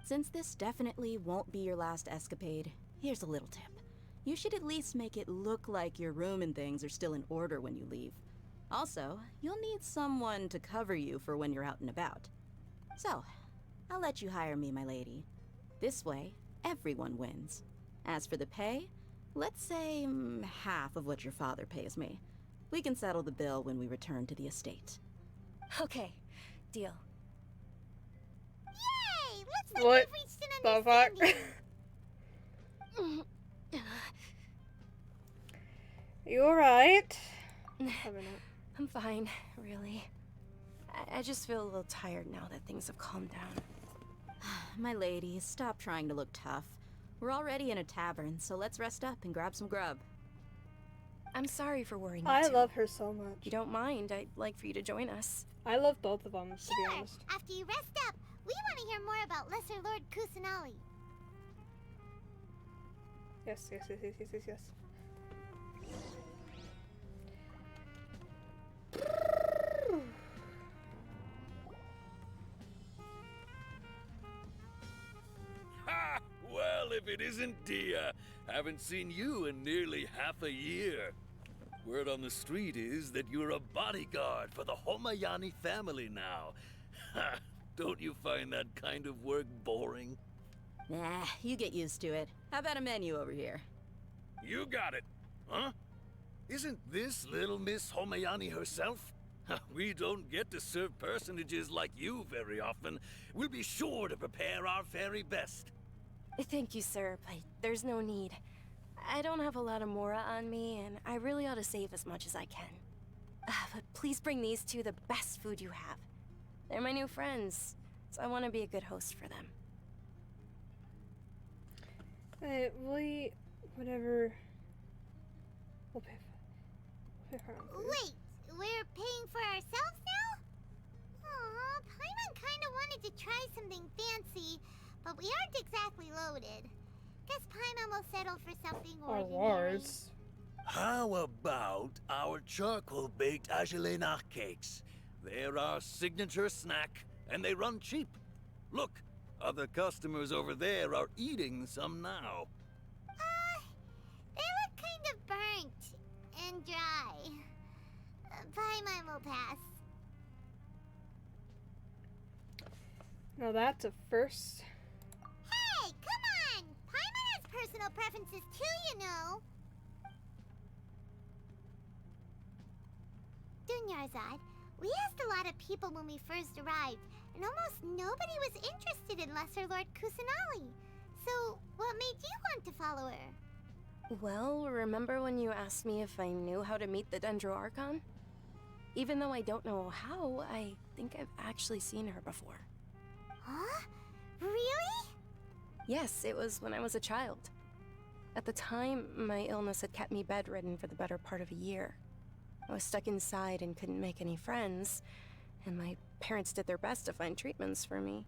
Since this definitely won't be your last escapade, here's a little tip. You should at least make it look like your room and things are still in order when you leave. Also, you'll need someone to cover you for when you're out and about. So, I'll let you hire me, my lady. This way, everyone wins. As for the pay, let's say half of what your father pays me. We can settle the bill when we return to the estate. Okay, deal. Yay! Looks like What we've reached an the fuck? understanding. You alright? I'm fine, really. I just feel a little tired now that things have calmed down. My lady, stop trying to look tough. We're already in a tavern, so let's rest up and grab some grub. I'm sorry for worrying you I too. love her so much. If you don't mind, I'd like for you to join us. I love both of them, to be honest. After you rest up, we want to hear more about Lesser Lord Kusanali. Yes. Ha! Well, if it isn't Dia. Haven't seen you in nearly half a year. Word on the street is that you're a bodyguard for the Homayani family now. Ha! Don't you find that kind of work boring? Nah, you get used to it. How about a menu over here? You got it. Huh? Isn't this little Miss Homayani herself? We don't get to serve personages like you very often. We'll be sure to prepare our very best. Thank you, sir, but there's no need. I don't have a lot of Mora on me, and I really ought to save as much as I can. But please bring these two the best food you have. They're my new friends, so I want to be a good host for them. Whatever. We'll pay for our own food. Wait, we're paying for ourselves now? Aw, Paimon kinda wanted to try something fancy, but we aren't exactly loaded. Guess Paimon will settle for something ordinary. How about our charcoal-baked Agelena cakes? They're our signature snack, and they run cheap. Look, other customers over there are eating some now. They look kind of burnt and dry. Paimon will pass. Now that's a first. Hey, come on! Paimon has personal preferences too, you know. Dunyarzad, we asked a lot of people when we first arrived, and almost nobody was interested in Lesser Lord Kusanali. So, what made you want to follow her? Well, remember when you asked me if I knew how to meet the Dendro Archon? Even though I don't know how, I think I've actually seen her before. Huh? Really? Yes, it was when I was a child. At the time, my illness had kept me bedridden for the better part of a year. I was stuck inside and couldn't make any friends, and my parents did their best to find treatments for me.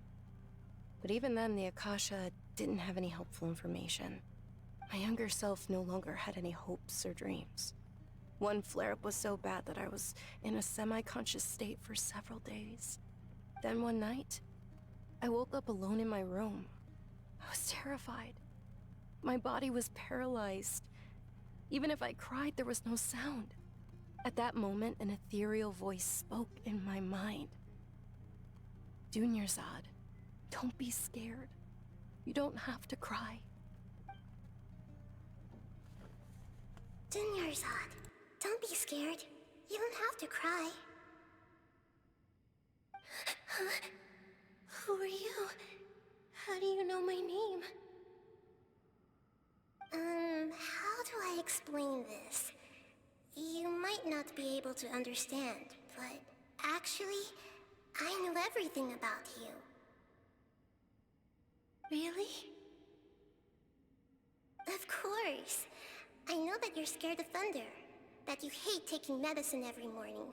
But even then, the Akasha didn't have any helpful information. My younger self no longer had any hopes or dreams. One flare-up was so bad that I was in a semi-conscious state for several days. Then one night, I woke up alone in my room. I was terrified. My body was paralyzed. Even if I cried, there was no sound. At that moment, an ethereal voice spoke in my mind. Dunyarzad, don't be scared. You don't have to cry. Dunyarzad, don't be scared. You don't have to cry. Who are you? How do you know my name? How do I explain this? You might not be able to understand, but actually, I know everything about you. Really? Of course. I know that you're scared of thunder, that you hate taking medicine every morning,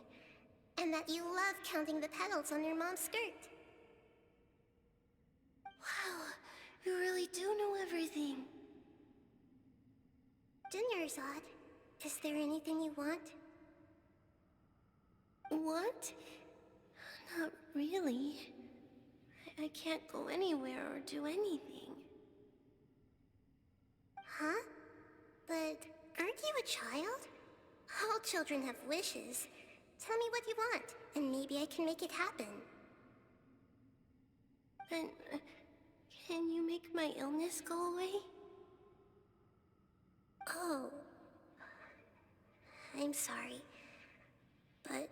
and that you love counting the petals on your mom's skirt. Wow, you really do know everything. dinner, Zod. Is there anything you want? What? Not really. I can't go anywhere or do anything. Huh? But aren't you a child? All children have wishes. Tell me what you want, and maybe I can make it happen. But can you make my illness go away? Oh. I'm sorry. But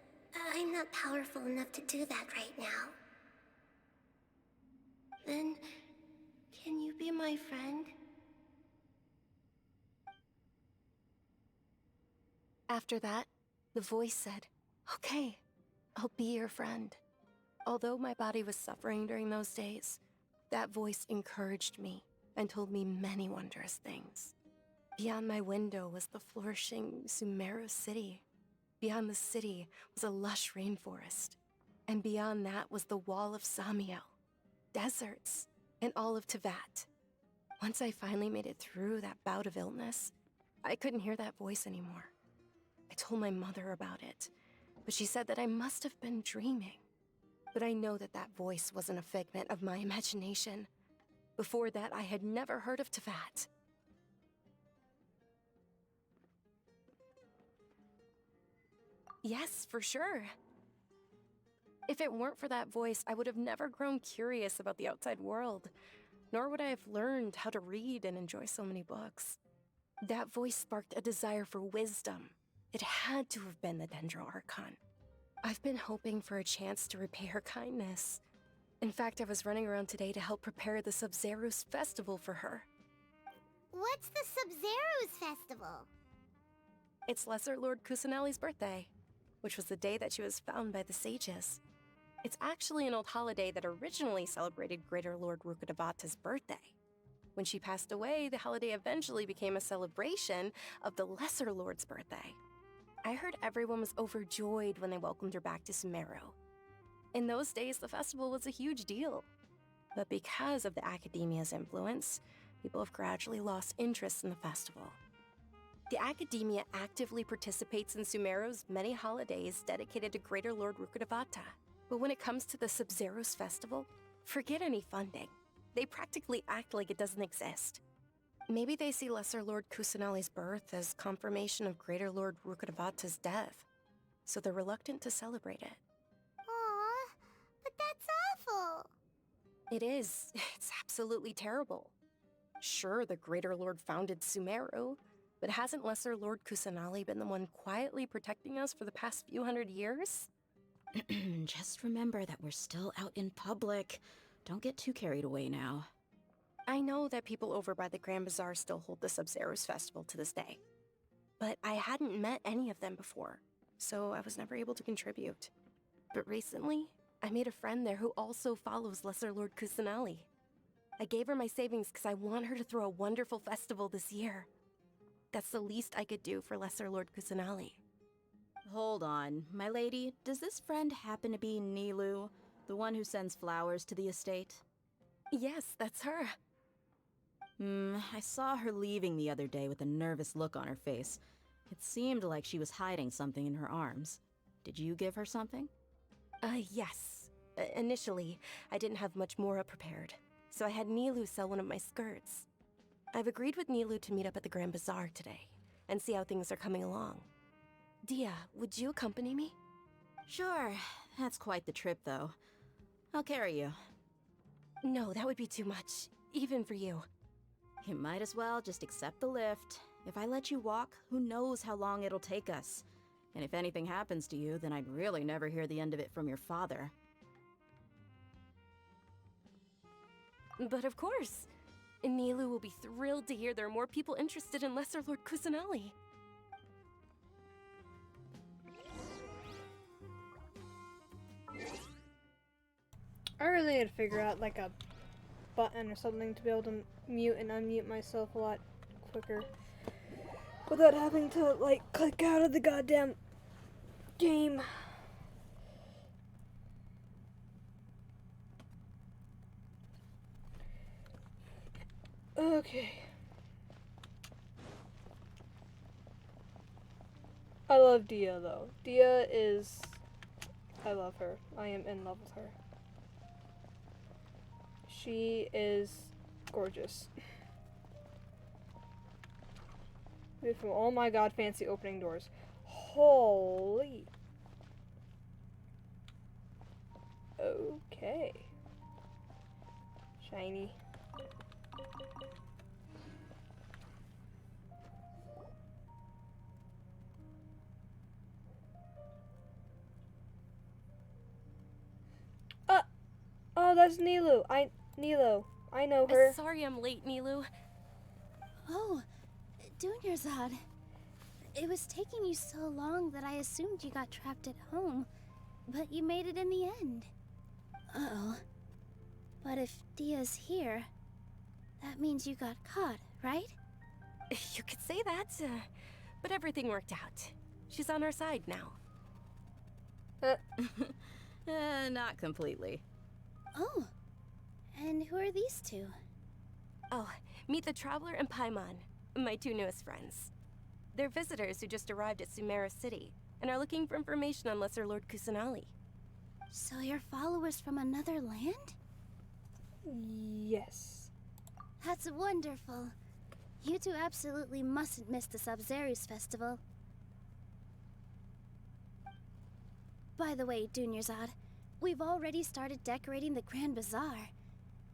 I'm not powerful enough to do that right now. Then, can you be my friend? After that, the voice said, "Okay, I'll be your friend." Although my body was suffering during those days, that voice encouraged me and told me many wondrous things. Beyond my window was the flourishing Sumeru city. Beyond the city was a lush rainforest. And beyond that was the wall of Samiel, deserts, and all of Tevat. Once I finally made it through that bout of illness, I couldn't hear that voice anymore. I told my mother about it, but she said that I must have been dreaming. But I know that that voice wasn't a figment of my imagination. Before that, I had never heard of Tevat. Yes, for sure. If it weren't for that voice, I would have never grown curious about the outside world, nor would I have learned how to read and enjoy so many books. That voice sparked a desire for wisdom. It had to have been the Dendro Archon. I've been hoping for a chance to repay her kindness. In fact, I was running around today to help prepare the Sub-Zerus festival for her. What's the Sub-Zerus festival? It's Lesser Lord Kusanali's birthday, which was the day that she was found by the sages. It's actually an old holiday that originally celebrated Greater Lord Rukkhadevata's birthday. When she passed away, the holiday eventually became a celebration of the Lesser Lord's birthday. I heard everyone was overjoyed when they welcomed her back to Sumeru. In those days, the festival was a huge deal. But because of the Academia's influence, people have gradually lost interest in the festival. The Academia actively participates in Sumeru's many holidays dedicated to Greater Lord Rukkhadevata. But when it comes to the Sub-Zerus festival, forget any funding. They practically act like it doesn't exist. Maybe they see Lesser Lord Kusanali's birth as confirmation of Greater Lord Rukkhadevata's death, so they're reluctant to celebrate it. Aww, but that's awful. It is. It's absolutely terrible. Sure, the Greater Lord founded Sumeru, but hasn't Lesser Lord Kusanali been the one quietly protecting us for the past few hundred years? Just remember that we're still out in public. Don't get too carried away now. I know that people over by the Grand Bazaar still hold the Sub-Zerus festival to this day. But I hadn't met any of them before, so I was never able to contribute. But recently, I made a friend there who also follows Lesser Lord Kusanali. I gave her my savings because I want her to throw a wonderful festival this year. That's the least I could do for Lesser Lord Kusanali. Hold on, my lady. Does this friend happen to be Nilu, the one who sends flowers to the estate? Yes, that's her. I saw her leaving the other day with a nervous look on her face. It seemed like she was hiding something in her arms. Did you give her something? Yes. Initially, I didn't have much more prepared, so I had Nilu sell one of my skirts. I've agreed with Nilu to meet up at the Grand Bazaar today, and see how things are coming along. Dia, would you accompany me? Sure. That's quite the trip, though. I'll carry you. No, that would be too much, even for you. You might as well just accept the lift. If I let you walk, who knows how long it'll take us. And if anything happens to you, then I'd really never hear the end of it from your father. But of course. Nilu will be thrilled to hear there are more people interested in Lesser Lord Kusanali. I really need to figure out like a button or something to be able to mute and unmute myself a lot quicker without having to like click out of the goddamn game. Okay. I love Dia though. Dia is... I love her. I am in love with her. She is gorgeous. Beautiful. Oh my god, fancy opening doors. Holy. Okay. Shiny. Oh, that's Nilu. Nilo. I know her. Sorry I'm late, Nilu. Oh, Dunyarzad. It was taking you so long that I assumed you got trapped at home, but you made it in the end. Uh-oh. But if Dia's here, that means you got caught, right? You could say that, but everything worked out. She's on our side now. Not completely. Oh, and who are these two? Oh, meet the Traveler and Paimon, my two newest friends. They're visitors who just arrived at Sumeru City and are looking for information on Lesser Lord Kusanali. So you're followers from another land? Yes. That's wonderful. You two absolutely mustn't miss the Sabzeruz festival. By the way, Dunyarzad, we've already started decorating the Grand Bazaar.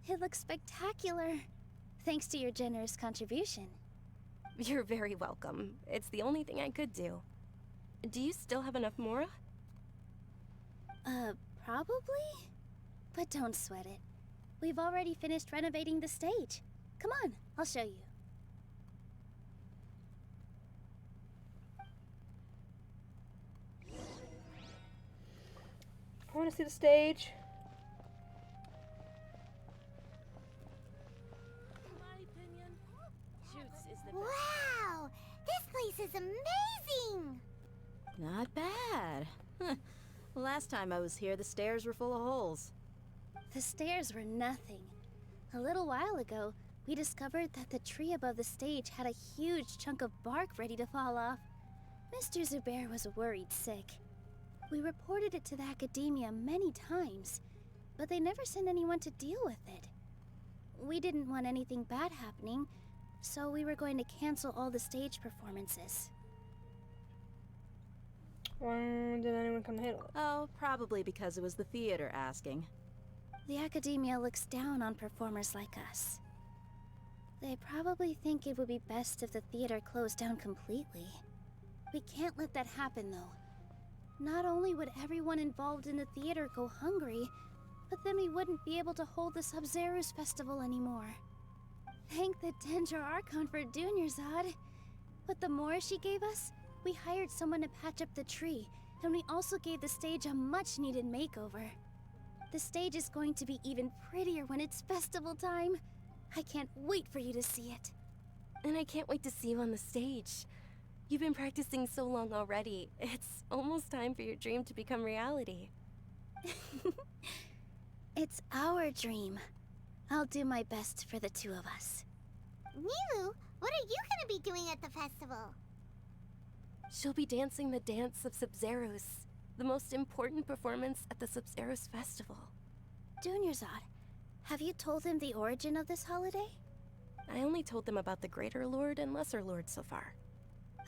It looks spectacular, thanks to your generous contribution. You're very welcome. It's the only thing I could do. Do you still have enough Mora? Probably? But don't sweat it. We've already finished renovating the stage. Come on, I'll show you. I want to see the stage. Wow! This place is amazing! Not bad. Last time I was here, the stairs were full of holes. The stairs were nothing. A little while ago, we discovered that the tree above the stage had a huge chunk of bark ready to fall off. Mr. Zubair was worried sick. We reported it to the academia many times, but they never sent anyone to deal with it. We didn't want anything bad happening, so we were going to cancel all the stage performances. Why did anyone come to handle it? Oh, probably because it was the theater asking. The academia looks down on performers like us. They probably think it would be best if the theater closed down completely. We can't let that happen, though. Not only would everyone involved in the theater go hungry, but then we wouldn't be able to hold the Sabzeruz festival anymore. Thank the Dendra Archon for Dunyarzad. With the Mora she gave us, we hired someone to patch up the tree, and we also gave the stage a much-needed makeover. The stage is going to be even prettier when it's festival time. I can't wait for you to see it. And I can't wait to see you on the stage. You've been practicing so long already. It's almost time for your dream to become reality. It's our dream. I'll do my best for the two of us. Nilu, what are you gonna be doing at the festival? She'll be dancing the dance of Sabzeruz, the most important performance at the Sabzeruz festival. Dunyarzad, have you told him the origin of this holiday? I only told them about the Greater Lord and Lesser Lord so far.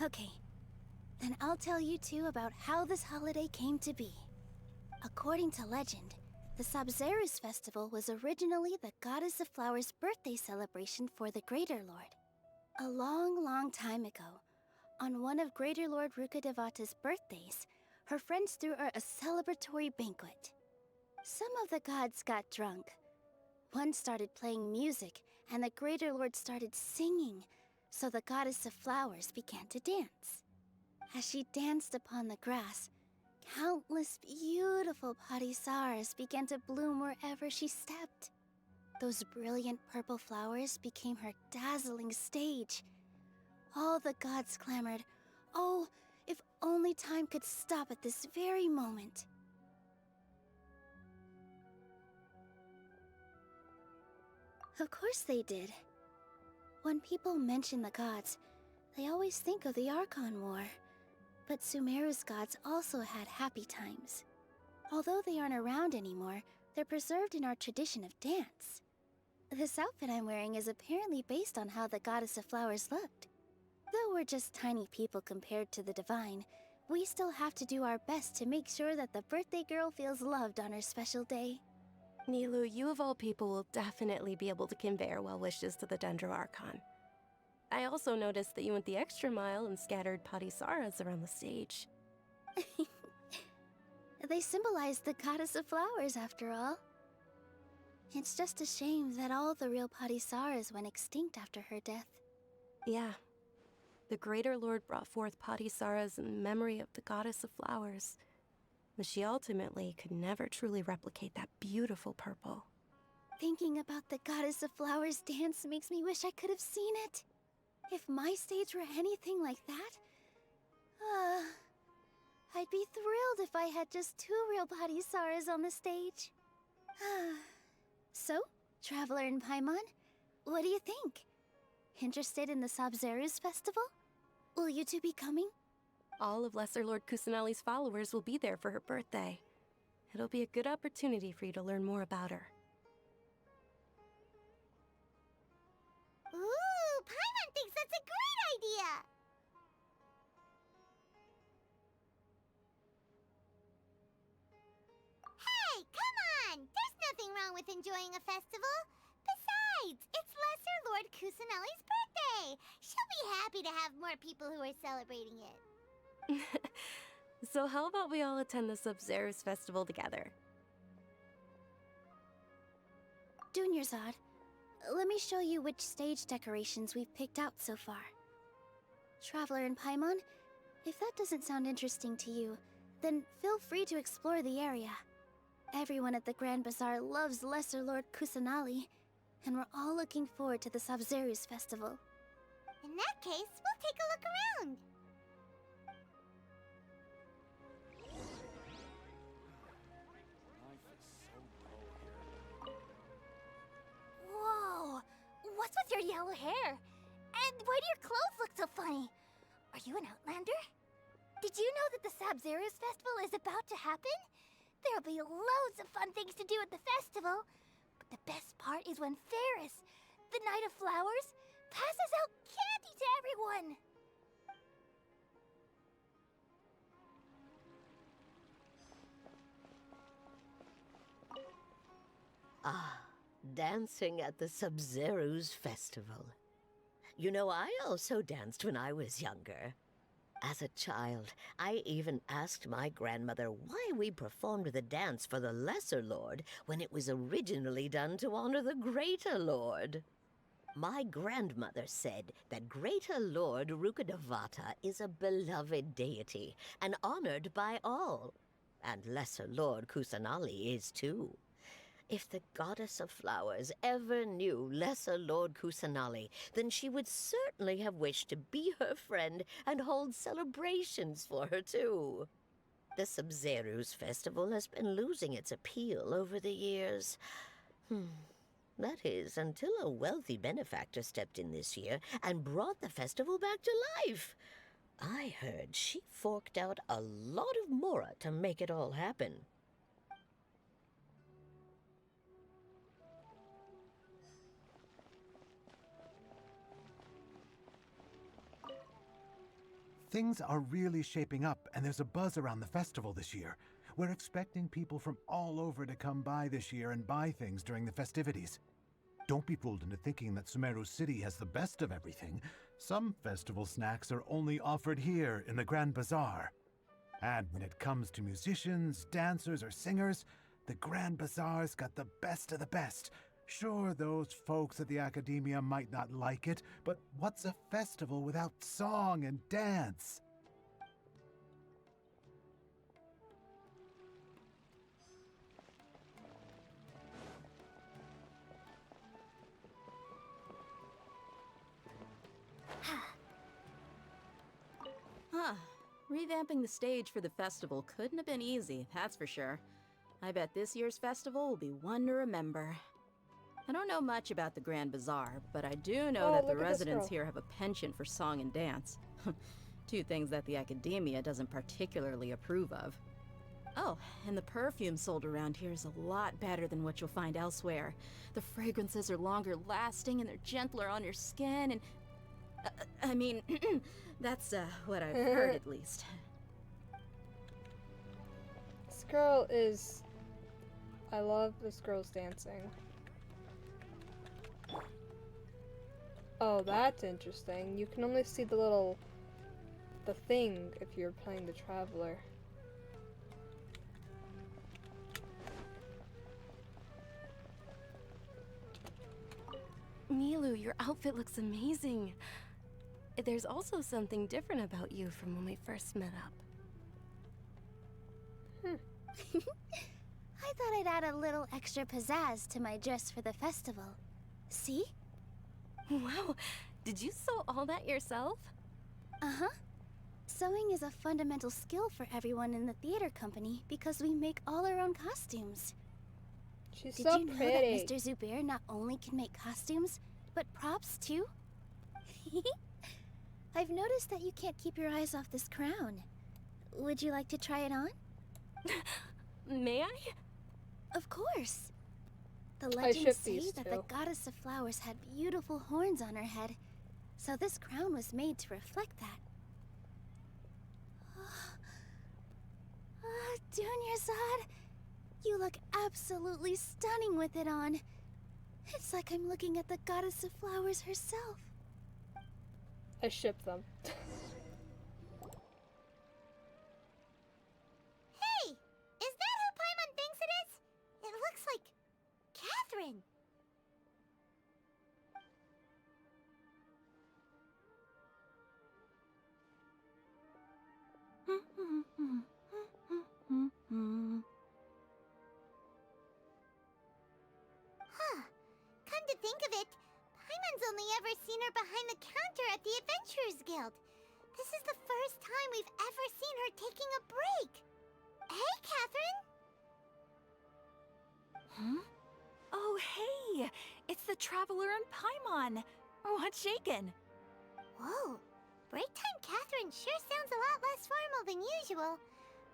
Okay, then I'll tell you two about how this holiday came to be. According to legend, the Sabzeruz festival was originally the Goddess of Flowers' birthday celebration for the Greater Lord. A long, long time ago, on one of Greater Lord Rukkhadevata's birthdays, her friends threw her a celebratory banquet. Some of the gods got drunk. One started playing music, and the Greater Lord started singing, so the Goddess of Flowers began to dance. As she danced upon the grass, countless beautiful parisaras began to bloom wherever she stepped. Those brilliant purple flowers became her dazzling stage. All the gods clamored, "Oh, if only time could stop at this very moment." Of course they did. When people mention the gods, they always think of the Archon War. But Sumeru's gods also had happy times. Although they aren't around anymore, they're preserved in our tradition of dance. This outfit I'm wearing is apparently based on how the goddess of flowers looked. Though we're just tiny people compared to the divine, we still have to do our best to make sure that the birthday girl feels loved on her special day. Nilu, you of all people will definitely be able to convey our well wishes to the Dendro Archon. I also noticed that you went the extra mile and scattered Patisaras around the stage. They symbolize the goddess of flowers, after all. It's just a shame that all the real Patisaras went extinct after her death. Yeah. The Greater Lord brought forth Patisaras in memory of the goddess of flowers, but she ultimately could never truly replicate that beautiful purple. Thinking about the goddess of flowers dance makes me wish I could have seen it. If my stage were anything like that, I'd be thrilled if I had just 2 real Patisaras on the stage. So, Traveler and Paimon, what do you think? Interested in the Sabzeruz festival? Will you two be coming? All of Lesser Lord Kusanali's followers will be there for her birthday. It'll be a good opportunity for you to learn more about her. Ooh, Paimon thinks that's a great idea! Hey, come on! There's nothing wrong with enjoying a festival. Besides, it's Lesser Lord Kusanali's birthday. She'll be happy to have more people who are celebrating it. So how about we all attend the Sabzeruz festival together? Dunyarzad, let me show you which stage decorations we've picked out so far. Traveler and Paimon, if that doesn't sound interesting to you, then feel free to explore the area. Everyone at the Grand Bazaar loves Lesser Lord Kusanali, and we're all looking forward to the Sabzeruz festival. In that case, we'll take a look around. Whoa! What's with your yellow hair? And why do your clothes look so funny? Are you an Outlander? Did you know that the Sabzeruz festival is about to happen? There'll be loads of fun things to do at the festival. But the best part is when Ferris, the Knight of Flowers, passes out candy to everyone. Ah, dancing at the Sabzeruz festival. You know, I also danced when I was younger. As a child, I even asked my grandmother why we performed the dance for the Lesser Lord when it was originally done to honor the Greater Lord. My grandmother said that Greater Lord Rukkhadevata is a beloved deity and honored by all, and Lesser Lord Kusanali is too. If the Goddess of Flowers ever knew Lesser Lord Kusanali, then she would certainly have wished to be her friend and hold celebrations for her too. The Sabzeruz festival has been losing its appeal over the years. That is, until a wealthy benefactor stepped in this year and brought the festival back to life. I heard she forked out a lot of mora to make it all happen. Things are really shaping up, and there's a buzz around the festival this year. We're expecting people from all over to come by this year and buy things during the festivities. Don't be fooled into thinking that Sumeru City has the best of everything. Some festival snacks are only offered here in the Grand Bazaar. And when it comes to musicians, dancers, or singers, the Grand Bazaar's got the best of the best. Sure, those folks at the Academia might not like it, but what's a festival without song and dance? Huh. Revamping the stage for the festival couldn't have been easy, that's for sure. I bet this year's festival will be one to remember. I don't know much about the Grand Bazaar, but I do know that the residents here have a penchant for song and dance. Two things that the academia doesn't particularly approve of. Oh, and the perfume sold around here is a lot better than what you'll find elsewhere. The fragrances are longer lasting and they're gentler on your skin and... I mean, that's what I've heard at least. This girl is... I love this girl's dancing. Oh, that's interesting. You can only see the thing if you're playing the Traveler. Milu, your outfit looks amazing. There's also something different about you from when we first met up. I thought I'd add a little extra pizzazz to my dress for the festival. See? Wow, did you sew all that yourself? Uh-huh. Sewing is a fundamental skill for everyone in the theater company because we make all our own costumes. She's Did so you know pretty. that Mr. Zubair not only can make costumes, but props too? I've noticed that you can't keep your eyes off this crown. Would you like to try it on? May I? Of course. The I legends ship say these that two. the goddess of flowers had beautiful horns on her head, so this crown was made to reflect that. Dunyazad, you look absolutely stunning with it on. It's like I'm looking at the goddess of flowers herself. I ship them. Hey! Is that who Paimon thinks it is? It looks like... Catherine! Huh. Come to think of it, Paimon's only ever seen her behind the counter at the Adventurers Guild. This is the first time we've ever seen her taking a break. Hey, Catherine! Huh? Oh, hey! It's the Traveler and Paimon! What's shaken? Whoa. Break time Catherine sure sounds a lot less formal than usual.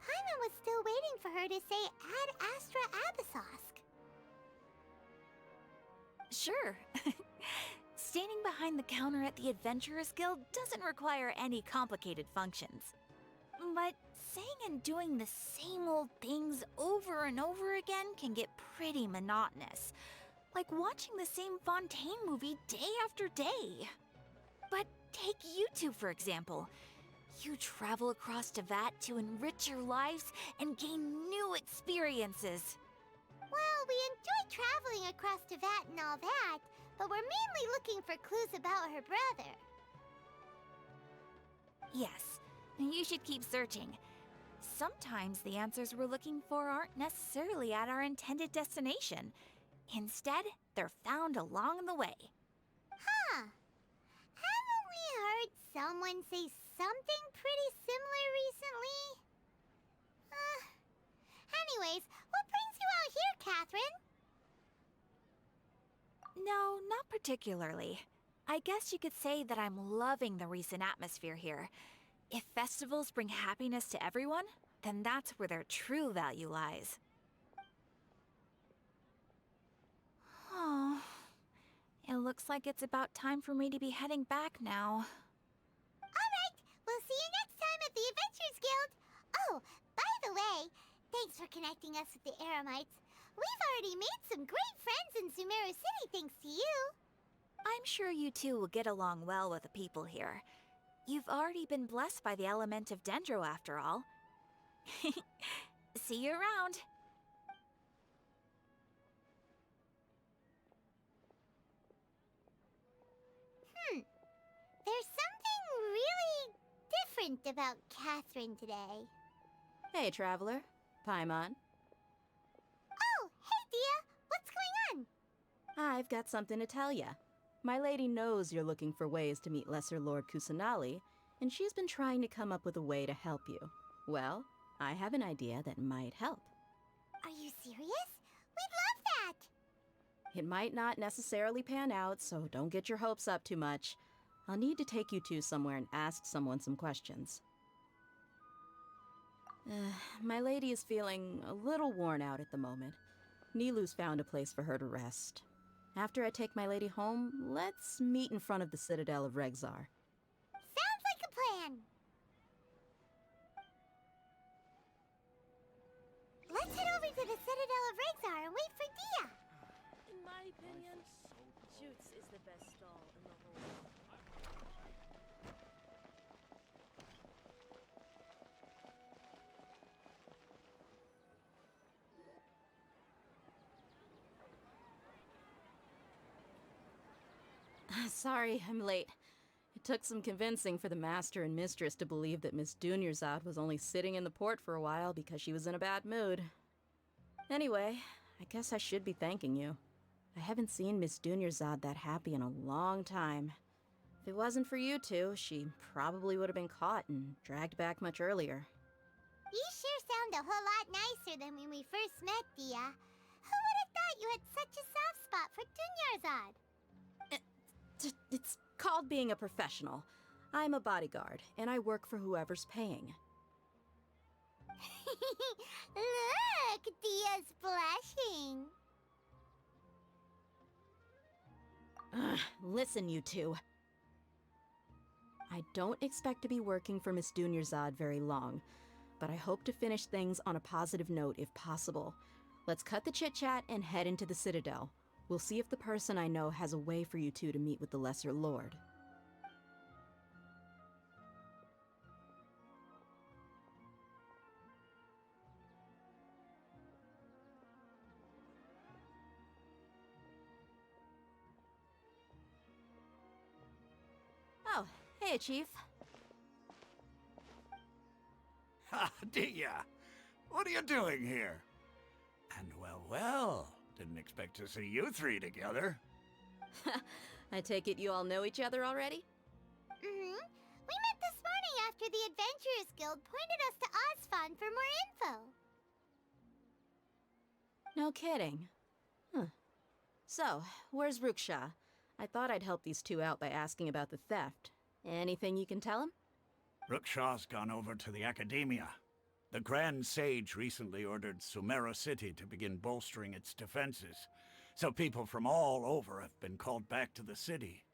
Paimon was still waiting for her to say Ad Astra Abyssosk. Sure. Standing behind the counter at the Adventurers Guild doesn't require any complicated functions. But saying and doing the same old things over and over again can get pretty monotonous. Like watching the same Fontaine movie day after day. But take you two, for example. You travel across Tevat to enrich your lives and gain new experiences. Well, we enjoy traveling across Tevat and all that, but we're mainly looking for clues about her brother. Yes, you should keep searching. Sometimes the answers we're looking for aren't necessarily at our intended destination. Instead, they're found along the way. Huh. Haven't we heard someone say something pretty similar recently? Anyways, what brings you out here, Catherine? No, not particularly. I guess you could say that I'm loving the recent atmosphere here. If festivals bring happiness to everyone, then that's where their true value lies. Oh, it looks like it's about time for me to be heading back now. Alright, we'll see you next time at the Adventurers Guild. Oh, by the way, thanks for connecting us with the Eremites. We've already made some great friends in Sumeru City thanks to you. I'm sure you two will get along well with the people here. You've already been blessed by the element of Dendro after all. See you around. There's something really different about Catherine today. Hey, Traveler. Paimon. Oh, hey, Dia! What's going on? I've got something to tell ya. My lady knows you're looking for ways to meet Lesser Lord Kusanali, and she's been trying to come up with a way to help you. Well, I have an idea that might help. Are you serious? We'd love that! It might not necessarily pan out, so don't get your hopes up too much. I'll need to take you two somewhere and ask someone some questions. My lady is feeling a little worn out at the moment. Nilu's found a place for her to rest. After I take my lady home, let's meet in front of the Citadel of Regzar. Sounds like a plan. Let's head over to the Citadel of Regzar and wait for Dia. In my opinion, Shoots is the best stall in the whole. Sorry, I'm late. It took some convincing for the master and mistress to believe that Miss Dunyarzad was only sitting in the port for a while because she was in a bad mood. Anyway, I guess I should be thanking you. I haven't seen Miss Dunyarzad that happy in a long time. If it wasn't for you two, she probably would have been caught and dragged back much earlier. You sure sound a whole lot nicer than when we first met, Dia. Who would have thought you had such a soft spot for Dunyarzad? It's called being a professional. I'm a bodyguard, and I work for whoever's paying. Look, Dia's blushing. Listen, you two. I don't expect to be working for Miss Dunyarzad very long, but I hope to finish things on a positive note if possible. Let's cut the chit-chat and head into the Citadel. We'll see if the person I know has a way for you two to meet with the Lesser Lord. Oh, hey, Chief. Ha, Dia! What are you doing here? And well, didn't expect to see you three together. I take it you all know each other already? We met this morning after the Adventurers Guild pointed us to Osfon for more info. No kidding. Huh. So, where's Ruksha? I thought I'd help these two out by asking about the theft. Anything you can tell him? Ruksha's gone over to the Academia. The Grand Sage recently ordered Sumeru City to begin bolstering its defenses, so people from all over have been called back to the city.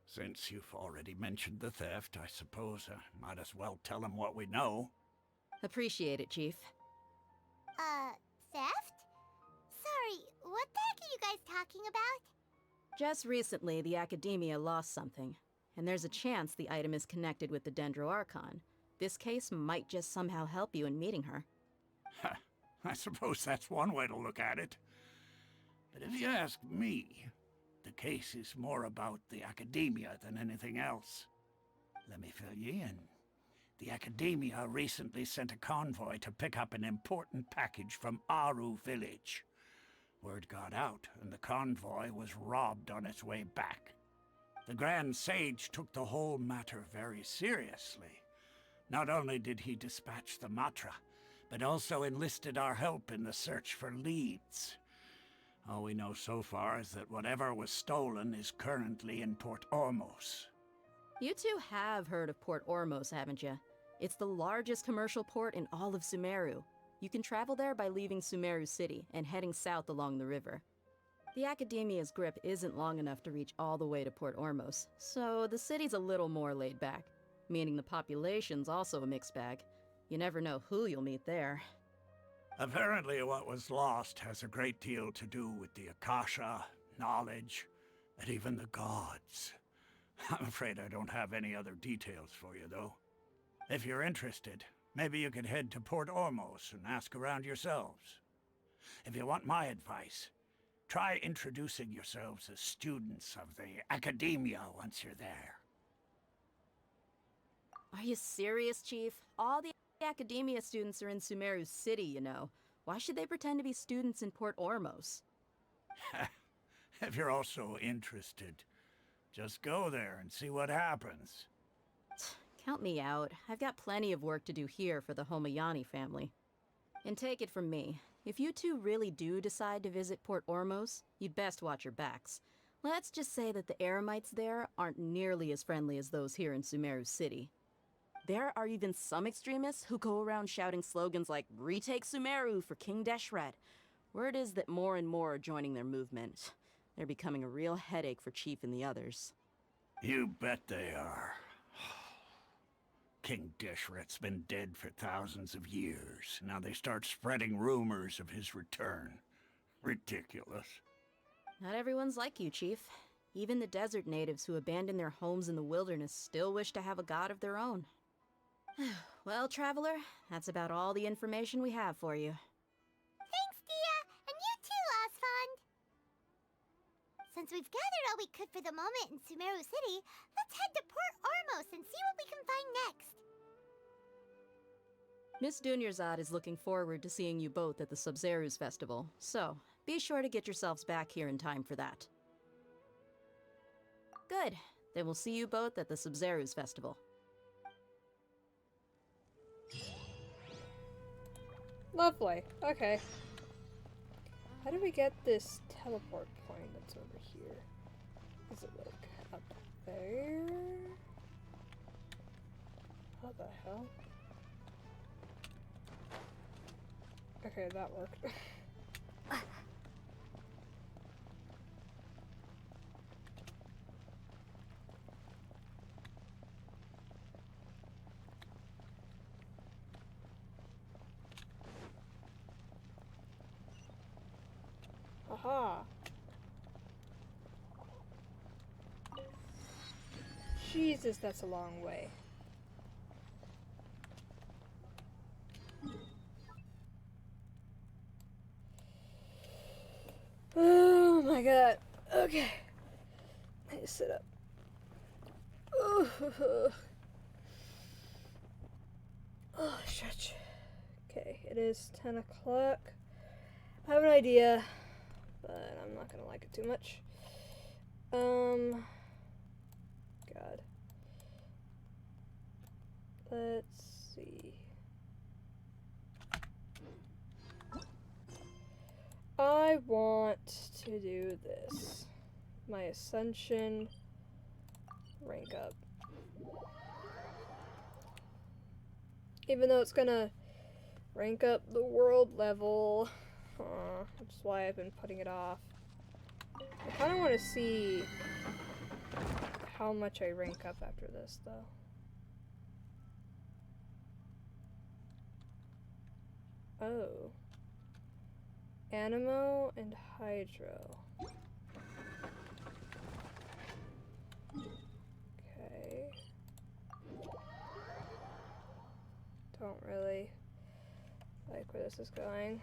Since you've already mentioned the theft, I suppose I might as well tell them what we know. Appreciate it, Chief. Theft? Sorry, what the heck are you guys talking about? Just recently, the Academia lost something, and there's a chance the item is connected with the Dendro Archon. This case might just somehow help you in meeting her. I suppose that's one way to look at it. But if you ask me, the case is more about the Academia than anything else. Let me fill you in. The Academia recently sent a convoy to pick up an important package from Aru village. Word got out, and the convoy was robbed on its way back. The Grand Sage took the whole matter very seriously. Not only did he dispatch the Matra, but also enlisted our help in the search for leads. All we know so far is that whatever was stolen is currently in Port Ormos. You two have heard of Port Ormos, haven't you? It's the largest commercial port in all of Sumeru. You can travel there by leaving Sumeru City and heading south along the river. The Academia's grip isn't long enough to reach all the way to Port Ormos, so the city's a little more laid back, meaning the population's also a mixed bag. You never know who you'll meet there. Apparently what was lost has a great deal to do with the Akasha, knowledge, and even the gods. I'm afraid I don't have any other details for you, though. If you're interested, maybe you could head to Port Ormos and ask around yourselves. If you want my advice, try introducing yourselves as students of the Academia once you're there. Are you serious, Chief? All the Academia students are in Sumeru City, you know. Why should they pretend to be students in Port Ormos? If you're also interested, just go there and see what happens. Count me out. I've got plenty of work to do here for the Homayani family. And take it from me, if you two really do decide to visit Port Ormos, you'd best watch your backs. Let's just say that the Eremites there aren't nearly as friendly as those here in Sumeru City. There are even some extremists who go around shouting slogans like, "Retake Sumeru for King Deshret." Word is that more and more are joining their movement. They're becoming a real headache for Chief and the others. You bet they are. King Deshret's been dead for thousands of years. Now they start spreading rumors of his return. Ridiculous. Not everyone's like you, Chief. Even the desert natives who abandoned their homes in the wilderness still wish to have a god of their own. Well, Traveler, that's about all the information we have for you. Thanks, Dia! And you too, Osfond! Since we've gathered all we could for the moment in Sumeru City, let's head to Port Ormos and see what we can find next. Miss Dunyarzad is looking forward to seeing you both at the Sub-Zerus Festival, so be sure to get yourselves back here in time for that. Good. Then we'll see you both at the Sub-Zerus Festival. Lovely. Okay. How do we get this teleport point that's over here? Is it like up there? How the hell? Okay, that worked. Aha! Jesus, that's a long way. Oh my god. Okay. I need to sit up. Oh, stretch. Okay, it is 10 o'clock. I have an idea, but I'm not gonna like it too much. God. Let's see. I want to do this. My Ascension rank up. Even though it's gonna rank up the world level, which is why I've been putting it off. I kind of want to see how much I rank up after this, though. Oh. Animo and Hydro. Okay. Don't really like where this is going.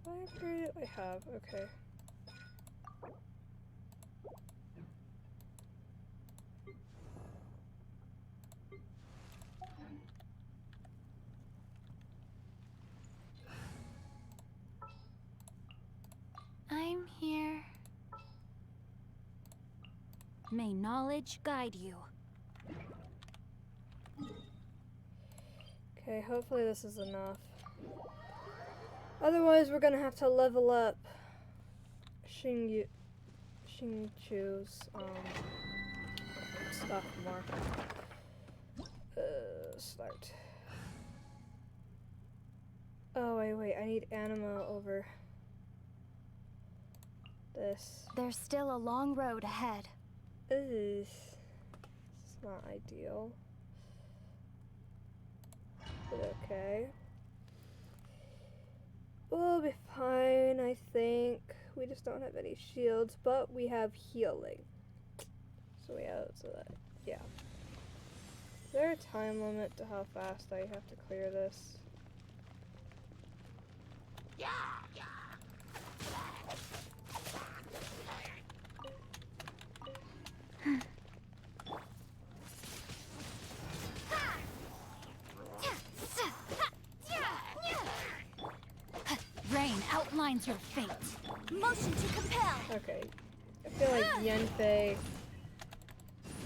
What upgrade do I have? Okay. I'm here. May knowledge guide you. Okay, hopefully this is enough. Otherwise, we're gonna have to level up Xingchu's stuff more. Start. Oh, wait, I need Anima over this. There's still a long road ahead. It's not ideal. But okay. We'll be fine, I think. We just don't have any shields, but we have healing. So yeah. Is there a time limit to how fast I have to clear this? outlines your fate. Motion to compel. Okay. I feel like Yanfei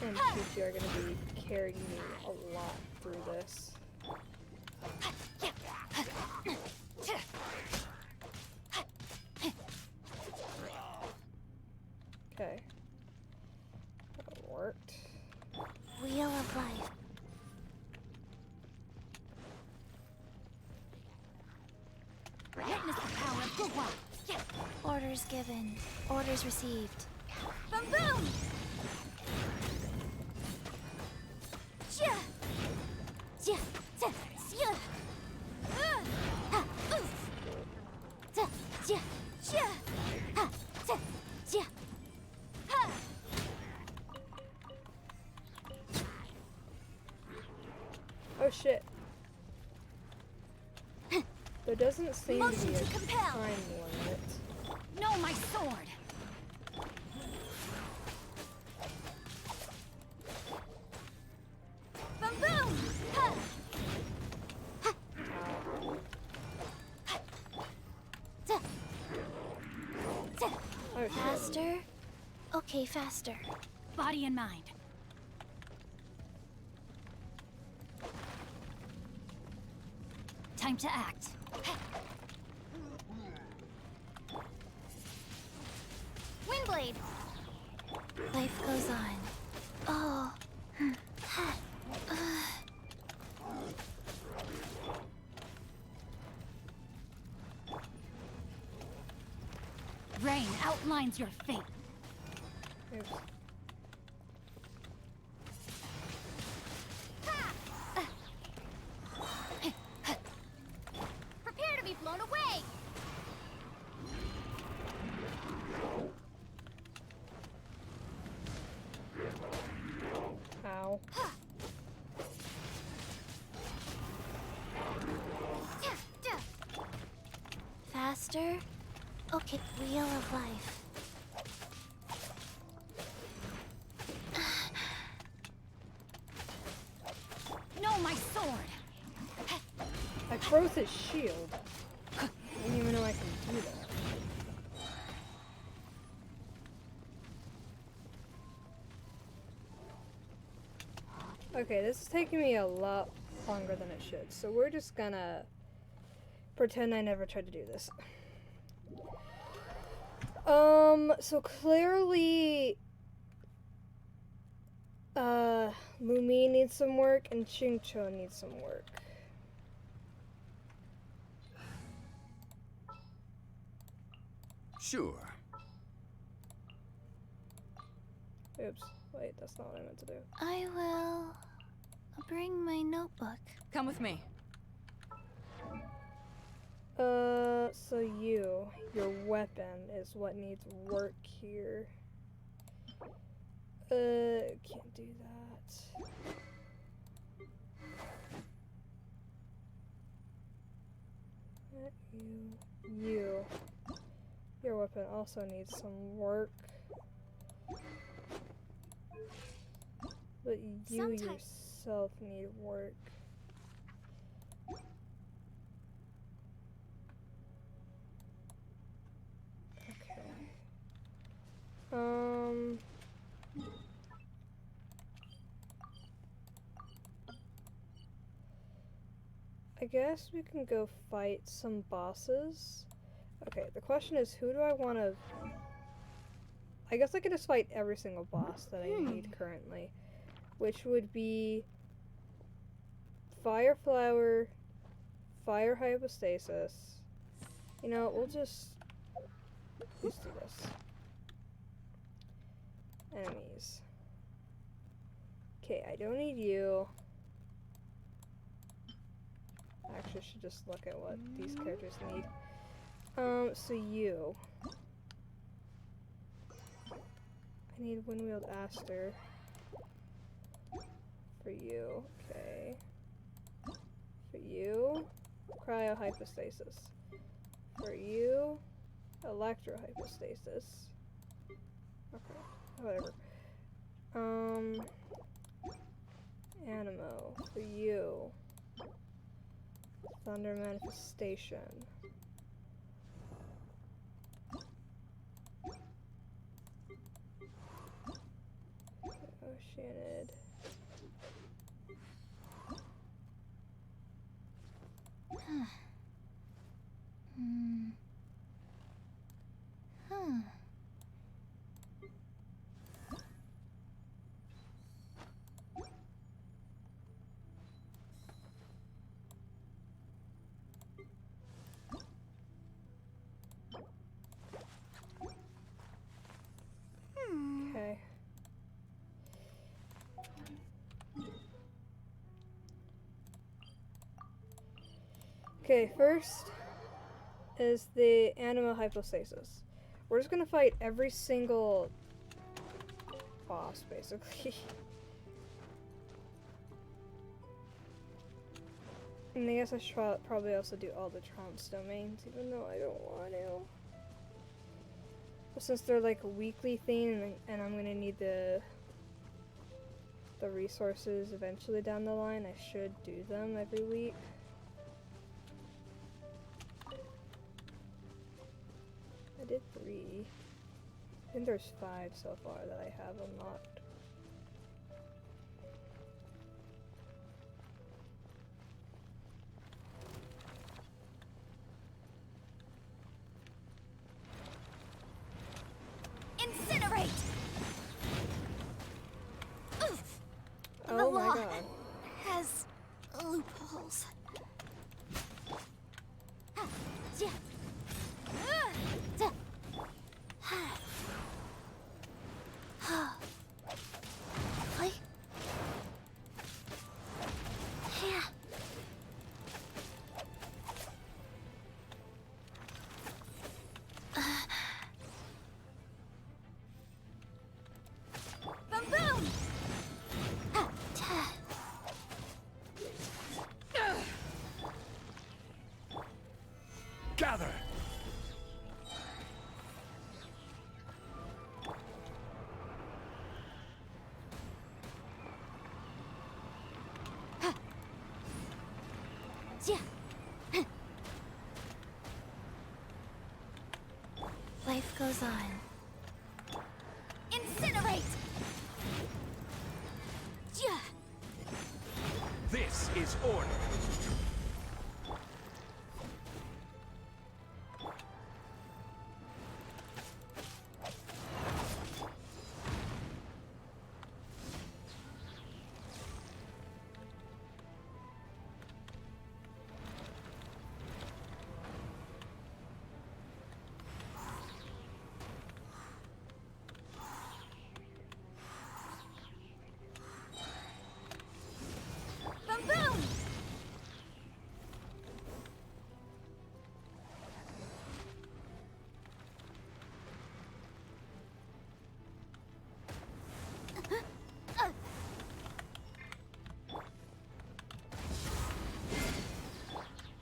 and Chuchi are gonna be carrying me a lot through this. Okay. That worked. Wheel of life. Witness the power of Guhua. Orders given. Orders received. Boom boom! Ja! Ja! Ja! Ja! Ha! Oof! Ja! Ja! Ja! Ha! Ja! Ja! Ha! Oh shit. There doesn't seem to Motion be a to compel. time limit. No, my sword. Boom boom! Ha! Ha! Ha! Ja! Ja! Oh shit. Faster? Okay, faster. Body and mind. Time to act. Windblade! Life goes on. Oh. Rain outlines your fate. Oops. Prepare to be blown away! Ow. Faster? Okay, wheel of life. No, my sword. I froze his shield. I didn't even know I could do that. Okay, this is taking me a lot longer than it should, so we're just gonna pretend I never tried to do this. So clearly, Lumi needs some work and Chingcho needs some work. Sure. Oops, wait, that's not what I meant to do. I will bring my notebook. Come with me. So your weapon is what needs work here. Can't do that. Your weapon also needs some work. But you yourself need work. I guess we can go fight some bosses. Okay, the question is, who do I want to... I guess I could just fight every single boss that I need currently, which would be Fire Flower, Fire Hypostasis. You know, we'll just do this. Enemies. Okay, I don't need you. Actually, I should just look at what these characters need. So you. I need Wind-Wheeled Aster. For you, okay. For you, Cryohypostasis. For you, Electrohypostasis. Okay, whatever. Animo. For you, Thunder Manifestation. enchanted. Okay. Okay, first is the anima hypostasis. We're just gonna fight every single boss, basically. And I guess I should probably also do all the Trounce domains, even though I don't want to. But since they're like a weekly thing, and I'm gonna need the resources eventually down the line, I should do them every week. I did 3. I think there's 5 so far that I have unlocked. Incinerate! Oh the my law god. has loopholes. Gather! Life goes on. Incinerate! This is order.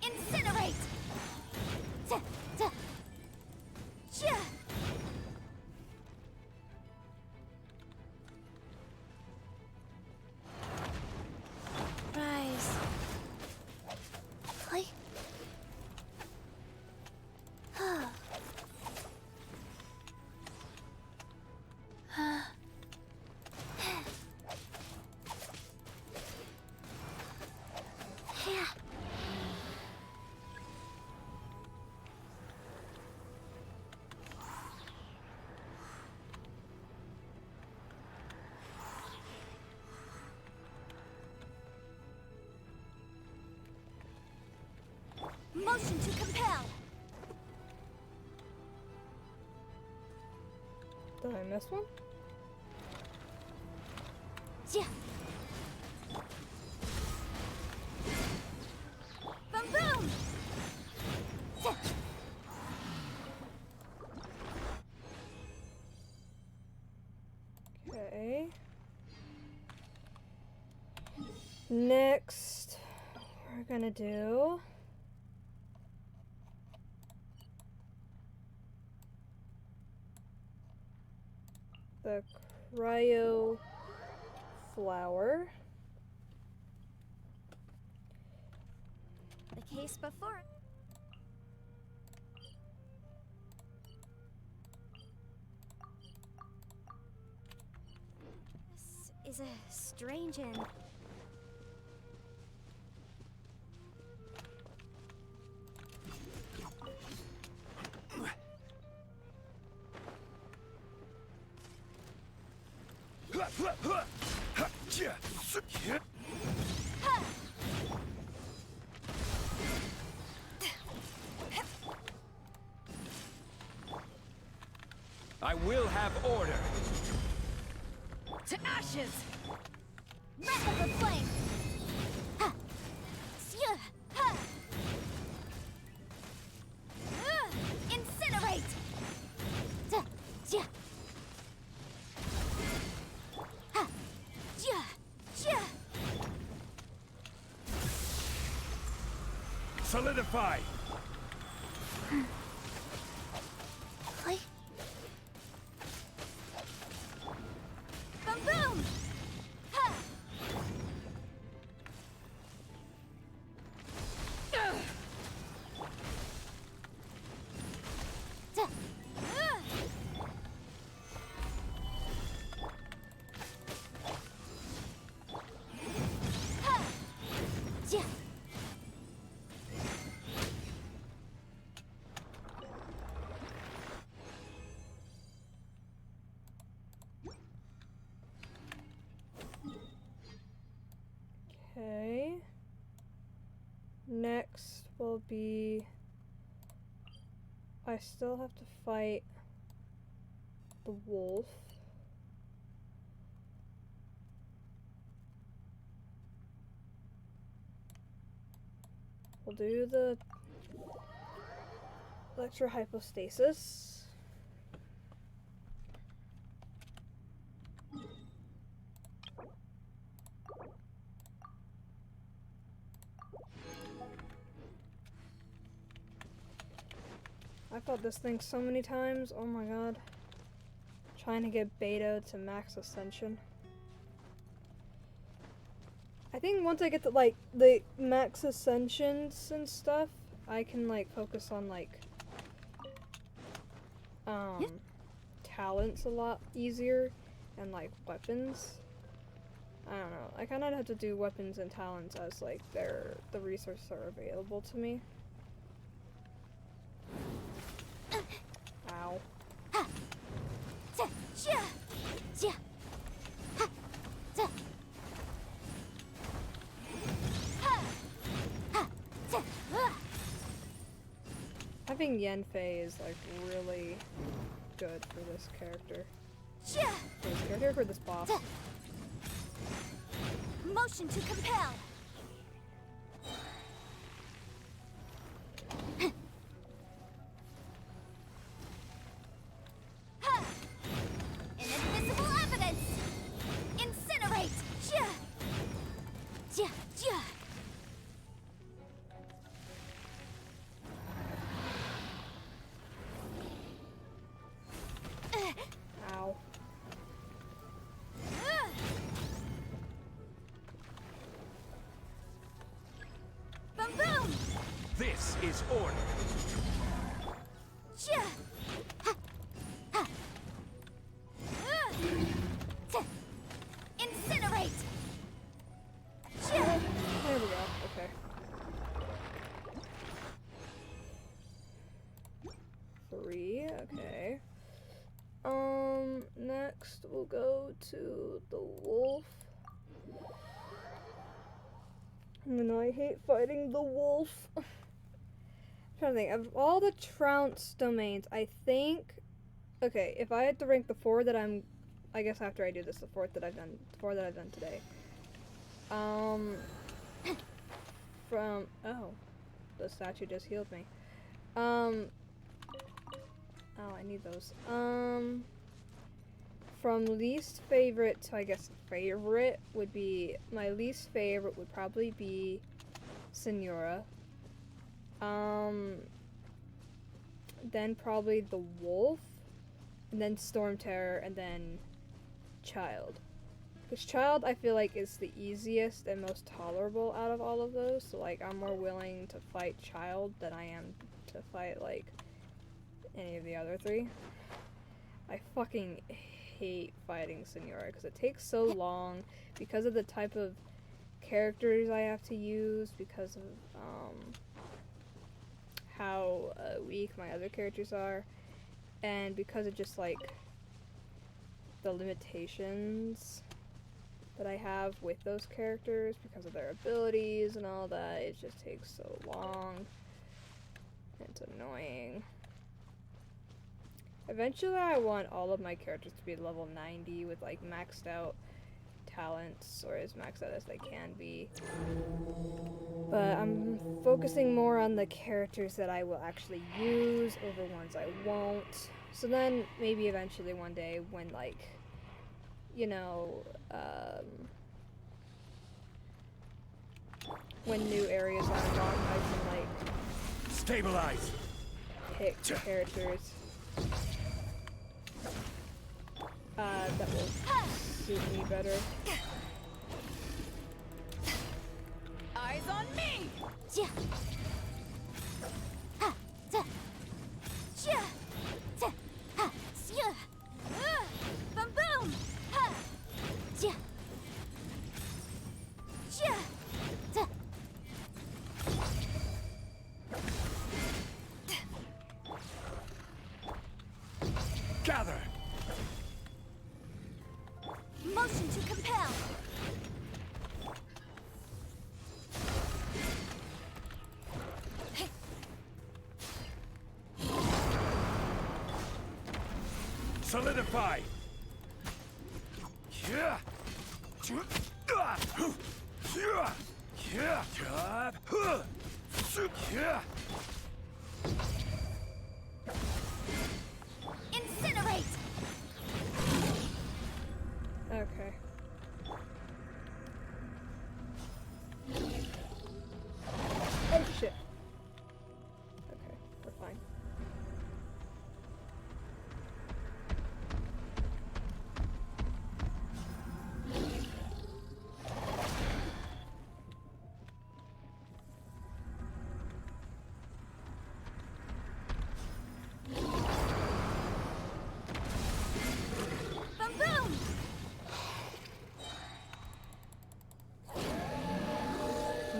Incinerate! Rise. Play. Motion to compel. Did I miss one? Yeah. Boom boom. Okay. Next, we're gonna do the cryo flower. The case before. This always strange and... I will have order. To ashes! Wrap up the flame! Ha! Sya! Ha! Incinerate! Da! Sya! Ha! Sya! Sya! Solidify! Boom boom! Ha! Da! Ha! Ja! Okay. Next will be... I still have to fight the wolf. We'll do the electro hypostasis. I fought this thing so many times, oh my god. Trying to get Beta to max ascension. I think once I get to like the max ascensions and stuff, I can like focus on like talents a lot easier and like weapons. I don't know. I kinda have to do weapons and talents as like the resources are available to me. Ow. Ha! Ja! Ja! Ja! Ha! Ja! Ha! Ha! Ja! Having Yenfei is like really good for this character. Ja! For this character, for this boss. Ja! Motion to compel. Ha! Inadmissible evidence. Incinerate. Ja! Ja! Ja! Ow. Boom boom! This is order. Ja! Ha! Ha! Ja! Incinerate! Ja! There we go. Okay. 3, okay. Next we'll go to the wolf. And I hate fighting the wolf. I'm trying to think, of all the trounce domains, I think, okay, if I had to rank the 4 that I guess after I do this, the 4 that I've done today. From, oh, the statue just healed me. Oh, I need those. From least favorite to, I guess, favorite would be, my least favorite would probably be Senora. Then probably the wolf, and then Storm Terror, and then Child. Because Child, I feel like, is the easiest and most tolerable out of all of those, so, like, I'm more willing to fight Child than I am to fight, like, any of the other 3. I fucking hate fighting Senora because it takes so long because of the type of characters I have to use, because of how weak my other characters are, and because of just like the limitations that I have with those characters because of their abilities and all that. It just takes so long. It's annoying. Eventually I want all of my characters to be level 90 with like maxed out talents, or as maxed out as they can be. But I'm focusing more on the characters that I will actually use over ones I won't. So then maybe eventually one day when like, you know, when new areas are unlocked, I can like stabilize, pick characters that will suit me better. Eyes on me! Yeah. Ha, da. Yeah. Da. Ha, yeah. Boom boom! Ha. Yeah. Yeah. Da. gather. Motion to compel. Solidify. Yeah. Incinerate! Okay. Oh shit. Okay, we're fine. Boom boom!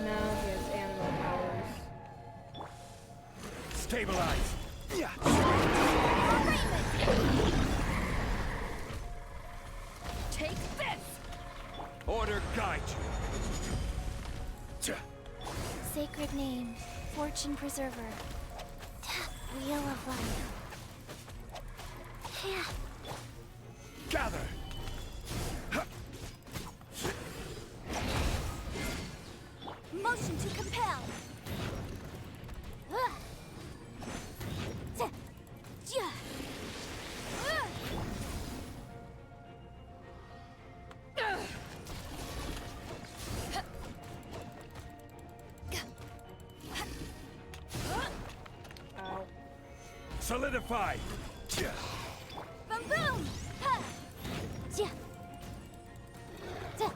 Now he has animal powers. Stabilize. Yeah. Take this! Order guide you. Sacred name, fortune preserver, wheel of life. Yeah. Gather. Motion to compel. Ow. Solidify. Boom boom! Ha! Yeah. Da.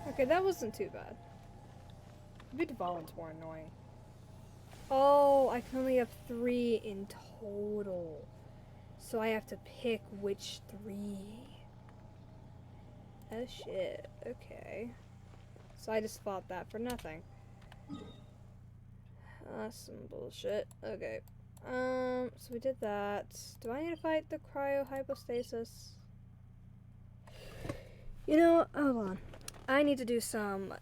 Okay, that wasn't too bad. Maybe Dvalin's more annoying. Oh, I can only have 3 in total. So I have to pick which 3. Oh shit, okay. So I just fought that for nothing. Some bullshit. Okay. So we did that. Do I need to fight the cryohypostasis? You know, hold on. I need to do some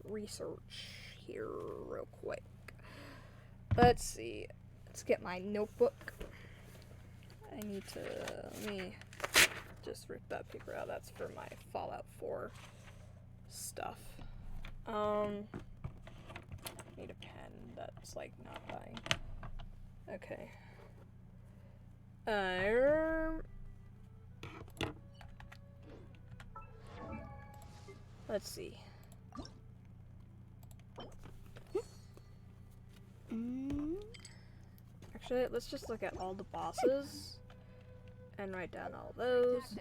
research here real quick. Let's see. Let's get my notebook. I need to, let me just rip that paper out. That's for my Fallout 4 stuff. Need a pen that's like not dying. Okay. Let's see. Actually, let's just look at all the bosses and write down all those.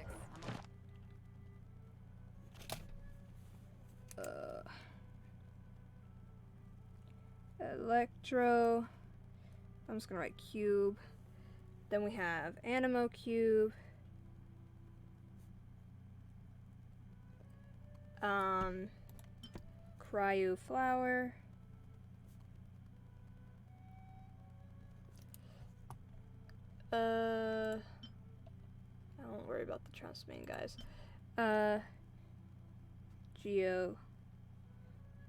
Electro. I'm just gonna write cube. Then we have Animo cube. Cryo flower. I won't worry about the Transmain guys. Geo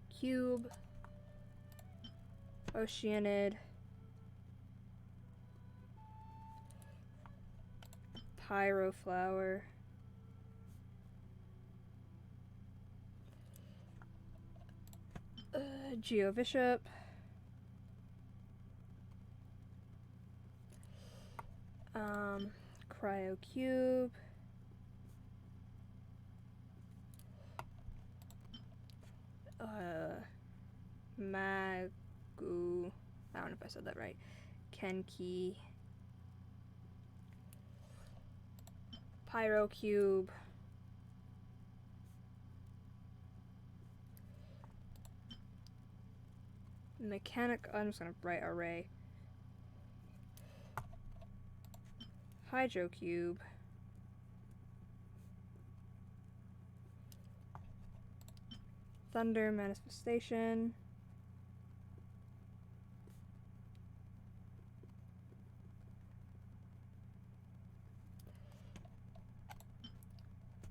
cube. Oceanid. Pyro flower. Geo Bishop. Cryo Cube. Magu. I don't know if I said that right. Kenki. Pyro Cube. Mechanic. I'm just gonna write array. Hydro Cube. Thunder Manifestation.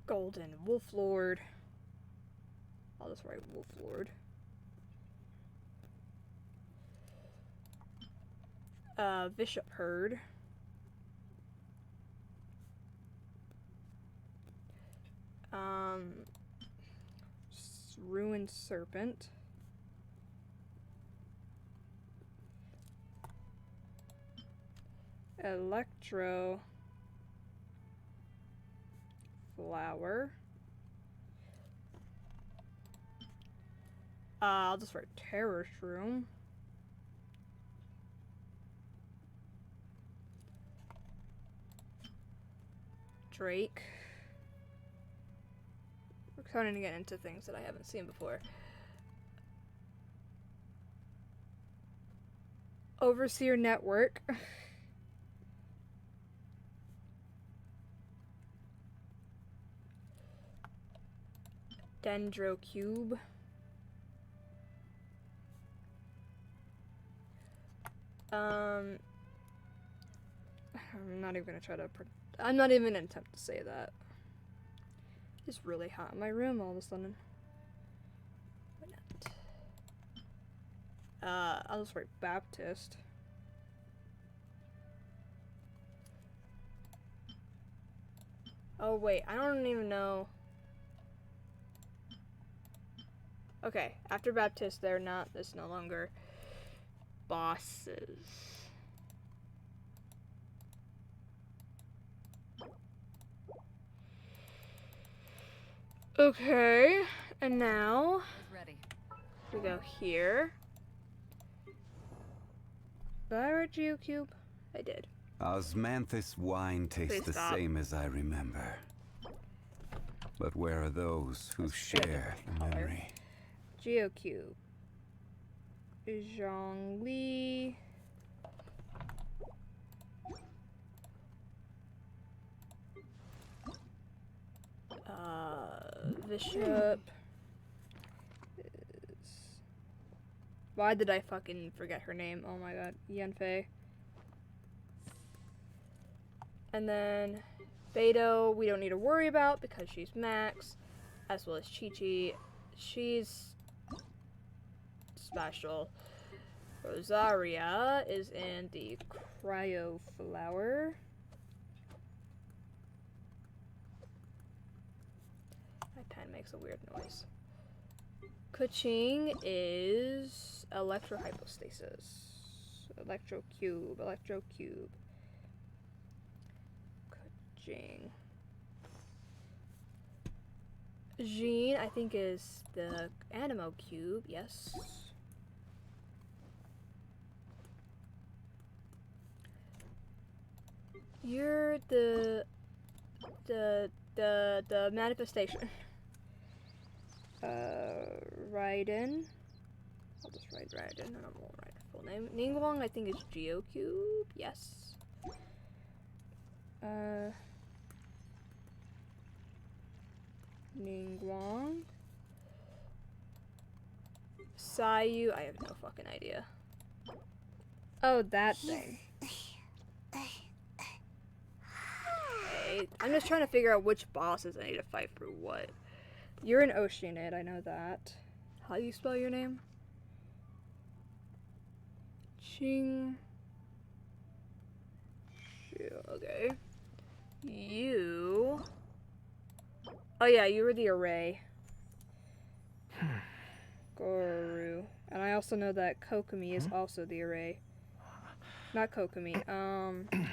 Golden Wolf Lord. I'll just write Wolf Lord. Bishop Herd. Ruined Serpent. Electro Flower. I'll just write Terror Shroom. Drake. We're starting to get into things that I haven't seen before. Overseer Network. Dendro Cube. I'm not even gonna try to. I'm not even gonna attempt to say that. It's really hot in my room all of a sudden. I'll just write Baptist. Oh wait, I don't even know. Okay, after Baptist, they're not. It's no longer bosses. Okay, and now we go here. Did I write Geocube? I did. Osmanthus wine tastes Please the stop. same as I remember. But where are those who share the memory? Geocube. Zhongli. Bishop. Why did I fucking forget her name? Oh my god. Yanfei. And then Beidou, we don't need to worry about because she's max. As well as Chi-Chi. She's special. Rosaria is in the Cryo Flower. My pen makes a weird noise. Kuching is Electro Hypostasis. Electro Cube. Jing. Jean, I think, is the Animo Cube, yes. You're the manifestation. Raiden. I'll just write Raiden, and I won't write a full name. Ningguang, I think, is Geocube, yes. Ningguang. Sayu, I have no fucking idea. Oh, that thing. Okay, I'm just trying to figure out which bosses I need to fight for what. You're an Oceanid, I know that. How do you spell your name? Ching. Okay. You. Oh yeah, you were the array. Goru. And I also know that Kokomi is also the array. Not Kokomi,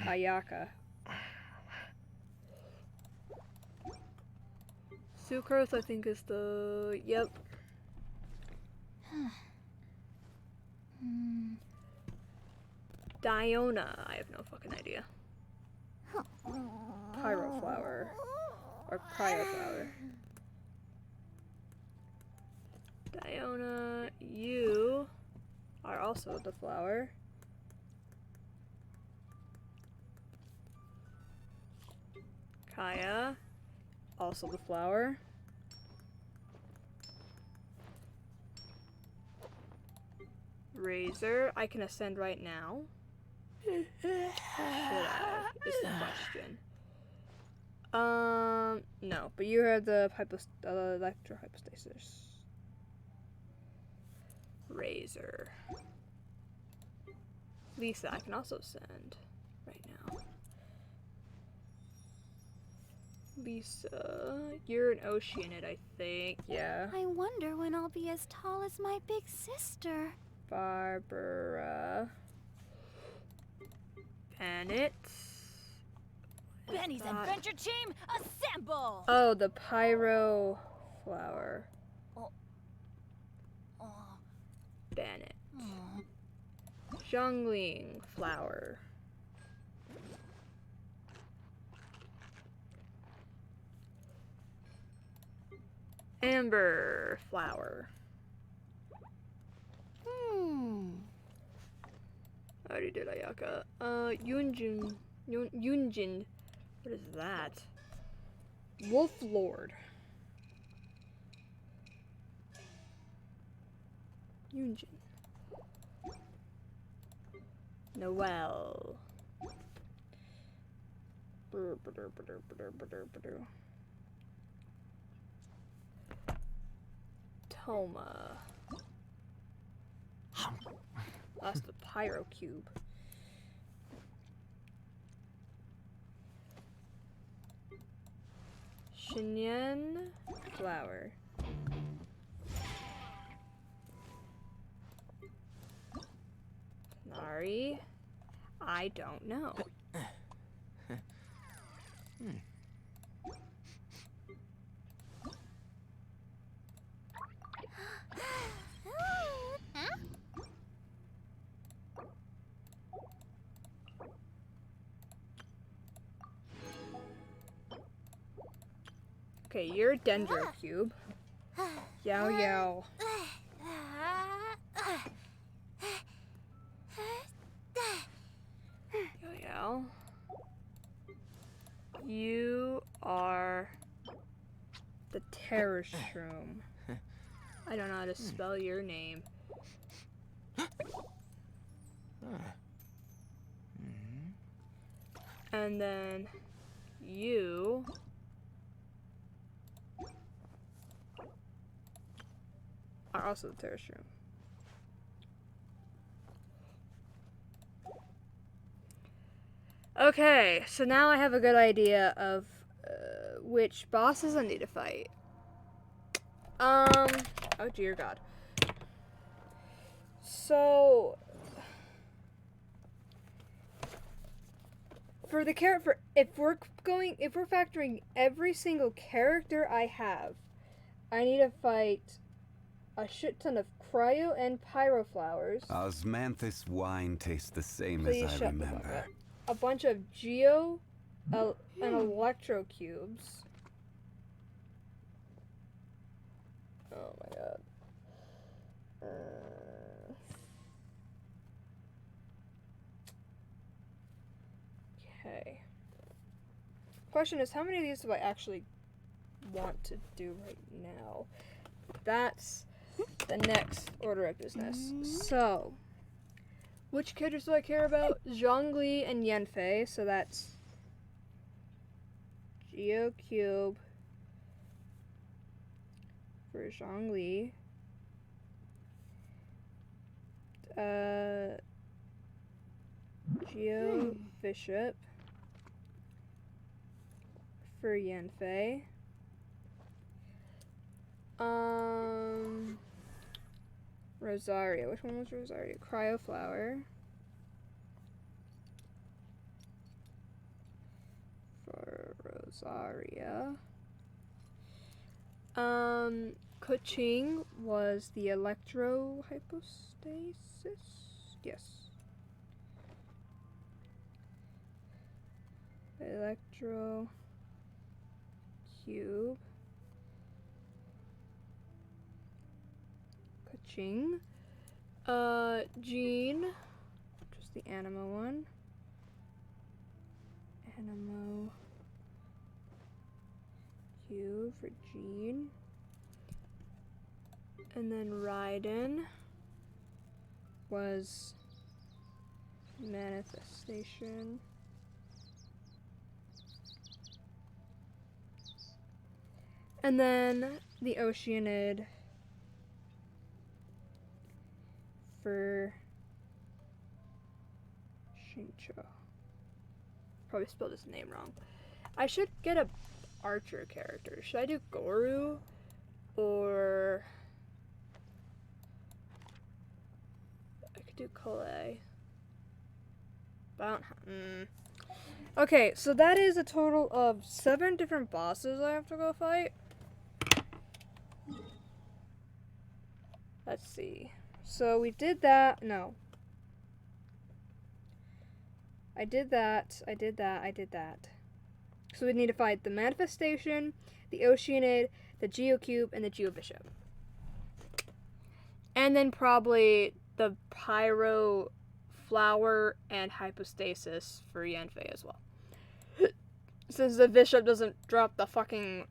Ayaka. Sucrose, I think, is the... Yep. Diona, I have no fucking idea. Pyroflower. Or Cryoflower. Diona, you are also the flower. Kaya, also the flower. Razor, I can ascend right now. Should I? Is the question. No, but you have the electro hypostasis. Razor. Lisa, I can also ascend right now. Lisa, you're an Oceanid, I think. Yeah. I wonder when I'll be as tall as my big sister. Barbara. Bennett. Benny's adventure team, assemble! Oh, the Pyro flower. Bennett. Zhongling flower. Amber flower. I already did Ayaka. Yunjin. Yunjin. What is that? Wolf Lord. Yunjin. Noel. Toma. That's the Pyro Cube. Shinyan flower. Nari. I don't know. Okay, you're a Dendro Cube. Yao Yao. Yao Yao. You are the Terror Shroom. I don't know how to spell your name. And then you are also the Terror Shroom. Okay, so now I have a good idea of which bosses I need to fight. Oh dear God. So for the character, if we're factoring every single character I have, I need to fight a shit ton of cryo and pyro flowers. Osmanthus wine tastes the same Please as I shut the fuck remember. up. A bunch of geo and electro cubes. Oh my god. Okay. Question is, how many of these do I actually want to do right now? That's the next order of business. So, which characters do I care about? Zhongli and Yanfei, so that's Geo Cube for Zhongli. Geo Bishop for Yanfei. Rosaria. Which one was Rosaria? Cryoflower. For Rosaria. Kuching was the electro hypostasis? Yes. Electro cube. Kuching. Jean, just the Animo one. Animo cube for Jean. And then Raiden was manifestation. And then the Oceanid for Shincho. Probably spelled his name wrong. I should get a archer character. Should I do Goru or I could do Kalei. But I don't Okay, so that is a total of 7 different bosses I have to go fight. Let's see. So we did that. No. I did that. So we need to fight the Manifestation, the Oceanid, the Geocube, and the Geobishop. And then probably the Pyro Flower and Hypostasis for Yanfei as well. Since the Bishop doesn't drop the fucking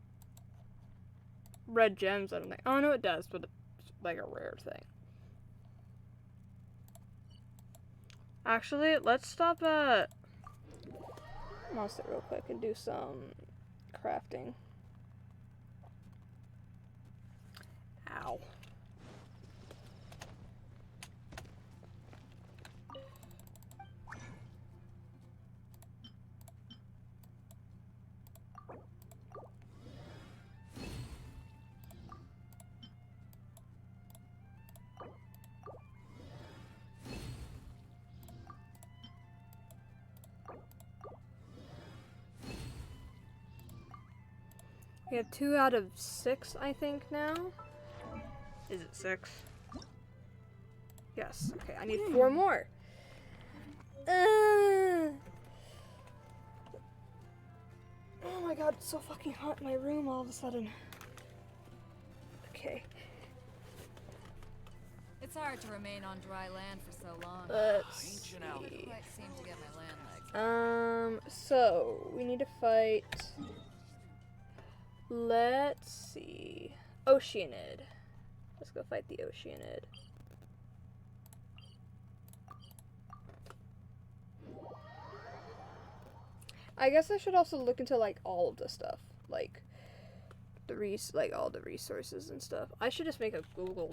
red gems, I don't think. Oh, no, it does, but it's like a rare thing. Actually, let's stop at... I'll sit real quick and do some crafting. Ow. We have 2 out of 6, I think, now. Is it 6? Yes. Okay, I need 4 more. Oh my god, it's so fucking hot in my room all of a sudden. Okay. It's hard to remain on dry land for so long. Let's see. I never quite seem to get my land legs. So we need to fight. Let's see. Oceanid. Let's go fight the Oceanid. I guess I should also look into like all of the stuff, like all the resources and stuff. I should just make a Google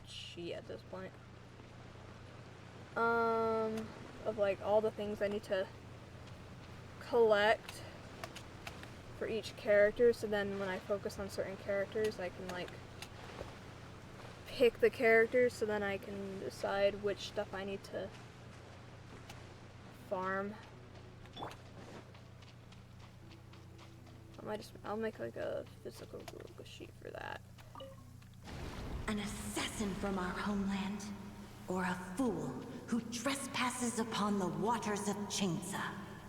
sheet at this point. Of like all the things I need to collect for each character, so then when I focus on certain characters, I can like pick the characters, so then I can decide which stuff I need to farm. I'll make like a physical Google sheet for that. An assassin from our homeland, or a fool who trespasses upon the waters of Chainsa.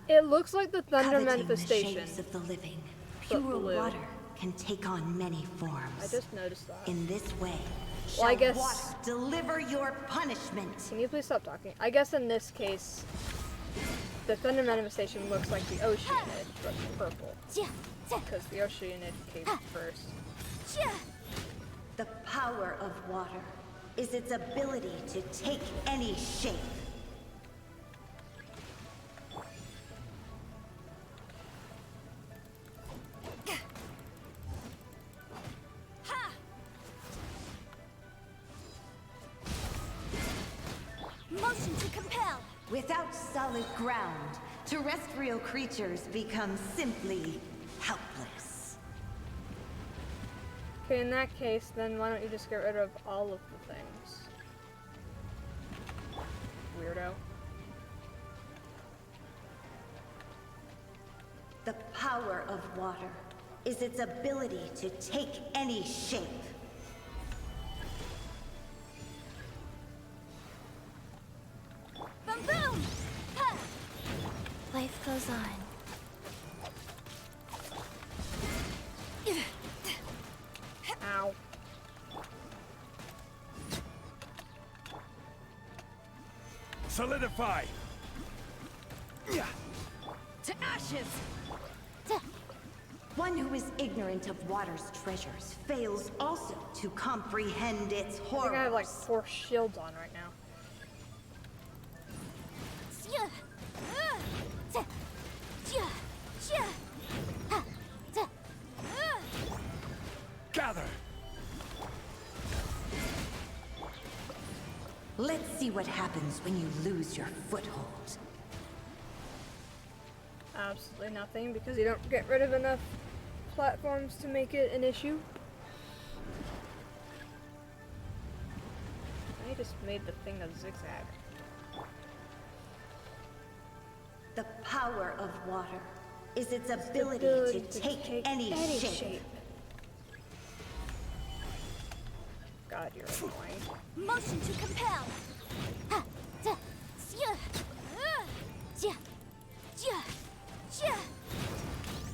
It looks like the thunder Coveting manifestation. The shapes of the living, but pure blue. water can take on many forms. I just noticed that. In this way, well, I guess water deliver your punishment. Can you please stop talking? I guess in this case, the thunder manifestation looks like the Oceanid, but purple. Because the Oceanid came first. The power of water is its ability to take any shape. Motion to compel. Without solid ground, terrestrial creatures become simply helpless. Okay, in that case, then why don't you just get rid of all of the things? Weirdo. The power of water is its ability to take any shape. Boom boom! Ha! Life goes on. Ow. Solidify! To ashes! One who is ignorant of water's treasures fails also to comprehend its I horrors. think I have like 4 shields on right now. Gather! Let's see what happens when you lose your foothold. Absolutely nothing, because you don't get rid of enough platforms to make it an issue. I just made the thing a zigzag. The power of water is its ability to take any shape. God, you're annoying. Motion to compel.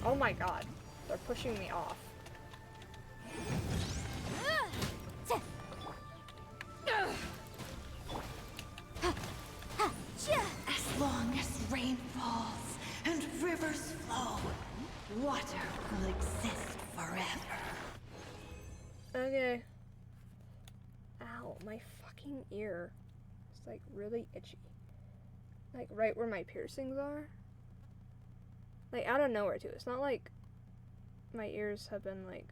Oh my god, they're pushing me off. As long as rain falls and rivers flow, water will exist forever. Okay. Ow, my fucking ear. It's like really itchy. Like right where my piercings are. Like out of nowhere too. It's not like my ears have been like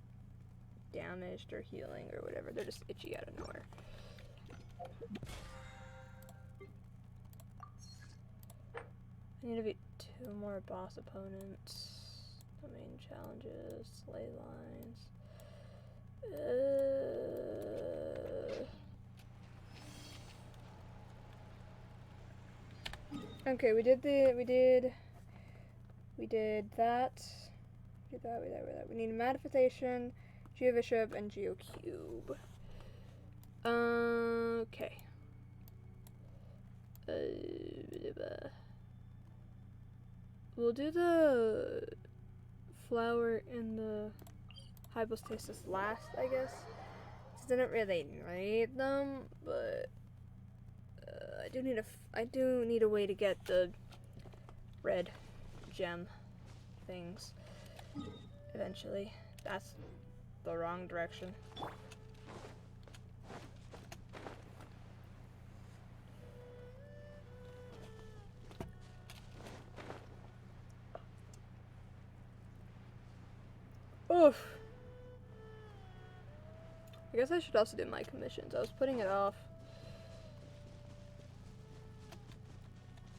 damaged or healing or whatever. They're just itchy out of nowhere. I need to beat 2 more boss opponents. The main challenges, ley lines. Okay, we did that. We did that. We need manifestation, GeoBishop, and GeoCube. Okay. We'll do the flower and the hypostasis last, I guess. I didn't really need them, but I do need a way to get the red gem things eventually. That's the wrong direction. Oof. I guess I should also do my commissions. I was putting it off.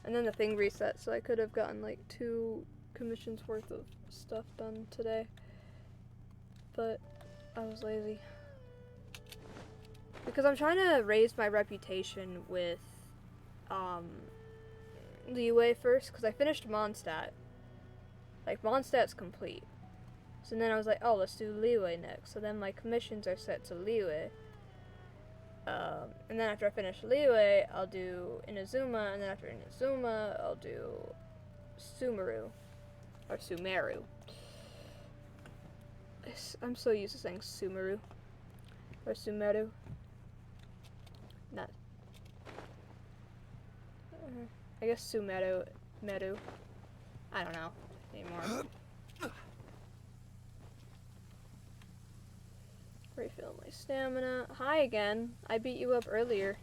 And then the thing reset, so I could have gotten like 2 commissions worth of stuff done today. But I was lazy. Because I'm trying to raise my reputation with the UA first, because I finished Mondstadt. Like, Mondstadt's complete. So then I was like, oh, let's do Liyue next. So then my commissions are set to Liyue. And then after I finish Liyue, I'll do Inazuma, and then after Inazuma, I'll do Sumeru. Or Sumeru. I'm so used to saying Sumeru. Or Sumeru. Not. I guess Sumeru. Meru. I don't know anymore. Refill my stamina. Hi again. I beat you up earlier.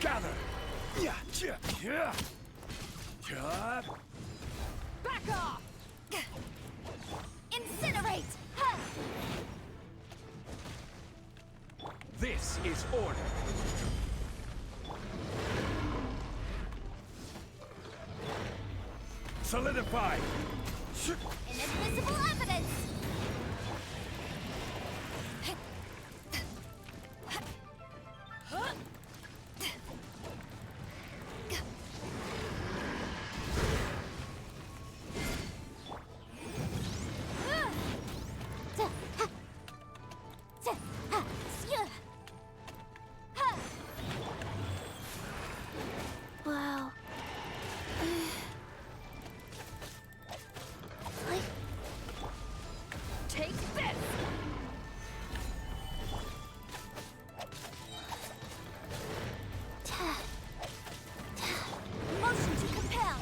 Gather. Back off. Incinerate! Ha! This is order. Solidify. Inadmissible evidence! Wow. Take this. Motion to compel.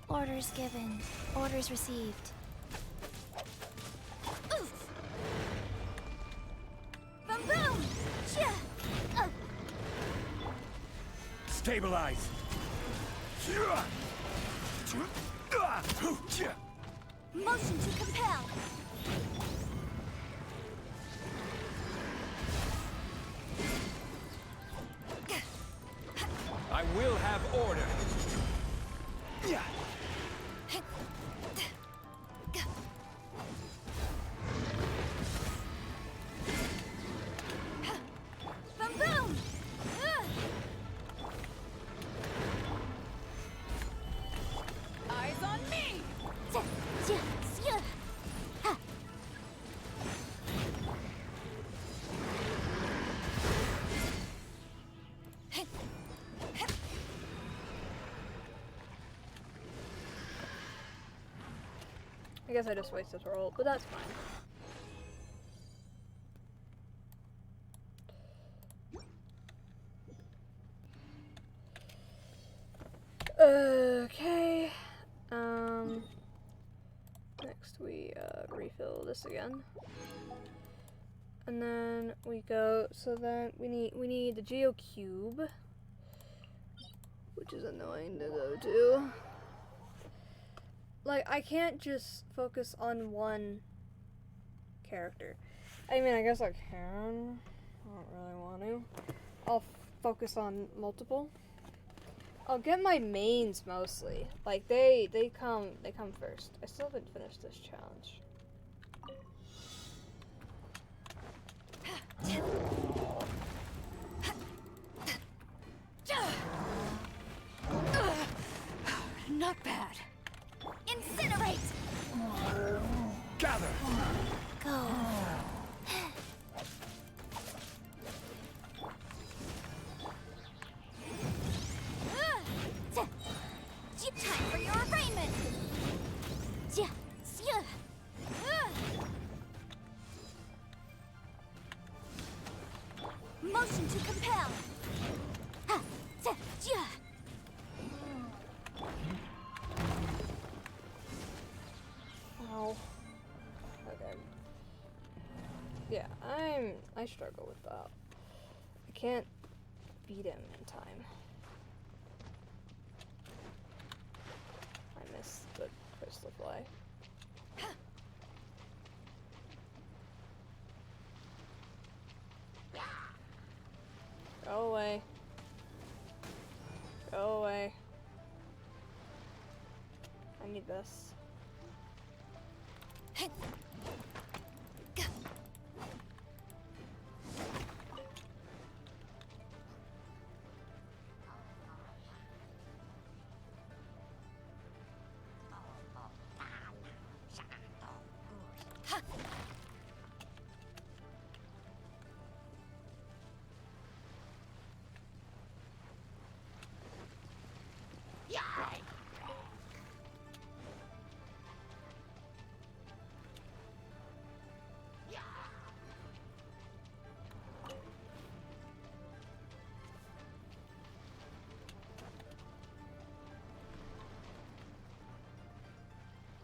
Orders given. Orders received. Boom boom! Stabilize. Motion to compel. I will have order. Boom boom! Eyes on me. I guess I just wasted a roll, but that's fine. Okay. Next we refill this again. And then we go, so then we need the Geo Cube, which is annoying to go to. Like, I can't just focus on one character. I mean, I guess I can. I don't really want to. I'll focus on multiple. I'll get my mains mostly. Like, they come first. I still haven't finished this challenge. Not bad. Incinerate! Gather! Go. Time for your arraignment! Motion to compel! Ow. Okay. Yeah, I struggle with that. I can't beat him in time. I missed the crystal fly. Go away. this.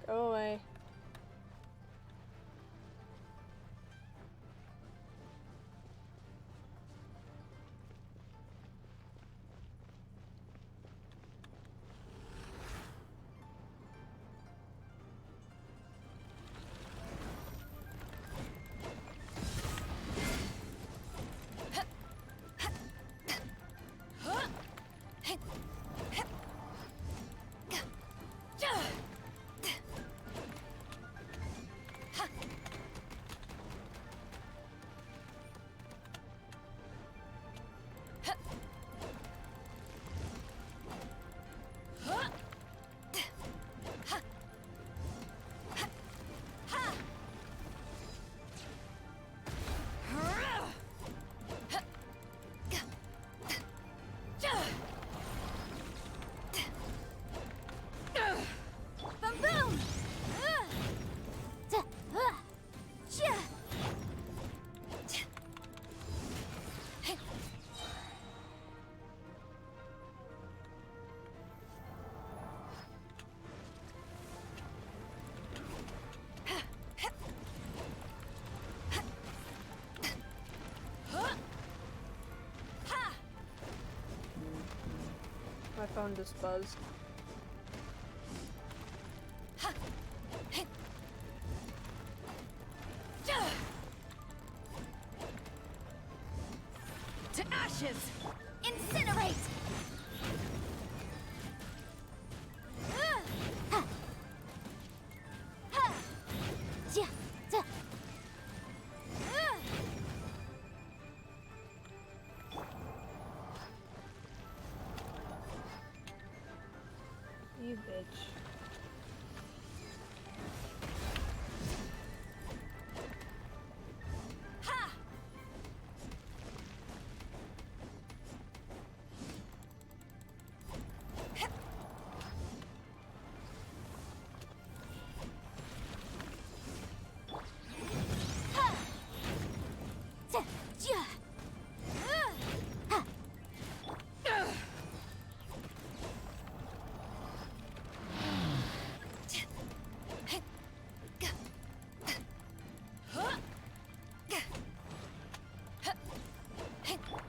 Go away. My phone just buzzed. To ashes! Incinerate! You bitch.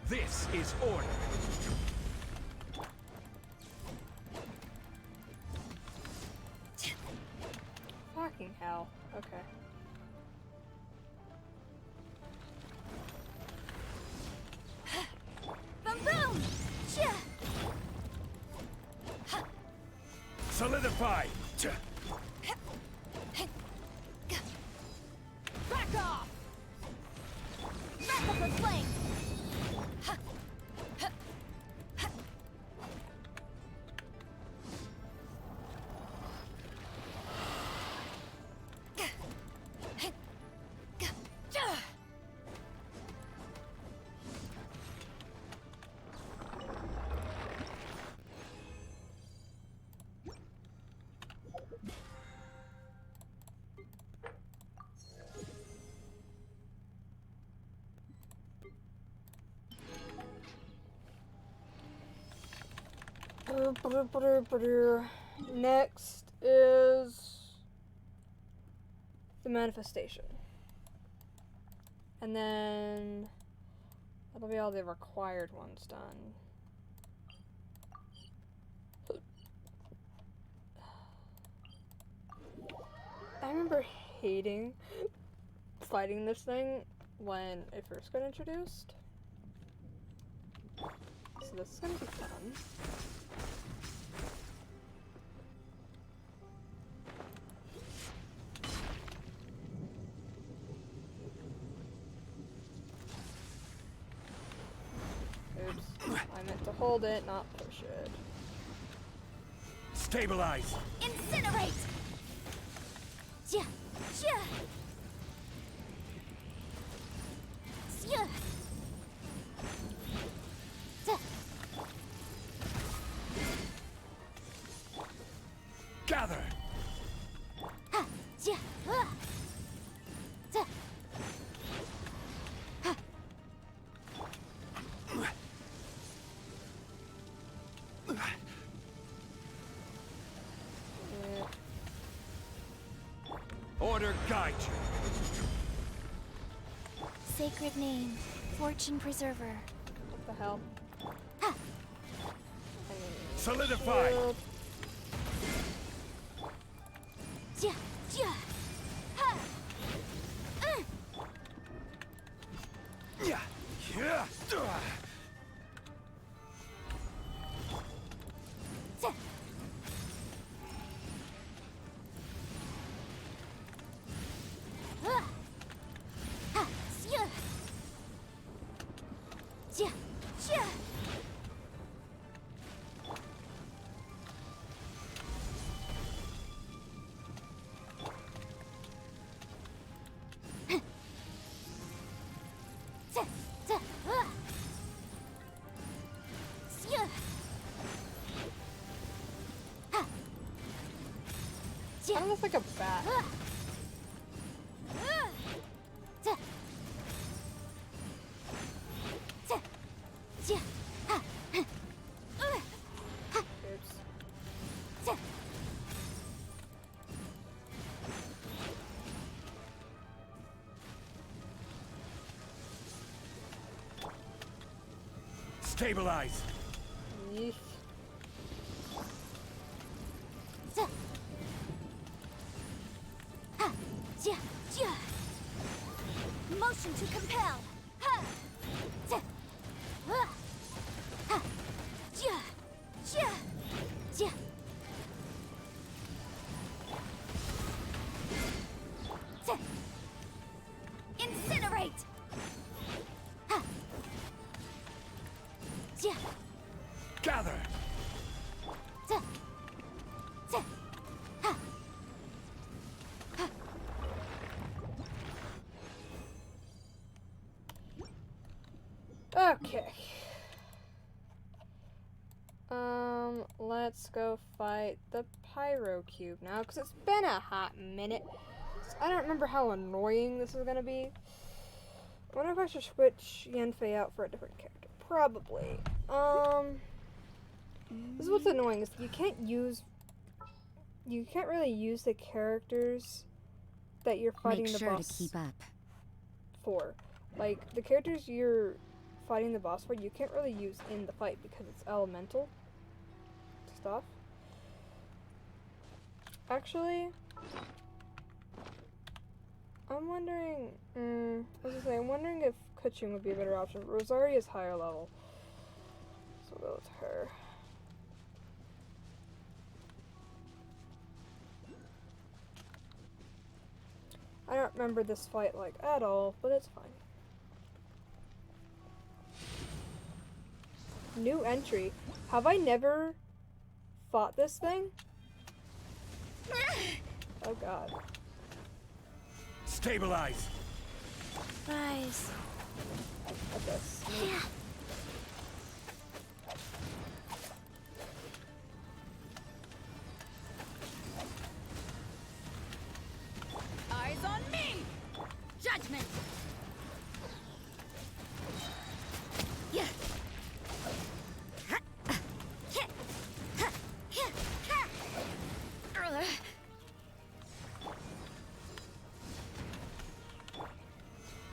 This is order. Fucking hell. Okay. Boom boom! Solidify. Back off! Back up the flank! Next is the manifestation. And then that'll be all the required ones done. I remember hating fighting this thing when it first got introduced. So this is gonna be fun. hold it, not push it. Stabilize. Incinerate! Yeah, yeah. Yeah. Gather. Ha, yeah, da. Ha. Order guide you. Sacred name, Fortune Preserver. What the hell? Ha. Solidify. Yeah, yeah. Ha. Yeah. Yeah. That looks like a bat. Stabilize. Yeesh. Motion to compel. Ha. Ha. Yeah. Yeah. Yeah. Incinerate. Ha. Yeah. Gather. Okay. Let's go fight the Pyro Cube now, because it's been a hot minute. I don't remember how annoying this is gonna be. I wonder if I should switch Yanfei out for a different character. Probably. This is what's annoying, is you can't really use the characters that you're fighting Make the sure boss to keep up. for. Like, the characters you're fighting the boss for, you can't really use in the fight because it's elemental stuff. Actually, I'm wondering, I was gonna say, I'm wondering if Kuching would be a better option. Rosaria is higher level, so we'll go with her. I don't remember this fight, like, at all, but it's fine. New entry. Have I never fought this thing? Oh god. Stabilize. Rise. At this. Yeah. Eyes on me! Judgment! Yeah.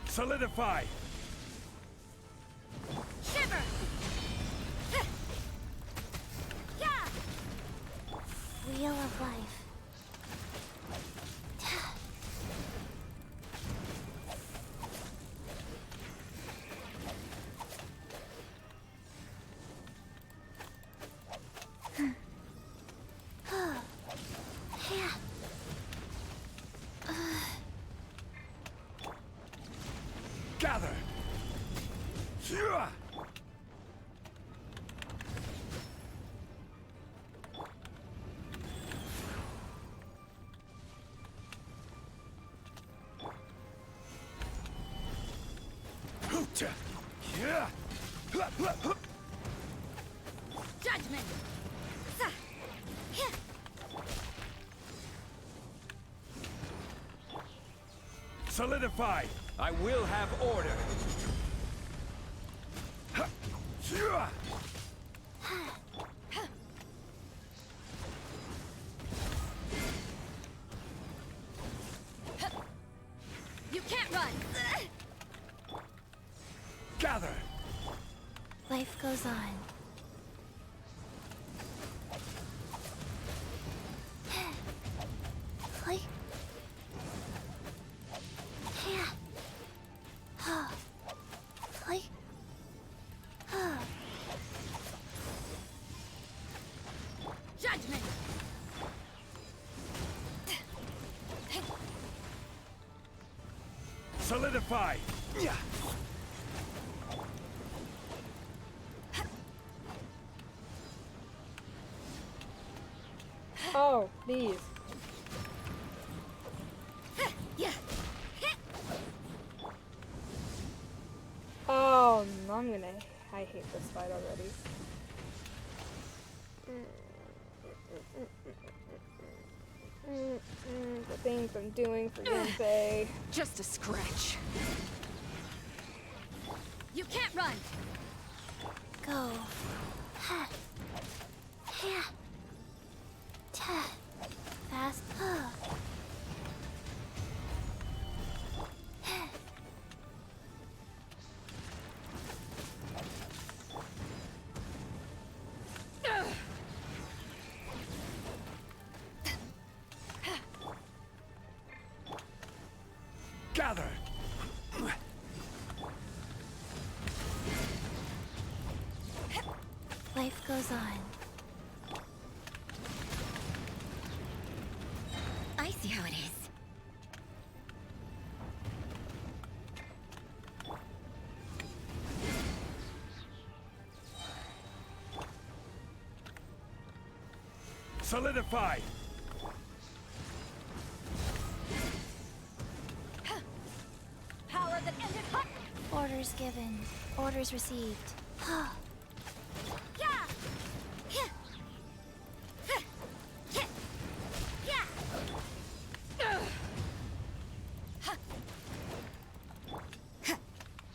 Solidify. Shiver. Yeah. Wheel of life. Gather. Judgment! Solidify! I will have order! You can't run! Gather! Life goes on. Like... Yeah. Like... Judgment! Solidify! Oh, please. Oh, no, I hate this fight already. The things I'm doing for Yunfei. Just a scratch. You can't run! Go. Fast. Gather! Life goes on. I see how it is. Solidify! Power that ended hot. Orders given. Orders received.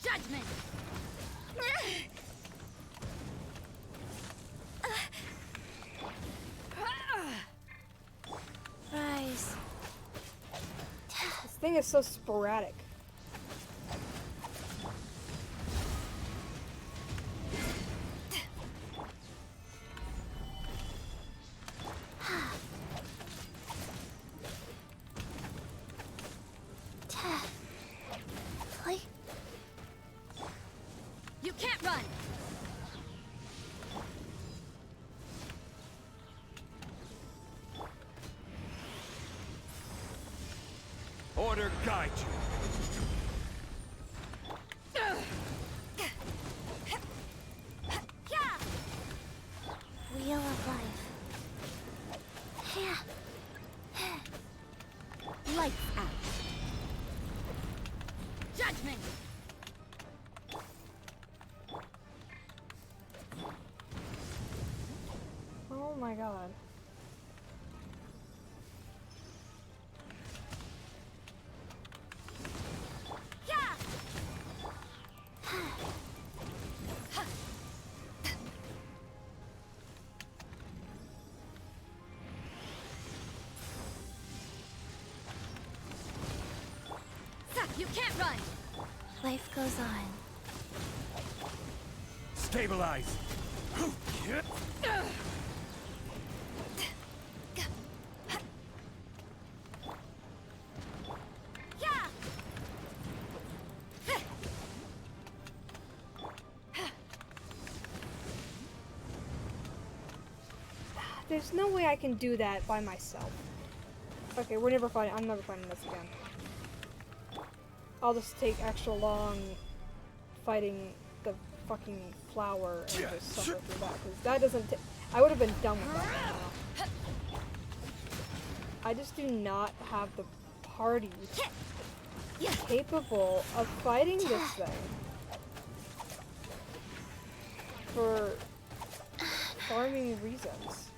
Judgment! Rise. This thing is so sporadic. You can't run! Order guide you! Wheel of life. Lights out. Judgment! Oh my god. You can't run! Life goes on. Stabilize! There's no way I can do that by myself. Okay, we're never fighting. I'm never fighting this again. I'll just take extra long fighting the fucking flower and just suffer through that, because that doesn't I would have been done with that by now. I just do not have the party capable of fighting this thing. for farming reasons.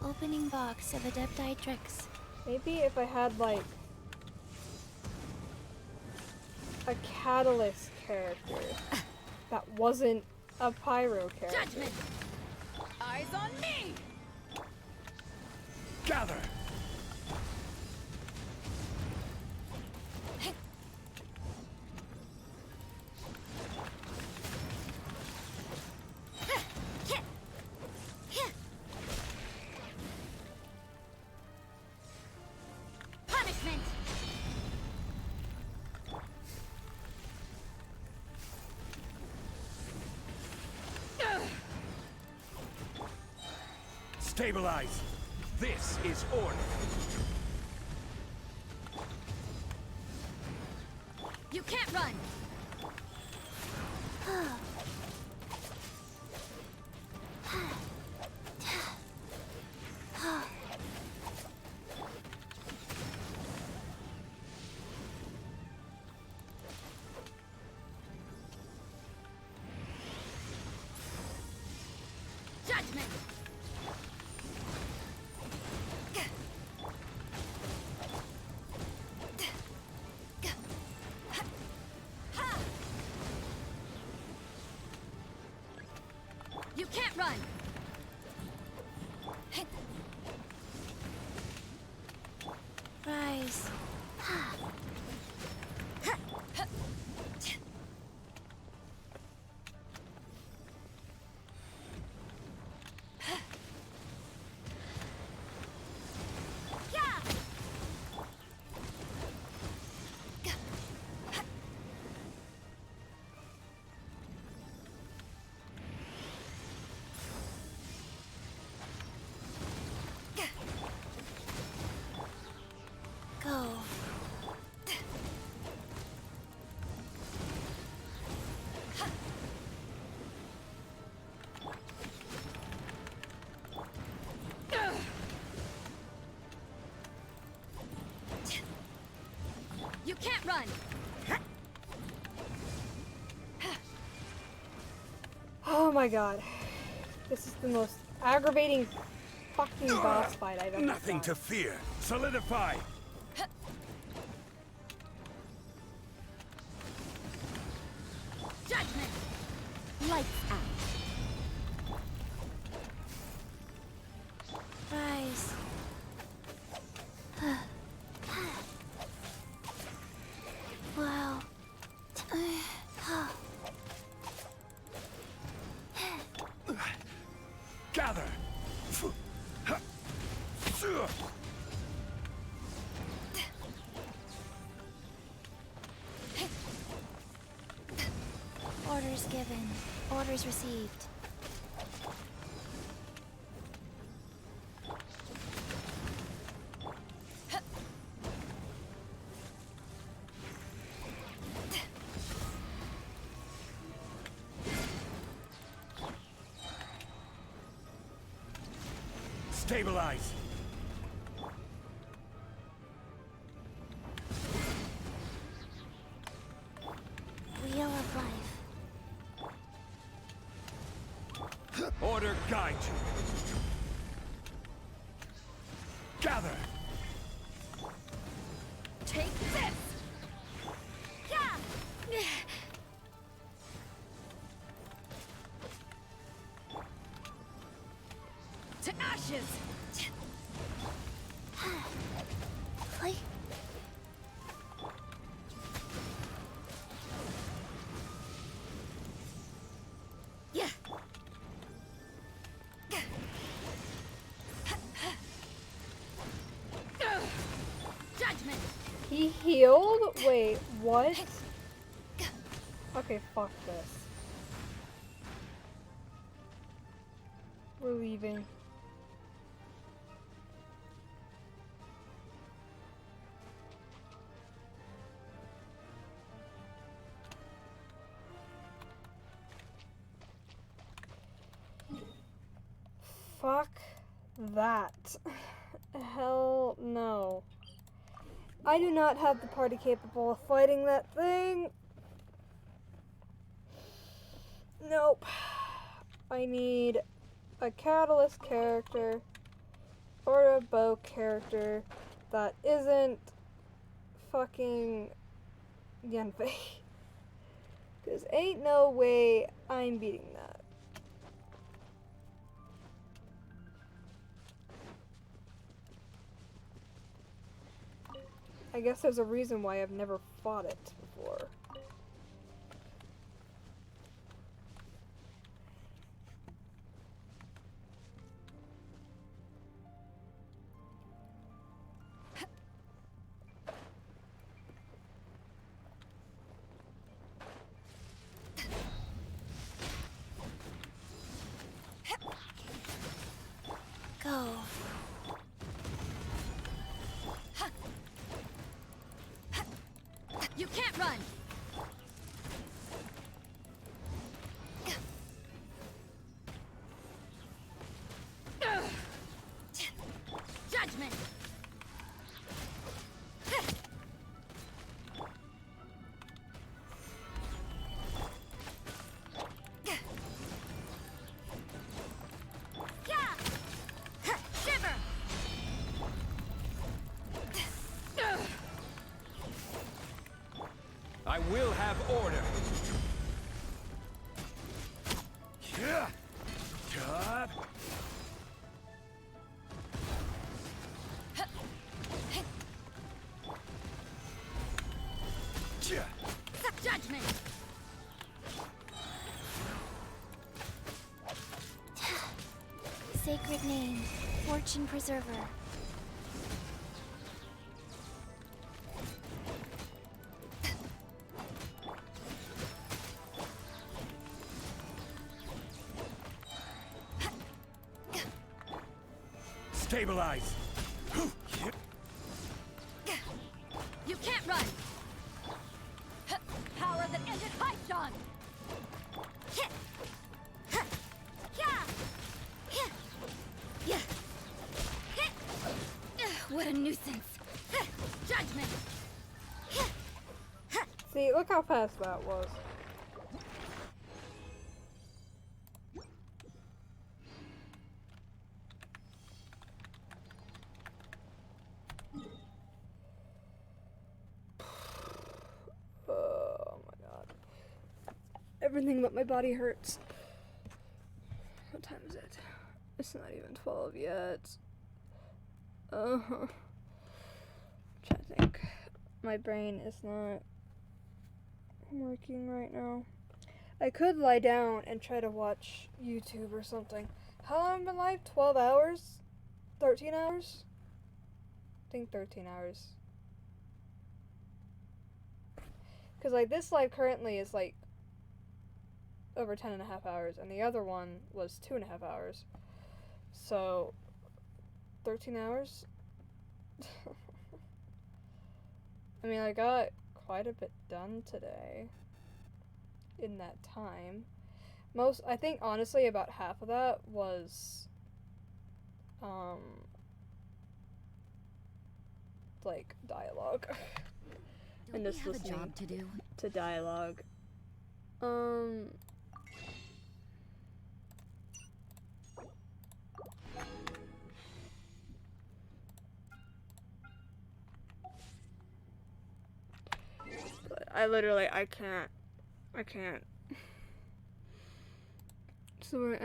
Opening box of Adepti tricks. Maybe if I had like a catalyst character that wasn't a pyro character. Judgment! Eyes on me! Gather! Punishment! Stabilize! This is order! You can't run! Judgment! You can't run! Rise. Go. You can't run! Oh my god. This is the most aggravating fucking boss fight I've ever Nothing fought. to fear. Solidify! Judgment! Lights out. Rise. Wow. Gather! Orders given. Orders received. Stabilize! Wheel of life. Order guide you! Gather! Take this! Yeah! To ashes! Play. Yeah! Judgment! He healed? Wait, what? Okay, fuck this. We're leaving. Fuck that. Hell no. I do not have the party capable of fighting that thing. Nope. I need a catalyst character or a bow character that isn't fucking Yanfei. Cause ain't no way I'm beating that. I guess there's a reason why I've never fought it before. Go. You can't run! Judgment! Shiver! I will have order. Yeah. God. Judgment! Sacred name, Fortune Preserver. Stabilize. You can't run! Power that ended Hypedon! What a nuisance! Judgment! See, look how fast that was. Oh my god. Everything but my body hurts. What time is it? It's not even 12 yet. Trying to think. My brain is not working right now. I could lie down and try to watch YouTube or something. How long have I been live? 12 hours? 13 hours? I think 13 hours. Because, like, this live currently is, like, over 10.5 hours, and the other one was 2.5 hours. So, 13 hours? I mean, I got quite a bit done today in that time. I think, honestly, about half of that was, like, dialogue. And just have a listening job to do? to dialogue. I can't. So we're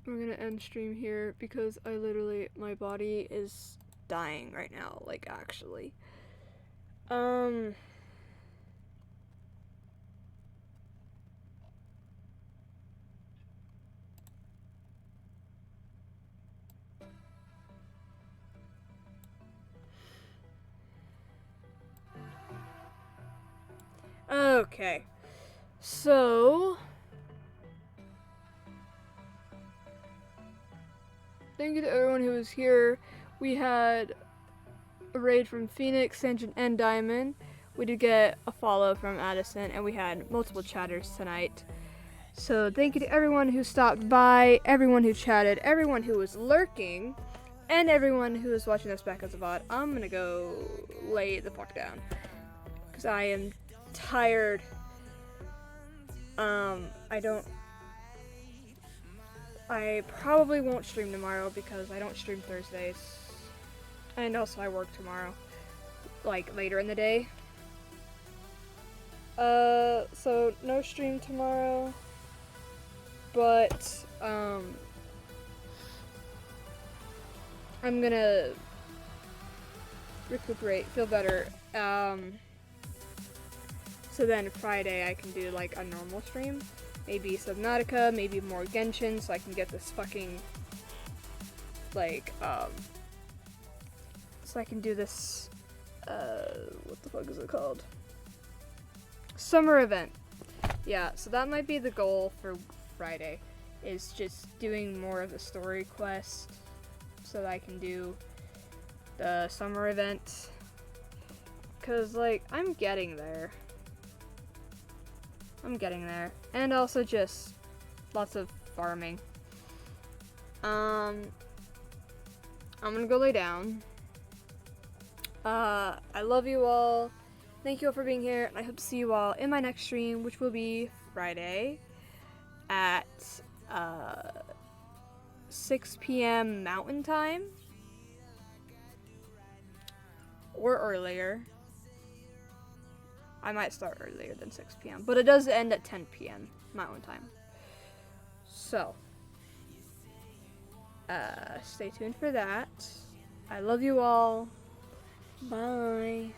gonna end stream here because my body is dying right now, like, actually. Okay. So, thank you to everyone who was here. We had a raid from Phoenix, Sanjin, and Diamond. We did get a follow from Addison, and we had multiple chatters tonight. So thank you to everyone who stopped by, everyone who chatted, everyone who was lurking. and everyone who is watching this back as a VOD, I'm gonna go lay the fuck down. Because I am tired. I probably won't stream tomorrow because I don't stream Thursdays. And also I work tomorrow. Like, later in the day. So no stream tomorrow. But, I'm gonna recuperate, feel better. So then Friday I can do like a normal stream. Maybe Subnautica, maybe more Genshin, so I can get this fucking, like, so I can do this, what the fuck is it called? Summer event. Yeah, so that might be the goal for Friday, is just doing more of the story quest, so that I can do the summer event. Cause, like, I'm getting there. And also just lots of farming. I'm gonna go lay down. I love you all. Thank you all for being here, and I hope to see you all in my next stream, which will be Friday at 6 p.m. Mountain Time. Or earlier. I might start earlier than 6 p.m. But it does end at 10 p.m. Mountain Time. So, stay tuned for that. I love you all. Bye.